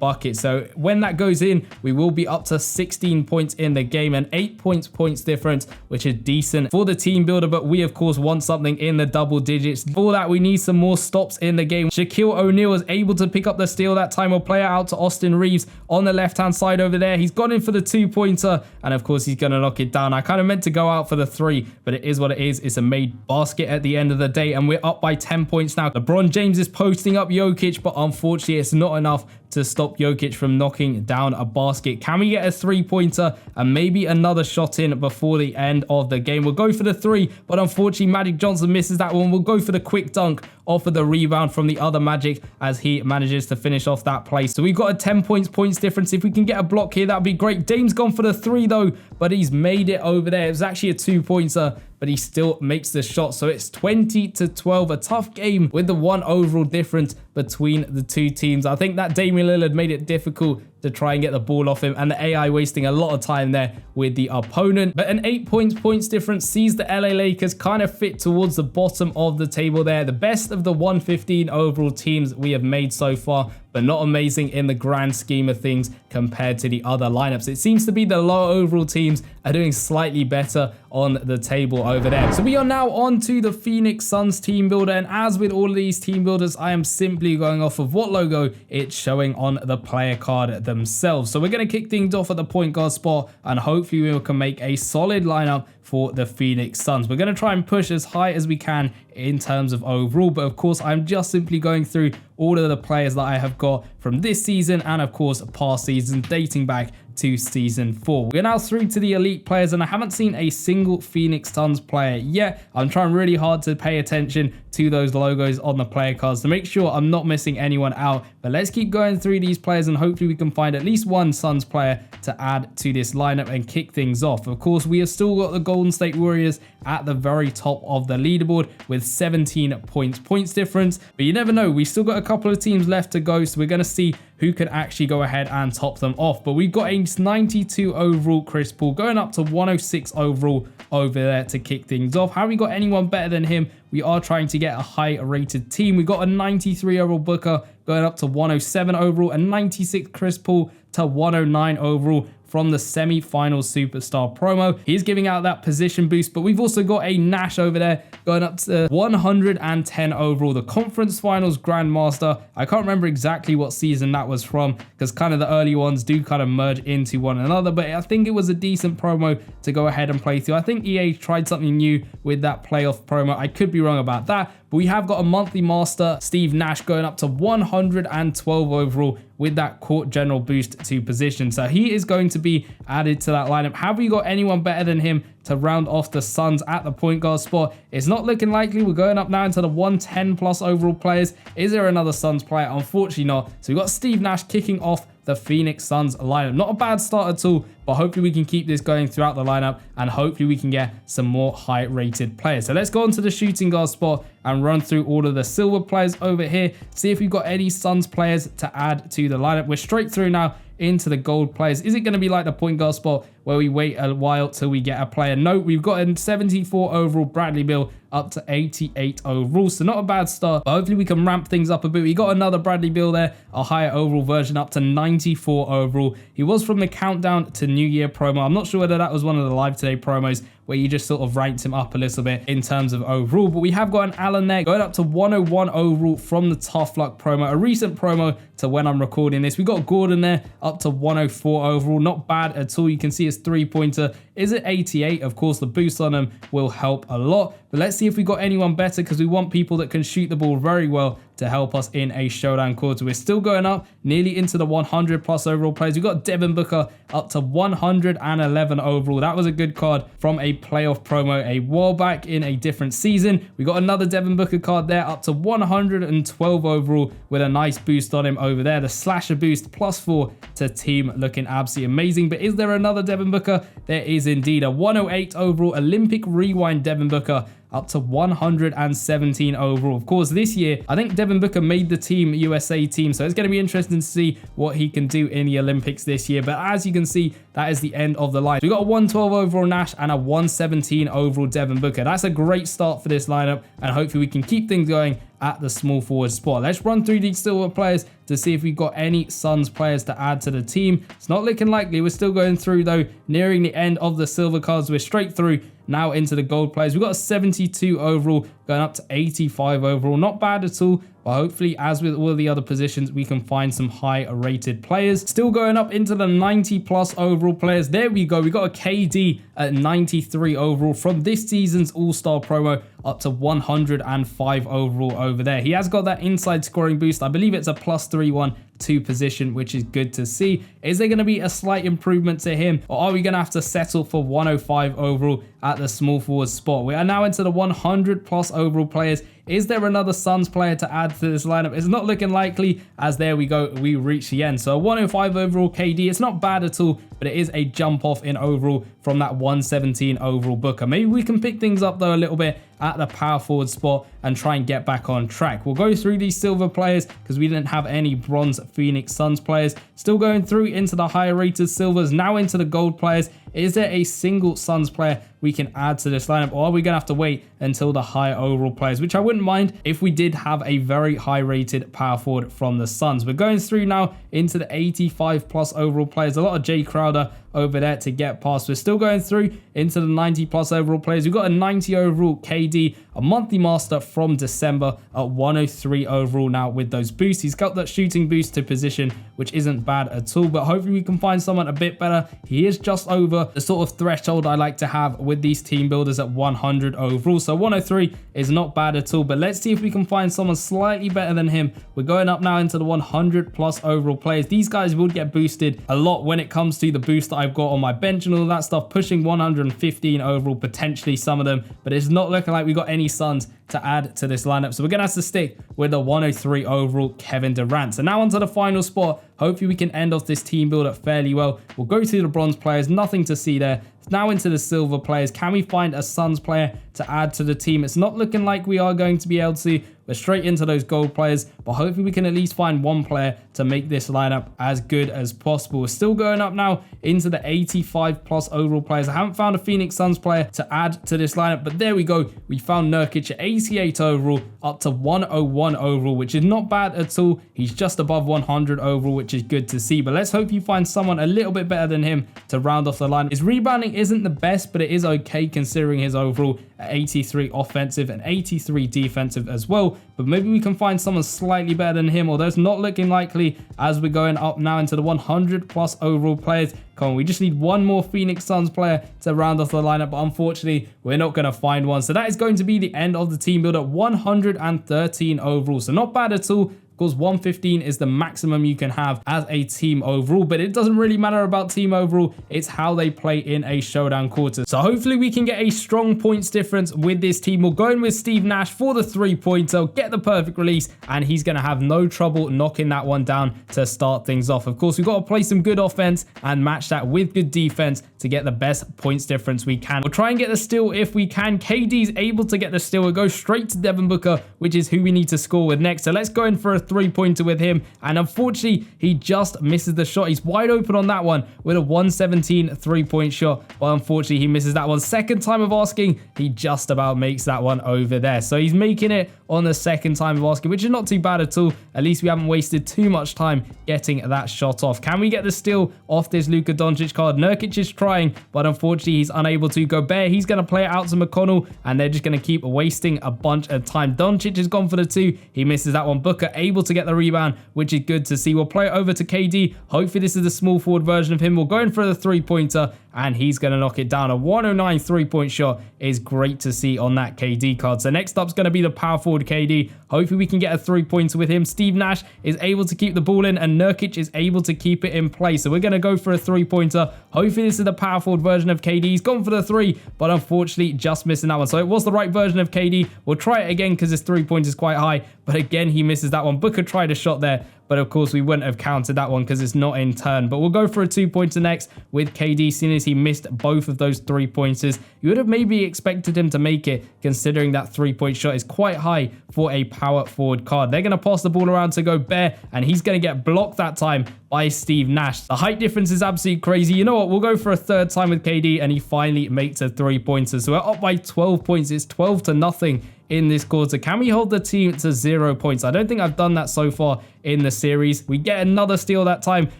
bucket. So when that goes in, we will be up to 16 points in the game and 8 points difference, which is decent for the team builder. But we, of course, want something in the double digits. For that, we need some more stops in the game. Shaquille O'Neal was able to pick up the steal that time. We'll play it out to Austin Reeves on the left-hand side over there. He's gone in for the 2-pointer. And of course, he's going to knock it down. I kind of meant to go out for the 3, but it is what it is. It's a made basket at the end of the day, and we're up by 10 points now. LeBron James is posting up Jokic, but unfortunately, it's not enough to stop Jokic from knocking down a basket. Can we get a 3-pointer and maybe another shot in before the end of the game? We'll go for the 3, but unfortunately, Magic Johnson misses that one. We'll go for the quick dunk off of the rebound from the other Magic as he manages to finish off that play. So we've got a 10 points difference. If we can get a block here, that'd be great. Dame's gone for the 3 though, but he's made it over there. It was actually a 2-pointer, but he still makes the shot. So it's 20-12, a tough game with the 1 overall difference between the two teams. I think that Damian Lillard made it difficult to try and get the ball off him, and the AI wasting a lot of time there with the opponent. But an 8 points difference sees the LA Lakers kind of fit towards the bottom of the table there. The best of the 115 overall teams we have made so far, but not amazing in the grand scheme of things compared to the other lineups. It seems to be the lower overall teams are doing slightly better on the table over there. So we are now on to the Phoenix Suns team builder, and as with all of these team builders, I am simply going off of what logo it's showing on the player card themselves. So we're going to kick things off at the point guard spot, and hopefully we can make a solid lineup for the Phoenix Suns. We're going to try and push as high as we can in terms of overall, but of course I'm just simply going through all of the players that I have got from this season and of course past seasons dating back to season 4. We're now through to the elite players, and I haven't seen a single Phoenix Suns player yet. I'm trying really hard to pay attention to those logos on the player cards to make sure I'm not missing anyone out. But let's keep going through these players, and hopefully we can find at least one Suns player to add to this lineup and kick things off. Of course, we have still got the Golden State Warriors at the very top of the leaderboard with 17 points difference. But you never know, we still got a couple of teams left to go, so we're going to see who can actually go ahead and top them off. But we've got a 92 overall Chris Paul going up to 106 overall over there to kick things off. Have we got anyone better than him? We are trying to get a high rated team. We got a 93 overall Booker going up to 107 overall, and 96 Chris Paul to 109 overall from the semi-final superstar promo. He's giving out that position boost, but we've also got a Nash over there going up to 110 overall, the conference finals grandmaster. I can't remember exactly what season that was from because kind of the early ones do kind of merge into one another, but I think it was a decent promo to go ahead and play through. I think EA tried something new with that playoff promo. I could be wrong about that, but we have got a monthly master, Steve Nash, going up to 112 overall with that court general boost to position. So he is going to be added to that lineup. Have we got anyone better than him to round off the Suns at the point guard spot? It's not looking likely. We're going up now into the 110 plus overall players. Is there another Suns player? Unfortunately not. So we've got Steve Nash kicking off the Phoenix Suns lineup. Not a bad start at all, but hopefully we can keep this going throughout the lineup, and hopefully we can get some more high rated players. So let's go on to the shooting guard spot and run through all of the silver players over here, see if we've got any Suns players to add to the lineup. We're straight through now into the gold players. Is it going to be like the point guard spot where we wait a while till we get a player? No, we've got a 74 overall Bradley Beal up to 88 overall. So not a bad start, but hopefully we can ramp things up a bit. We got another Bradley Beal there, a higher overall version, up to 94 overall. He was from the Countdown to New Year promo. I'm not sure whether that was one of the Live Today promos where you just sort of ranked him up a little bit in terms of overall. But we have got an Allen there going up to 101 overall from the Tough Luck promo, a recent promo to when I'm recording this. We got Gordon there up to 104 overall, not bad at all. You can see his three-pointer is at 88. Of course, the boost on him will help a lot. But let's see if we got anyone better, because we want people that can shoot the ball very well to help us in a showdown quarter. We're still going up nearly into the 100 plus overall players. We got Devin Booker up to 111 overall. That was a good card from a playoff promo a while back in a different season. We got another Devin Booker card there up to 112 overall with a nice boost on him over there. The slasher boost +4 to team, looking absolutely amazing. But is there another Devin Booker? There is indeed. A 108 overall Olympic Rewind Devin Booker up to 117 overall. Of course, this year, I think Devin Booker made the Team USA team, so it's going to be interesting to see what he can do in the Olympics this year. But as you can see, that is the end of the line. We got a 112 overall Nash and a 117 overall Devin Booker. That's a great start for this lineup, and hopefully we can keep things going at the small forward spot. Let's run through these silver players to see if we've got any Suns players to add to the team. It's not looking likely. We're still going through though, nearing the end of the silver cards. We're straight through now into the gold players. We've got a 72 overall going up to 85 overall. Not bad at all. But hopefully, as with all the other positions, we can find some high rated players. Still going up into the 90 plus overall players. There we go. We got a KD at 93 overall from this season's All-Star promo, up to 105 overall over there. He has got that inside scoring boost. I believe it's a +3-1-2 position, which is good to see. Is there going to be a slight improvement to him, or are we going to have to settle for 105 overall at the small forward spot? We are now into the 100 plus overall players. Is there another Suns player to add to this lineup? It's not looking likely, as there we go, we reach the end. So 105 overall KD, it's not bad at all, but it is a jump off in overall from that 117 overall Booker. Maybe we can pick things up though a little bit at the power forward spot and try and get back on track. We'll go through these silver players because we didn't have any bronze Phoenix Suns players. Still going through into the higher rated silvers, now into the gold players. Is there a single Suns player we can add to this lineup, or are we going to have to wait until the higher overall players, which I wouldn't mind if we did have a very high rated power forward from the Suns. We're going through now into the 85 plus overall players. A lot of Jay Crowder over there to get past. We're still going through into the 90 plus overall players. We've got a 90 overall KD, a monthly master from December at 103 overall now with those boosts. He's got that shooting boost to position, which isn't bad at all, but hopefully we can find someone a bit better. He is just over the sort of threshold I like to have with these team builders at 100 overall. So 103 is not bad at all, but let's see if we can find someone slightly better than him. We're going up now into the 100 plus overall players. These guys will get boosted a lot when it comes to the boost that I've got on my bench and all that stuff, pushing 115 overall, potentially some of them, but it's not looking like we got any Suns to add to this lineup. So we're going to have to stick with the 103 overall Kevin Durant. So now onto the final spot. Hopefully we can end off this team builder fairly well. We'll go through the bronze players, nothing to see there. Now into the silver players. Can we find a Suns player to add to the team? It's not looking like we are going to be able to. We're straight into those gold players, but hopefully we can at least find one player to make this lineup as good as possible. We're still going up now into the 85 plus overall players. I haven't found a Phoenix Suns player to add to this lineup, but there we go. We found Nurkic at 88 overall, up to 101 overall, which is not bad at all. He's just above 100 overall, which is good to see, but let's hope you find someone a little bit better than him to round off the lineup. His rebounding isn't the best, but it is okay considering his overall at 83 offensive and 83 defensive as well. But maybe we can find someone slightly better than him, although it's not looking likely as we're going up now into the 100 plus overall players. Come on, we just need one more Phoenix Suns player to round off the lineup, but unfortunately we're not going to find one. So that is going to be the end of the team build at 113 overall. So not bad at all. Of course, 115 is the maximum you can have as a team overall, but it doesn't really matter about team overall. It's how they play in a showdown quarter. So hopefully we can get a strong points difference with this team. We're going with Steve Nash for the three-pointer, get the perfect release, and he's going to have no trouble knocking that one down to start things off. Of course, we've got to play some good offense and match that with good defense to get the best points difference we can. We'll try and get the steal if we can. KD's able to get the steal. We'll go straight to Devin Booker, which is who we need to score with next. So let's go in for a three-pointer with him, and unfortunately, he just misses the shot. He's wide open on that one with a 117 three-point shot, but unfortunately, he misses that one. Second time of asking, he just about makes that one over there. So he's making it on the second time of asking, which is not too bad at all. At least we haven't wasted too much time getting that shot off. Can we get the steal off this Luka Doncic card? Nurkic is trying, but unfortunately, he's unable to. Gobert, he's going to play it out to McConnell, and they're just going to keep wasting a bunch of time. Doncic has gone for the two. He misses that one. Booker able to get the rebound, which is good to see. We'll play it over to KD. Hopefully, this is the small forward version of him. We'll go in for the three-pointer, and he's going to knock it down. A 109 three-point shot is great to see on that KD card. So next up's going to be the power forward KD. Hopefully we can get a three-pointer with him. Steve Nash is able to keep the ball in, and Nurkic is able to keep it in play. So we're going to go for a three-pointer. Hopefully this is the power forward version of KD. He's gone for the three, but unfortunately just missing that one. So it was the right version of KD. We'll try it again because his three-pointer is quite high, but again he misses that one. Booker tried a shot there, but of course we wouldn't have counted that one because it's not in turn. But we'll go for a two-pointer next with KD, seeing as he missed both of those three-pointers. You would have maybe expected him to make it, considering that three-point shot is quite high for a power forward card. They're going to pass the ball around to Gobert, and he's going to get blocked that time by Steve Nash. The height difference is absolutely crazy. You know what? We'll go for a third time with KD, and he finally makes a three-pointer. So we're up by 12 points. It's 12-0 in this quarter. Can we hold the team to 0 points? I don't think I've done that so far in the series. We get another steal that time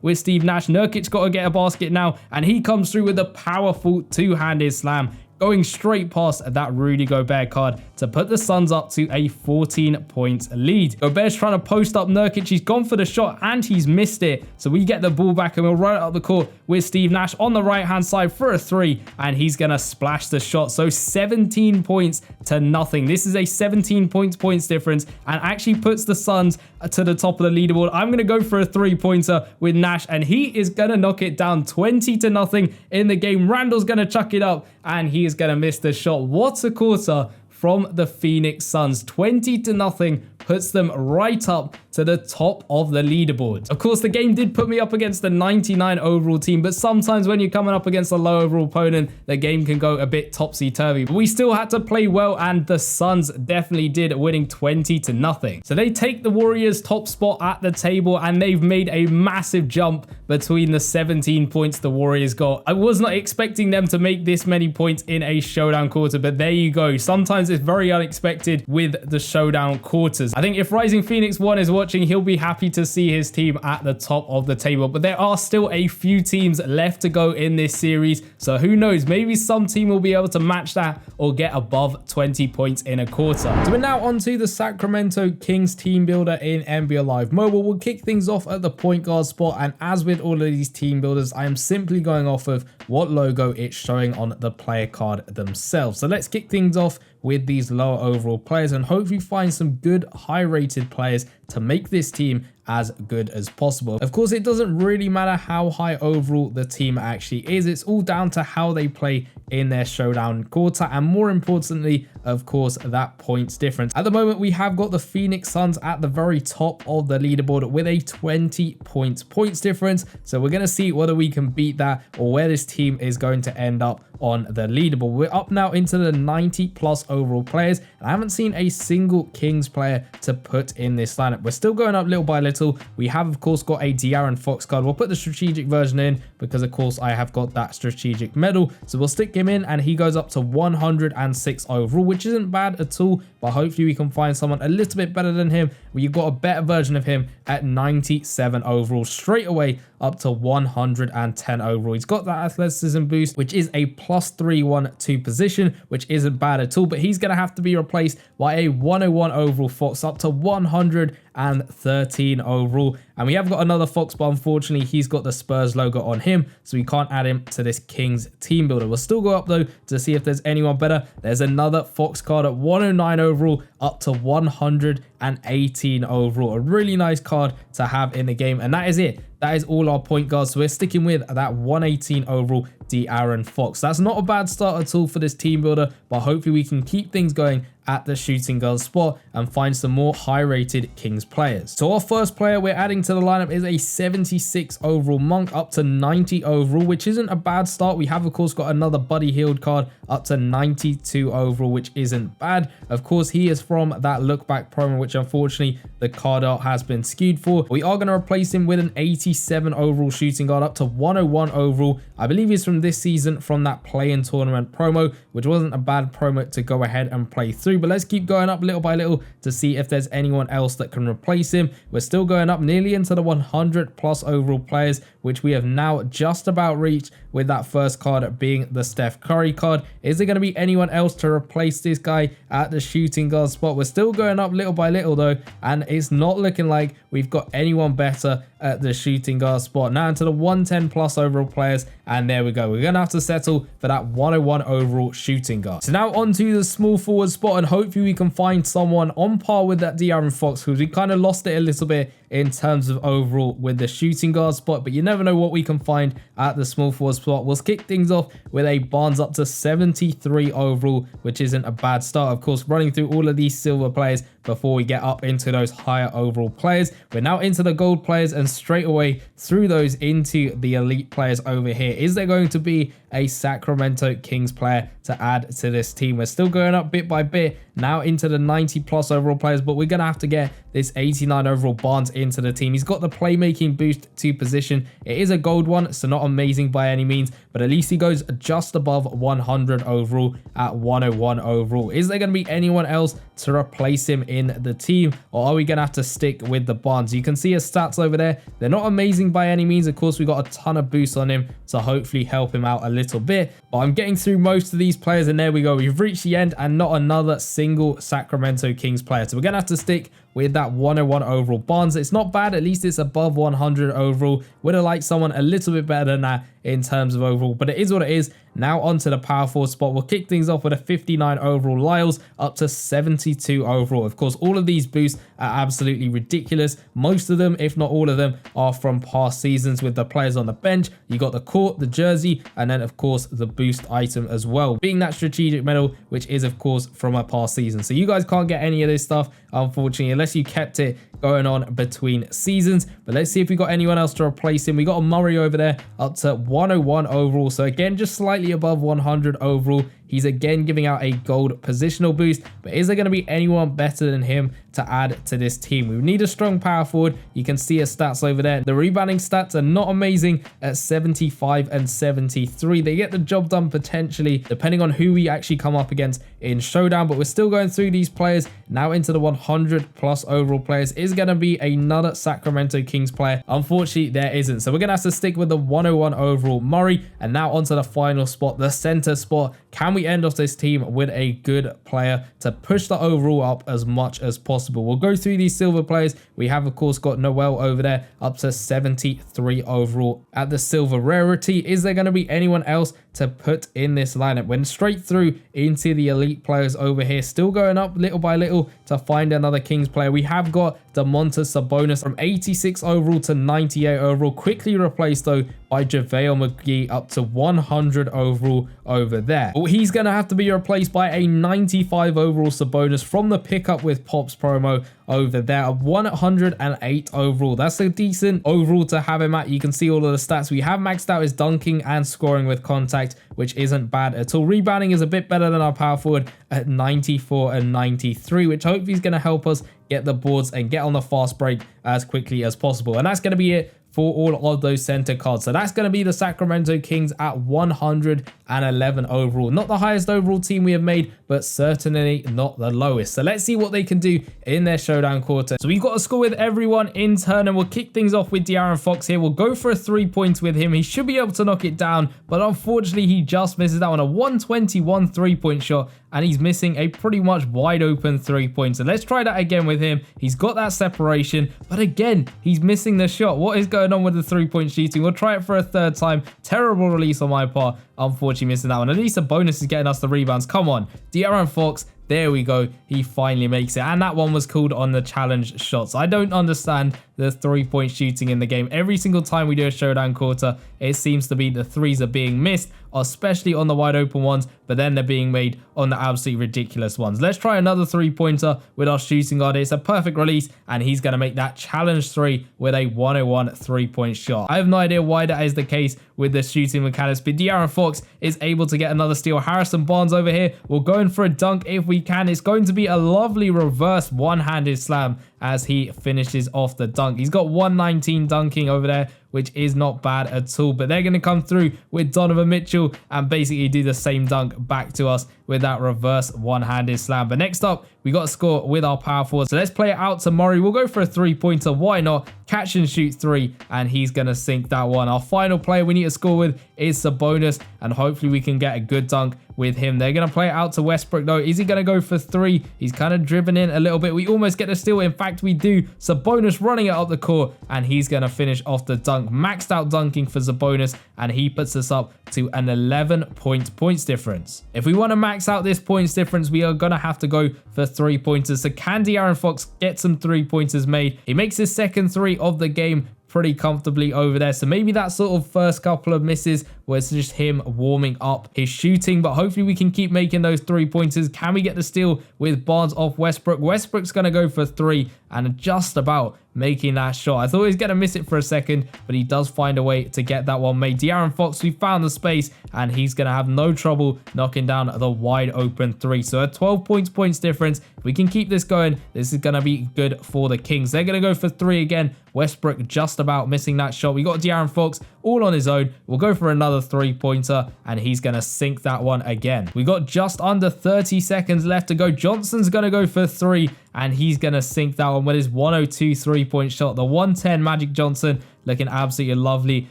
with Steve Nash. Nurkic got to get a basket now, and he comes through with a powerful two-handed slam, going straight past that Rudy Gobert card to put the Suns up to a 14-point lead. Gobert's trying to post up Nurkic. He's gone for the shot and he's missed it. So we get the ball back and we'll run it up the court with Steve Nash on the right-hand side for a three, and he's going to splash the shot. So 17 points to nothing. This is a 17 points difference and actually puts the Suns to the top of the leaderboard. I'm going to go for a three-pointer with Nash, and he is going to knock it down 20-0 in the game. Randall's going to chuck it up, and he is going to miss the shot. What a quarter from the Phoenix Suns. 20-0 puts them right up to the top of the leaderboard. Of course, the game did put me up against the 99 overall team, but sometimes when you're coming up against a low overall opponent, the game can go a bit topsy-turvy. But we still had to play well, and the Suns definitely did, winning 20-0. So they take the Warriors' top spot at the table, and they've made a massive jump between the 17 points the Warriors got. I was not expecting them to make this many points in a showdown quarter, but there you go. Sometimes it's very unexpected with the showdown quarters. I think if Rising Phoenix 1 is watching, he'll be happy to see his team at the top of the table. But there are still a few teams left to go in this series, so who knows, maybe some team will be able to match that or get above 20 points in a quarter. So we're now on to the Sacramento Kings team builder in NBA Live Mobile. We'll kick things off at the point guard spot, and as with all of these team builders, I am simply going off of what logo it's showing on the player card themselves. So let's kick things off with these lower overall players and hopefully find some good high rated players to make this team as good as possible. Of course, it doesn't really matter how high overall the team actually is. It's all down to how they play in their showdown quarter, and more importantly, of course, that points difference. At the moment, we have got the Phoenix Suns at the very top of the leaderboard with a 20 points difference. So we're going to see whether we can beat that or where this team is going to end up on the leaderboard. We're up now into the 90 plus overall players, and I haven't seen a single Kings player to put in this lineup. We're still going up little by little. We have, of course, got a De'Aaron Fox card. We'll put the strategic version in because, of course, I have got that strategic medal. So we'll stick him in, and he goes up to 106 overall, which isn't bad at all, but hopefully we can find someone a little bit better than him. We've got a better version of him at 97 overall, straight away up to 110 overall. He's got that athleticism boost, which is a +3-1-2 position, which isn't bad at all, but he's going to have to be replaced by a 101 overall Fox up to 113 overall. And we have got another Fox, but unfortunately he's got the Spurs logo on him, so we can't add him to this Kings team builder. We'll still go up though to see if there's anyone better. There's another Fox card at 109 overall up to 118 overall. A really nice card to have in the game, and that is it. That is all our point guards. So we're sticking with that 118 overall De'Aaron Fox. That's not a bad start at all for this team builder, but hopefully we can keep things going at the shooting guard spot and find some more high rated Kings players. So our first player we're adding to the lineup is a 76 overall Monk up to 90 overall, which isn't a bad start. We have, of course, got another Buddy Hield card up to 92 overall, which isn't bad. Of course, he is from that look back promo, which which unfortunately the card art has been skewed for. We are going to replace him with an 87 overall shooting guard up to 101 overall. I believe he's from this season from that play-in tournament promo, which wasn't a bad promo to go ahead and play through. But let's keep going up little by little to see if there's anyone else that can replace him. We're still going up nearly into the 100 plus overall players, which we have now just about reached, with that first card being the Steph Curry card. Is there going to be anyone else to replace this guy at the shooting guard spot? We're still going up little by little though, and it's not looking like we've got anyone better at the shooting guard spot. Now into the 110 plus overall players, and there we go. We're going to have to settle for that 101 overall shooting guard. So now onto the small forward spot, and hopefully we can find someone on par with that De'Aaron Fox, because we kind of lost it a little bit in terms of overall with the shooting guard spot, but you never know what we can find at the small forward spot. We'll kick things off with a Barnes up to 73 overall, which isn't a bad start. Of course, running through all of these silver players before we get up into those higher overall players. We're now into the gold players, and straight away through those into the elite players over here. Is there going to be a Sacramento Kings player to add to this team? We're still going up bit by bit now into the 90 plus overall players, but we're going to have to get this 89 overall Barnes into the team. He's got the playmaking boost to position. It is a gold one, so not amazing by any means, but at least he goes just above 100 overall at 101 overall. Is there going to be anyone else to replace him in the team, or are we going to have to stick with the Barnes? You can see his stats over there. They're not amazing by any means. Of course, we got a ton of boosts on him to hopefully help him out a little bit, but I'm getting through most of these players, and there we go. We've reached the end, and not another single Sacramento Kings player. So we're going to have to stick with that 101 overall Barnes. It's not bad. At least it's above 100 overall. Would have liked someone a little bit better than that in terms of overall, but it is what it is. Now onto the power forward spot. We'll kick things off with a 59 overall Lyles up to 72 overall. Of course, all of these boosts are absolutely ridiculous. Most of them, if not all of them, are from past seasons with the players on the bench. You got the court, the jersey, and then of course the boost item as well, being that strategic medal, which is of course from a past season. So you guys can't get any of this stuff, unfortunately, unless you kept it going on between seasons. But let's see if we got anyone else to replace him. We got a Murray over there up to 101 overall, so again just slightly above 100 overall. He's again giving out a gold positional boost, but is there going to be anyone better than him to add to this team? We need a strong power forward. You can see his stats over there. The rebounding stats are not amazing at 75 and 73. They get the job done potentially depending on who we actually come up against in showdown, but we're still going through these players now into the 100 plus overall players. Is going to be another Sacramento Kings player? Unfortunately, there isn't. So we're going to have to stick with the 101 overall Murray, and now onto the final spot, the center spot. Can we end off this team with a good player to push the overall up as much as possible? We'll go through these silver players. We have of course got Noel over there up to 73 overall at the silver rarity. Is there going to be anyone else to put in this lineup? Went straight through into the elite players over here, still going up little by little to find another Kings player. We have got Domantas Sabonis from 86 overall to 98 overall, quickly replaced though by JaVale McGee up to 100 overall over there. But he's going to have to be replaced by a 95 overall Sabonis from the pickup with Pops promo over there of 108 overall. That's a decent overall to have him at. You can see all of the stats. We have maxed out his dunking and scoring with contact, which isn't bad at all. Rebounding is a bit better than our power forward at 94 and 93, which hopefully is going to help us get the boards and get on the fast break as quickly as possible. And that's going to be it for all of those center cards. So that's going to be the Sacramento Kings at 111 overall. Not the highest overall team we have made, but certainly not the lowest. So let's see what they can do in their showdown quarter. So we've got a score with everyone in turn, and we'll kick things off with De'Aaron Fox here. We'll go for a 3-point with him. He should be able to knock it down, but unfortunately he just misses that one. A 121 3-point shot, and he's missing a pretty much wide open 3-point. So let's try that again with him. He's got that separation, but again, he's missing the shot. What is going on with the 3-point shooting? We'll try it for a third time. Terrible release on my part. Unfortunately missing that one. At least a bonus is getting us the rebounds. Come on, De'Aaron Fox. There we go. He finally makes it. And that one was called on the challenge shots. I don't understand the 3-point shooting in the game. Every single time we do a showdown quarter, it seems to be the threes are being missed, especially on the wide open ones, but then they're being made on the absolutely ridiculous ones. Let's try another 3-pointer with our shooting guard. It's a perfect release, and he's going to make that challenge 3 with a 101 3-point shot. I have no idea why that is the case with the shooting mechanics, but De'Aaron Fox is able to get another steal. Harrison Barnes over here will go in for a dunk if we we can. It's going to be a lovely reverse one-handed slam as he finishes off the dunk. He's got 119 dunking over there, which is not bad at all. But they're going to come through with Donovan Mitchell and basically do the same dunk back to us with that reverse one-handed slam. But next up, we got to score with our power forward. So let's play it out to Murray. We'll go for a three-pointer. Why not? Catch and shoot three, and he's going to sink that one. Our final player we need to score with is Sabonis, and hopefully we can get a good dunk with him. They're going to play it out to Westbrook though. Is he going to go for three? He's kind of driven in a little bit. We almost get a steal. In fact, we do. Sabonis running it up the court, and he's going to finish off the dunk. Maxed out dunking for Sabonis, and he puts us up to an 11 points difference. If we want to max out this points difference, we are going to have to go for three-pointers. So can De'Aaron Fox get some three-pointers made? He makes his second three of the game pretty comfortably over there. So maybe that sort of first couple of misses was just him warming up his shooting, but hopefully we can keep making those three-pointers. Can we get the steal with Barnes off Westbrook? Westbrook's going to go for three and just about making that shot. I thought he was going to miss it for a second, but he does find a way to get that one made. De'Aaron Fox, we found the space, and he's going to have no trouble knocking down the wide open three. So a 12 points difference. If we can keep this going, this is going to be good for the Kings. They're going to go for three again. Westbrook just about missing that shot. We got De'Aaron Fox all on his own. We'll go for another three-pointer, and he's going to sink that one again. We got just under 30 seconds left to go. Johnson's going to go for three, and he's going to sink that one with his 102 three-point shot. The 110 Magic Johnson looking absolutely lovely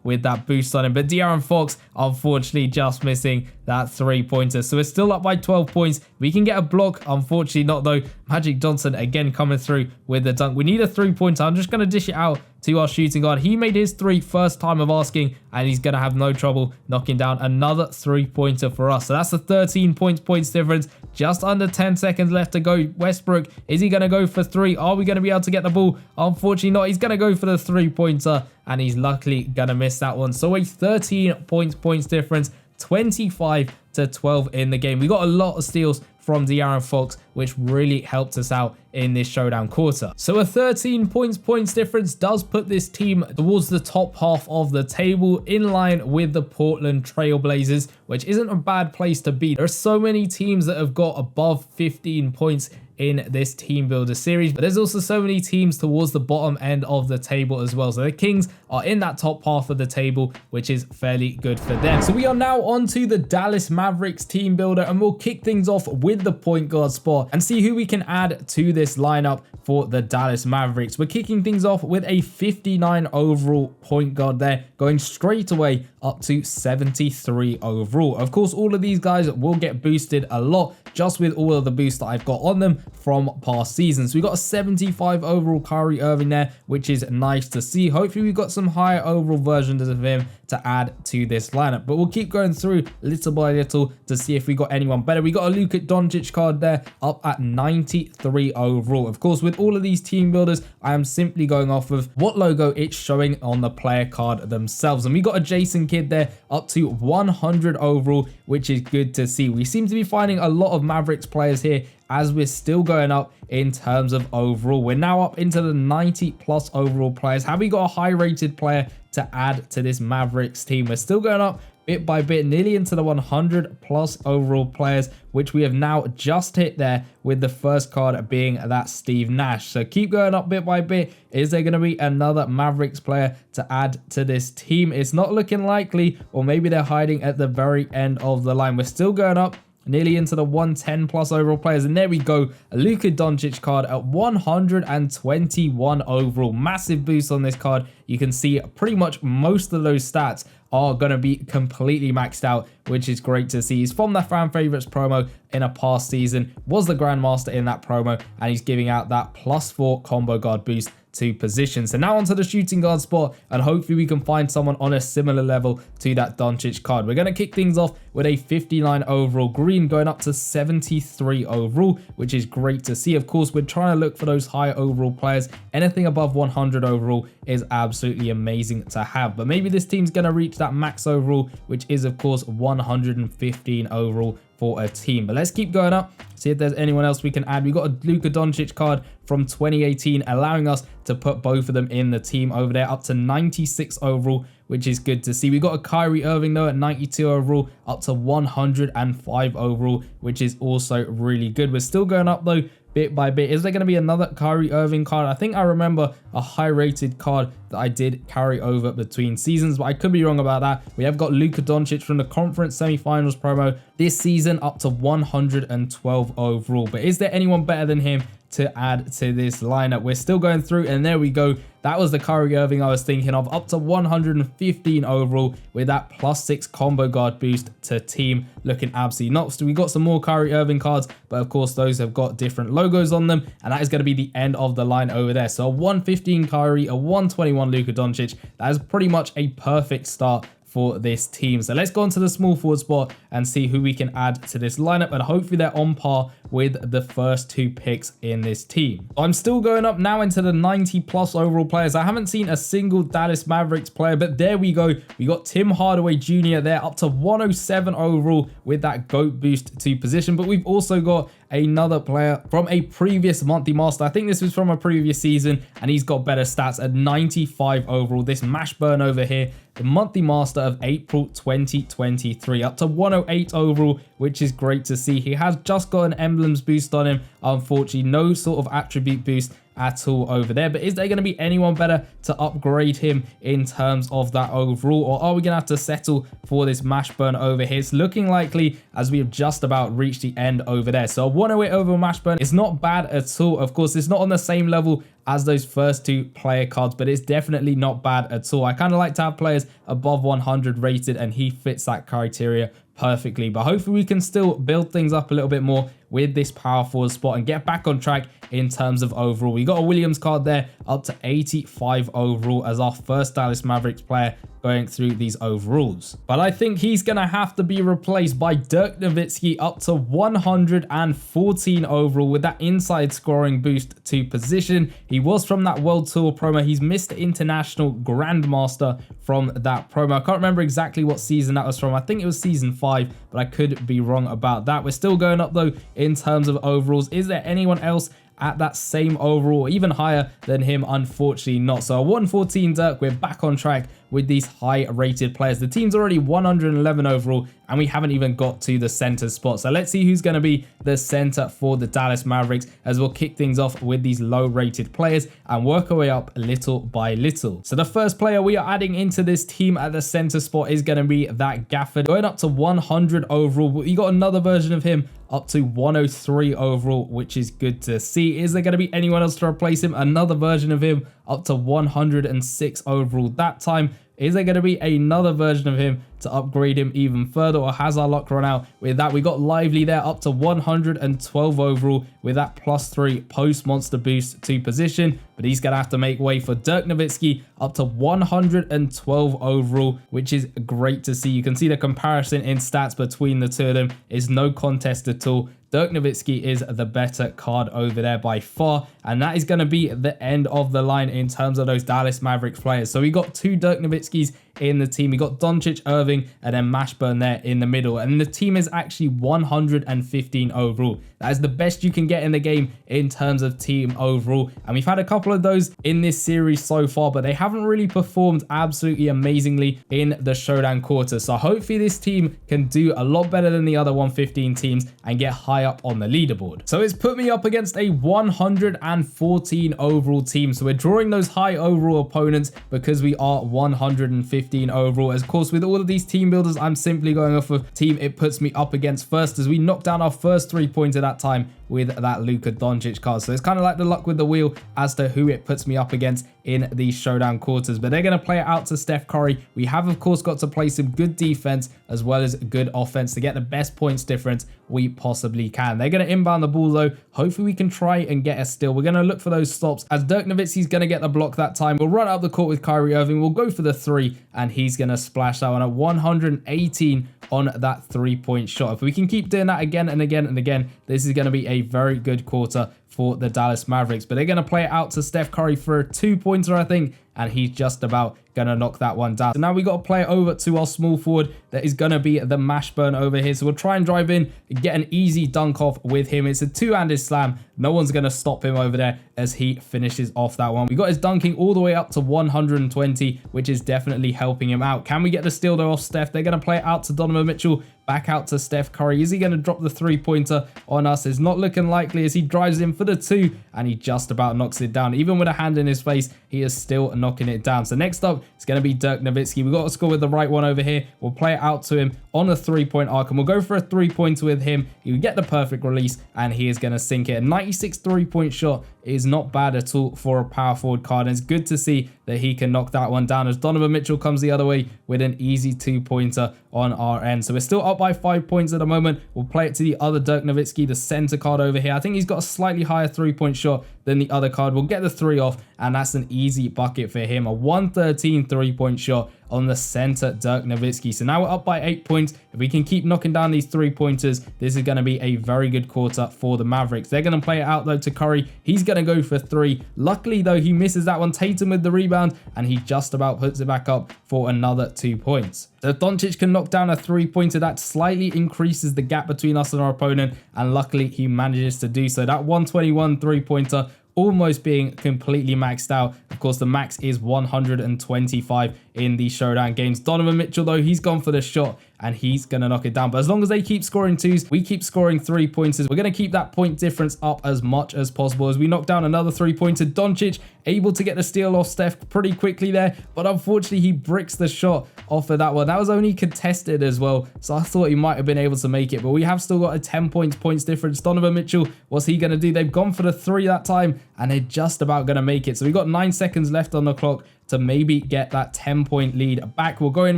with that boost on him. But De'Aaron Fox, unfortunately, just missing that three-pointer. So we're still up by 12 points. We can get a block. Unfortunately not, though. Magic Johnson again coming through with the dunk. We need a three-pointer. I'm just going to dish it out to our shooting guard. He made his three first time of asking, and he's going to have no trouble knocking down another three-pointer for us. So that's a 13 points difference. Just under 10 seconds left to go. Westbrook, is he going to go for three? Are we going to be able to get the ball? Unfortunately not. He's going to go for the three-pointer, and he's luckily going to miss that one. So a 13 points difference, 25-12 in the game. We got a lot of steals from De'Aaron Fox, which really helped us out in this showdown quarter. So a 13 points difference does put this team towards the top half of the table, in line with the Portland Trail Blazers, which isn't a bad place to be. There are so many teams that have got above 15 points in this team builder series, but there's also so many teams towards the bottom end of the table as well. So the Kings are in that top half of the table, which is fairly good for them. So we are now on to the Dallas Mavericks team builder, and we'll kick things off with the point guard spot and see who we can add to this lineup for the Dallas Mavericks. We're kicking things off with a 59 overall point guard there, going straight away up to 73 overall. Of course, all of these guys will get boosted a lot just with all of the boosts that I've got on them from past seasons. So we got a 75 overall Kyrie Irving there, which is nice to see. Hopefully we've got some higher overall versions of him to add to this lineup, but we'll keep going through little by little to see if we got anyone better. We got a Luka Doncic card there up at 93 overall. Of course, with all of these team builders, I am simply going off of what logo it's showing on the player card themselves. And we got a Jason Kidd there up to 100 overall, which is good to see. We seem to be finding a lot of Mavericks players here as we're still going up in terms of overall. We're now up into the 90 plus overall players. Have we got a high rated player to add to this Mavericks team? We're still going up bit by bit, nearly into the 100 plus overall players, which we have now just hit there with the first card being that Steve Nash. So keep going up bit by bit. Is there going to be another Mavericks player to add to this team? It's not looking likely, or maybe they're hiding at the very end of the line. We're still going up nearly into the 110 plus overall players, and there we go, a Luka Doncic card at 121 overall. Massive boost on this card. You can see pretty much most of those stats are going to be completely maxed out, which is great to see. He's from the fan favorites promo in a past season, was the Grandmaster in that promo, and he's giving out that +4 combo guard boost to position. So now onto the shooting guard spot, and hopefully we can find someone on a similar level to that Doncic card. We're going to kick things off with a 59 overall green going up to 73 overall, which is great to see. Of course, we're trying to look for those high overall players. Anything above 100 overall is absolutely amazing to have, but maybe this team's going to reach that max overall, which is of course 115 overall, for a team. But let's keep going up, see if there's anyone else we can add. We got a Luka Doncic card from 2018, allowing us to put both of them in the team over there, up to 96 overall, which is good to see. We got a Kyrie Irving though at 92 overall, up to 105 overall, which is also really good. We're still going up though, bit by bit. Is there going to be another Kyrie Irving card? I think I remember a high rated card that I did carry over between seasons, but I could be wrong about that. We have got Luka Doncic from the conference semifinals promo this season, up to 112 overall. But is there anyone better than him to add to this lineup? We're still going through, and there we go. That was the Kyrie Irving I was thinking of, up to 115 overall with that +6 combo guard boost to team, looking absolutely nuts. We got some more Kyrie Irving cards, but of course those have got different logos on them, and that is going to be the end of the line over there. So a 115 Kyrie, a 121 Luka Doncic. That is pretty much a perfect start for this team. So let's go on to the small forward spot and see who we can add to this lineup, and hopefully they're on par with the first two picks in this team. I'm still going up now into the 90+ overall players. I haven't seen a single Dallas Mavericks player, but there we go. We got Tim Hardaway Jr. there, up to 107 overall with that GOAT boost to position. But we've also got another player from a previous monthly master. I think this was from a previous season, and he's got better stats at 95 overall. This Mashburn over here, the monthly master of April 2023, up to 108 overall, which is great to see. He has just got an emblems boost on him. Unfortunately, no sort of attribute boost at all over there. But is there going to be anyone better to upgrade him in terms of that overall, or are we going to have to settle for this Mashburn over here? It's looking likely, as we have just about reached the end over there. So 108 over Mashburn is not bad at all. Of course, it's not on the same level as those first two player cards, but it's definitely not bad at all. I kind of like to have players above 100 rated, and he fits that criteria perfectly. But hopefully we can still build things up a little bit more with this power forward spot and get back on track in terms of overall. We got a Williams card there, up to 85 overall as our first Dallas Mavericks player going through these overalls. But I think he's going to have to be replaced by Dirk Nowitzki, up to 114 overall with that inside scoring boost to position. He was from that World Tour promo. He's Mr. International Grandmaster from that promo. I can't remember exactly what season that was from. I think it was season 5, but I could be wrong about that. We're still going up though in terms of overalls. Is there anyone else at that same overall, even higher than him? Unfortunately not. So a 114 Dirk, we're back on track with these high rated players. The team's already 111 overall, and we haven't even got to the center spot. So let's see who's going to be the center for the Dallas Mavericks, as we'll kick things off with these low rated players and work our way up little by little. So the first player we are adding into this team at the center spot is going to be that Gafford, going up to 100 overall. We got another version of him up to 103 overall, which is good to see. Is there going to be anyone else to replace him? Another version of him up to 106 overall that time. Is there going to be another version of him to upgrade him even further, or has our luck run out with that? We got Lively there, up to 112 overall with that +3 post monster boost to position, but he's going to have to make way for Dirk Nowitzki, up to 112 overall, which is great to see. You can see the comparison in stats between the two of them is no contest at all. Dirk Nowitzki is the better card over there by far, and that is going to be the end of the line in terms of those Dallas Mavericks players. So we got two Dirk Nowitzkis in the team. We got Doncic, Irving, and then Mashburn there in the middle, and the team is actually 115 overall. That is the best you can get in the game in terms of team overall, and we've had a couple of those in this series so far, but they haven't really performed absolutely amazingly in the showdown quarter. So hopefully this team can do a lot better than the other 115 teams and get high up on the leaderboard. So it's put me up against a 114 overall team, so we're drawing those high overall opponents because we are 115 overall. Of course, with all of these team builders, I'm simply going off of team it puts me up against first, as we knocked down our first 3-pointer that time with that Luka Doncic card. So it's kind of like the luck with the wheel as to who it puts me up against in these showdown quarters, but they're going to play it out to Steph Curry. We have of course got to play some good defense as well as good offense to get the best points difference we possibly can. They're going to inbound the ball though. Hopefully we can try and get a steal. We're going to look for those stops, as Dirk Nowitzki's going to get the block that time. We'll run up the court with Kyrie Irving. We'll go for the 3, and he's going to splash that one at 118 on that 3-point shot. If we can keep doing that again and again and again, this is going to be a very good quarter for the Dallas Mavericks. But they're going to play it out to Steph Curry for a 2-pointer, I think, and he's just about going to knock that one down. So now we got to play it over to our small forward. That is going to be the Mashburn over here. So we'll try and drive in and get an easy dunk off with him. It's a two-handed slam. No one's going to stop him over there as he finishes off that one. We got his dunking all the way up to 120, which is definitely helping him out. Can we get the steal though off Steph? They're going to play it out to Donovan Mitchell. Back out to Steph Curry. Is he going to drop the 3-pointer on us? It's not looking likely as he drives in for the 2 and he just about knocks it down. Even with a hand in his face, he is still knocking it down. So next up, it's going to be Dirk Nowitzki. We've got to score with the right one over here. We'll play it out to him on a 3-point arc and we'll go for a 3-pointer with him. He will get the perfect release and he is going to sink it. A 96 3-point shot is not bad at all for a power forward card. And it's good to see that he can knock that one down as Donovan Mitchell comes the other way with an easy 2-pointer on our end. So we're still up by 5 points at the moment. We'll play it to the other Dirk Nowitzki, the center card over here. I think he's got a slightly higher 3-point shot than the other card. We'll get the 3 off and that's an easy bucket for him. A 113 3-point shot on the center Dirk Nowitzki. So now we're up by 8 points. If we can keep knocking down these 3-pointers, this is going to be a very good quarter for the Mavericks. They're going to play it out though to Curry. He's going to go for 3. Luckily though, he misses that one. Tatum with the rebound and he just about puts it back up for another 2 points. So if Doncic can knock down a 3-pointer, that slightly increases the gap between us and our opponent, and luckily he manages to do so. That 121 3-pointer almost being completely maxed out. Of course, the max is 125 in the showdown games. Donovan Mitchell, though, he's gone for the shot and he's going to knock it down. But as long as they keep scoring 2s, we keep scoring 3-pointers. We're going to keep that point difference up as much as possible as we knock down another 3-pointer. Doncic able to get the steal off Steph pretty quickly there, but unfortunately he bricks the shot off of that one. That was only contested as well, so I thought he might have been able to make it, but we have still got a 10 points difference. Donovan Mitchell, what's he going to do? They've gone for the 3 that time and they're just about going to make it. So we've got 9 seconds left on the clock to maybe get that 10-point lead back. We'll go in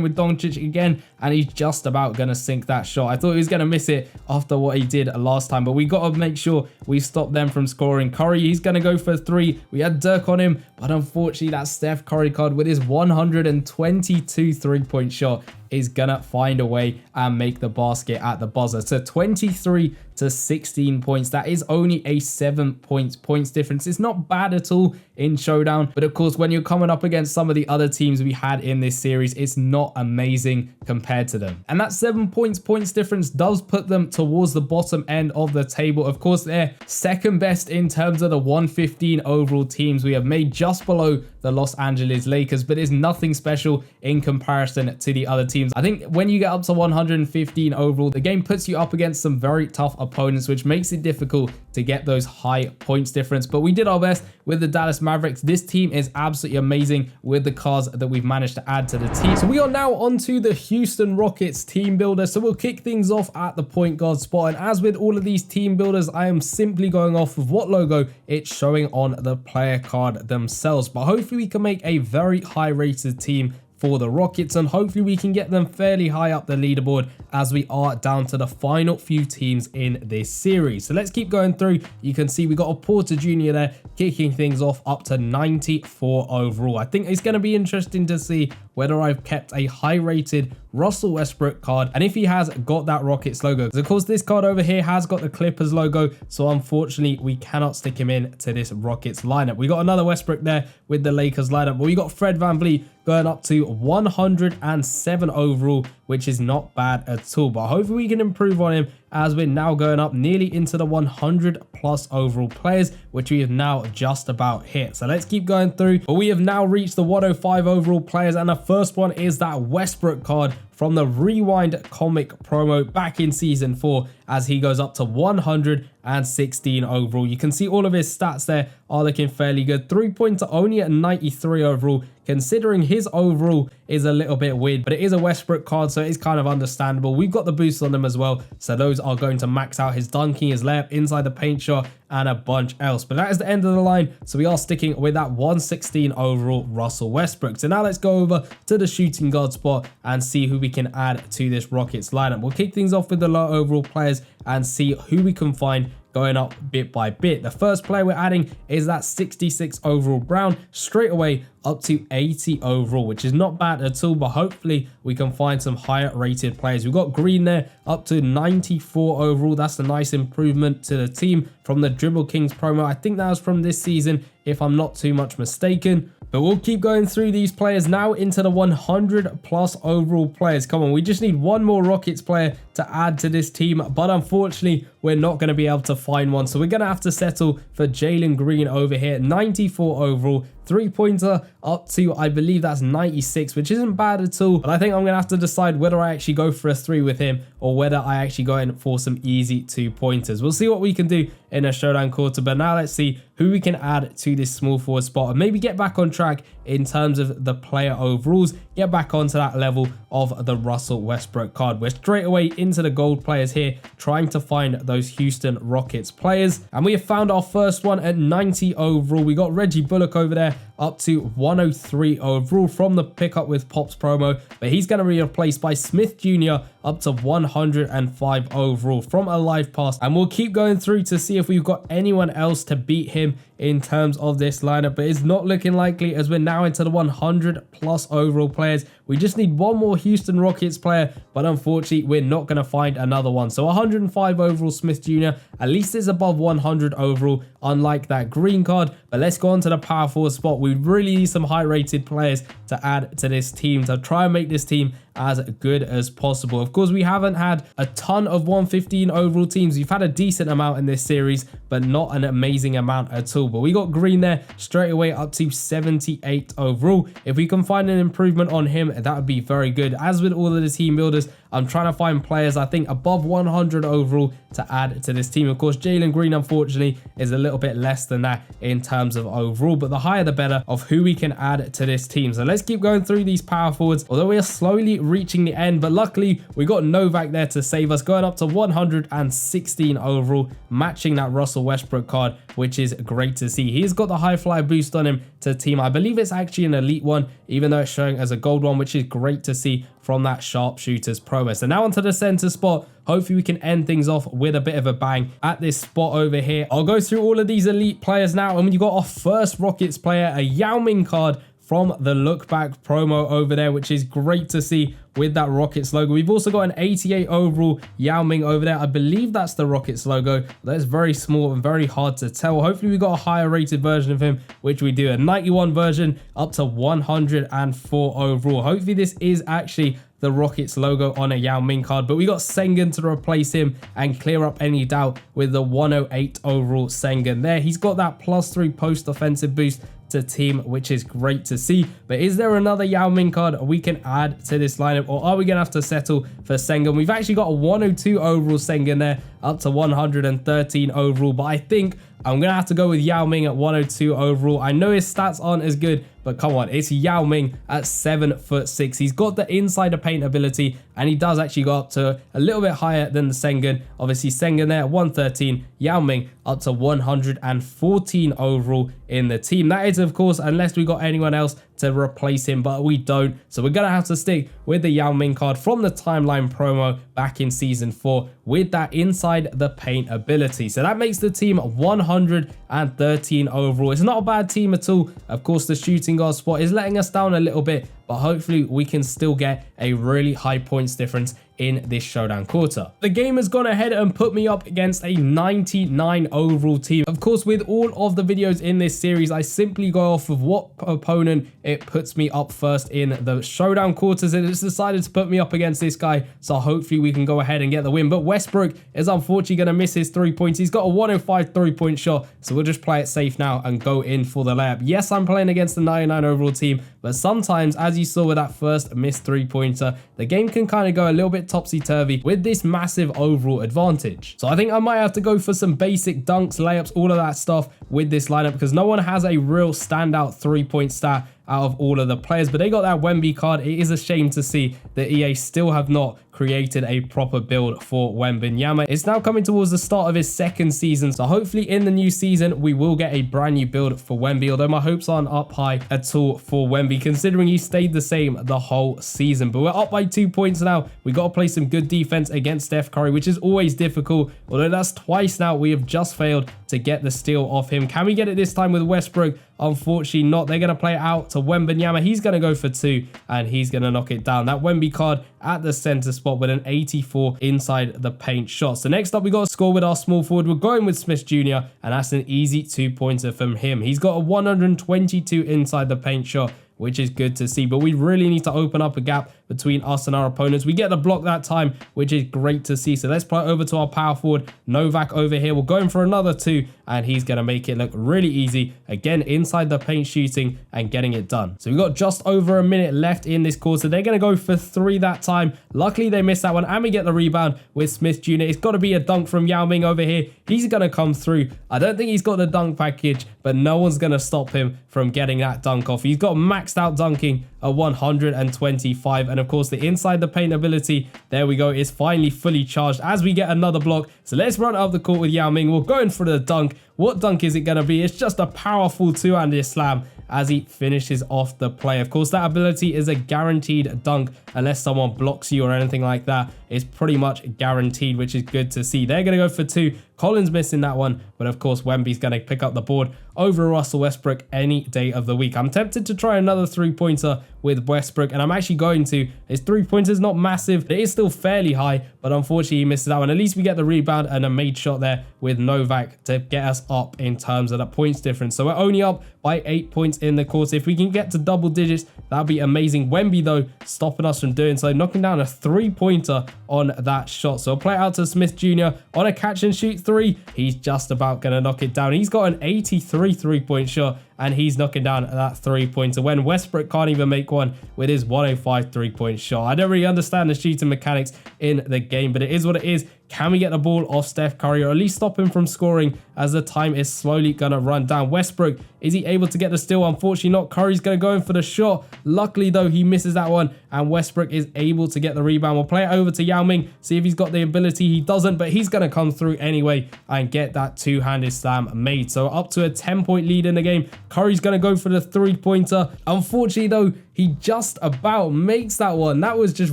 with Doncic again, and he's just about going to sink that shot. I thought he was going to miss it after what he did last time, but we got to make sure we stop them from scoring. Curry, he's going to go for 3. We had Dirk on him, but unfortunately that Steph Curry card with his 122 3-point shot is gonna find a way and make the basket at the buzzer. So 23 to 16 points. That is only a 7 points difference. It's not bad at all in showdown, but of course when you're coming up against some of the other teams we had in this series, it's not amazing compared to them. And that 7 points difference does put them towards the bottom end of the table. Of course, they're second best in terms of the 115 overall teams we have made, just below the Los Angeles Lakers, but it's nothing special in comparison to the other teams. I think when you get up to 115 overall, the game puts you up against some very tough opponents, which makes it difficult to get those high points difference. But we did our best with the Dallas Mavericks. This team is absolutely amazing with the cards that we've managed to add to the team. So we are now onto the Houston Rockets team builder. So we'll kick things off at the point guard spot. And as with all of these team builders, I am simply going off of what logo it's showing on the player card themselves. But hopefully we can make a very high rated team for the Rockets, and hopefully we can get them fairly high up the leaderboard as we are down to the final few teams in this series. So let's keep going through. You can see we got a Porter Jr. there kicking things off up to 94 overall. I think it's going to be interesting to see whether I've kept a high rated Russell Westbrook card and if he has got that Rockets logo. Because of course this card over here has got the Clippers logo, so unfortunately we cannot stick him in to this Rockets lineup. We got another Westbrook there with the Lakers lineup, but we got Fred VanVleet going up to 107 overall, which is not bad at all. But hopefully we can improve on him as we're now going up nearly into the 100 plus overall players, which we have now just about hit. So let's keep going through. But we have now reached the 105 overall players, and the first one is that Westbrook card from the Rewind comic promo back in season 4, as he goes up to 116 overall. You can see all of his stats there are looking fairly good. 3-pointer only at 93 overall, considering his overall is a little bit weird, but it is a Westbrook card, so it's kind of understandable. We've got the boosts on them as well, so those are going to max out his dunking, his layup, inside the paint shot, and a bunch else. But that is the end of the line, so we are sticking with that 116 overall Russell Westbrook. So now let's go over to the shooting guard spot and see who we can add to this Rockets lineup. We'll kick things off with the low overall players and see who we can find going up bit by bit. The first player we're adding is that 66 overall Brown, straight away up to 80 overall, which is not bad at all, but hopefully we can find some higher rated players. We've got Green there up to 94 overall. That's a nice improvement to the team from the Dribble Kings promo. I think that was from this season, if I'm not too much mistaken. But we'll keep going through these players now into the 100 plus overall players. Come on, we just need one more Rockets player to add to this team, but unfortunately we're not going to be able to find one, so we're going to have to settle for Jalen Green over here. 94 overall, 3-pointer up to, I believe that's 96, which isn't bad at all, but I think I'm going to have to decide whether I actually go for a 3 with him or whether I actually go in for some easy 2-pointers. We'll see what we can do in a showdown quarter, but now let's see who we can add to this small forward spot and maybe get back on track in terms of the player overalls, get back onto that level of the Russell Westbrook card. We're straight away into the gold players here, trying to find those Houston Rockets players, and we have found our first one at 90 overall. We got Reggie Bullock over there up to 103 overall from the pickup with Pop's promo, but he's going to be replaced by Smith Jr. up to 105 overall from a live pass, and we'll keep going through to see if we've got anyone else to beat him in terms of this lineup, but it's not looking likely as we're now into the 100 plus overall players. We just need one more Houston Rockets player, but unfortunately we're not going to find another one. So 105 overall Smith Jr. at least is above 100 overall, unlike that green card. But let's go on to the power forward spot. We really need some high rated players to add to this team to try and make this team as good as possible. Of course, we haven't had a ton of 115 overall teams. We've had a decent amount in this series, but not an amazing amount at all. But we got Green there straight away up to 78 overall. If we can find an improvement on him, that would be very good. As with all of the team builders, I'm trying to find players, I think, above 100 overall to add to this team. Of course, Jalen Green, unfortunately, is a little bit less than that in terms of overall, but the higher the better of who we can add to this team. So let's keep going through these power forwards, although we are slowly reaching the end, but luckily we got Novak there to save us, going up to 116 overall, matching that Russell Westbrook card, which is great to see. He's got the high flyer boost on him to team. I believe it's actually an elite one, even though it's showing as a gold one, which is great to see from that sharpshooter's promo. So now onto the center spot. Hopefully we can end things off with a bit of a bang at this spot over here. I'll go through all of these elite players now, and you got our first Rockets player, a Yao Ming card from the look back promo over there, which is great to see with that Rockets logo. We've also got an 88 overall Yao Ming over there. I believe that's the Rockets logo. That's very small and very hard to tell. Hopefully we got a higher rated version of him, which we do. A 91 version up to 104 overall. Hopefully this is actually the Rockets logo on a Yao Ming card, but we got Sengun to replace him and clear up any doubt with the 108 overall Sengun there. He's got that +3 post offensive boost to team, which is great to see. But is there another Yao Ming card we can add to this lineup, or are we gonna have to settle for Sengun? We've actually got a 102 overall Sengun there up to 113 overall, but I think I'm gonna have to go with Yao Ming at 102 overall. I know his stats aren't as good, but come on, it's Yao Ming at 7'6". He's got the insider paint ability, and he does actually go up to a little bit higher than the Sengun. Obviously, Sengun there at 113, Yao Ming up to 114 overall in the team. That is, of course, unless we got anyone else to replace him, but we don't. So we're gonna have to stick with the Yao Ming card from the timeline promo back in season 4 with that inside the paint ability. So that makes the team 113 overall. It's not a bad team at all. Of course, the shooting guard spot is letting us down a little bit, but hopefully we can still get a really high points difference in this showdown quarter. The game has gone ahead and put me up against a 99 overall team. Of course, with all of the videos in this series, I simply go off of what opponent it puts me up first in the showdown quarters, and it's decided to put me up against this guy, so hopefully we can go ahead and get the win. But Westbrook is unfortunately going to miss his 3 points. He's got a 105 3-point shot, so we'll just play it safe now and go in for the layup. Yes, I'm playing against the 99 overall team, but sometimes, as you saw with that first missed 3-pointer, the game can kind of go a little bit topsy-turvy with this massive overall advantage. So I think I might have to go for some basic dunks, layups, all of that stuff with this lineup, because no one has a real standout 3-point stat out of all of the players, but they got that Wemby card. It is a shame to see that EA still have not created a proper build for Wembanyama. It's now coming towards the start of his second season, so hopefully in the new season we will get a brand new build for Wemby, although my hopes aren't up high at all for Wemby considering he stayed the same the whole season. But we're up by 2 points now. We got to play some good defense against Steph Curry, which is always difficult, although that's twice now we have just failed to get the steal off him. Can we get it this time with Westbrook? Unfortunately not. They're going to play it out to Wembanyama. He's going to go for 2 and he's going to knock it down. That Wemby card at the center spot with an 84 inside the paint shot. So next up we got to score with our small forward. We're going with Smith Jr. and that's an easy 2-pointer from him. He's got a 122 inside the paint shot, which is good to see, but we really need to open up a gap between us and our opponents. We get the block that time, which is great to see. So let's play over to our power forward, Novak over here. We're going for another 2, and he's going to make it look really easy. Again, inside the paint shooting and getting it done. So we've got just over a minute left in this quarter. They're going to go for 3 that time. Luckily, they missed that one, and we get the rebound with Smith Jr. It's got to be a dunk from Yao Ming over here. He's going to come through. I don't think he's got the dunk package, but no one's going to stop him from getting that dunk off. He's got maxed out dunking at 125, and of course the inside the paint ability, there we go, is finally fully charged as we get another block. So let's run up the court with Yao Ming. We're going for the dunk. What dunk is it going to be? It's just a powerful 2-handed slam as he finishes off the play. Of course, that ability is a guaranteed dunk unless someone blocks you or anything like that. It's pretty much guaranteed, which is good to see. They're going to go for 2. Collins missing that one, but of course Wemby's going to pick up the board over Russell Westbrook any day of the week. I'm tempted to try another 3-pointer with Westbrook, and I'm actually going to. His 3-pointer's not massive. It is still fairly high, but unfortunately he misses that one. At least we get the rebound and a made shot there with Novak to get us up in terms of the points difference. So we're only up by 8 points in the quarter. If we can get to double digits, that'd be amazing. Wemby, though, stopping us from doing so, knocking down a 3-pointer on that shot. So I'll play it out to Smith Jr. on a catch and shoot 3. He's just about going to knock it down. He's got an 83 3-point shot, and he's knocking down that 3-pointer when Westbrook can't even make one with his 105 3-point shot. I don't really understand the shooting mechanics in the game, but it is what it is. Can we get the ball off Steph Curry or at least stop him from scoring as the time is slowly going to run down? Westbrook, is he able to get the steal? Unfortunately not. Curry's going to go in for the shot. Luckily though, he misses that one and Westbrook is able to get the rebound. We'll play it over to Yao Ming, see if he's got the ability. He doesn't, but he's going to come through anyway and get that 2-handed slam made. So up to a 10-point lead in the game. Curry's going to go for the 3-pointer. Unfortunately though, he just about makes that one. That was just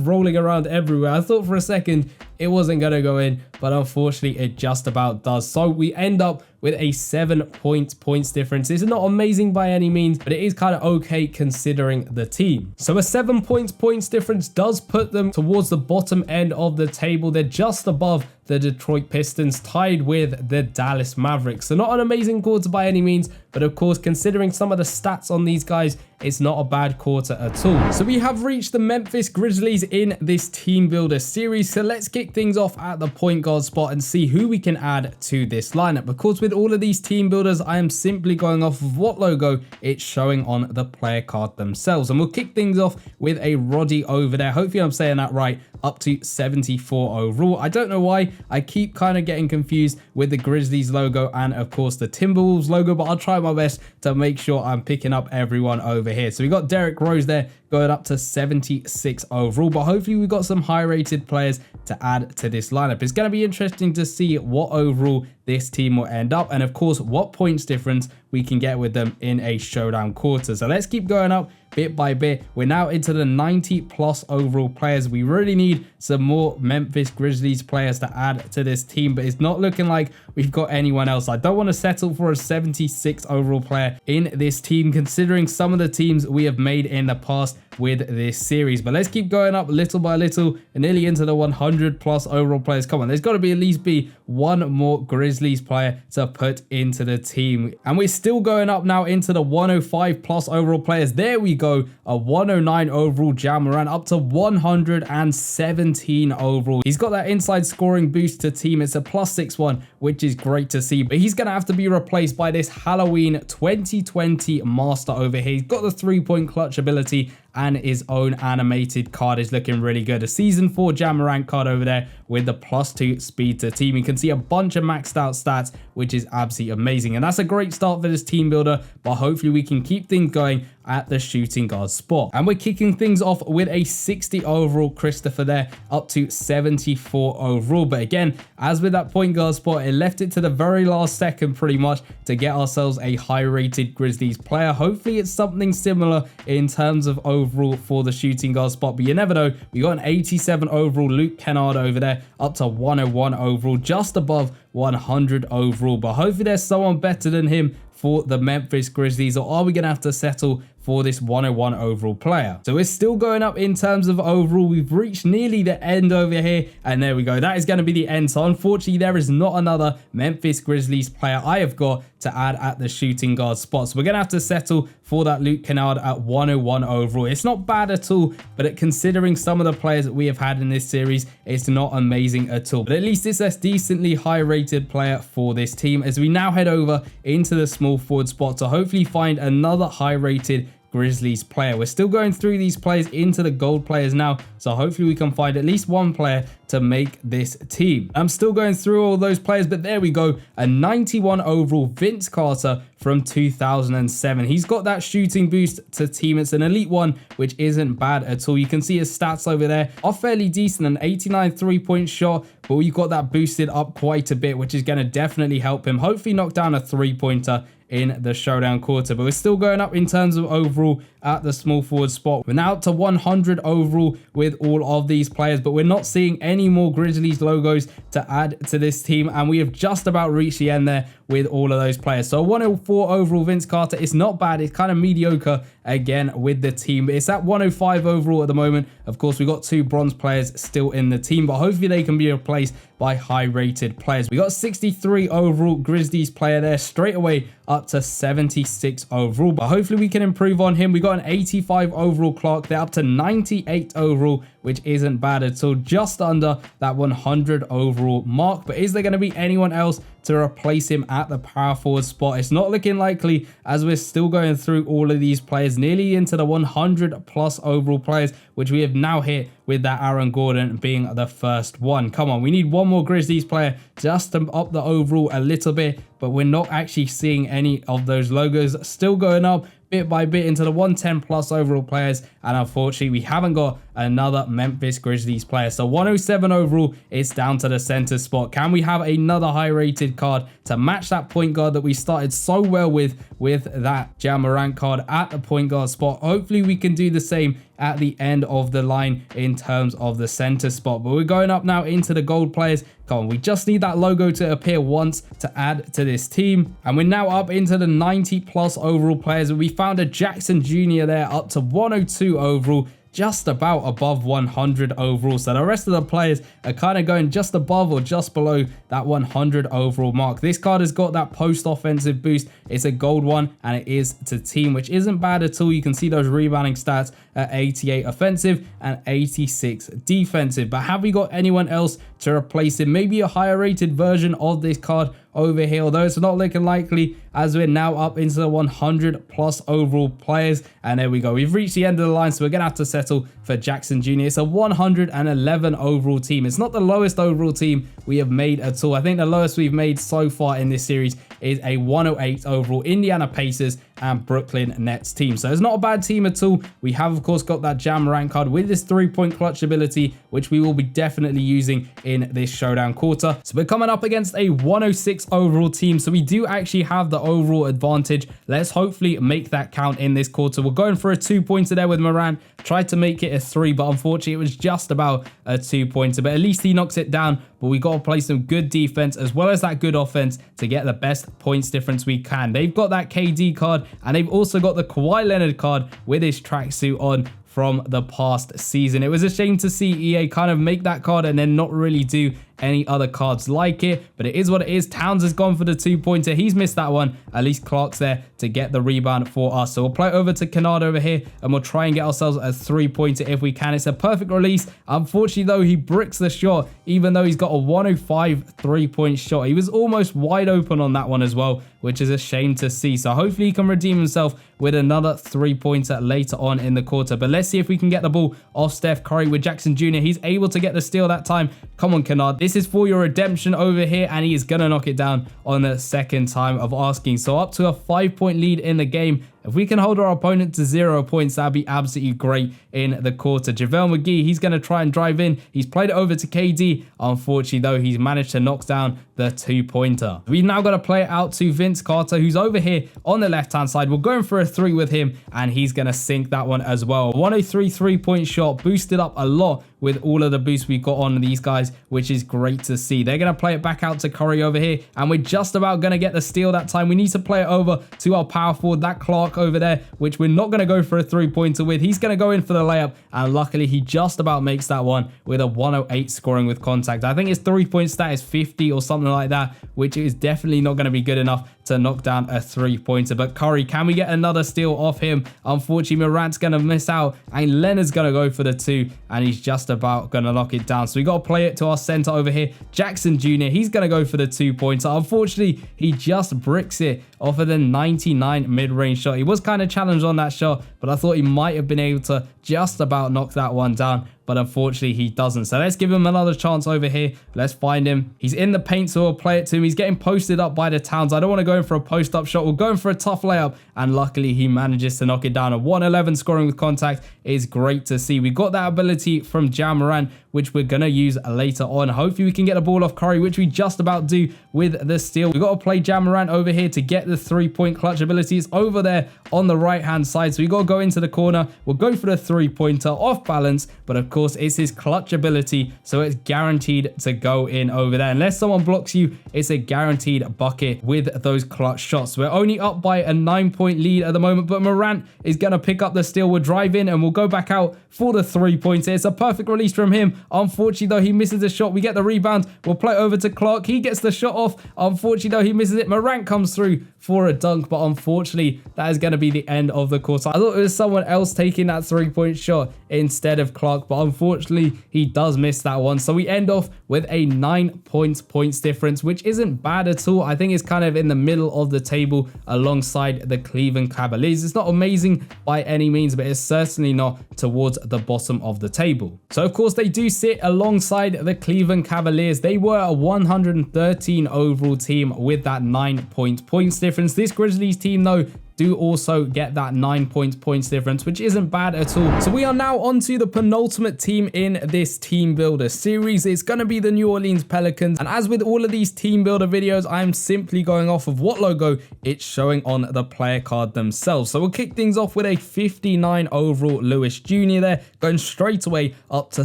rolling around everywhere. I thought for a second it wasn't going to go in, but unfortunately it just about does. So we end up with a 7-points difference. It's not amazing by any means, but it is kind of okay considering the team. So a 7 points difference does put them towards the bottom end of the table. They're just above the Detroit Pistons, tied with the Dallas Mavericks. So not an amazing quarter by any means, but of course, considering some of the stats on these guys, it's not a bad quarter at all. So we have reached the Memphis Grizzlies in this team builder series. So let's kick things off at the point guard spot and see who we can add to this lineup. Of course, with all of these team builders, I am simply going off of what logo it's showing on the player card themselves. And we'll kick things off with a Roddy over there. Hopefully I'm saying that right. Up to 74 overall. I don't know why I keep kind of getting confused with the Grizzlies logo and of course the Timberwolves logo, but I'll try my best to make sure I'm picking up everyone over here. So we got Derrick Rose there going up to 76 overall, but hopefully we've got some high rated players to add to this lineup. It's going to be interesting to see what overall this team will end up and of course what points difference we can get with them in a showdown quarter. So let's keep going up bit by bit. We're now into the 90+ overall players. We really need some more Memphis Grizzlies players to add to this team, but it's not looking like we've got anyone else. I don't want to settle for a 76 overall player in this team, considering some of the teams we have made in the past with this series. But let's keep going up little by little and nearly into the 100+ overall players. Come on, there's got to be at least one more Grizzlies player to put into the team. And we're still going up now into the 105+ overall players. There we go, a 109 overall Ja Morant up to 117 overall. He's got that inside scoring boost to team. It's a +6 which is great to see, but he's going to have to be replaced by this Halloween 2020 master over here. He's got the 3-point clutch ability and his own animated card is looking really good. A season 4 Ja Morant card over there with the +2 speed to team. You can see a bunch of maxed out stats, which is absolutely amazing. And that's a great start for this team builder, but hopefully we can keep things going at the shooting guard spot. And we're kicking things off with a 60 overall Christopher there, up to 74 overall. But again, as with that point guard spot, it left it to the very last second pretty much to get ourselves a high rated Grizzlies player. Hopefully it's something similar in terms of overall for the shooting guard spot, but you never know. We got an 87 overall Luke Kennard over there, up to 101 overall, just above 100 overall. But hopefully there's someone better than him for the Memphis Grizzlies, or are we going to have to settle for this 101 overall player? So we're still going up in terms of overall. We've reached nearly the end over here, and there we go. That is going to be the end. So unfortunately, there is not another Memphis Grizzlies player I have got to add at the shooting guard spot. So we're going to have to settle for that Luke Kennard at 101 overall. It's not bad at all, but considering some of the players that we have had in this series, it's not amazing at all. But at least it's a decently high rated player for this team, as we now head over into the small forward spot to hopefully find another high rated Grizzlies player. We're still going through these players into the gold players now, so hopefully we can find at least one player to make this team. I'm still going through all those players, but there we go. A 91 overall Vince Carter from 2007. He's got that shooting boost to team. It's an elite one, which isn't bad at all. You can see his stats over there are fairly decent, an 89 3-point shot, but we've got that boosted up quite a bit, which is going to definitely help him hopefully knock down a 3-pointer in the showdown quarter. But we're still going up in terms of overall at the small forward spot. We're now up to 100 overall with all of these players, but we're not seeing any more Grizzlies logos to add to this team, and we have just about reached the end there with all of those players. So 104 overall Vince Carter, it's not bad. It's kind of mediocre again with the team. It's at 105 overall at the moment. Of course, we got 2 bronze players still in the team, but hopefully they can be replaced by high rated players. We got 63 overall Grizzlies player there, straight away up to 76 overall, but hopefully we can improve on him. We got an 85 overall Clark there, up to 98 overall, which isn't bad at all, just under that 100 overall mark. But is there going to be anyone else to replace him at the power forward spot? It's not looking likely, as we're still going through all of these players nearly into the 100 plus overall players, which we have now hit with that Aaron Gordon being the first one. Come on, we need one more Grizzlies player just to up the overall a little bit, but we're not actually seeing any of those logos. Still going up bit by bit into the 110 plus overall players, and unfortunately we haven't got another Memphis Grizzlies player. So 107 overall, it's down to the center spot. Can we have another high rated card to match that point guard that we started so well with that Ja Morant card at the point guard spot? Hopefully we can do the same at the end of the line in terms of the center spot. But we're going up now into the gold players. Come on, we just need that logo to appear once to add to this team. And we're now up into the 90 plus overall players. We found a Jackson Jr. there, up to 102 overall, just about above 100 overall. So the rest of the players are kind of going just above or just below that 100 overall mark. This card has got that post offensive boost. It's a gold one, and it is to team, which isn't bad at all. You can see those rebounding stats at 88 offensive and 86 defensive. But have we got anyone else to replace him? Maybe a higher rated version of this card over here, although it's not looking likely, as we're now up into the 100 plus overall players. And there we go, we've reached the end of the line, so we're gonna have to settle for Jackson Jr. It's a 111 overall team. It's not the lowest overall team we have made at all. I think the lowest we've made so far in this series is a 108 overall Indiana Pacers and Brooklyn Nets team. So it's not a bad team at all. We have of course got that Ja Morant card with this 3-point clutch ability, which we will be definitely using in this showdown quarter. So we're coming up against a 106 overall team, so we do actually have the overall advantage. Let's hopefully make that count in this quarter. We're going for a 2-pointer there with Morant. Tried to make it a 3, but unfortunately it was just about a 2-pointer, but at least he knocks it down. But we got to play some good defense as well as that good offense to get the best points difference we can. They've got that KD card, and they've also got the Kawhi Leonard card with his tracksuit on from the past season. It was a shame to see EA kind of make that card and then not really do any other cards like it, but it is what it is. Towns has gone for the 2-pointer. He's missed that one. At least Clark's there to get the rebound for us. So we'll play over to Kennard over here, and we'll try and get ourselves a 3-pointer if we can. It's a perfect release. Unfortunately though, he bricks the shot, even though he's got a 105 3-point shot. He was almost wide open on that one as well, which is a shame to see. So hopefully he can redeem himself with another 3-pointer later on in the quarter. But let's see if we can get the ball off Steph Curry with Jackson Jr. He's able to get the steal that time. Come on, Kennard. This is for your redemption over here, and he is going to knock it down on the second time of asking. So up to a 5-point lead in the game. If we can hold our opponent to 0 points, that'd be absolutely great in the quarter. JaVale McGee, he's going to try and drive in. He's played it over to KD. Unfortunately, though, he's managed to knock down the 2-pointer. We've now got to play it out to Vince Carter, who's over here on the left-hand side. We're going for a 3 with him, and he's going to sink that one as well. 103 3-point shot, boosted up a lot with all of the boosts we got on these guys, which is great to see. They're going to play it back out to Curry over here, and we're just about going to get the steal that time. We need to play it over to our power forward, that Clark over there, which we're not going to go for a 3-pointer with. He's going to go in for the layup, and luckily he just about makes that one with a 108 scoring with contact. I think his 3-point stat is 50 or something like that, which is definitely not going to be good enough to knock down a 3-pointer. But Curry, can we get another steal off him? Unfortunately, Morant's going to miss out, and Leonard's going to go for the 2, and he's just about going to knock it down. So we got to play it to our center over here, Jackson Jr. He's going to go for the 2-pointer. Unfortunately, he just bricks it off of the 99 mid-range shot. He was kind of challenged on that shot, but I thought he might have been able to just about knock that one down, but unfortunately he doesn't. So let's give him another chance over here. Let's find him. He's in the paint, so we'll play it to him. He's getting posted up by the Towns. I don't want to go in for a post-up shot. We're going for a tough layup, and luckily he manages to knock it down. A 111 scoring with contact is great to see. We got that ability from Ja Morant, which we're going to use later on. Hopefully we can get the ball off Curry, which we just about do with the steal. We've got to play Ja Morant over here to get the 3-point clutch ability. It's over there on the right-hand side, so we got to go into the corner. We'll go for the 3-pointer off balance, but of course it's his clutch ability, so it's guaranteed to go in over there. Unless someone blocks you, it's a guaranteed bucket with those clutch shots. We're only up by a 9-point lead at the moment, but Morant is going to pick up the steal. We'll drive in and we'll go back out for the 3-pointer. It's a perfect release from him. Unfortunately, though, he misses the shot. We get the rebound. We'll play it over to Clark. He gets the shot off. Unfortunately, though, he misses it. Morant comes through for a dunk, but unfortunately, that is going to be the end of the quarter. I thought it was someone else taking that 3-point shot instead of Clark, but unfortunately, he does miss that one. So we end off with a 9 points difference, which isn't bad at all. I think it's kind of in the middle of the table alongside the Cleveland Cavaliers. It's not amazing by any means, but it's certainly not towards the bottom of the table. So of course, they do sit alongside the Cleveland Cavaliers. They were a 113 overall team with that 9 points difference. This Grizzlies team, though, do also get that 9 points difference, which isn't bad at all. So we are now on to the penultimate team in this team builder series. It's going to be the New Orleans Pelicans. And as with all of these team builder videos, I'm simply going off of what logo it's showing on the player card themselves. So we'll kick things off with a 59 overall Lewis Jr. there, going straight away up to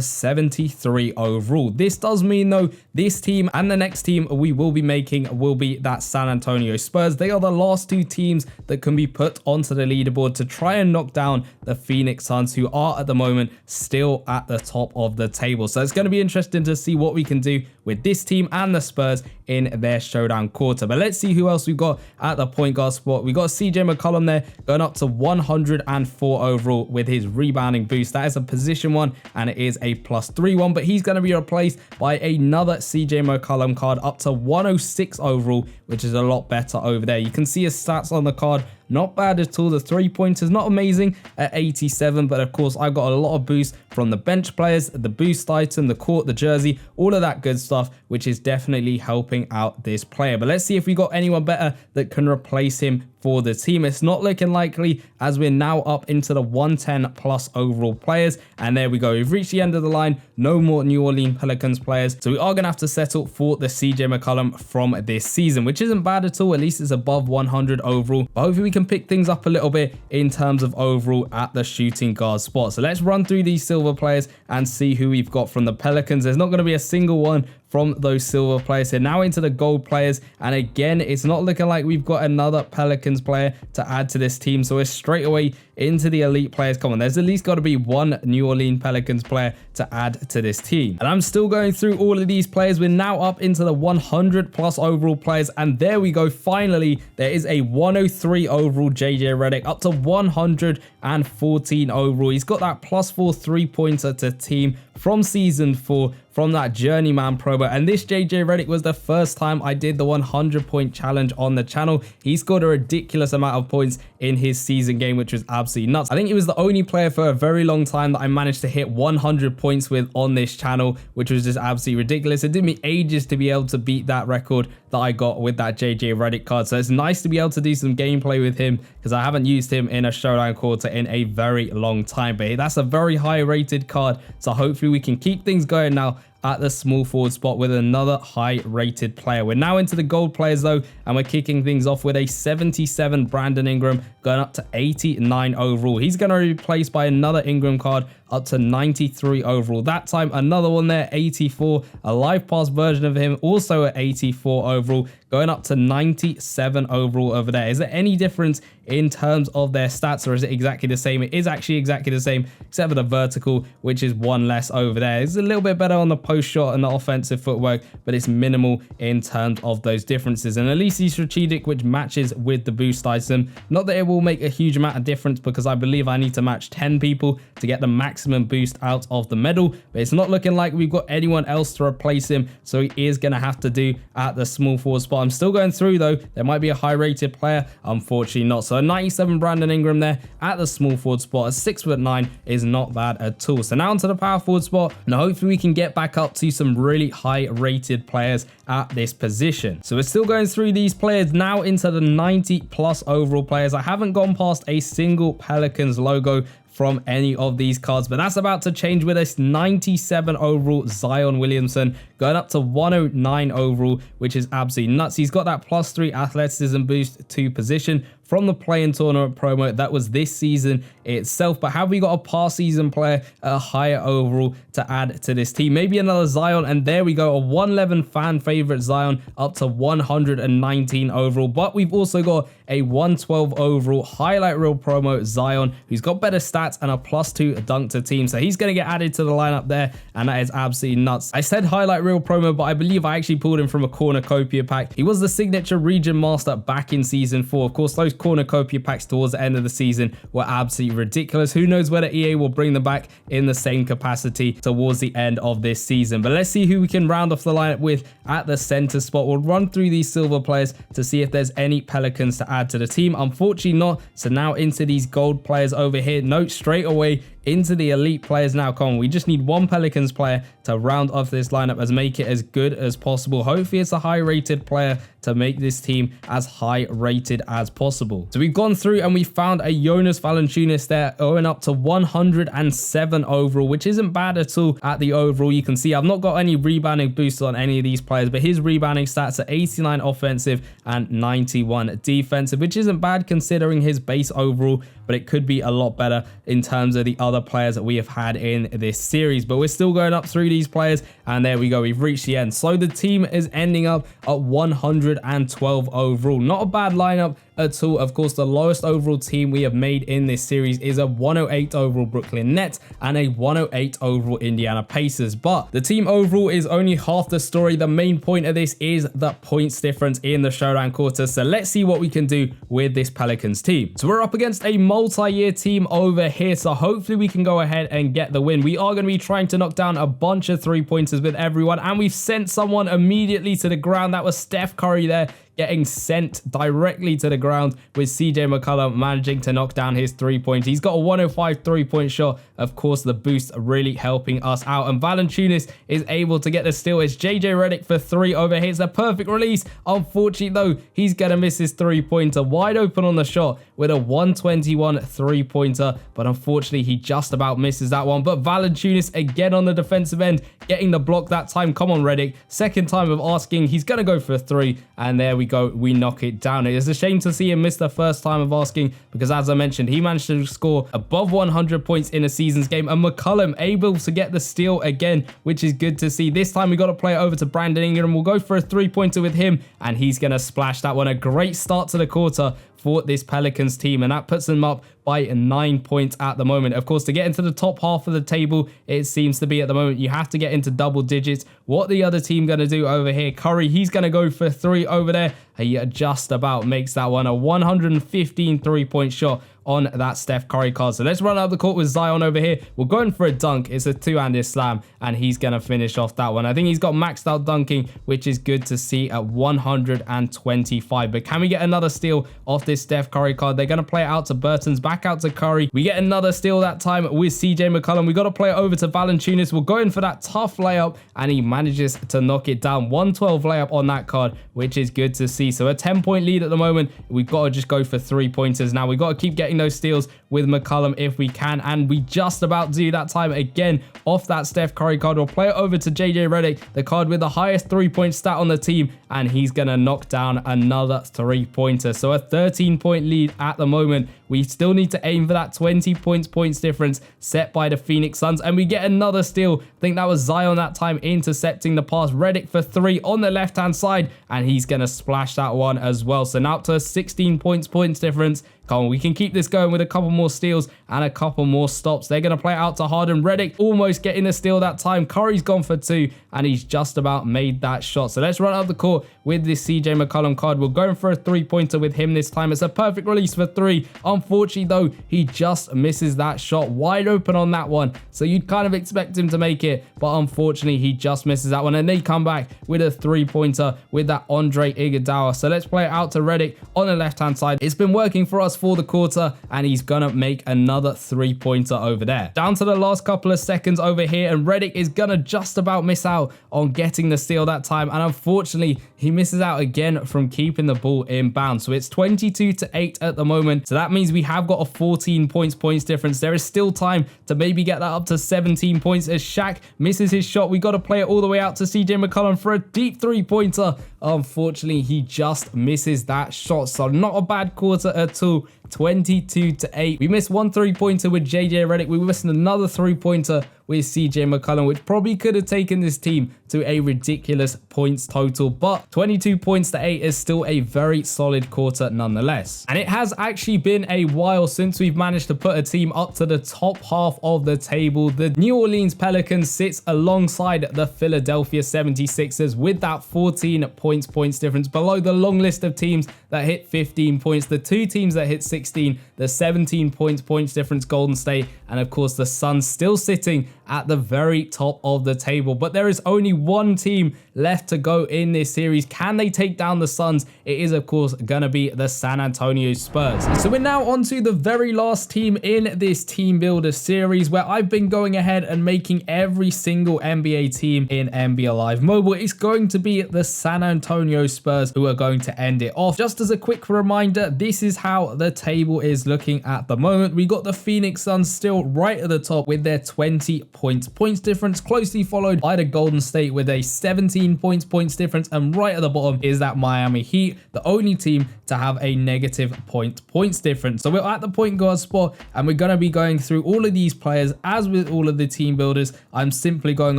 73 overall. This does mean, though, this team and the next team we will be making will be that San Antonio Spurs. They are the last 2 teams that can be put onto the leaderboard to try and knock down the Phoenix Suns, who are at the moment still at the top of the table. So it's going to be interesting to see what we can do with this team and the Spurs in their showdown quarter. But let's see who else we've got at the point guard spot. We've got CJ McCollum there going up to 104 overall with his rebounding boost. That is a position 1 and it is a +3 one, but he's going to be replaced by another CJ McCollum card up to 106 overall, which is a lot better over there. You can see his stats on the card. Not bad at all. The 3-pointers not amazing at 87, but of course I've got a lot of boost from the bench players, the boost item, the court, the jersey, all of that good stuff, which is definitely helping out this player. But let's see if we got anyone better that can replace him for the team. It's not looking likely, as we're now up into the 110 plus overall players. And there we go. We've reached the end of the line. No more New Orleans Pelicans players. So we are going to have to settle for the CJ McCollum from this season, which isn't bad at all. At least it's above 100 overall. But hopefully we can pick things up a little bit in terms of overall at the shooting guard spot. So let's run through these silver players and see who we've got from the Pelicans. There's not going to be a single one from those silver players. They're now into the gold players, and again, it's not looking like we've got another Pelicans player to add to this team, so we're straight away into the elite players. Come on, there's at least got to be one New Orleans Pelicans player to add to this team. And I'm still going through all of these players. We're now up into the 100 plus overall players, and there we go. Finally, there is a 103 overall JJ Redick up to 114 overall. He's got that +4 3-pointer to team from season 4 from that journeyman promo. And this JJ Redick was the first time I did the 100-point challenge on the channel. He scored a ridiculous amount of points in his season game, which was absolutely absolutely nuts. I think he was the only player for a very long time that I managed to hit 100 points with on this channel, which was just absolutely ridiculous. It took me ages to be able to beat that record that I got with that JJ Redick card. So it's nice to be able to do some gameplay with him because I haven't used him in a showdown quarter in a very long time. But that's a very high rated card. So hopefully we can keep things going now at the small forward spot with another high rated player. We're now into the gold players though, and we're kicking things off with a 77 Brandon Ingram going up to 89 overall. He's going to be replaced by another Ingram card up to 93 overall. That time another one there, 84, a live pass version of him also at 84 overall, going up to 97 overall over there. Is there any difference in terms of their stats, or is it exactly the same? It is actually exactly the same, except for the vertical, which is one less over there. It's a little bit better on the post shot and the offensive footwork, but it's minimal in terms of those differences. And at least he's strategic, which matches with the boost item. Not that it will make a huge amount of difference, because I believe I need to match 10 people to get the maximum boost out of the medal, but it's not looking like we've got anyone else to replace him, so he is going to have to do at the small forward spot. I'm still going through though. There might be a high rated player, unfortunately not. So a 97 Brandon Ingram there at the small forward spot. A 6'9" is not bad at all. So now onto the power forward spot, and hopefully we can get back up to some really high rated players at this position. So we're still going through these players now into the 90 plus overall players. I haven't gone past a single Pelicans logo from any of these cards, but that's about to change with this 97 overall Zion Williamson going up to 109 overall, which is absolutely nuts. He's got that +3 athleticism boost to position from the play-in tournament promo that was this season itself. But have we got a past season player at a higher overall to add to this team? Maybe another Zion, and there we go, a 111 fan favorite Zion up to 119 overall. But we've also got a 112 overall highlight reel promo Zion, who's got better stats and a +2 dunk to team. So he's going to get added to the lineup there, and that is absolutely nuts. I said highlight reel promo, but I believe I actually pulled him from a cornucopia pack. He was the signature region master back in season 4. Of course, those cornucopia packs towards the end of the season were absolutely ridiculous. Who knows whether EA will bring them back in the same capacity towards the end of this season. But let's see who we can round off the lineup with at the center spot. We'll run through these silver players to see if there's any Pelicans to add to the team. Unfortunately not. So now into these gold players over here. Note straight away into the elite players now. Come on, we just need one Pelicans player to round off this lineup and make it as good as possible. Hopefully it's a high rated player to make this team as high rated as possible. So we've gone through and we found a Jonas Valanciunas there going up to 107 overall, which isn't bad at all at the overall. You can see I've not got any rebounding boosts on any of these players, but his rebounding stats are 89 offensive and 91 defensive, which isn't bad considering his base overall, but it could be a lot better in terms of the other players that we have had in this series. But we're still going up through these players, and there we go, we've reached the end. So the team is ending up at 112 overall. Not a bad lineup at all. Of course, the lowest overall team we have made in this series is a 108 overall Brooklyn Nets and a 108 overall Indiana Pacers. But the team overall is only half the story. The main point of this is the points difference in the showdown quarter. So let's see what we can do with this Pelicans team. So we're up against a multi-year team over here. So hopefully we can go ahead and get the win. We are going to be trying to knock down a bunch of 3-pointers with everyone, and we've sent someone immediately to the ground. That was Steph Curry there, getting sent directly to the ground, with CJ McCollum managing to knock down his 3-point. He's got a 105 3-point shot. Of course, the boost really helping us out. And Valanciunas is able to get the steal. It's JJ Redick for 3 over here. It's a perfect release. Unfortunately, though, he's going to miss his 3-pointer. Wide open on the shot with a 121 3-pointer. But unfortunately, he just about misses that one. But Valanciunas again on the defensive end, getting the block that time. Come on, Redick. Second time of asking. He's going to go for 3. And there we go, we knock it down. It is a shame to see him miss the first time of asking, because as I mentioned, he managed to score above 100 points in a season's game, and McCollum able to get the steal again, which is good to see. This time we got to play it over to Brandon Ingram. We'll go for a 3-pointer with him, and he's going to splash that one. A great start to the quarter for this Pelicans team, and that puts them up by 9 points at the moment. Of course, to get into the top half of the table, it seems to be at the moment, you have to get into double digits. What the other team going to do over here? Curry, he's going to go for 3 over there. He just about makes that one. A 115 3-point shot on that Steph Curry card. So let's run up the court with Zion over here. We're going for a dunk. It's a two-handed slam, and he's going to finish off that one. I think he's got maxed out dunking, which is good to see at 125. But can we get another steal off this Steph Curry card? They're going to play it out to Burton's, back out to Curry. We get another steal that time with CJ McCollum. We got to play it over to Valanciunas. We'll go in for that tough layup, and he manages to knock it down. 112 layup on that card, which is good to see. So a 10-point lead at the moment. We've got to just go for 3-pointers now. We've got to keep getting those steals with McCollum if we can, and we just about do that time again off that Steph Curry card. We'll play it over to JJ Redick, the card with the highest 3-point stat on the team, and he's going to knock down another 3-pointer. So a 13-point lead at the moment. We still need to aim for that 20 points difference set by the Phoenix Suns, and we get another steal. I think that was Zion that time intercepting the pass. Redick for 3 on the left-hand side, and he's going to splash that one as well. So now up to a 16 points difference. Come on, we can keep this going with a couple more steals and a couple more stops. They're going to play it out to Harden. Redick almost getting the steal that time. Curry's gone for 2, and he's just about made that shot. So let's run up the court with this CJ McCollum card. We're going for a 3-pointer with him this time. It's a perfect release for 3. Unfortunately, though, he just misses that shot. Wide open on that one. So you'd kind of expect him to make it, but unfortunately, he just misses that one. And they come back with a 3-pointer with that Andre Iguodala. So let's play it out to Redick on the left-hand side. It's been working for us for the quarter, and he's gonna make another 3-pointer over there. Down to the last couple of seconds over here, and Redick is gonna just about miss out on getting the steal that time, and unfortunately he misses out again from keeping the ball in bounds. So it's 22-8 at the moment. So that means we have got a 14 points difference. There is still time to maybe get that up to 17 points as Shaq misses his shot. We got to play it all the way out to CJ McCollum for a deep 3-pointer. Unfortunately, he just misses that shot. So not a bad quarter at all. 22-8. We missed one 3-pointer with JJ Redick. We missed another 3-pointer with CJ McCollum, which probably could have taken this team to a ridiculous points total, but 22-8 is still a very solid quarter nonetheless. And it has actually been a while since we've managed to put a team up to the top half of the table. The New Orleans Pelicans sits alongside the Philadelphia 76ers with that 14 points difference below the long list of teams that hit 15 points. The 2 teams that hit 16, the 17 points difference, Golden State, and of course the Suns still sitting at the very top of the table. But there is only one team left to go in this series. Can they take down the Suns? It is, of course, going to be the San Antonio Spurs. So we're now on to the very last team in this Team Builder series, where I've been going ahead and making every single NBA team in NBA Live Mobile. It's going to be the San Antonio Spurs who are going to end it off. Just as a quick reminder, this is how the table is looking at the moment. We got the Phoenix Suns still right at the top with their 20 points difference, closely followed by the Golden State with a 17 points difference, and right at the bottom is that Miami Heat, the only team to have a negative points difference. So we're at the point guard spot, and we're going to be going through all of these players. As with all of the team builders, I'm simply going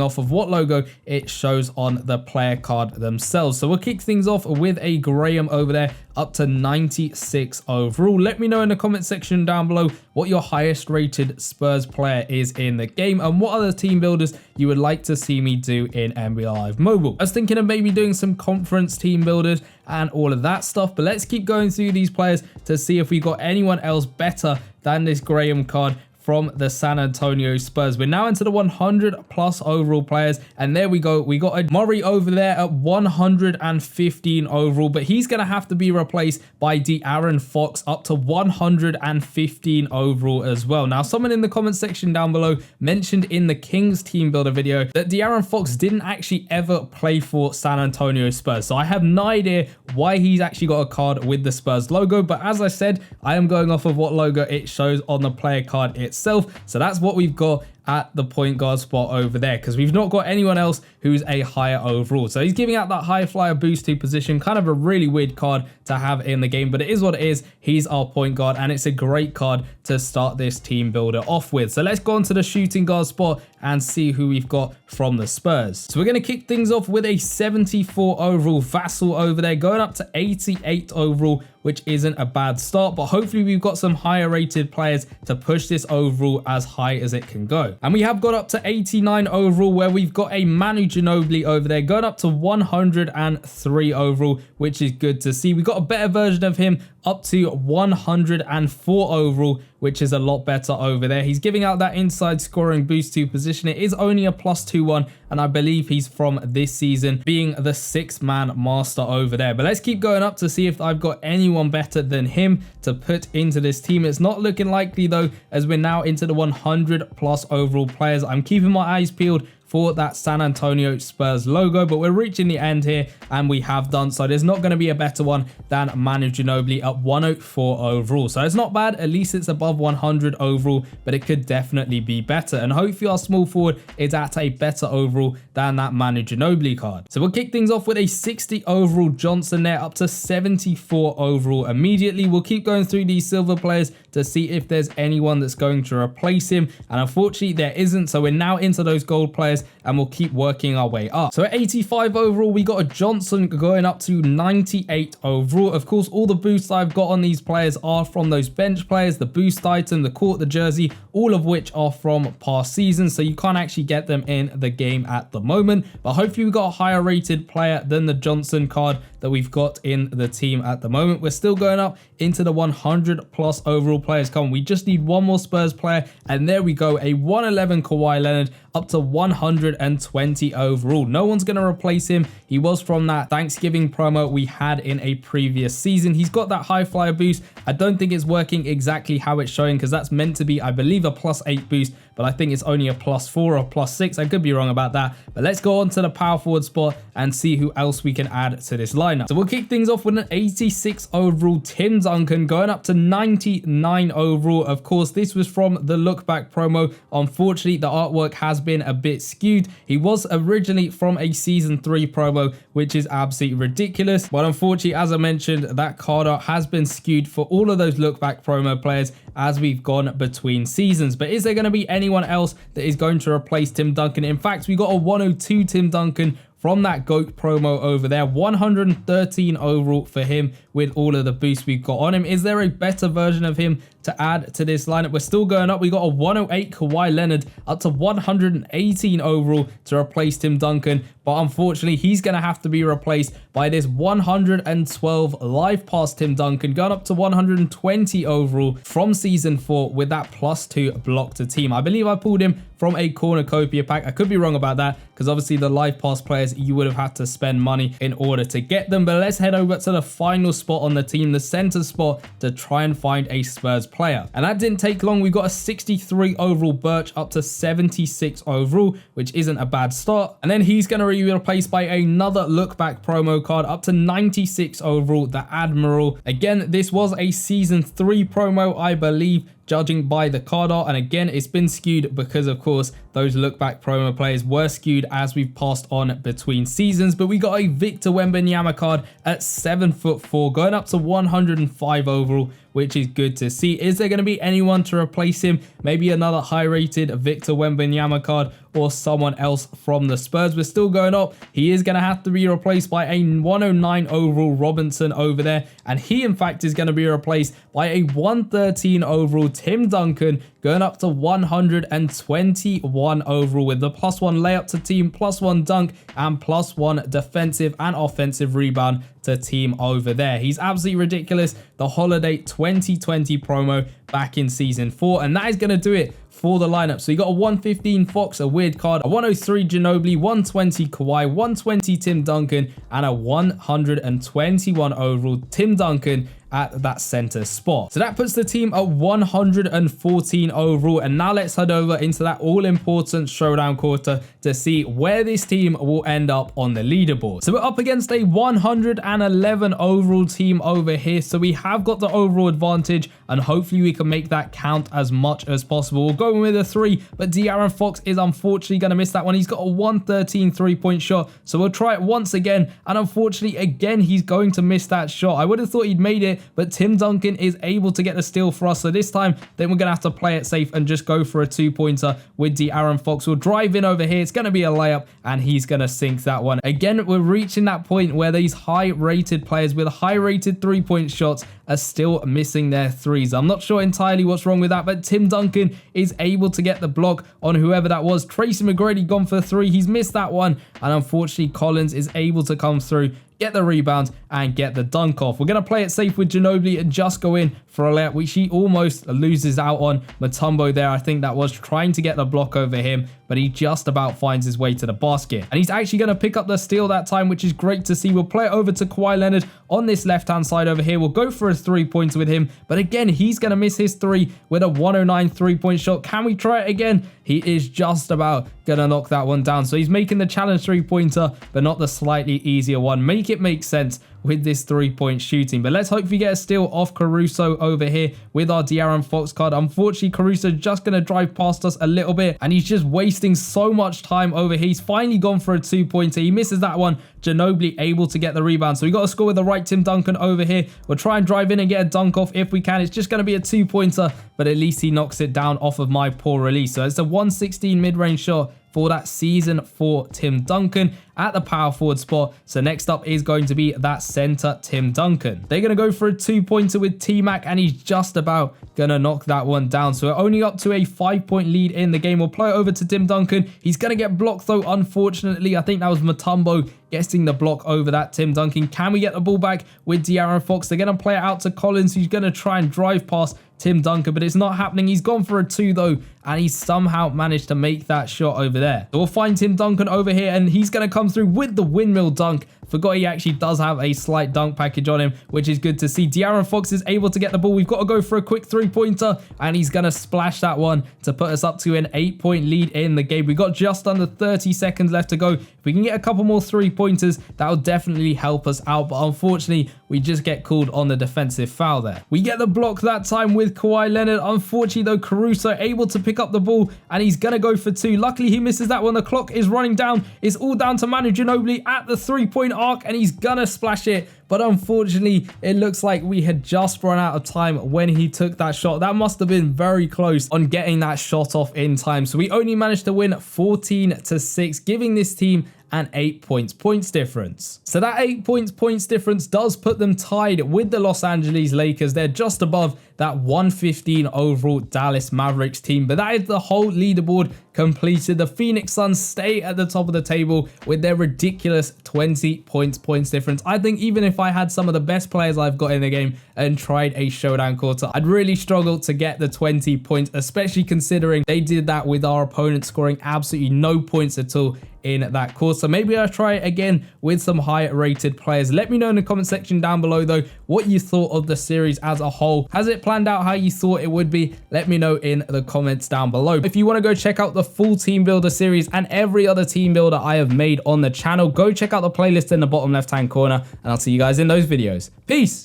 off of what logo it shows on the player card themselves. So we'll kick things off with a Graham over there, up to 96 overall. Let me know in the comment section down below what your highest rated Spurs player is in the game, and what other team builders you would like to see me do in NBA Live Mobile. I was thinking of maybe doing some conference team builders and all of that stuff, but let's keep going through these players to see if we got anyone else better than this Graham card from the San Antonio Spurs. We're now into the 100 plus overall players, and there we go. We got a Murray over there at 115 overall, but he's going to have to be replaced by De'Aaron Fox up to 115 overall as well. Now, someone in the comment section down below mentioned in the Kings team builder video that De'Aaron Fox didn't actually ever play for San Antonio Spurs. So I have no idea why he's actually got a card with the Spurs logo, but as I said, I am going off of what logo it shows on the player card itself. So that's what we've got at the point guard spot over there, because we've not got anyone else who's a higher overall. So he's giving out that high flyer boost to position, kind of a really weird card to have in the game, but it is what it is. He's our point guard, and it's a great card to start this team builder off with. So let's go on to the shooting guard spot and see who we've got from the Spurs. So we're going to kick things off with a 74 overall Vassell over there, going up to 88 overall, which isn't a bad start, but hopefully we've got some higher rated players to push this overall as high as it can go. And we have got up to 89 overall, where we've got a Manu Ginobili over there, going up to 103 overall, which is good to see. We got a better version of him up to 104 overall, which is a lot better over there. He's giving out that inside scoring boost to position. It is only a +2-1, and I believe he's from this season, being the 6-man master over there. But let's keep going up to see if I've got anyone better than him to put into this team. It's not looking likely though, as we're now into the 100+ overall players. I'm keeping my eyes peeled for that San Antonio Spurs logo, but we're reaching the end here, and we have done so. There's not going to be a better one than Manu Ginobili at 104 overall. So it's not bad. At least it's above 100 overall, but it could definitely be better. And hopefully our small forward is at a better overall than that Manu Ginobili card. So we'll kick things off with a 60 overall Johnson there, up to 74 overall immediately. We'll keep going through these silver players to see if there's anyone that's going to replace him. And unfortunately there isn't. So we're now into those gold players, and we'll keep working our way up. So at 85 overall, we got a Johnson going up to 98 overall. Of course, all the boosts I've got on these players are from those bench players, the boost item, the court, the jersey, all of which are from past seasons. So you can't actually get them in the game at the moment. But hopefully we've got a higher rated player than the Johnson card that we've got in the team at the moment. We're still going up into the 100+ overall players. Come on, we just need one more Spurs player, and there we go, a 111 Kawhi Leonard up to 120 overall. No one's going to replace him. He was from that Thanksgiving promo we had in a previous season. He's got that high flyer boost. I don't think it's working exactly how it's showing, because that's meant to be, I believe, a +8 boost, but I think it's only a +4 or +6. I could be wrong about that. But let's go on to the power forward spot and see who else we can add to this lineup. So we'll kick things off with an 86 overall Tim Duncan going up to 99 overall. Of course, this was from the look back promo. Unfortunately, the artwork has been a bit skewed. He was originally from a season 3 promo, which is absolutely ridiculous. But unfortunately, as I mentioned, that card art has been skewed for all of those look back promo players as we've gone between seasons. But is there going to be anyone else that is going to replace Tim Duncan? In fact, we got a 102 Tim Duncan from that GOAT promo over there. 113 overall for him with all of the boosts we've got on him. Is there a better version of him to add to this lineup? We're still going up. We got a 108 Kawhi Leonard up to 118 overall to replace Tim Duncan. But unfortunately, he's going to have to be replaced by this 112 live pass Tim Duncan, going up to 120 overall from season 4 with that +2 block to team. I believe I pulled him from a cornucopia pack. I could be wrong about that, because obviously the live pass players, you would have had to spend money in order to get them. But let's head over to the final spot on the team, the center spot, to try and find a Spurs player. And that didn't take long. We got a 63 overall Birch up to 76 overall, which isn't a bad start. And then he's going to be replaced by another look back promo card up to 96 overall, the Admiral. Again, this was a season 3 promo, I believe, judging by the card art. And again, it's been skewed because, of course, those look back promo players were skewed as we've passed on between seasons. But we got a Victor Wembanyama card at 7'4", going up to 105 overall, which is good to see. Is there going to be anyone to replace him? Maybe another high rated Victor Wembanyama card or someone else from the Spurs. We're still going up. He is going to have to be replaced by a 109 overall Robinson over there. And he, in fact, is going to be replaced by a 113 overall Tim Duncan, going up to 121 overall with the +1 layup to team, +1 dunk, and +1 defensive and offensive rebound to team over there. He's absolutely ridiculous. The Holiday 2020 promo back in season 4. And that is going to do it for the lineup. So you got a 115 Fox, a weird card, a 103 Ginobili, 120 Kawhi, 120 Tim Duncan, and a 121 overall Tim Duncan at that center spot. So that puts the team at 114 overall. And now let's head over into that all-important showdown quarter to see where this team will end up on the leaderboard. So we're up against a 111 overall team over here. So we have got the overall advantage, and hopefully we can make that count as much as possible. We'll go with a 3, but De'Aaron Fox is unfortunately going to miss that one. He's got a 113 3-point shot. So we'll try it once again. And unfortunately, again, he's going to miss that shot. I would have thought he'd made it, but Tim Duncan is able to get the steal for us. So this time, then we're going to have to play it safe and just go for a 2-pointer with De'Aaron Fox. We'll drive in over here. It's going to be a layup, and he's going to sink that one. Again, we're reaching that point where these high-rated players with high-rated 3-point shots are still missing their threes. I'm not sure entirely what's wrong with that, but Tim Duncan is able to get the block on whoever that was. Tracy McGrady gone for 3. He's missed that one, and unfortunately, Collins is able to come through get the rebound, and get the dunk off. We're going to play it safe with Ginobili and just go in for a layup, which he almost loses out on. Mutombo there, I think that was trying to get the block over him, but he just about finds his way to the basket. And he's actually going to pick up the steal that time, which is great to see. We'll play it over to Kawhi Leonard on this left-hand side over here. We'll go for a three-pointer with him, but again, he's going to miss his three with a 109 three-point shot. Can we try it again? He is just about going to knock that one down. So he's making the challenge three-pointer, but not the slightly easier one. Make it make sense with this three-point shooting. But let's hope we get a steal off Caruso over here with our De'Aaron Fox card. Unfortunately, Caruso just going to drive past us a little bit, and he's just wasting so much time over here. He's finally gone for a two-pointer. He misses that one. Ginobili able to get the rebound. So we got to score with the right Tim Duncan over here. We'll try and drive in and get a dunk off if we can. It's just going to be a two-pointer, but at least he knocks it down off of my poor release. So it's a 116 mid-range shot for that season for Tim Duncan at the power forward spot. So next up is going to be that center Tim Duncan. They're going to go for a two-pointer with T-Mac, and he's just about going to knock that one down. So we're only up to a 5-point lead in the game. We'll play it over to Tim Duncan. He's going to get blocked though, unfortunately. I think that was Mutombo getting the block over that Tim Duncan. Can we get the ball back with De'Aaron Fox? They're going to play it out to Collins, who's going to try and drive past Tim Duncan, but it's not happening. He's gone for a two though, and he's somehow managed to make that shot over there. So we'll find Tim Duncan over here, and he's going to come through with the windmill dunk. Forgot he actually does have a slight dunk package on him, which is good to see. De'Aaron Fox is able to get the ball. We've got to go for a quick three-pointer, and he's going to splash that one to put us up to an 8-point lead in the game. We've got just under 30 seconds left to go. If we can get a couple more three-pointers, that will definitely help us out, but unfortunately, we just get called on the defensive foul there. We get the block that time with Kawhi Leonard. Unfortunately, though, Caruso able to pick up the ball, and he's going to go for two. Luckily, he misses that one. The clock is running down. It's all down to Manu Ginobili at the three-point arc, and he's going to splash it. But unfortunately, it looks like we had just run out of time when he took that shot. That must have been very close on getting that shot off in time. So we only managed to win 14-6, giving this team an 8 points difference. So that 8 points difference does put them tied with the Los Angeles Lakers. They're just above that 115 overall Dallas Mavericks team. But that is the whole leaderboard completed. The Phoenix Suns stay at the top of the table with their ridiculous 20 points difference. I think even if I had some of the best players I've got in the game and tried a showdown quarter, I'd really struggle to get the 20 points, especially considering they did that with our opponent scoring absolutely no points at all in that quarter. Maybe I'll try it again with some higher rated players. Let me know in the comment section down below though what you thought of the series as a whole. Has it planned out how you thought it would be? Let me know in the comments down below. If you want to go check out the full team builder series and every other team builder I have made on the channel, go check out the playlist in the bottom left hand corner, and I'll see you guys in those videos. Peace.